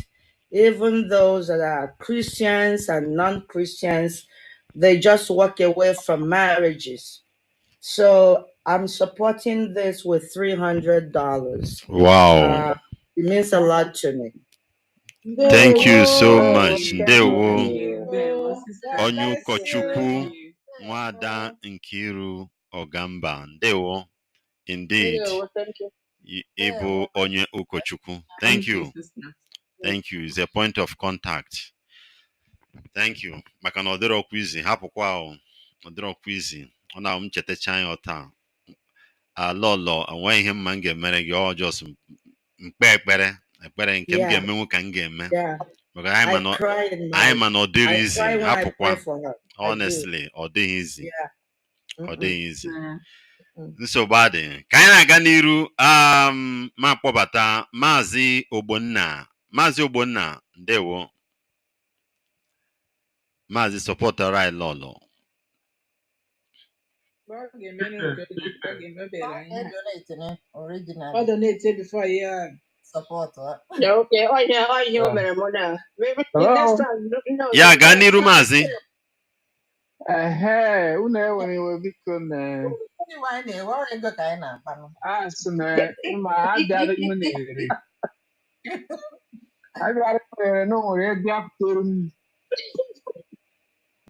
Even those that are Christians and non-Christians, they just walk away from marriages. So I'm supporting this with $300. Wow. It means a lot to me. Thank you so Thank much. you. Ndewo. Onyu Kochukwu Nwada Nkiru Ogamba. Ndewo. Indeed. Thank you. Ibu Onye Ukochukwu. Thank you. Thank you. It's a point of contact. Thank you. Maka na odiro quizi. Hapukwa o. Odiro quizi. Ona mchetecha anyị ọta. Alolo, enweghị ihe mma m ga-emere gị, ọ just mkpe ekpere nke m ga-emenwu ka m ga-eme. Maka anyị ma na ọ dịrị izi, hapụkwa. Honestly, ọ dịghị izi. Ọ dịghị izi. Nsogbu adị. Ka anyị na-aga n'iru, ma kpọbata Mazi Ogbonna. Mazi Ogbonna, ndewo. Mazi supportara anyị lọlọ. Donate before you support. Okay. Oh yeah, Mona. Next time, no. Ya gaa n'iru Mazi. Unu enwere biko na asị na ịma abịara m na-ere na nwere ebe apụtara m,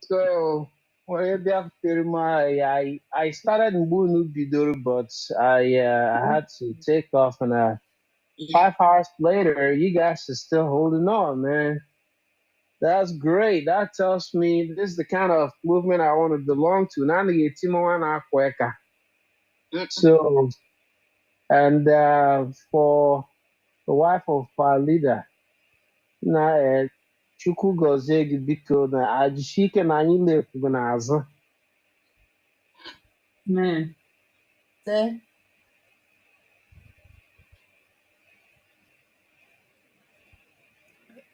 so nwere ebe apụtara m. I started mgbe unu bidoro, but I had to take off, and 5 hours later you guys are still holding on, man. That's great. That tells me this is the kind of movement I want to belong to. So, and for the wife of our leader, Chukwu gozie gị biko na ajishike na anyị na-ekwu n'azụ.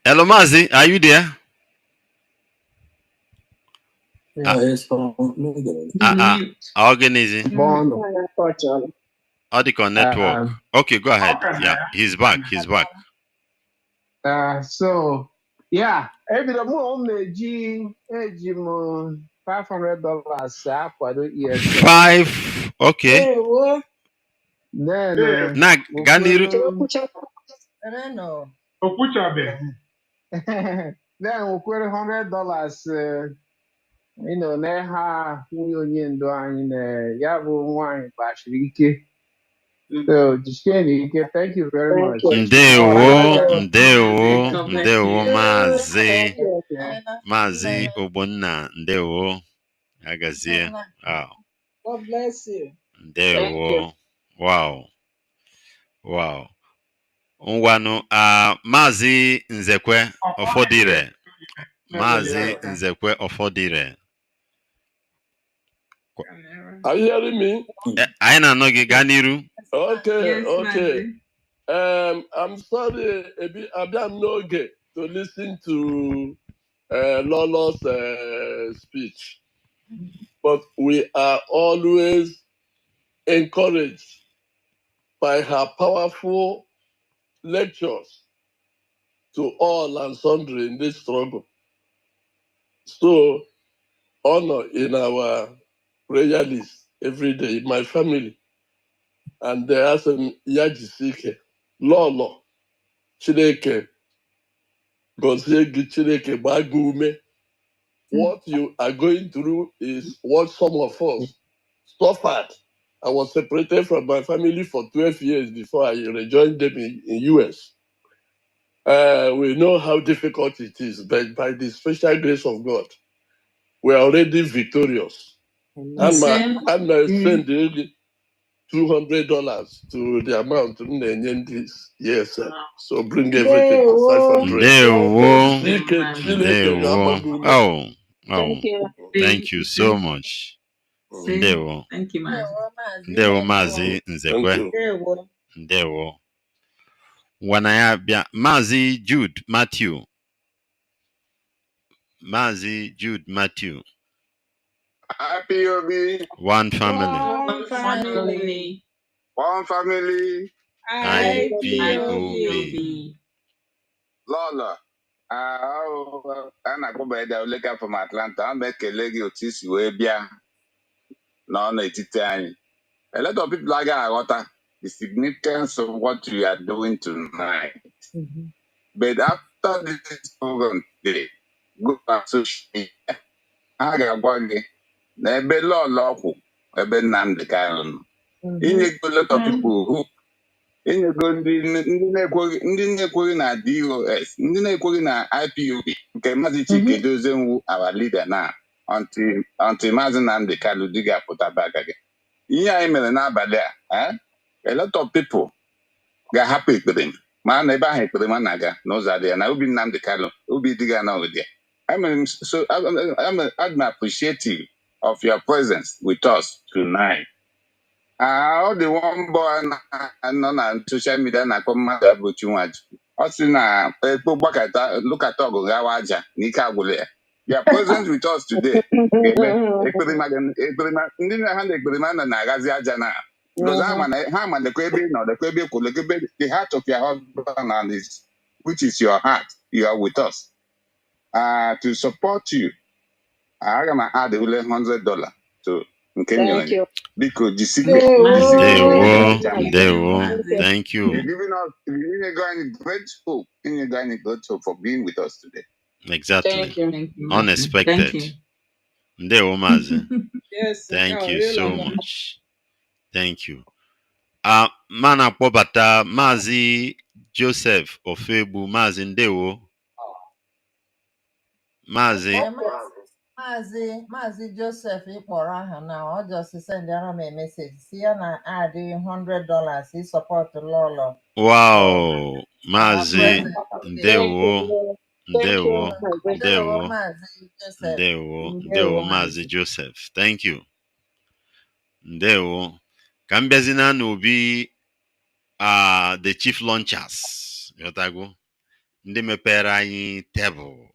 Hello, Mazi, are you there? Organizing. Audico network. Okay, go ahead. Yeah, he's back. He's back. So, yeah, every month eji m $500 akwado ESN. 5. Okay. Then, na Ganiru. Then we kwere $100. Na ha nwunye onye ndu anyị na ya bụ nwanyị gbachiri ike. So, Jishke, thank you very much. Ndewo, Mazi Ogbonna, ndewo. Agazie. Wow. God bless you. Ndewo. Wow. Ngwanu, Mazi Nzekwe Ofodire. Mazi Nzekwe Ofodire. Are you hearing me? I na no Ganiru. Okay, okay. I'm sorry, I'm not to listen to Lolo's speech, but we are always encouraged by her powerful lectures to all and sundry in this struggle. So, honor in our prayer list every day, my family. And there are some Yajisike, Lolo, Chineke, Gozegi Chineke, Bagume. What you are going through is what some of us suffered. I was separated from my family for 12 years before I rejoined them in US. We know how difficult it is, but by the special grace of God, we're already victorious. And I send $200 to the amount in this years. So bring everything to 500. Thank you so much. Ndewo. Thank you, Mazi. Ndewo Mazi Nzekwe. Ndewo. Wanayabia Mazi Jude Matthew. Mazi Jude Matthew. Ipob. One family. One family. One family. Ipob. Lola. na-akpọba Nnamdi from Atlanta. I'm ekele gị otu isi wee bịa n'etiti anyị. A lot of people aghọta the significance of what you are doing tonight. But after this program today, go back to social. A ga-agwa gị na ebe Lola ọkwụ ebe Nnamdi Kanu nọ. Inyego a lot of people who inyego ndị na-ekweghị na DOS, ndị na-ekweghị na IPOB nke Mazi Chike Dozenwu our leader now until Mazi Nnamdi Kanu dị ga-apụta baga gị. Ihe anyị mere n'abalị a lot of people ga-ahapụ ekpere m ma na ebe ahụ ekpere m na-aga n'ụzọ adịghị na obi Nnamdi Kanu obi dịga n'ụdị. I'm appreciative of your presence with us tonight. All the one boy nọ na social media na-akpọ mmadụ abụchi nwaji. Ọ sị na ekpo gbakọta lụkata ọgụ gawa aja n'ike agwụla ya. Your presence with us today ndị na-ha na ekperima na-agazi aja na because ha ma lekwa ebe nọ lekwa ebe kwụ lekwa the heart of your husband and his, which is your heart. You are with us. To support you, I am add $100 to Kenya. Because Thank you. You're giving us great hope. You're going great hope for being with us today. Exactly. Thank you. Unexpected. Ndewo Mazi. Yes. Thank you so much. Thank you. Mana kpọbata Mazi Joseph Ofebu. Mazi ndewo. Mazi Joseph ịkpọrọ aha na ọ just sendara m a message si ya na add $100 he support Lolo. Wow, Mazi ndewo. Ndewo Mazi Joseph. Thank you. Ndewo. Ka m bịazina n'obi the chief launchers. Yotago. Ndị mepere anyị tebụl.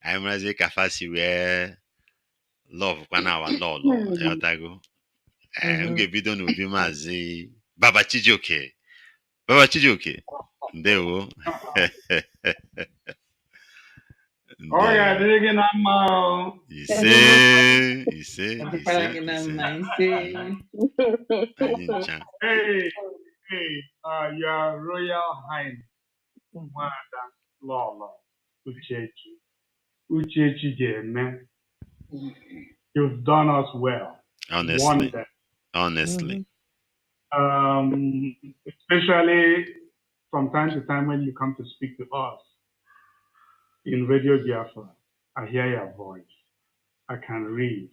Anyị marazi ka fasi wee love kwa na awa lolo. Yotago. M ga-ebido n'obi Mazi Baba Chijioke. Baba Chijioke. Ndewo. Ise. Your Royal Highness, Madam Lola Uchechi Jeme. You've done us well. Honestly. Especially from time to time when you come to speak to us in Radio Biafra, I hear your voice. I can read.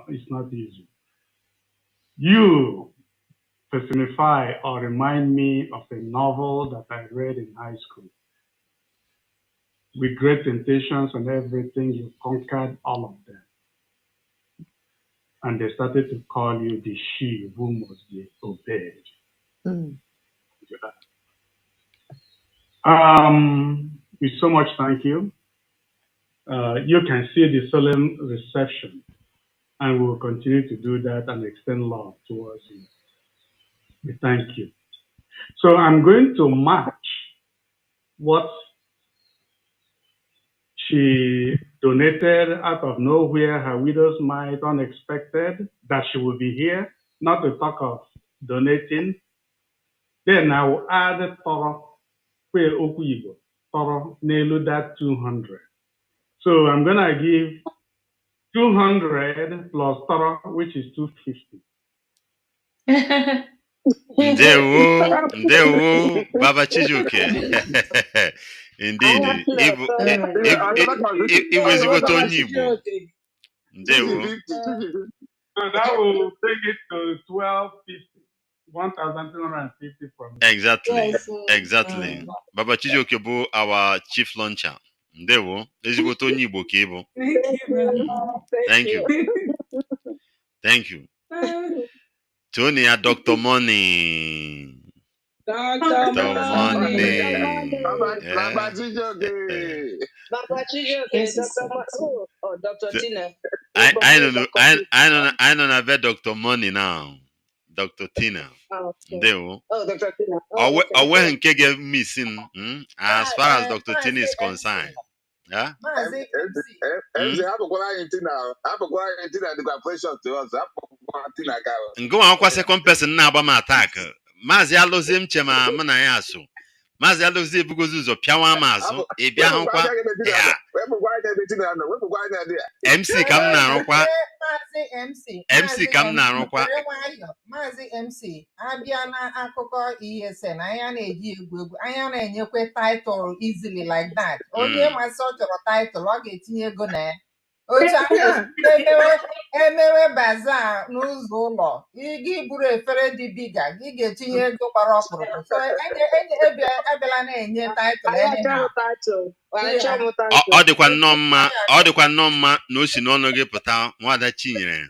It's not easy. You personify or remind me of a novel that I read in high school. With great temptations and everything, you conquered all of them. And they started to call you the she who must be obeyed. With so much thank you. You can see the solemn reception, and we will continue to do that and extend love towards you. We thank you. So I'm going to match what she donated out of nowhere, her widow's mite, unexpected, that she will be here, not to talk of donating. Then I will add Toro, Nelu that 200. So I'm going to give 200 plus Toro, which is 250. Ndewo, Baba Chijuke. Indeed. It was what on Igbo. Ndewo. So that will take it to 1250, 1,250 from me. Exactly. Exactly. Baba Chijuke bụ our chief launcher. Ndewo. Ezigbote onye Igbo ka ị bụ. Thank you. Thank you. Tonia Dr. Money. Dr. Money. Baba Chijoke. Baba Chijoke, Dr. Tina. I don't have a Dr. Money now. Dr. Tina. Ndewo. Oh, Dr. Tina. Where nke get missing as far as Dr. Tina is concerned. Yeah? MC, hapụkwara anyị Tina dịkwa precious to us. Hapụkwara Tina gawa. Ngo akwa second person na-agba m attack. Mazi alụzi m chema m na ya so. Mazi alụzi ebugozi ụzọ pịawa m azụ. Ị bịa hụkwa. MC ka m na-arụkwa. MC ka m na-arụkwa. Mazi MC abịa na akụkọ ESN anya na-eji egwu anya na-enyekwa title easily like that. Onye masị ọ chọrọ title ọ ga-etinye ego na ya. Otu ahụ emewe baza n'ụzọ ụlọ gị buru efere dị biga gị ga-etinye ego gbara ọkpụrụkpụ. So ebela na-enye title ọ dịkwa nnọọ mma na o si n'ọnụ gị pụta nwada Chinyere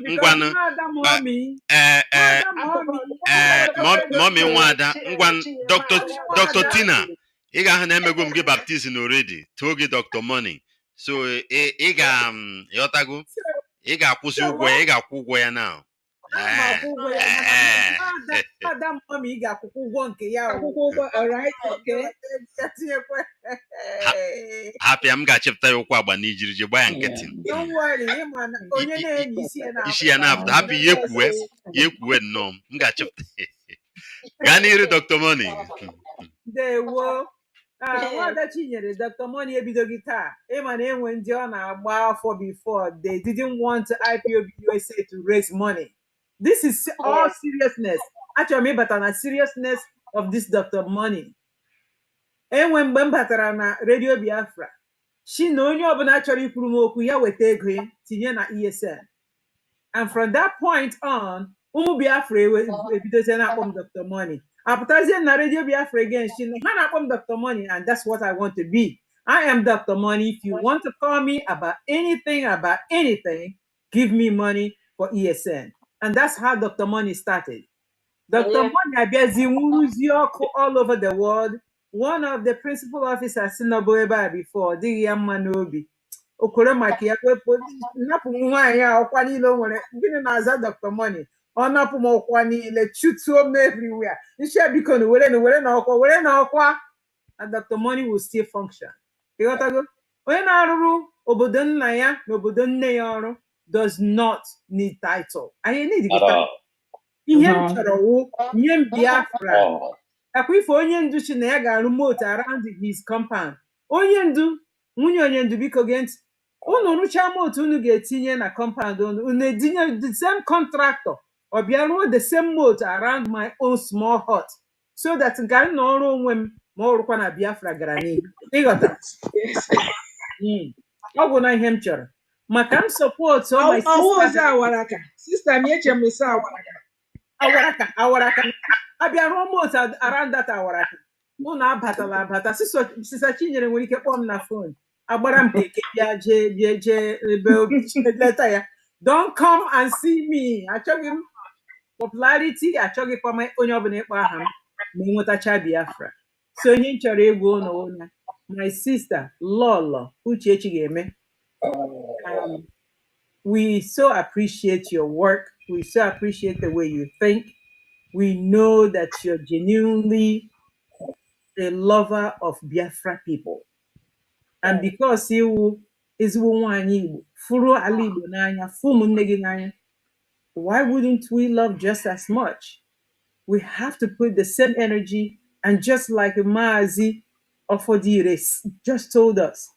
ngwanụ mọmị nwada ngwanụ Dr. Tina ị ga-ahụ na emego m gị baptizim already too gị Dr. Money so ị ga-yọtago ị ga-akwụsị ụgwọ ya ị ga-akwụ ụgwọ ya now Ị ga-akwụkwọ ụgwọ nke ya hapịa m ga-achịpụta ya ụkwụ agba n'ijiriji gba ya nkịtị isi ya na-apụta hapụ ya ekwuwe nnọọ m ga-achịpụta gaa n'iru Dr. Money. Ndewo nwada Chinyere Dr. Money ebidoghị taa ịma na enwe ndị ọ na-agba afọ before they didn't want IPOB USA to raise money. This is all seriousness. Achọrọ m ịbata na seriousness of this Dr. Money. Enwe mgbe m batara na Radio Biafra shi na onye ọbụla chọrọ ikwuru m okwu ya weta ego tinye na ESN, and from that point on ụmụ Biafra ebidozie na-akpọ m Dr. Money. Apụtazie na Radio Biafra again shi na ha na-akpọ m Dr. Money, and that's what I want to be. I am Dr. Money. If you want to call me about anything, give me money for ESN. And that's how Dr. Money started. Dr. Money abịazi nwuruzi ọkụ all over the world. One of the principal officers nọbụ ebe a before dịghị ya mma n'obi okoro maka ya napụ nwaanyị a ọkwa niile o nwere gịnị na-aza Dr. Money ọ napụ m ọkwa niile chutuo m everywhere nche biko na were na ọkwa and Dr. Money will still function. Ịghọtago onye na-arụrụ obodo nna ya na obodo nne ya ọrụ does not need title. Anyị need title. Ihe m chọrọ wụ nye m Biafra akwa ife onye ndu chi na ya ga-arụ moat around his compound. Onye ndu nwunye onye ndu biko gee ntị unu rụchaa moat unu ga-etinye na compound unu edinye the same contractor ọ bịa rụọ the same moat around my own small hut so that nke anyị na ọrụ onwe m ma ọ rụkwa na Biafra gara n'ihu. Ịghọta ọ bụ na ihe m chọrọ maka m support my sister m eche m ise awaraka abịa rụọ moat around that awaraka unu abata sisa Chinyere nwere ike kpọọ m na phone agbara m keke bịa jee ebe leta ya. Don't come and see me. Achọghị m popularity, achọghịkwa m onye ọbụla ịkpọ aha m ma enwetacha Biafra. So onye m chọrọ egwu ụlọ my sister Lolo Uchechi ga-eme. We so appreciate your work. We so appreciate the way you think. We know that you're genuinely a lover of Biafra people. And because you is furu ala Igbo n'anya, fumu nne gị n'anya, why wouldn't we love just as much? We have to put the same energy, and just like Mazi Ofodire just told us,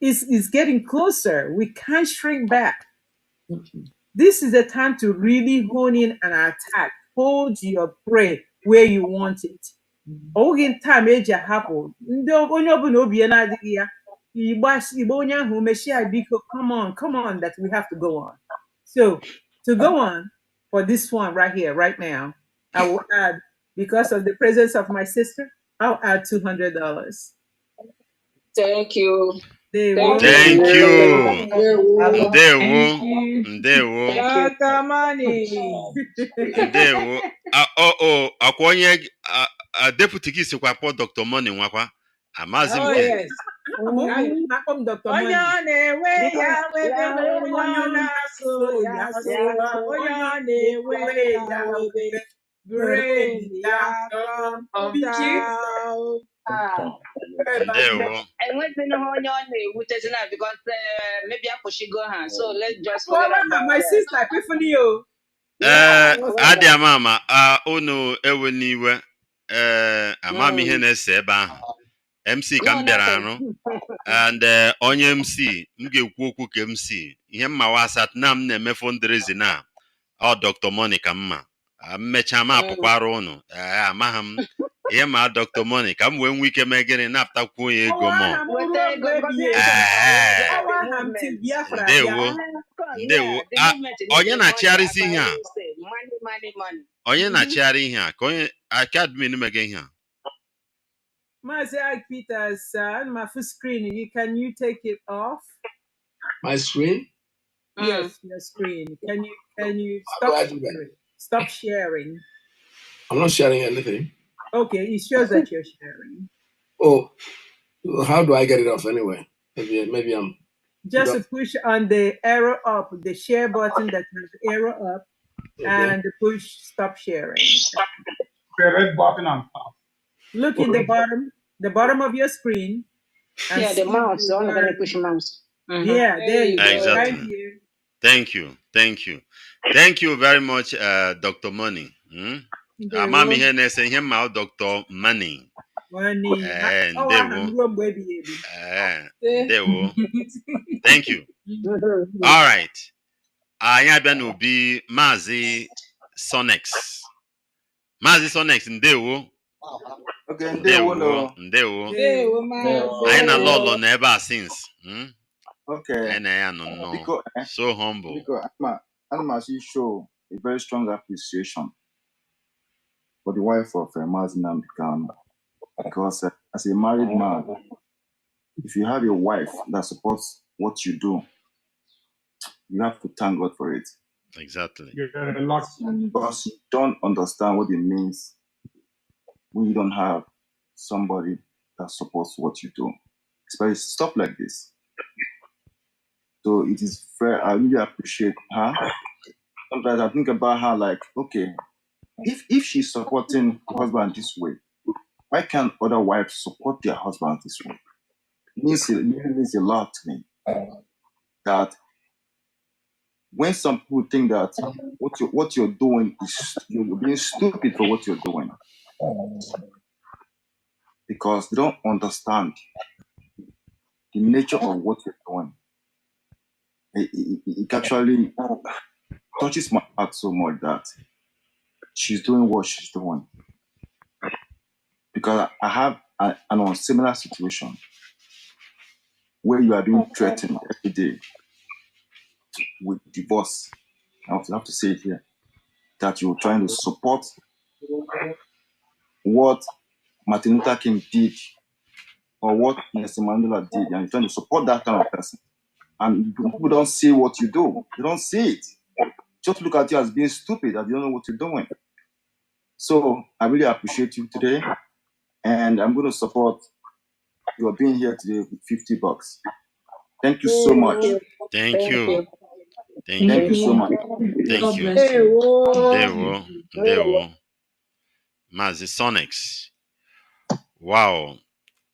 it's getting closer. We can't shrink back. This is the time to really hone in and attack. hold your prey where you want it. Oge time eji ahapụ ndị onye ọbụla obi ya na-adịghị ya igbo onye ahụ mechia biko come on that we have to go on. So to go on for this one right here right now, I will add, because of the presence of my sister, I'll add $200. Thank you. Thank you. Ndewo. Dr. Money. Ndewo. Akwonye deputy gị sikwa kpọ Dr. Money nwakwa. Amazi m. Oh yes. Onye ọ na-ewe ya webe, onye ọ na-asụ ya sụwa, onye ọ na-ewe ya webe, brain ya Ndewo. Enweghị onye ọ na-ewutezi na because maybe akwụshigo ha, so let's just forget about my sister Epiphany. Adị ama unu ewe n'iwe amam ihe na-ese ebe ahụ. MC ka m bịara arụ, and onye MC m ga-ekwu okwu ka MC ihe mmawa asat na m na-eme fundraising na Dr. Money ka mma mmecha ma apụkwara unu amaghị m ihe ma Dr. Money ka m wee nwee ike mee gịnị napụtakwuo ya ego mọ. Ndewo onye na-achịgharịsị ihe a onye na-achịgharị ihe a ka onye aka admin mege ihe a. Mazi Peters, my full screen. Can you take it off? My screen? Yes, your screen. Can you stop sharing? I'm not sharing anything. Okay, it shows that you're sharing. Oh, how do I get it off anyway? Maybe I'm just push on the arrow up, the share button that has the arrow up, and push stop sharing. The red button on top. Look in the bottom of your screen. Yeah, the mouse. I'm going to push mouse. Yeah, there you go. Exactly. Right here. Thank you very much, Dr. Money. Amami hene se ihe ma Dr. Money. Ndewo. Thank you. All right. Anyị abịa n'obi Mazi Sonex. Mazi Sonex, ndewo. Okay, ndewo. Anyị na lolo na ebe a since. Okay. No. So humble. Because I'm actually show a very strong appreciation for the wife of Mazi Nnamdi Kanu. Because as a married man, if you have a wife that supports what you do, you have to thank God for it. Exactly. Because you don't understand what it means when you don't have somebody that supports what you do. Especially stuff like this. So it is fair. I really appreciate her. Sometimes I think about her like, okay, if she's supporting her husband this way, why can't other wives support their husband this way? It means a lot to me. That when some people think that what you're doing is you're being stupid for what you're doing, because they don't understand the nature of what you're doing. It actually touches my heart so much that she's doing what she's doing. Because I have a similar situation where you are being threatened every day with divorce. I have to say it here, that you're trying to support what Martin Luther King did or what Nelson Mandela did, and you're trying to support that kind of person. And people don't see what you do. They don't see it. Just look at you as being stupid, that you don't know what you're doing. So I really appreciate you today. And I'm going to support your being here today with $50. Thank you so much. Thank you. Thank you so much. Thank you. Ndewo. Mazi Sonex. Wow.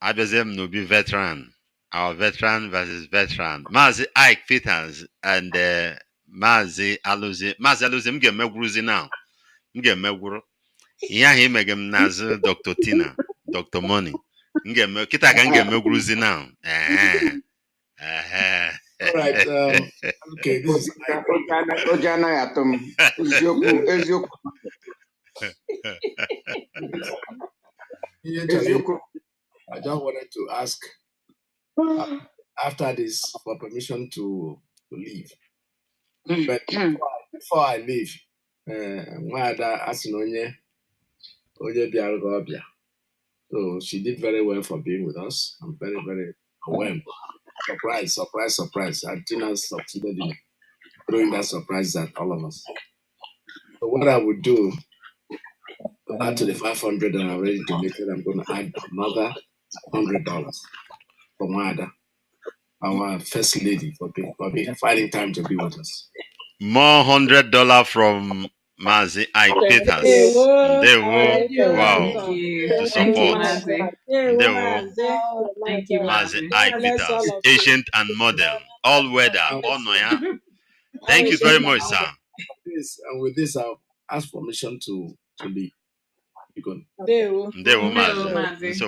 Abezem no be veteran. Our veteran versus veteran. Mazi Ike Peters and Mazi Aluzi. Mazi Aluzi, m ga-emegwuruzi now. M ga-emegwuru. Ihe ahụ imege m n'azụ Dr. Tina, Dr. Money. Kita ka m ga-emegwuruzi now. All right. Okay. This is I just wanted to ask after this for permission to leave. But before I leave, so she did very well for being with us. I'm very, very overwhelmed. Surprise. I didn't succeeded in throwing that surprise at all of us. So what I would do, add to the 500 that I already donated, I'm going to add another $100 for Wada, our first lady, for finding time to be with us. More $100 from Mazi Peters. Wow. To support. Thank you, Mazi Peters. Agent and model. All weather. All noya. Thank you very much, sir. And with this, I'll ask permission to leave. Mazi.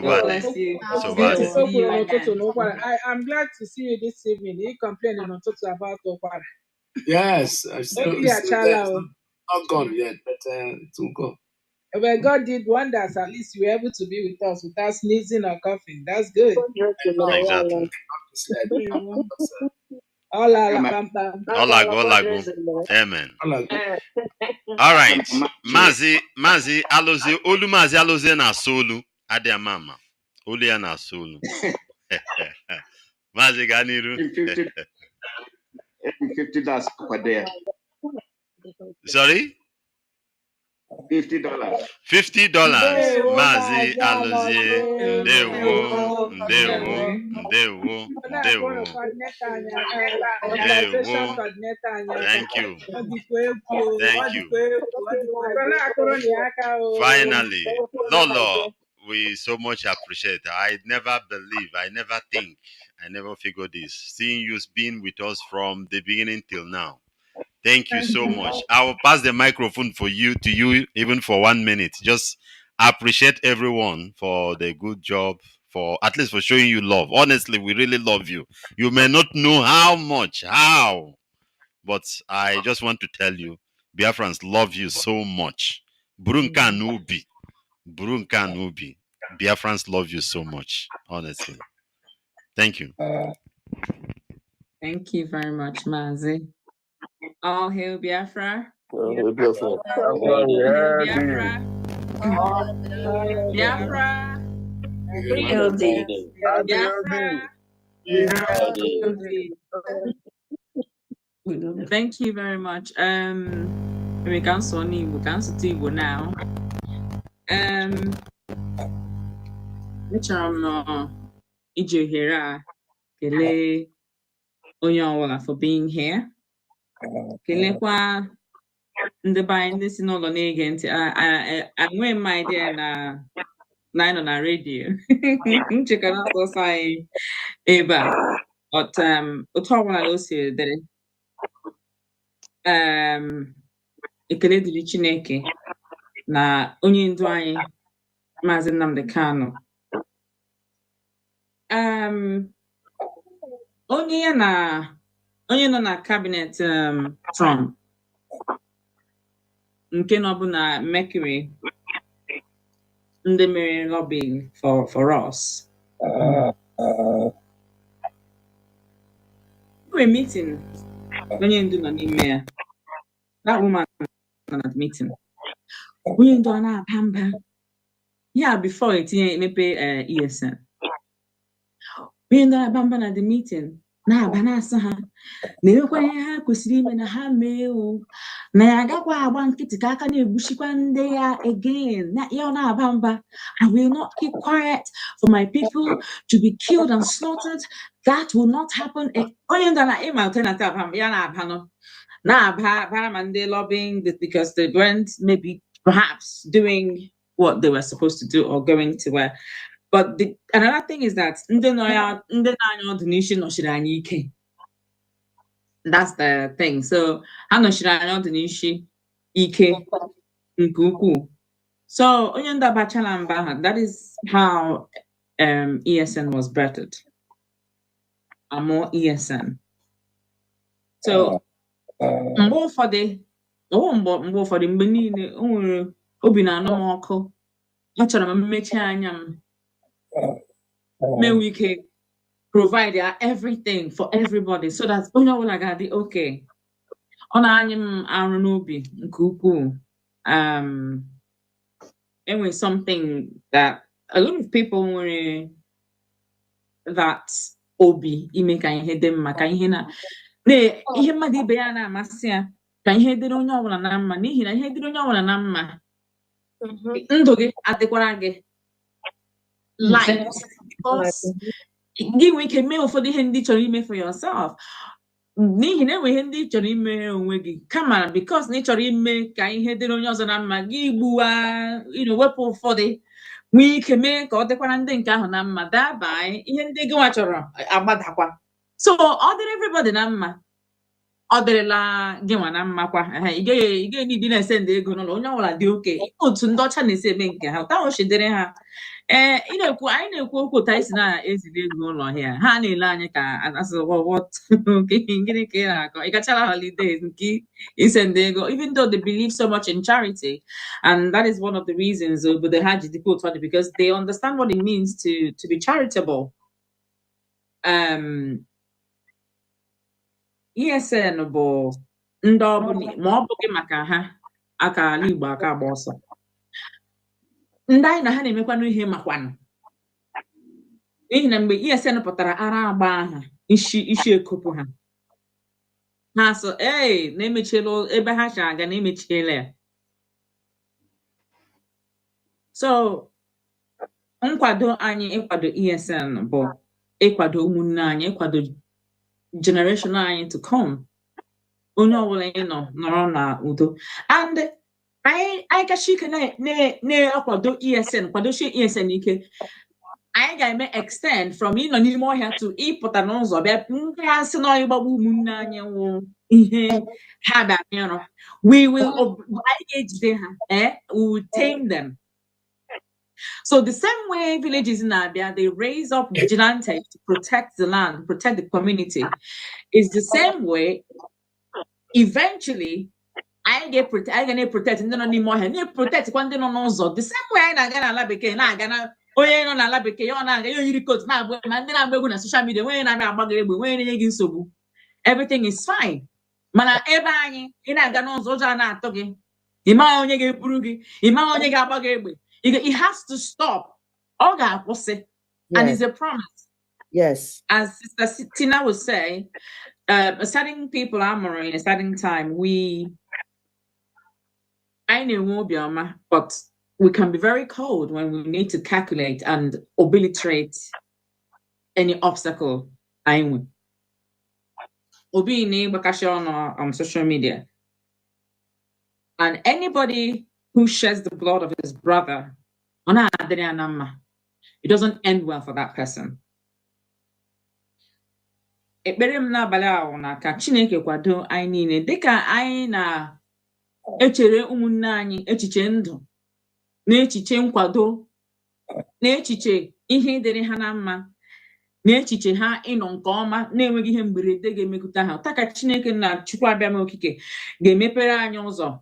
God bless you. Good to see you again. I'm glad to see you this evening. You complaining on about Okwara. Yes, it's not gone yet, but it will go. Well, God did wonders. At least you were able to be with us without sneezing or coughing. That's good. Exactly. Amen. All right. Mazi alozi olu Mazi alozi na solu ade mama. Olu ya na solu. Mazi ganiru. $50 per day. Sorry? $50. Mazi alozi. Ndewo. Thank you. Finally, Lolo, we so much appreciate. I never think, I never figured this. Seeing you being with us from the beginning till now. Thank you so much. I will pass the microphone to you, even for 1 minute. Just appreciate everyone for the good job, at least for showing you love. Honestly, we really love you. You may not know how much, but I just want to tell you, Biafrans love you so much. Burunka Nubi. Biafrans love you so much, honestly. Thank you. Thank you very much, Mazi. All hail Biafra. Biafra. Biafra. Thank you very much. We can Igbo now. Ije Hera Kele Onyawola for being here. Kelekwa ndị banyị ndị si n'ụlọ na-ege ntị enweghị m idea na anyị nọ na redio nchekara asọsọ anyị ebe a otu ọbụla na o siri dịrị ekele dịrị Chineke na onye ndu anyị Maazị Nnamdi Kanu onye nọ na kabinet Trump nke nọ bụ na Mercury ndị mere lobbying for us. We're meeting onye ndu nọ n'ime ya. That woman nọ na meeting. Onye ndu ọ na-aba mba. Yeah, before etinye emepe ESN. Onye ndu na-aba mba na the meeting. Na-aba na-asa ha. Na-emekwa ihe ha kwesịrị ime na ha mee o. Na ya agakwa agba nkịtị ka aka na-egbuchikwa ndị ya again. Ya na-aba mba. I will not keep quiet for my people to be killed and slaughtered. That will not happen. Onye ndu na ịma alternative ya na-aba no. Na-aba ma ndị lobbying because they weren't maybe perhaps doing what they were supposed to do or going to where. But another thing is that that's the thing. So so that is how ESN was birthed. More ESN. So more for the obi na-anụ m ọkụ achọrọ m mmechi anya m menwe ike provide everything for everybody so that onye ọbụla ga-adị okay. Ọ na-anyị m arụ n'obi nke ukwuu. Anyway, something that a lot of people nwere that obi ime ka ihe dị mma ka ihe na ihe mmadụ ibe ya na-amasị ya ka ihe dịrị onye ọbụla na mma n'ihi na ihe dịrị onye ọbụla na mma ndụ gị adịkwara gị light because gị nwee ike mee ụfọdụ ihe ndị chọrọ ime for yourself n'ihi na enwe ihe ndị chọrọ ime onwe gị kama because na ị chọrọ ime ka ihe dịrị onye ọzọ na mma gị gbuwa wepụ ụfọdụ nwee ike mee ka ọ dịkwara ndị nke ahụ na mma dabaa ihe ndị gị nwa chọrọ agbadakwa so ọ dịrị everybody na mma ọ dịrịla gị nwa na mma kwa ị gaghị n'idi na-ese ndị ego n'ụlọ onye ọbụla dị oke otu ndị ọcha na-esi eme nke ha ụta ochidere ha anyị na-ekwu okwu ụta anyị si na-eziri ego ụlọ ha na-ele anyị ka gịnị ka ị na-akọ ị gachara holidays nke ise ndị ego even though they believe so much in charity and that is one of the reasons obodo ha ji dịkwa otu ọ dị because they understand what it means to be charitable. ESN bụ ndị ọbụla ma ọ bụghị maka ha aka ala Igbo aka agba ọsọ ndị anyị na ha na-emekwanụ ihe makwanụ n'ihi na mgbe ESN pụtara ara agba aha isi ekopụ ha so na-emechiela ebe ha cha aga na-emechiela ya so nkwado anyị ịkwado ESN bụ ịkwado ụmụnne anyị ịkwado generation anyị to come onye ọbụla ị nọrọ na udo and anyị kacha ike na-akwado ESN kwadochie ESN ike anyị ga-eme extend from ịnọ n'ime ọhịa to ịpụta n'ụzọ bịa ndị ha sị na ịgbagbu ụmụnne anyị nwụ ihe ha bịarụ anyị ga-ejide ha we will tame them. So the same way villages in Abia, they raise up vigilantes to protect the land, protect the community, is the same way. Eventually, I get protect and then anymore. Protect one day on also. The same way I gonna labeke, na gonna no na labeke, you na you coat na man then I'm going to social media when I'm when everything is fine. Mana ebe anyị ị na-aga n'ụzọ ụjọ na-atụ gị ịma onye ga-eburu gị ịma onye ga-agba gị egbe. It has to stop. And it's a promise. Yes. As Sister Tina would say, certain people are in a certain time. I know but we can be very cold when we need to calculate and obliterate any obstacle. On social media. And anybody who sheds the blood of his brother, it doesn't end well for that person. Ka Chineke kwado anyị niile dịka anyị na-echere ụmụnne anyị echiche ndụ na echiche nkwado na echiche ihe dịrị ha na mma na echiche ha ịnọ nke ọma na-enweghị ihe mberede ga-emekụta ha ụta ka Chineke na Chukwu abịa m okike ga-emepere anyị ụzọ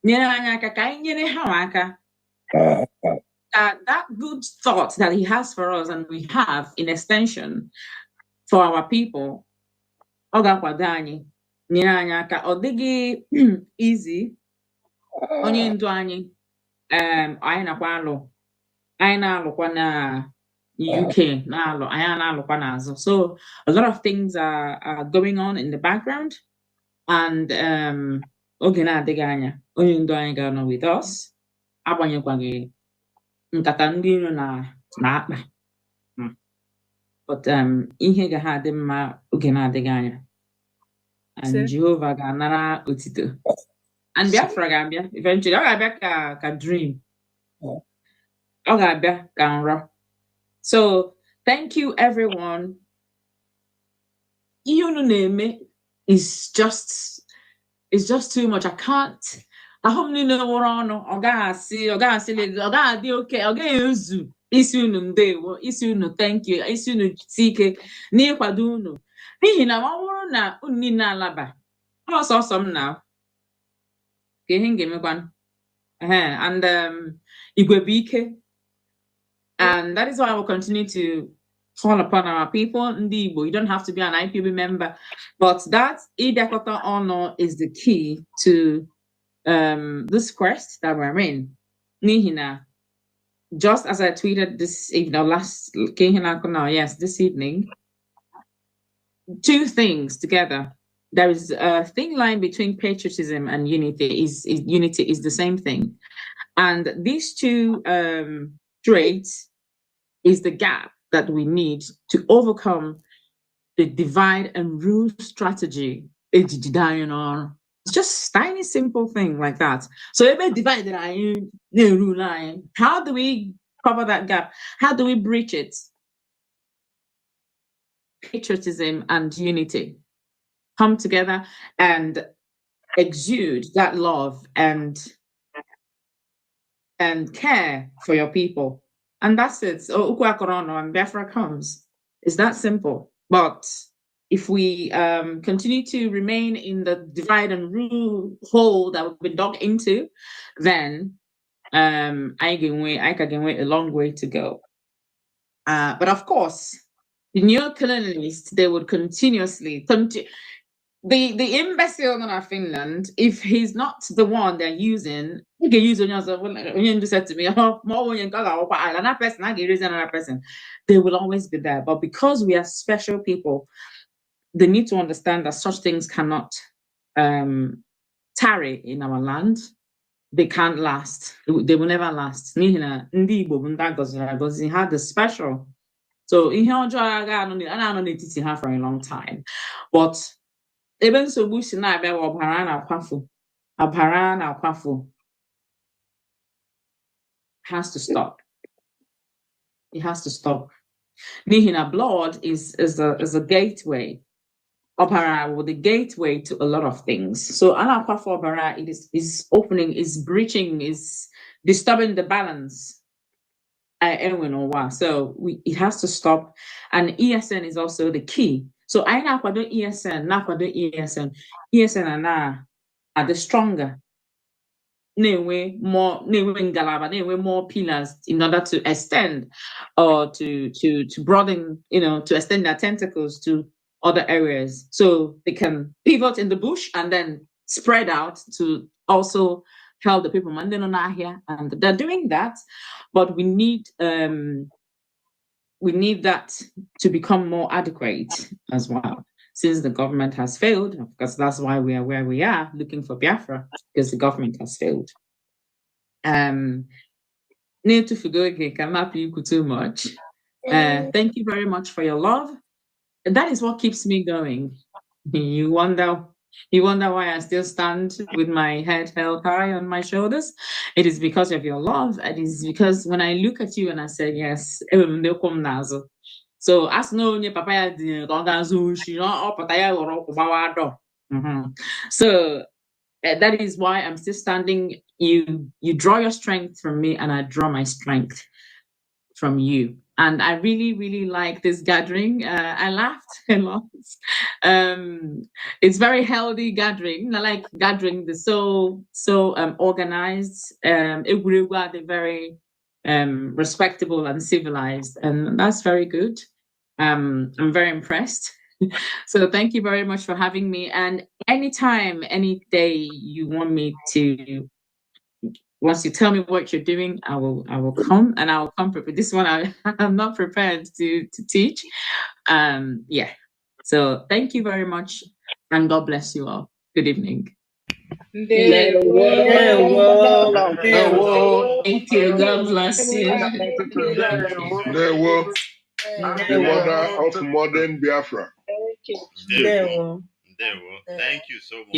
nyere anyị aka ka anyị nyere ha aka that good thought that he has for us and we have in extension for our people ọ ga-akwado anyị nyere anyị aka ọ dịghị easy onye ndu anyị anyị nakwa alụ anyị na-alụkwa na UK na-alụ anyị na-alụkwa n'azụ so a lot of things are going on in the background and oge na-adịghị anya onye ndu anyị ga-anọ with us agbanyekwaghị nkata ndị iro na-akpa but ihe ga ha adị mma oge na-adịghị anya and Jehovah ga-anara otito and Biafra ga-abịa eventually ọ ga-abịa ka dream ọ ga-abịa ka nrọ. So thank you everyone. Ihe unu na-eme is just too much. I can't. Ahụ m niile nwụrụ ọnụ ọ ga-adị oke ọ gaghị ezu isi unu ndewo isi unu thank you isi unu ike n'ịkwado unu n'ihi na ọ bụrụ na unu niile alaba ọsọsọ m na ka ihe m ga-emekwanụ and Igwebike. And that is why I will continue to call upon our people. Ndibo, you don't have to be an IPB member, but that Idekota honor is the key to this quest that we're in. Nihina, just as I tweeted this evening, this evening, two things together. There is a thin line between patriotism and unity. Unity is the same thing, and these two traits is the gap that we need to overcome the divide and rule strategy. It's just tiny, simple thing like that. So if we divide the rule line, how do we cover that gap? How do we breach it? Patriotism and unity come together and exude that love and care for your people. And that's it. So Ukwa and Biafra comes. It's that simple. But if we continue to remain in the divide and rule hole that we've been dug into, then I can wait a long way to go. But of course, the neo-colonialists, they would continuously the imbecile in Finland, if he's not the one they're using, he can use another said to me, another person, I can use another person. They will always be there. But because we are special people, they need to understand that such things cannot tarry in our land. They can't last. They will never last. He had the special. So in here, I for a long time. But even so, Bush na be Obarana Kwafu has to stop. It has to stop. Nihina blood is a gateway. Opera with the gateway to a lot of things. So Ana Kwafu Opera, it is opening, is breaching, is disturbing the balance. So it has to stop. And ESN is also the key. So I know what ESN, not what ESN. ESN are the stronger. More pillars in order to extend or to broaden, to extend their tentacles to other areas. So they can pivot in the bush and then spread out to also help the people. And they're doing that, but we need that to become more adequate as well. Since the government has failed, because that's why we are where we are, looking for Biafra, because the government has failed. Need to forget cannot be too much. Thank you very much for your love. And that is what keeps me going. You wonder why I still stand with my head held high on my shoulders. It is because of your love. It is because when I look at you and I say, yes, so as no papa so that is why I'm still standing. You draw your strength from me, and I draw my strength from you. And I really, really like this gathering. I laughed a lot. It's very healthy gathering. I like gathering. They're so organized. They're very respectable and civilized, and that's very good. I'm very impressed. So thank you very much for having me. And anytime, any day you want me to, once you tell me what you're doing, I will come, and I'll come prepared. This one I'm not prepared to teach. Yeah. So thank you very much, and God bless you all. Good evening. Thank you. God bless you. The mother of modern Biafra. Thank you so much.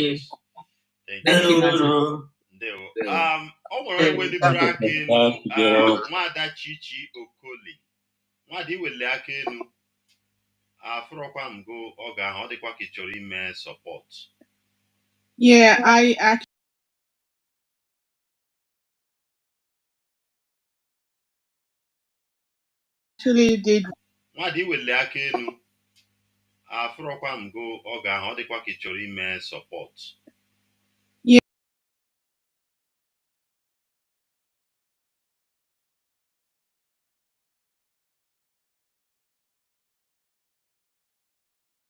Thank you, Mazi. Nwada Chichi Okoli. Nwada iwele aka elu. Afrokwa mgo oga ọ dịkwa ka ị chọrọ ime support. Yeah, I actually did. Nwada iwele aka elu. Afrokwa mgo oga ọ dịkwa ka ị chọrọ ime support.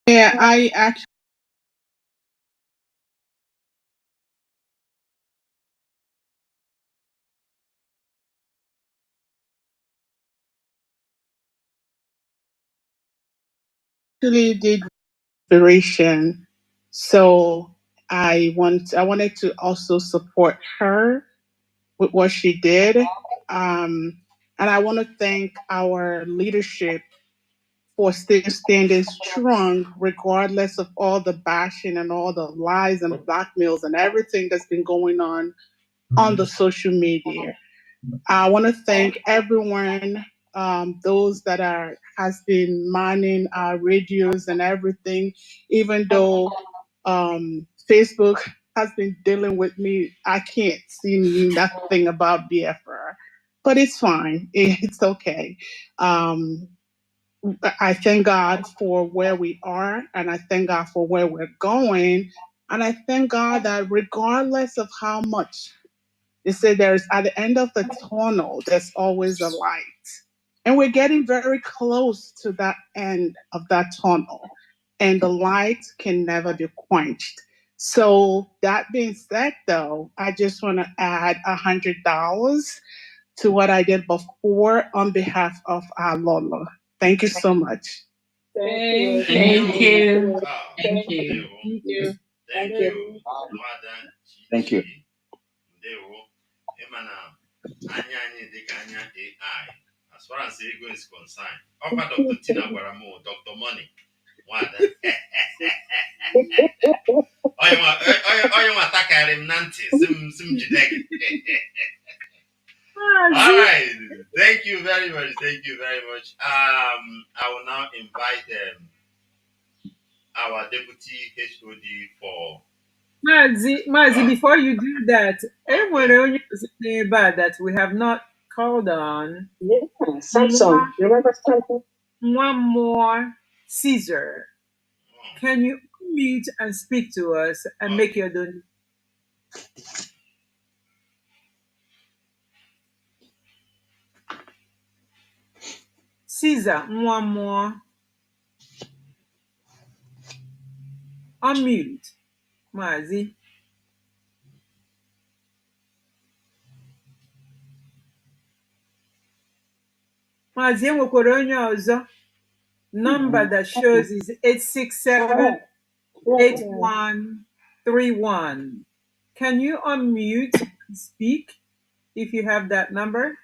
Yeah, I actually did inspiration. So I wanted to also support her with what she did. And I want to thank our leadership for still standing strong, regardless of all the bashing and all the lies and blackmails and everything that's been going on the social media. I want to thank everyone, those that has been manning our radios and everything, even though Facebook has been dealing with me. I can't see nothing about Biafra, but it's fine. It's okay. I thank God for where we are, and I thank God for where we're going. And I thank God that regardless of how much they say, there's at the end of the tunnel, there's always a light. And we're getting very close to that end of that tunnel, and the light can never be quenched. So that being said, though, I just want to add $100 to what I did before on behalf of our Lolo. Thank you so much. Thank you. Thank you. Thank you. Thank you. AI. As far as ego is concerned, Dr. Tina Guaramo, Dr. Money. Oye attack him Nanti, sim jidegi. All right. Thank you very much. Thank you very much. I will now invite our deputy HOD for Mazi, before you do that, anyone that we have not called on? Samson, remember Samson? One more Caesar. Can you unmute and speak to us and make your donation? Caesar, one more. Unmute. Mazi. Mazi, enwekwara onye ọzọ. Number that shows is 867-8131. Can you unmute and speak if you have that number?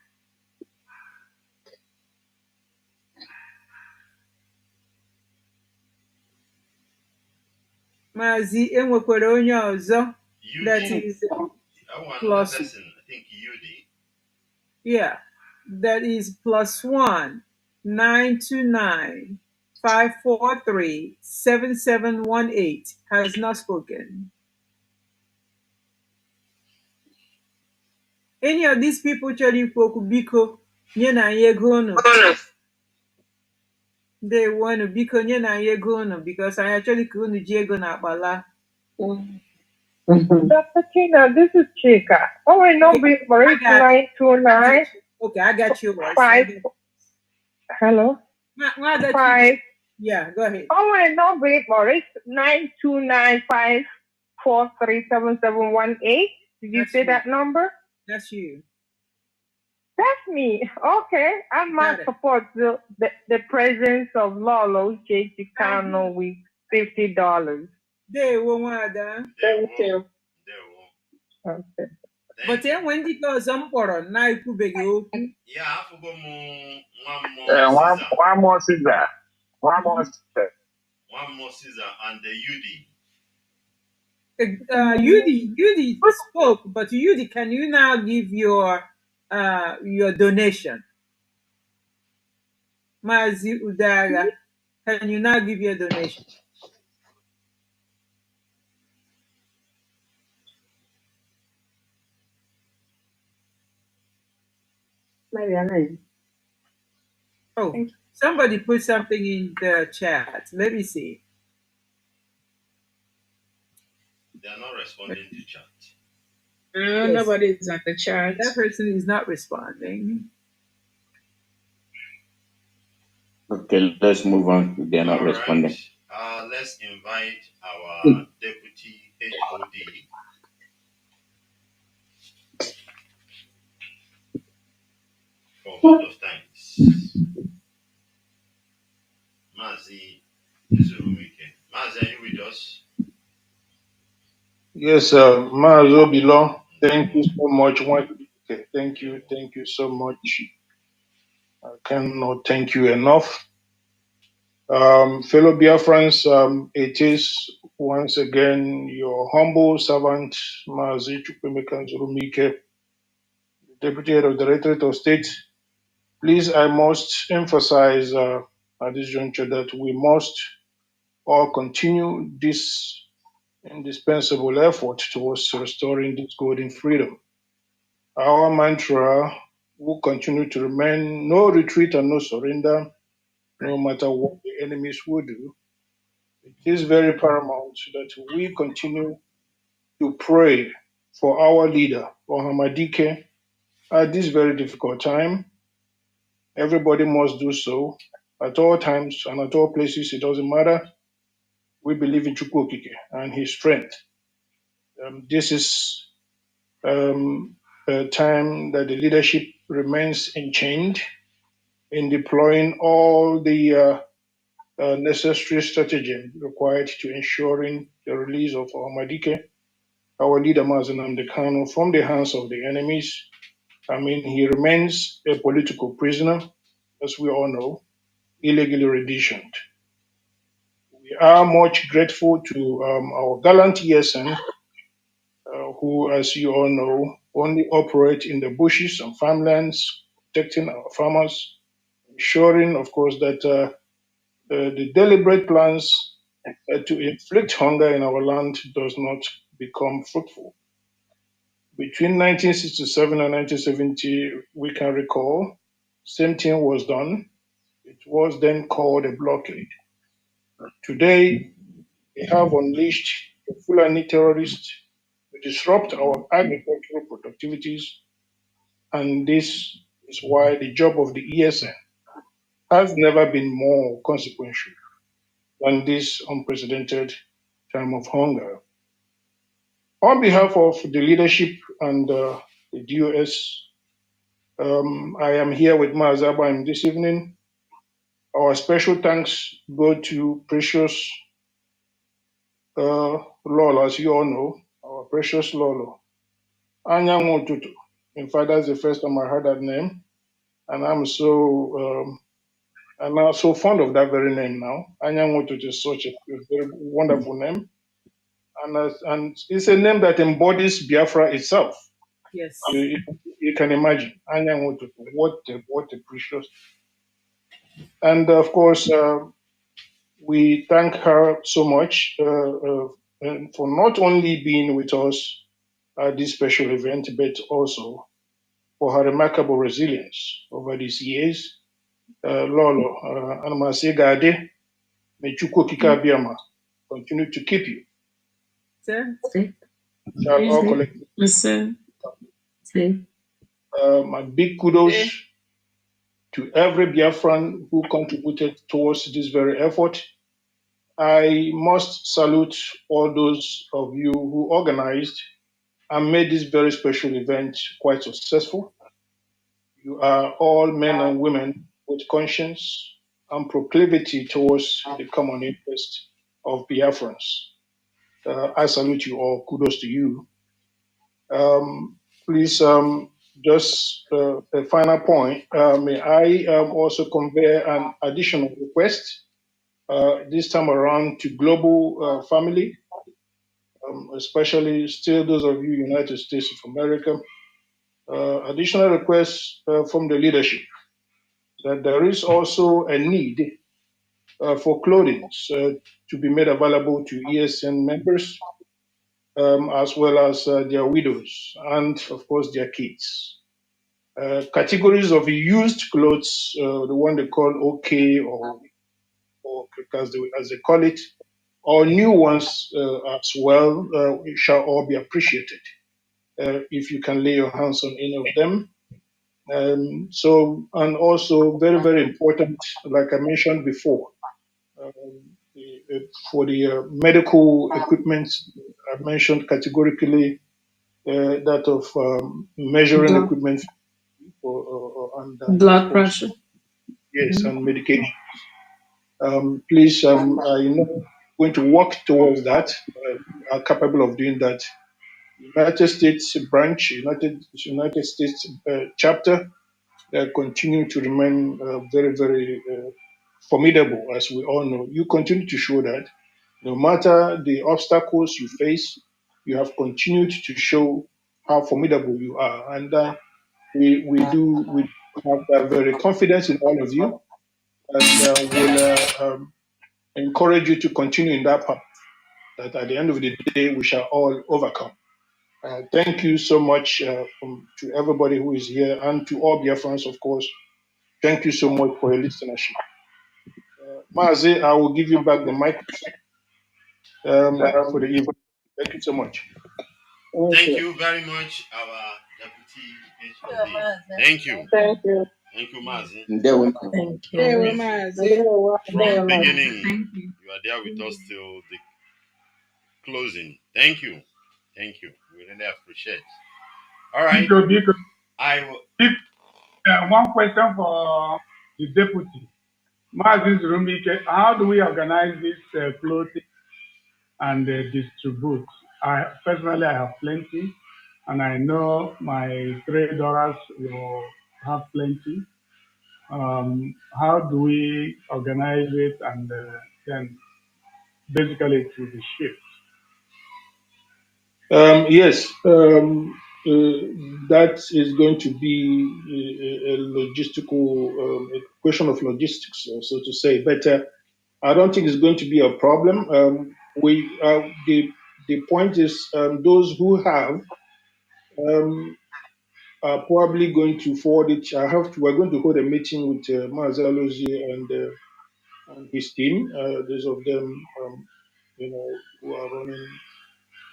Mazi, enwekwara onye ọzọ. That is plus. I think UD. Yeah, that is +1 929 543 7718 has not spoken. Any of these people chọrọ ikwu okwu, biko nye na anyị ego unu. They want to biko nye na anyị ego unu, because anyị achọghị ka unu ji ego na akpala. Dr. Tina, this is Chika. Oh, wait, no, big for 929. Okay, I got you. Hello? 5. Yeah, go ahead. Oh, wait, no, big for 92954377718. Did you say that number? That's you. That's me. Okay. I must support the presence of Lolo J.T. Kanu with $50. Thank you. Okay. But then when did those umpire na ikwubeghị okwu? Yeah, I forgot one more Caesar. One more Caesar and the UD. UD spoke, but UD, can you now give your donation? Mazi Udaga, can you now give your donation? Oh, somebody put something in the chat. Let me see. They are not responding to chat. Yes. Nobody is at the chat. That person is not responding. Okay, let's move on. They're not responding. let's invite our deputy HOD. For vote of thanks. Mazi Zurumike. Mazi, are you with us? Yes, Mazo Bilo, thank you so much. Okay, thank you so much. I cannot thank you enough. Fellow Biafrans, it is once again your humble servant, Mazi Chukwemeka Zurumike, Deputy Head of the Directorate of State. Please, I must emphasize at this juncture that we must all continue this indispensable effort towards restoring this golden freedom. Our mantra will continue to remain no retreat and no surrender, no matter what the enemies will do. It is very paramount that we continue to pray for our leader, Ohamadike, at this very difficult time. Everybody must do so at all times and at all places. It doesn't matter. We believe in Chukwukike and his strength. This is a time that the leadership remains enchained in deploying all the necessary stratagem required to ensuring the release of Ahmadike, our leader Mazi Nnamdi Kanu, from the hands of the enemies. I mean, he remains a political prisoner, as we all know, illegally renditioned. We are much grateful to our gallant ESN, who, as you all know, only operate in the bushes and farmlands, protecting our farmers, ensuring, of course, that the deliberate plans to inflict hunger in our land does not become fruitful. Between 1967 and 1970, we can recall, same thing was done. It was then called a blockade. Today, they have unleashed the Fulani terrorists to disrupt our agricultural productivities, and this is why the job of the ESN has never been more consequential than this unprecedented time of hunger. On behalf of the leadership and the DOS, I am here with Maazabam this evening. Our special thanks go to precious Lolo, as you all know, our precious Lolo. Anyanwu Tutu. In fact, that's the first time I heard that name, and I'm now so fond of that very name now. Anyanwu Tutu is such a very wonderful name, and it's a name that embodies Biafra itself. Yes. You can imagine. Anyanwu Tutu, what a precious. And of course, we thank her so much and for not only being with us at this special event, but also for her remarkable resilience over these years. Lolo, Anamasigade, may Chukwu Kika Biama continue to keep you. Sir? Shall all collect. My big kudos to every Biafran who contributed towards this very effort. I must salute all those of you who organized and made this very special event quite successful. You are all men and women with conscience and proclivity towards the common interest of Biafrans. I salute you all. Kudos to you. Please, just a final point. May I also convey an additional request, this time around to global family, especially still those of you United States of America. Additional requests from the leadership that there is also a need for clothing to be made available to ESN members, as well as their widows and, of course, their kids. Categories of used clothes, the one they call OK or as they call it, or new ones as well, shall all be appreciated. If you can lay your hands on any of them. And also very, very important, like I mentioned before, for the medical equipment, I mentioned categorically that of measuring Blood, equipment and of blood course, pressure. yes, and medication. Please, I know going to work towards that. Are capable of doing that. United States branch, United States chapter, continue to remain very, very formidable, as we all know. You continue to show that no matter the obstacles you face, you have continued to show how formidable you are, and we have very confidence in all of you, and will encourage you to continue in that path. That at the end of the day, we shall all overcome. Thank you so much to everybody who is here and to all Biafrans, of course. Thank you so much for your listenership. Mazi, I will give you back the mic for the evening. Thank you so much. Thank you very much, our deputy HOD. Thank you. Thank you. Thank you, Mazi. Thank you. From beginning, you are there with us till the closing. Thank you. Thank you. We really appreciate it. All right. I will. One question for the deputy. Mazi Rumike, how do we organize this clothing and distribute? Personally, I have plenty, and I know my 3 daughters will have plenty. How do we organize it, and then basically it will be shipped? Yes, that is going to be a logistical, a question of logistics, so to say. But I don't think it's going to be a problem. The point is those who have are probably going to forward it. We're going to hold a meeting with Mazi and his team. Those of them, who are running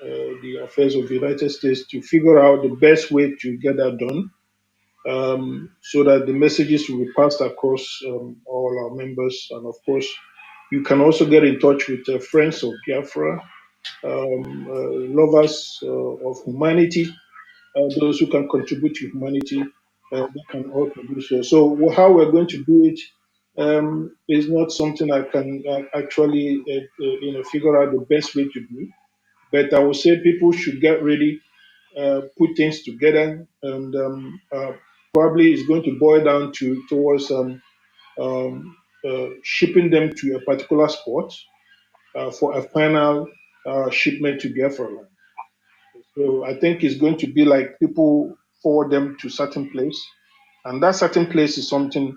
the affairs of the United States, to figure out the best way to get that done, so that the messages will be passed across all our members. And of course, you can also get in touch with friends of Biafra, lovers of humanity, those who can contribute to humanity. They can also do so. So how we're going to do it is not something I can actually figure out the best way to do. But I would say people should get ready, put things together, and probably it's going to boil down towards shipping them to a particular spot for a final shipment to Biafra land. So I think it's going to be like people forward them to certain place, and that certain place is something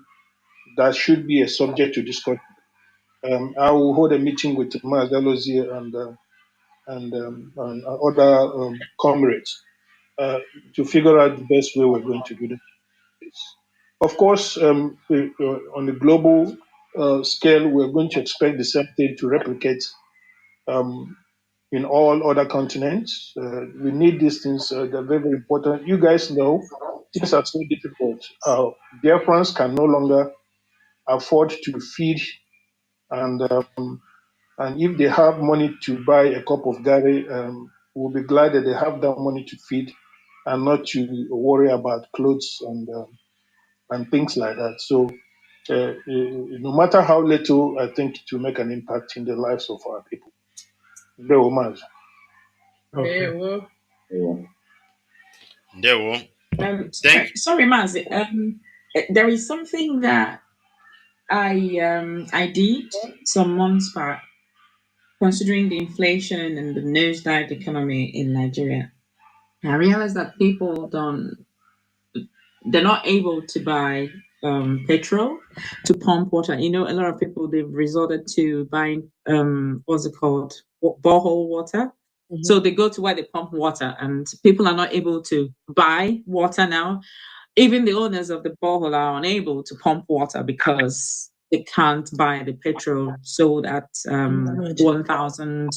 that should be a subject to discussion. I will hold a meeting with Maz Elozi and other comrades to figure out the best way we're going to do this. Of course, on the global scale, we're going to expect the same thing to replicate in all other continents. We need these things. They're very, very important. You guys know things are so difficult. Biafrans can no longer afford to feed, and if they have money to buy a cup of gari, we'll be glad that they have that money to feed and not to worry about clothes and things like that. So no matter how little, I think it will make an impact in the lives of our people. Very much. Okay. Sorry, Mazi. There is something that I did some months back, considering the inflation and the nosedive economy in Nigeria. I realized that people they're not able to buy petrol to pump water. You know, a lot of people, they've resorted to buying what's it called, borehole water. Mm-hmm. So they go to where they pump water, and people are not able to buy water now. Even the owners of the borehole are unable to pump water because they can't buy the petrol sold at 1,000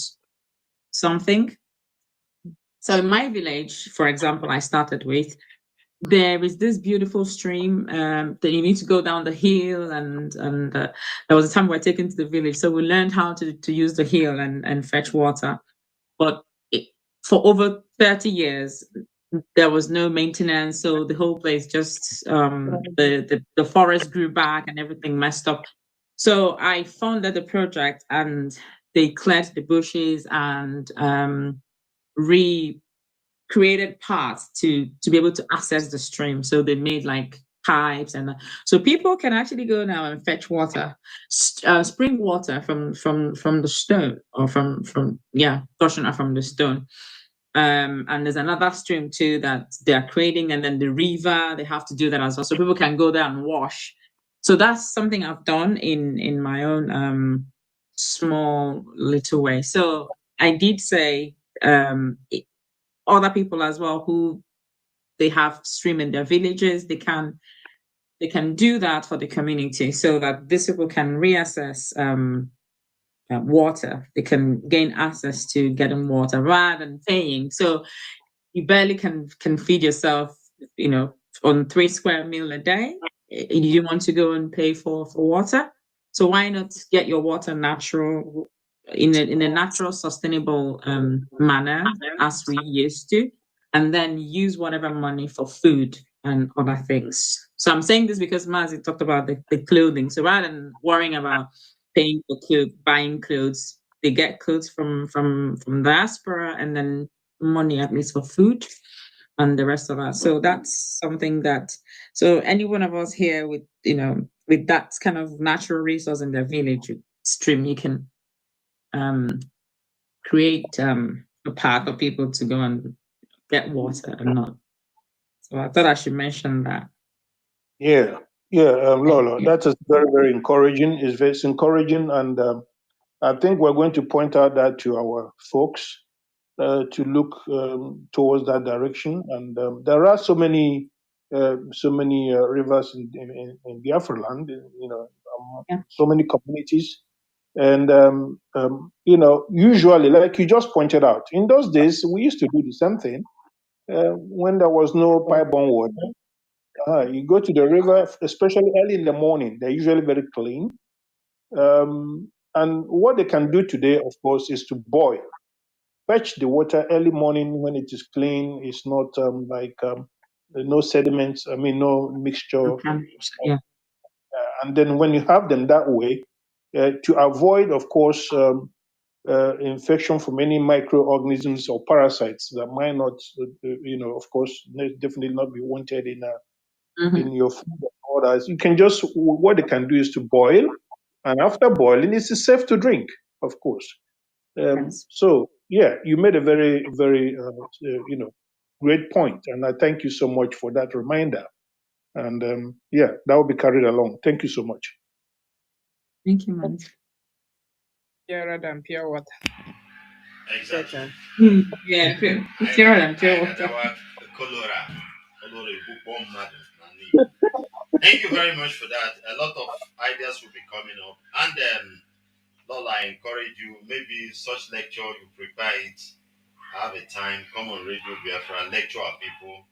something. So in my village, for example, I started with, there is this beautiful stream that you need to go down the hill, and there was a time we were taken to the village, so we learned how to use the hill and fetch water. But for over 30 years, there was no maintenance, so the whole place just the forest grew back and everything messed up. So I funded the project, and they cleared the bushes and recreated paths to be able to access the stream. So they made like pipes, and so people can actually go now and fetch water, spring water from the stone, or from gushing out from the stone. And there's another stream too that they're creating, and then the river, they have to do that as well, so people can go there and wash. So that's something I've done in my own small little way. So I did say other people as well who they have stream in their villages, they can do that for the community, so that these people can reassess water. They can gain access to getting water rather than paying. So you barely can feed yourself, on 3 square meal a day. You want to go and pay for water. So why not get your water natural, in a natural, sustainable manner, as we used to, and then use whatever money for food and other things. So I'm saying this because Mazi talked about the clothing. So rather than worrying about paying for clothes, buying clothes, they get clothes from diaspora, and then money at least for food and the rest of that. So that's something that, so any one of us here with with that kind of natural resource in their village stream, you can create a path for people to go and get water and not. So I thought I should mention that. Yeah, Lolo, that is very, very encouraging. It's encouraging, and I think we're going to point out that to our folks to look towards that direction. And there are so many rivers in Biafra land, so many communities. And, usually, like you just pointed out, in those days, we used to do the same thing when there was no pipe-borne water. You go to the river, especially early in the morning, they're usually very clean. And what they can do today, of course, is to boil. Fetch the water early morning when it is clean. It's not no sediments, no mixture. Yeah. And then when you have them that way, to avoid, of course, infection from any microorganisms or parasites that might not, of course, definitely not be wanted in your food or others. You can just, what they can do is to boil, and after boiling, it's safe to drink, of course. So yeah, you made a very, very, great point, and I thank you so much for that reminder. And that will be carried along. Thank you so much. Thank you, man. Purer than pure water. Exactly. Yeah, purer than pure water. Thank you very much for that. A lot of ideas will be coming up. And Lola, I encourage you, maybe such lecture, you prepare it, have a time, come on Radio Biafra, lecture our people.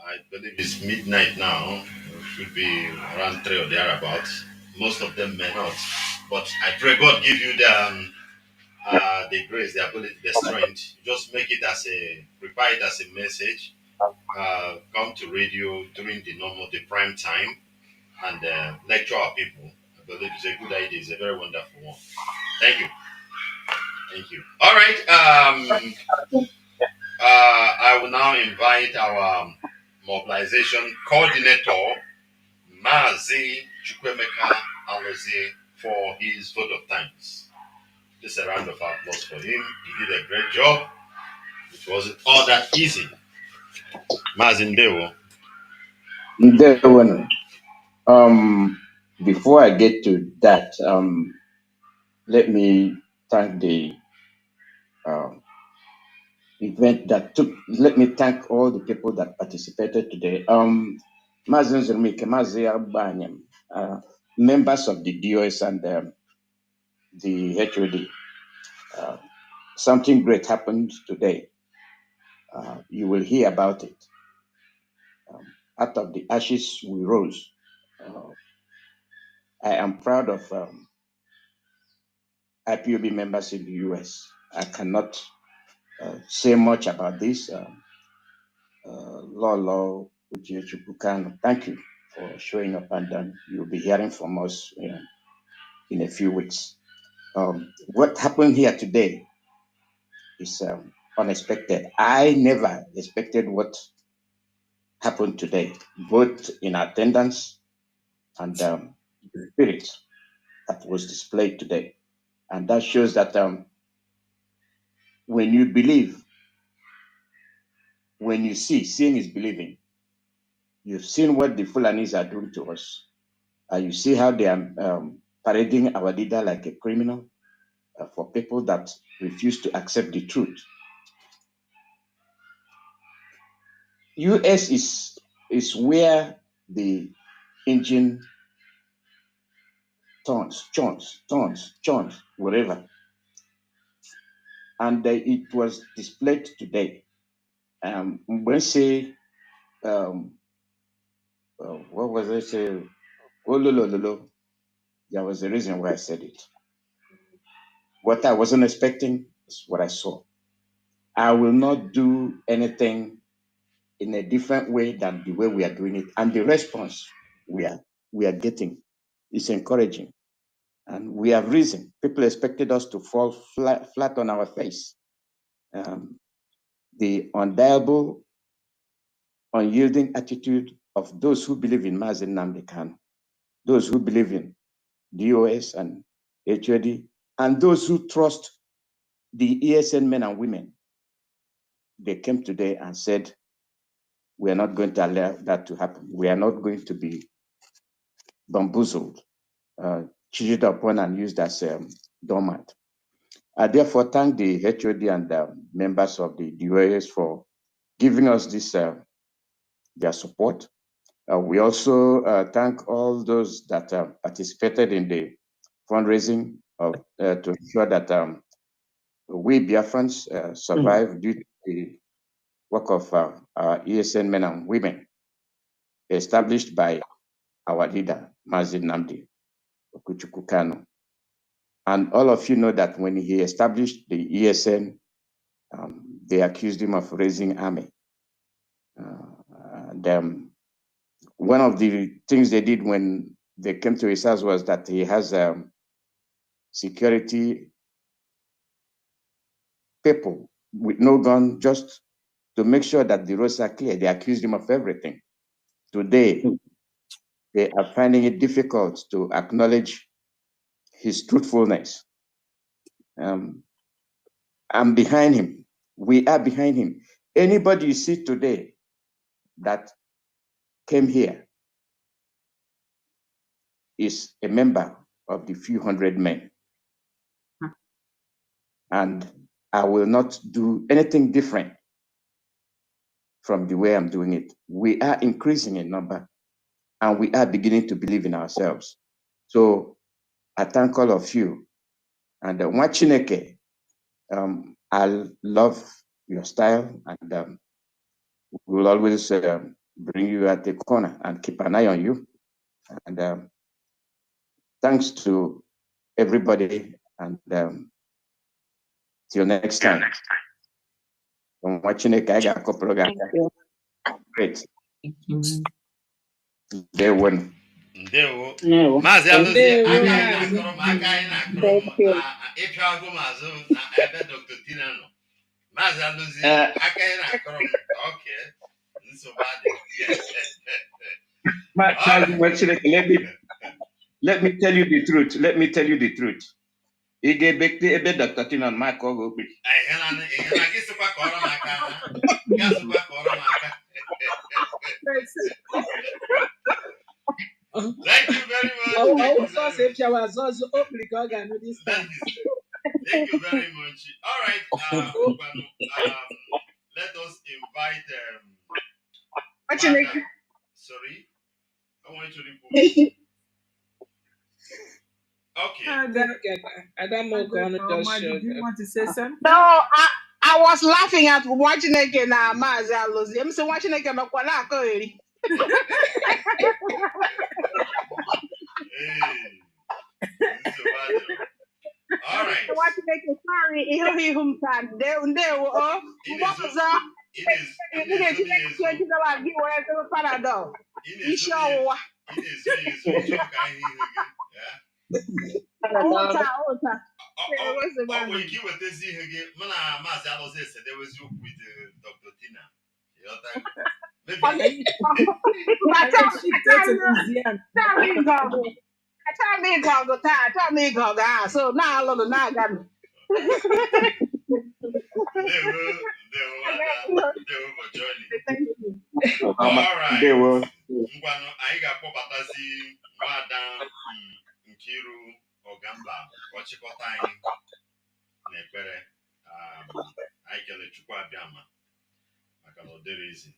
I believe it's midnight now. It should be around 3 or thereabouts. Most of them may not. But I pray God give you the grace, the ability, the strength. Just make it prepare it as a message. Come to radio during the prime time, and lecture our people. I believe it's a good idea. It's a very wonderful one. Thank you. Thank you. All right. I will now invite our mobilization coordinator, Mazi Chukwemeka Alozie, for his vote of thanks. Just a round of applause for him. He did a great job. It wasn't all that easy. Mazi Ndewo. Before I get to that, let me thank the event that took. Let me thank all the people that participated today. Mazi Nzurumike, Mazi Agbanyem, members of the DOS and the HOD. Something great happened today. You will hear about it. out of the ashes we rose. I am proud of IPOB members in the US. I cannot say much about this. Lolo, Kanu, thank you for showing up, and you'll be hearing from us in a few weeks. What happened here today is unexpected. I never expected what happened today, both in attendance and the spirit that was displayed today. And that shows that when you believe, when you see, seeing is believing. You've seen what the Fulanis are doing to us. You see how they are parading our leader like a criminal for people that refuse to accept the truth. US is where the engine turns, wherever. And it was displayed today. When say, what was I say? Oh, lo. There was a reason why I said it. What I wasn't expecting is what I saw. I will not do anything in a different way than the way we are doing it. And the response we are getting is encouraging. And we have risen. People expected us to fall flat on our face. The undeniable, unyielding attitude of those who believe in Mazi Nnamdi Kanu, those who believe in DOS and HOD, and those who trust the ESN men and women. They came today and said, we are not going to allow that to happen. We are not going to be bamboozled, cheated upon and used as doormat. I therefore thank the HOD and members of the DOS for giving us this their support. We also thank all those that participated in the fundraising to ensure that we Biafrans survive due to the work of our ESN men and women established by our leader, Mazi Nnamdi Kanu. And all of you know that when he established the ESN, they accused him of raising army. And one of the things they did when they came to his house was that he has security people with no gun just to make sure that the roads are clear. They accused him of everything. Today, they are finding it difficult to acknowledge his truthfulness. I'm behind him. We are behind him. Anybody you see today that came here is a member of the few hundred men. And I will not do anything different from the way I'm doing it. We are increasing in number and we are beginning to believe in ourselves. So I thank all of you. And Chineke, I love your style, and we will always bring you at the corner and keep an eye on you. And thanks to everybody, and till next time. Chineke, I got a couple of guys. Great. They win. Ndewo. No. Mazi Alozie Ndewo, aka anyị Mazi. na-akọrọ m aka anyị na-akọrọ m Thank you. ịpịa agụ m azụ na ebe Dr. Tina nọ. Mazi Alozie aka anyị na-akọrọ m oke nsogbu adị. Let me tell you the truth. Let me tell you the truth. Ị ga-ebekte ebe Dr. Tina ma ka ọ ga-okpe. Ihena gị sịkwa kọrọ m aka na gị sịkwa kọrọ m aka. Thank you very much. Thank Thank you very much. All right. Let us invite Madam. Sorry. I want you to report. Okay. I don't know. Did you want to say something? No, I was laughing at watching again. Mazi Alozie. I'm saying watching again. All right. What to make you sorry? Ihum tag. They oh. It is $20 giveaway to Panadol. You show what? Ota. What's the matter? We keep with this here again. Mana Mazi Aloze said there was you with Dr. Tina. You know, maybe So now I love now got all right. They will. I got Popatazi, Madam Nkiru, Ogamba, Wachikotine, Nepere, I can let you quite gamma. I can order easy.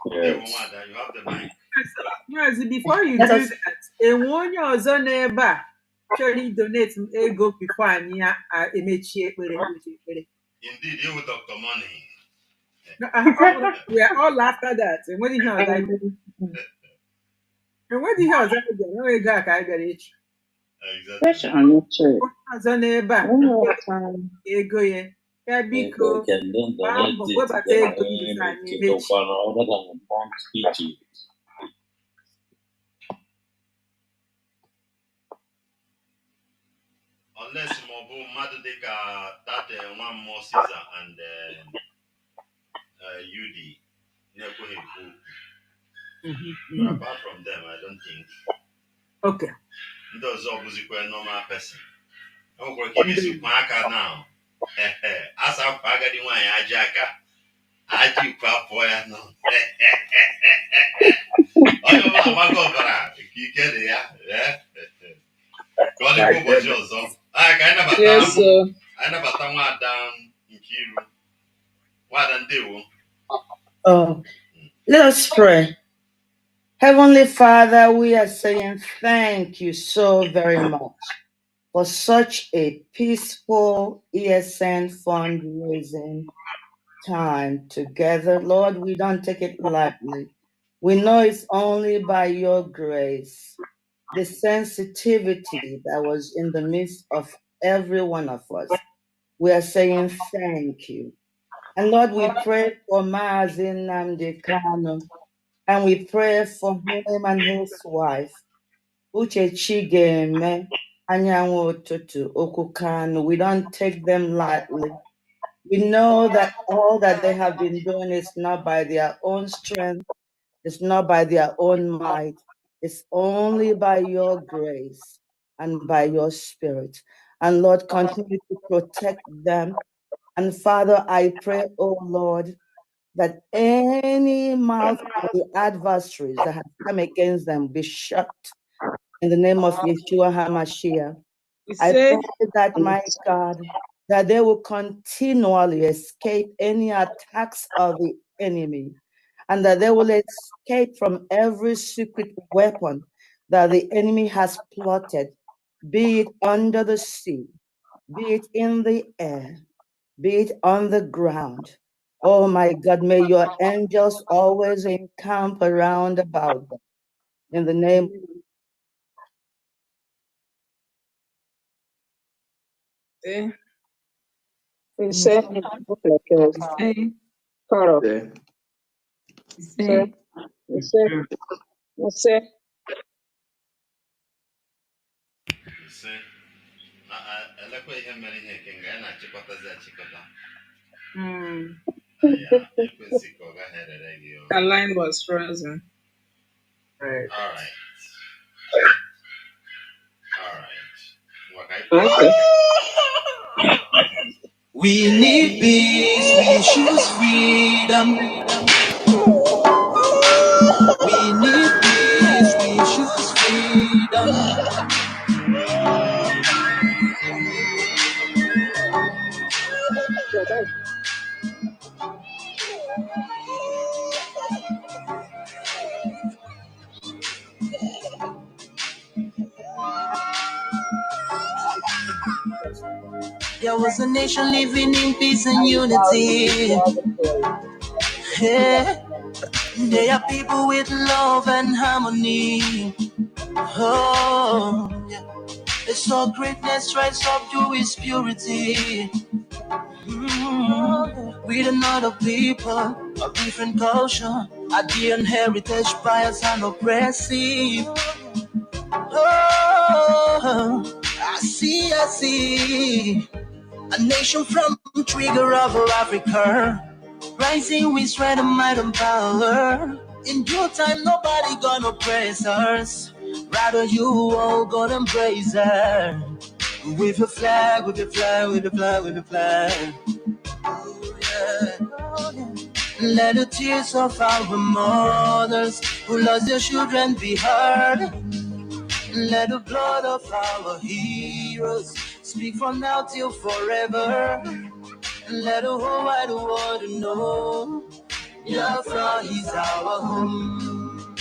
You have the mic. Mazi, before you do that, a one year old neighbor surely donate ego before anyị emechi ekpere. Indeed, you with Dr. Money. We are all after that. And what do you know? And what do you know? No way back, I got it. Exactly. Ọzọ n'ebe a ego ya ya biko gbaa mbọ webata ego mbisa anyị emechi. Unless Mobu Madudeka, that one more Caesar and UD. But apart from them, I don't think. Okay. Those obviously a normal person. I'm going to give you Paka now. As I Paga the one Ajaka. Aji Papoya no. Oh, you're my God, you get it, yeah? God, it was yours. I never thought down in Kiru. What and do? Oh, let us pray. Heavenly Father, we are saying thank you so very much for such a peaceful ESN fundraising time together. Lord, we don't take it lightly. We know it's only by your grace, the sensitivity that was in the midst of every one of us. We are saying thank you. And Lord, we pray for Mazi Nnamdi Kanu, and we pray for him and his wife, Uche Chigeme, Anyanwu Tutu, Oku Kanu. We don't take them lightly. We know that all that they have been doing is not by their own strength, it's not by their own might, it's only by your grace and by your spirit. And Lord, continue to protect them. And Father, I pray, oh Lord, that any mouth of the adversaries that have come against them be shut in the name of Yeshua HaMashiach. I pray that, my God, that they will continually escape any attacks of the enemy, and that they will escape from every secret weapon that the enemy has plotted, be it under the sea, be it in the air, be it on the ground. Oh my God, may your angels always encamp around about them. In the name The line was frozen. Right. All right. Okay. We need peace, we choose freedom. We need peace, we choose freedom. There was a nation living in peace and unity. Yeah. They are people with love and harmony. Oh, yeah. They saw greatness rise up to its purity. With another people of different culture, Ideal heritage bias and oppressive. Oh, I see. A nation from trigger of Africa, rising with strength and might and power. In due time, nobody gonna praise us. Rather, you all gonna embrace her. With your flag, with your flag, with your flag, with your flag. Yeah. Let the tears of our mothers who lost their children be heard. Let the blood of our heroes speak from now till forever. Let the whole wide world know Biafra is our home.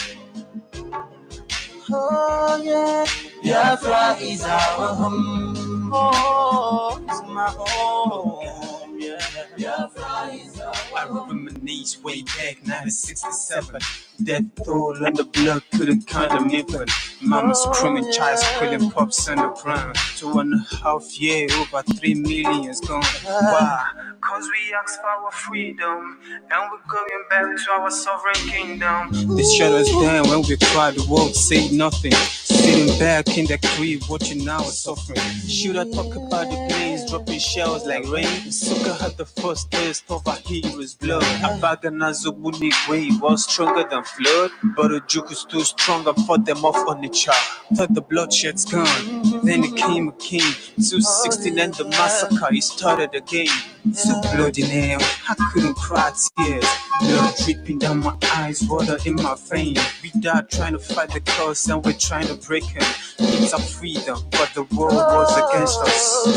Oh yeah, Biafra is our home. Oh, it's my home. Yeah, Biafra is our home. I reminisce way back 1967. That toll and the blood couldn't count me, but mama screaming, child squealing, pops on the ground. 2.5 years, over 3 million is gone. Why? Cause we asked for our freedom, and we're going back to our sovereign kingdom. They shut us down when we cried, the world said nothing. Sitting back in the crib, watching our suffering. Should I talk about the planes dropping shells like rain? Suka had the first taste of a hero's blood. Abagana Zobuni way was stronger than flood, but a juke is too strong and fought them off on the chart. Thought the bloodshed's gone, then it came a king. 216 and the massacre, it started again. So bloody nail, I couldn't cry tears. Blood dripping down my eyes, water in my veins. We died trying to fight the cause and we're trying to break him. It's our freedom, but the world was against us.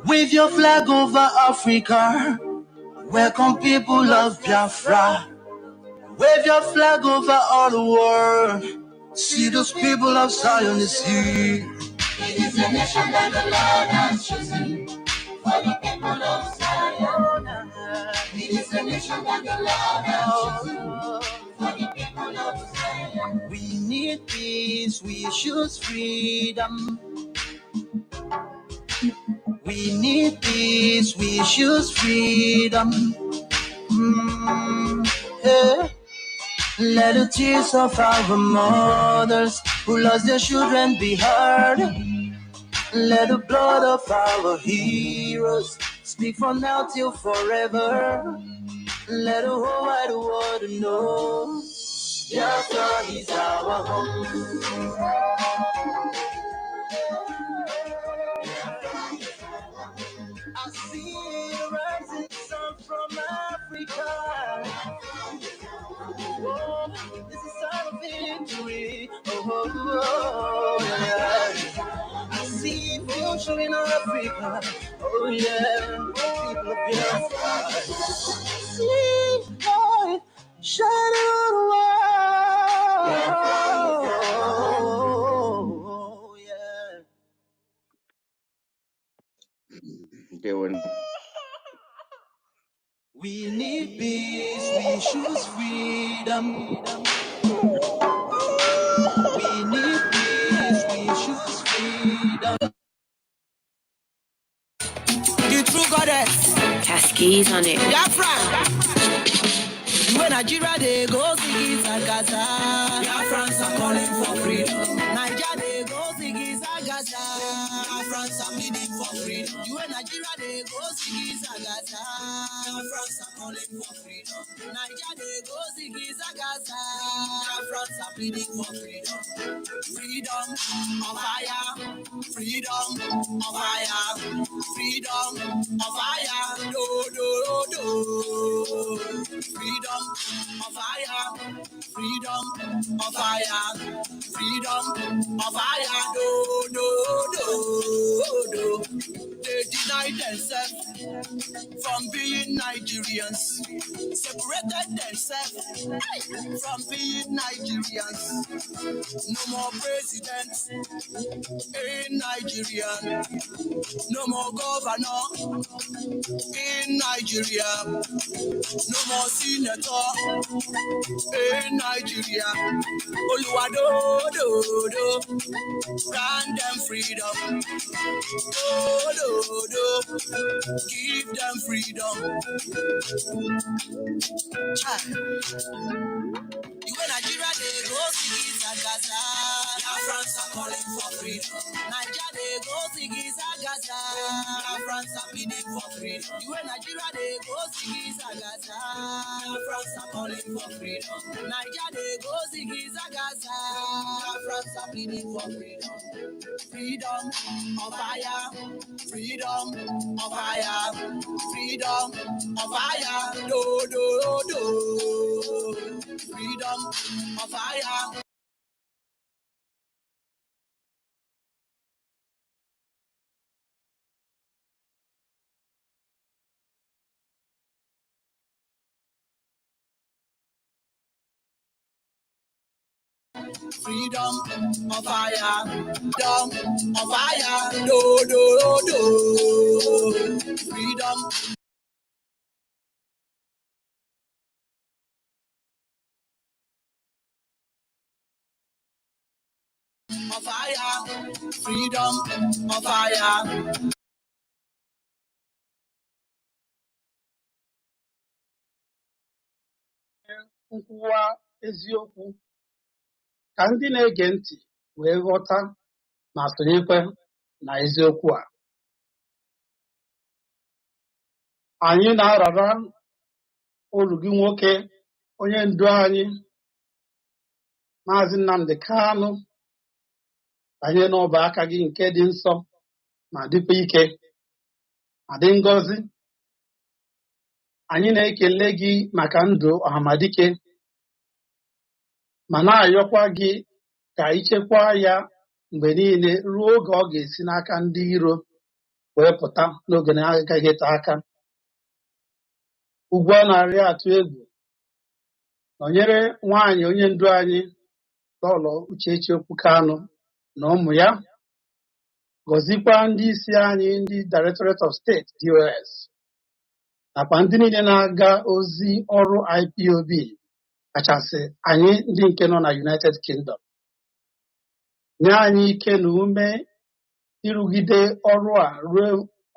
Wave your flag over Africa. Welcome people of Biafra. Wave your flag over all the world. See those people of Zion is here. It is a nation that the Lord has chosen for the people of Zion. It is a nation that the Lord has chosen for the people of Zion. We need peace, we choose freedom. We need peace, we choose freedom. Yeah. Let the tears of our mothers who lost their children be heard. Let the blood of our heroes speak from now till forever. Let the whole wide world know Biafra is our home. I see the rising sun from Africa. Oh, this is our victory. Yeah. I see future in Africa. Oh yeah, people of Biafra. See light shining on the world. Oh yeah. We need peace, we choose freedom. We need peace, we choose freedom. The true goddess. Cascades on it. Biafra. When Nigeria they go Ziggy Zagaza. Biafrans are calling for freedom. Nigeria they go Ziggy Zagaza. Biafrans are pleading for freedom. You and Nigeria they go Ziggy Zagaza. Biafrans are calling for freedom. Nigeria they go Ziggy Zagaza. Biafrans are pleading for freedom. Freedom of fire. Freedom of fire. Freedom of fire. Do. Freedom of fire, freedom of fire, freedom of fire, do. They deny themselves from being Nigerians, separated themselves From being Nigerians, no more presidents in Nigeria, no more governor in Nigeria, no more senator in Nigeria. Oluwado, do, do, grant them freedom. Do, give them freedom. You in Nigeria, they go see Zagaza. Biafrans are calling for freedom. Nigeria, they go see Zagaza. Biafrans are pleading for freedom. You in Nigeria, they go see Zagaza. Biafrans are calling for freedom. Nigeria, they go see Zagaza. Biafrans are pleading for freedom. Freedom of fire. Freedom of fire. Freedom of fire. Do, do, do. Freedom of fire. Freedom of fire. Freedom of fire. Do, do, do. Freedom of fire. Freedom of fire. nkwuwa eziokwu ka ndị na-ege ntị wee ghọta ma sonyekwe na eziokwu a. Anyị na-arara olu gị nwoke onye ndu anyị Maazị Nnamdi Kanu banye n'ọba aka gị nke dị nsọ ma dịkwa ike ma dị ngọzi. Anyị na-ekele gị maka ndụ ọhamadike ma na-ayọkwa gị ka ichekwa ya mgbe niile ruo oge ọ ga-esi n'aka ndị iro wee pụta n'oge na-agaghị ete aka. Ugwu a na-arị atụ egwu nọnyere nwaanyị onye ndu anyị Lọlọ Uchechi Okwu Kanu na ụmụ ya, gọzikwa ndị isi anyị ndị Directorate of State DOS nakwa ndị niile na-aga ozi ọrụ IPOB, kachasị anyị ndị nke nọ na United Kingdom. Nye anyị ike na ume ịrụgide ọrụ a ruo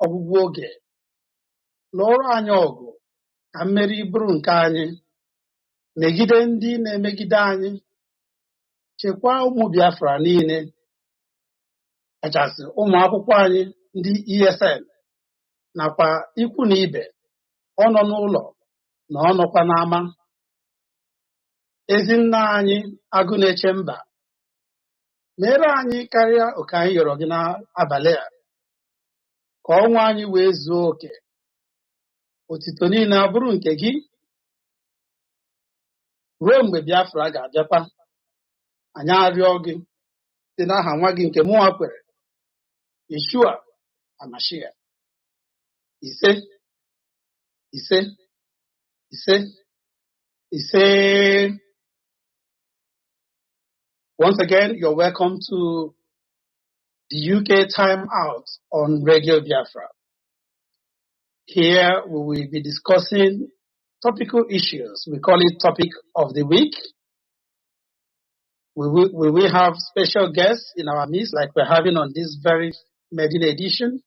ọgwụgwụ oge. Lụọrọ anyị ọgụ ka mmeri bụrụ nke anyị, megide ndị na-emegide anyị, chekwaa ụmụ Biafra niile, kachasị ụmụ akwụkwọ anyị ndị ESN nakwa ikwu na ibe, ọ nọ n'ụlọ na ọ nọkwa n'ama. Ezi nna anyị agụ na-eche mba, mere anyị karịa oke anyị yọrọ gị n'abalị a, ka ọnwa anyị wee zuo oke. Otito niile abụrụ nke gị ruo mgbe Biafra ga-abịakwa. Anyị arịọ gị site n'aha nwa gị nke mụnwa kwere, Yeshua Amashia. Ise ise ise ise. Once again, you're welcome to the UK Time Out on Radio Biafra. Here we will be discussing topical issues. We call it Topic of the Week. We will have special guests in our midst, like we're having on this very maiden edition.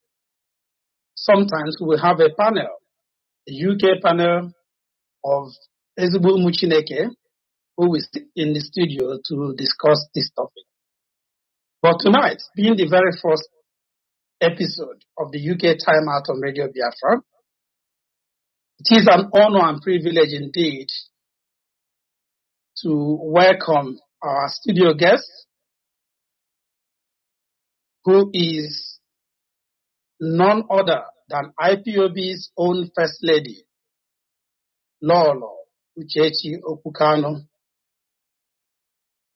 Sometimes we will have a panel, a UK panel of Ezigbo Muchineke, who will sit in the studio to discuss this topic. But tonight, being the very first episode of the UK Time Out on Radio Biafra, it is an honor and privilege indeed to welcome our studio guest, who is none other than IPOB's own First Lady, Lolo Uchechi Okwu Kanu,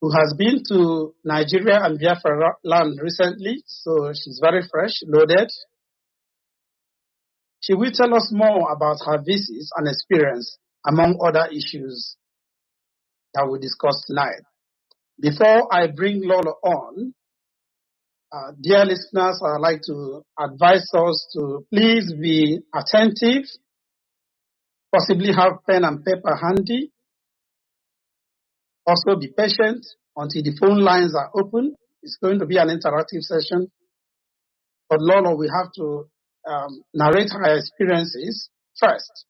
who has been to Nigeria and Biafra land recently, so she's very fresh, loaded. She will tell us more about her visits and experience, among other issues. that we discussed tonight. Before I bring Lolo on, dear listeners, I'd like to advise us to please be attentive, possibly have pen and paper handy. Also be patient until the phone lines are open. It's going to be an interactive session. But Lolo, we have to narrate her experiences first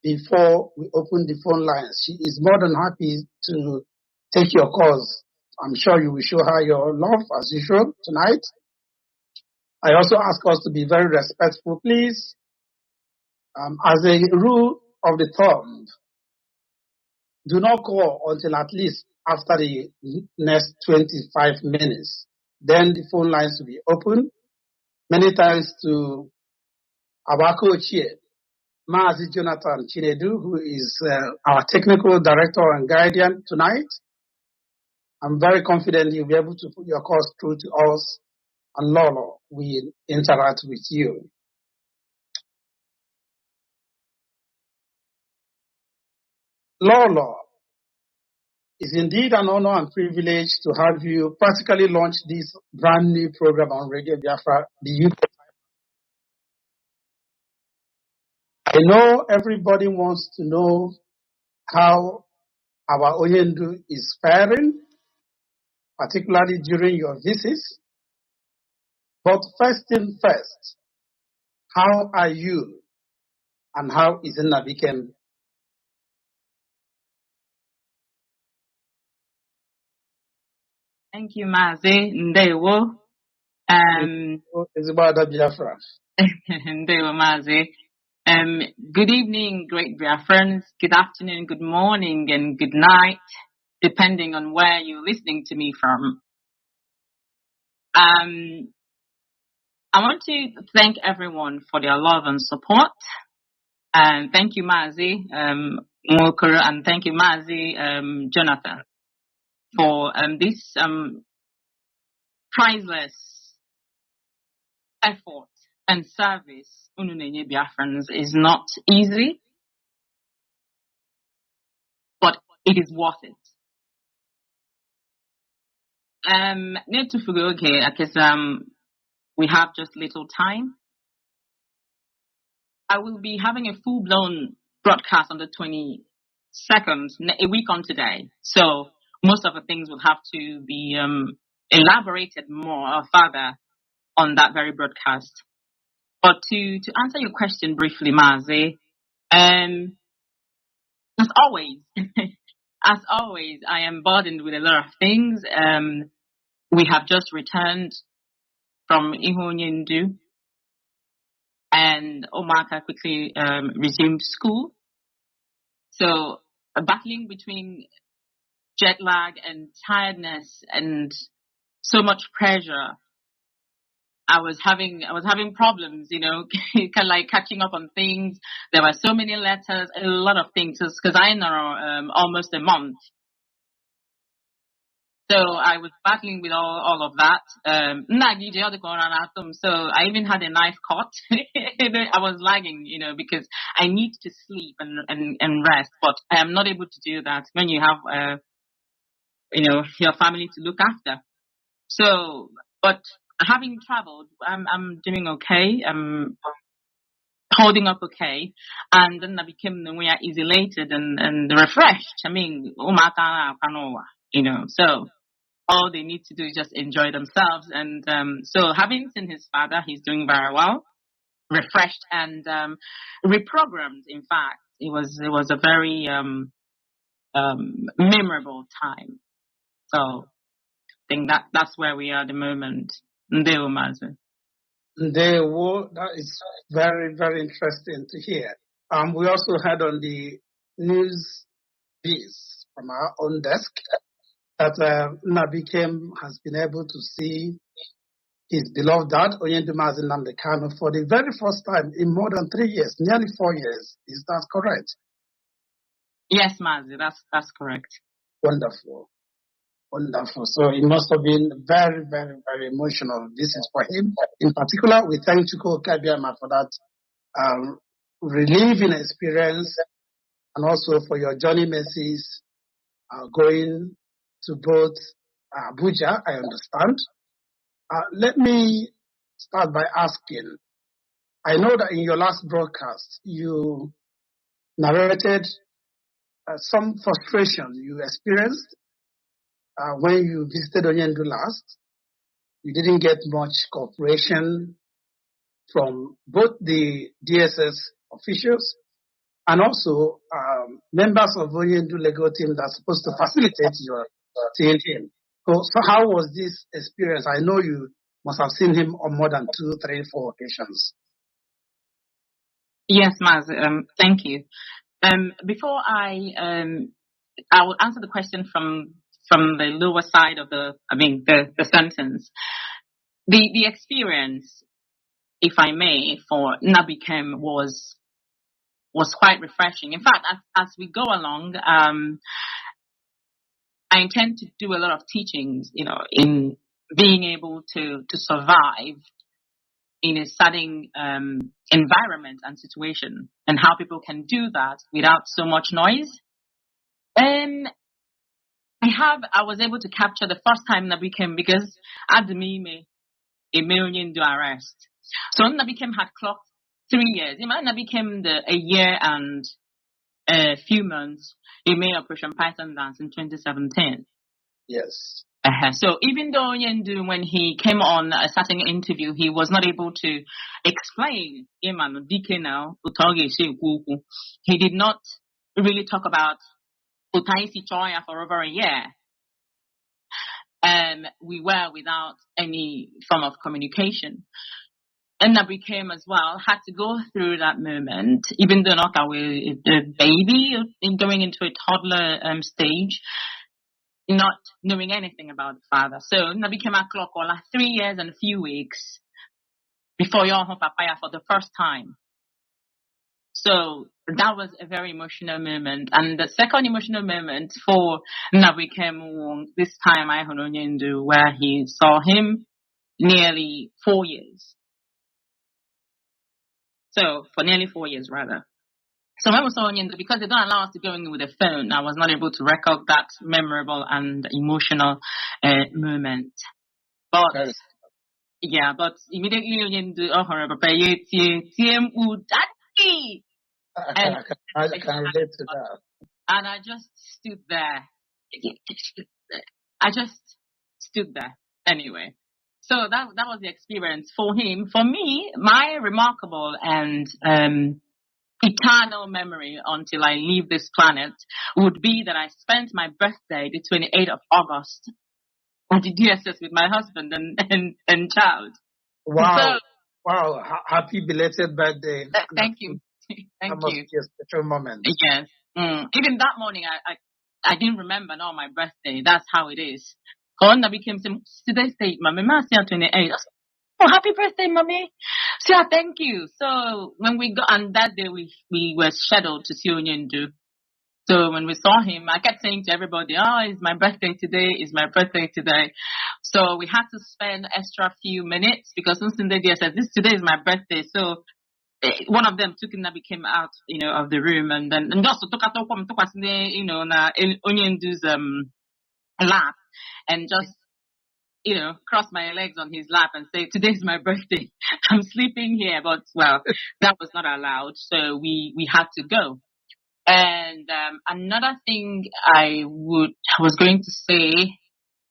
before we open the phone lines. She is more than happy to take your calls. I'm sure you will show her your love as usual tonight. I also ask us to be very respectful, please. As a rule of the thumb, do not call until at least after the next 25 minutes. Then the phone lines will be open. Many thanks to our coach here, Mazi Jonathan Chinedu, who is our technical director and guardian tonight. I'm very confident you'll be able to put your calls through to us, and Lolo will interact with you. Lolo, it's indeed an honor and privilege to have you practically launch this brand new program on Radio Biafra, the youth. I know everybody wants to know how our Oyendu is faring, particularly during your visits. But first thing first, how are you and how is Nnamdi? Thank you, Mazi. Ndewo. It's about the Biafra. Ndewo, Mazi. Good evening, great Biafrans. Good afternoon, good morning, and good night, depending on where you're listening to me from. I want to thank everyone for their love and support. And thank you, Mazi Mwokoro, and thank you, Mazi Jonathan, for this priceless effort and service. Ununenye Biafrans is not easy, but it is worth it. Need to forget, okay, because we have just little time. I will be having a full-blown broadcast on the 22nd, a week on today. So most of the things will have to be elaborated more or further on that very broadcast. But to answer your question briefly, Mazi, as always, I am burdened with a lot of things. We have just returned from Ihonyendu, and Omaka quickly resumed school. So battling between jet lag and tiredness and so much pressure, I was having problems, you know, kind of like catching up on things. There were so many letters, a lot of things, because I know almost a month. So I was battling with all of that. So I even had a knife cut. I was lagging, you know, because I need to sleep and rest, but I am not able to do that when you have, you know, your family to look after. So, but having traveled, I'm doing okay. I'm holding up okay. And then I became elated and refreshed. I mean, you know, so all they need to do is just enjoy themselves. And so having seen his father, he's doing very well, refreshed and reprogrammed. In fact, it was a very memorable time. So I think that's where we are at the moment. Ndewo, Mazi. That is very, very interesting to hear. We also had on the news piece from our own desk that Nnamdi has been able to see his beloved dad, Mazi Nnamdi Kanu, for the very first time in more than 3 years, nearly 4 years. Is that correct? Yes, Mazi, that's correct. Wonderful. Wonderful. So it must have been very, very, very emotional. This is for him. In particular, we thank Chuko Kabiama for that relieving experience, and also for your journey messages going to both Abuja, I understand. Let me start by asking, I know that in your last broadcast, you narrated some frustration you experienced when you visited Onyendu last. You didn't get much cooperation from both the DSS officials and also members of Onyendu legal team that's supposed to facilitate your seeing him. So how was this experience? I know you must have seen him on more than 2, 3, 4 occasions. Yes, Maz. Thank you. Before I will answer the question from the lower side of the sentence. The experience, if I may, for Nnamdi was quite refreshing. In fact, as we go along, I intend to do a lot of teachings, in being able to survive in a certain environment and situation, and how people can do that without so much noise. And I was able to capture the first time Nnamdi came, because Admime a million to arrest. So Nnamdi had clocked 3 years. Nnamdi came a year and a few months. He made Operation Python Dance in 2017. Yes. So even though Yendu, when he came on a certain interview, he was not able to explain he did not really talk about Utaisi Choya for over a year. We were without any form of communication. And Nnamdi as well had to go through that moment, even though not a baby going into a toddler stage, not knowing anything about the father. So Nnamdi came at clock 3 years and a few weeks before your papaya for the first time. So that was a very emotional moment. And the second emotional moment for Nnamdi this time I Hononyendu, where he saw him nearly 4 years. So for nearly 4 years rather. So when we saw Onyendu, because they don't allow us to go in with a phone, I was not able to record that memorable and emotional moment. But yeah, but immediately Onyendu, and I can relate to that. And I just stood there. I just stood there anyway. So that was the experience for him. For me, my remarkable and eternal memory until I leave this planet would be that I spent my birthday, the 28th of August, at the DSS with my husband and child. Wow. So, wow. Happy belated birthday. Thank you. Thank must you. be a special moment. Yes. Even that morning, I didn't remember my birthday. That's how it is. Kona became today's date, mommy. 28. Oh, happy birthday, mommy. So yeah, thank you. So when we got on that day, we were scheduled to see Onyendu. So when we saw him, I kept saying to everybody, "Oh, it's my birthday today. It's my birthday today." So we had to spend extra few minutes because Sunday said, "Today is my birthday." So one of them took Nnamdi came out, of the room, and just took na Onyendu's lap, and just cross my legs on his lap and say, "Today's my birthday. I'm sleeping here." But well, that was not allowed, so we had to go. And another thing I was going to say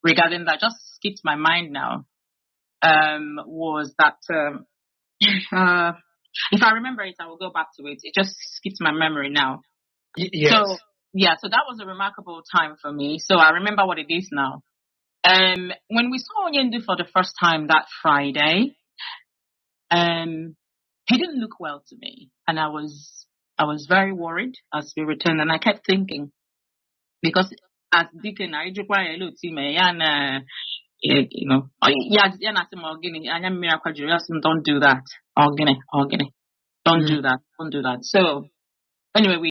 regarding that, just skipped my mind now, was that if I remember it, I will go back to it. It just skipped my memory now. Yes. So that was a remarkable time for me. So I remember what it is now. When we saw Onyendu for the first time that Friday, he didn't look well to me, and I was very worried as we returned, and I kept thinking, because as Deacon, I don't do that. Don't do that. So anyway,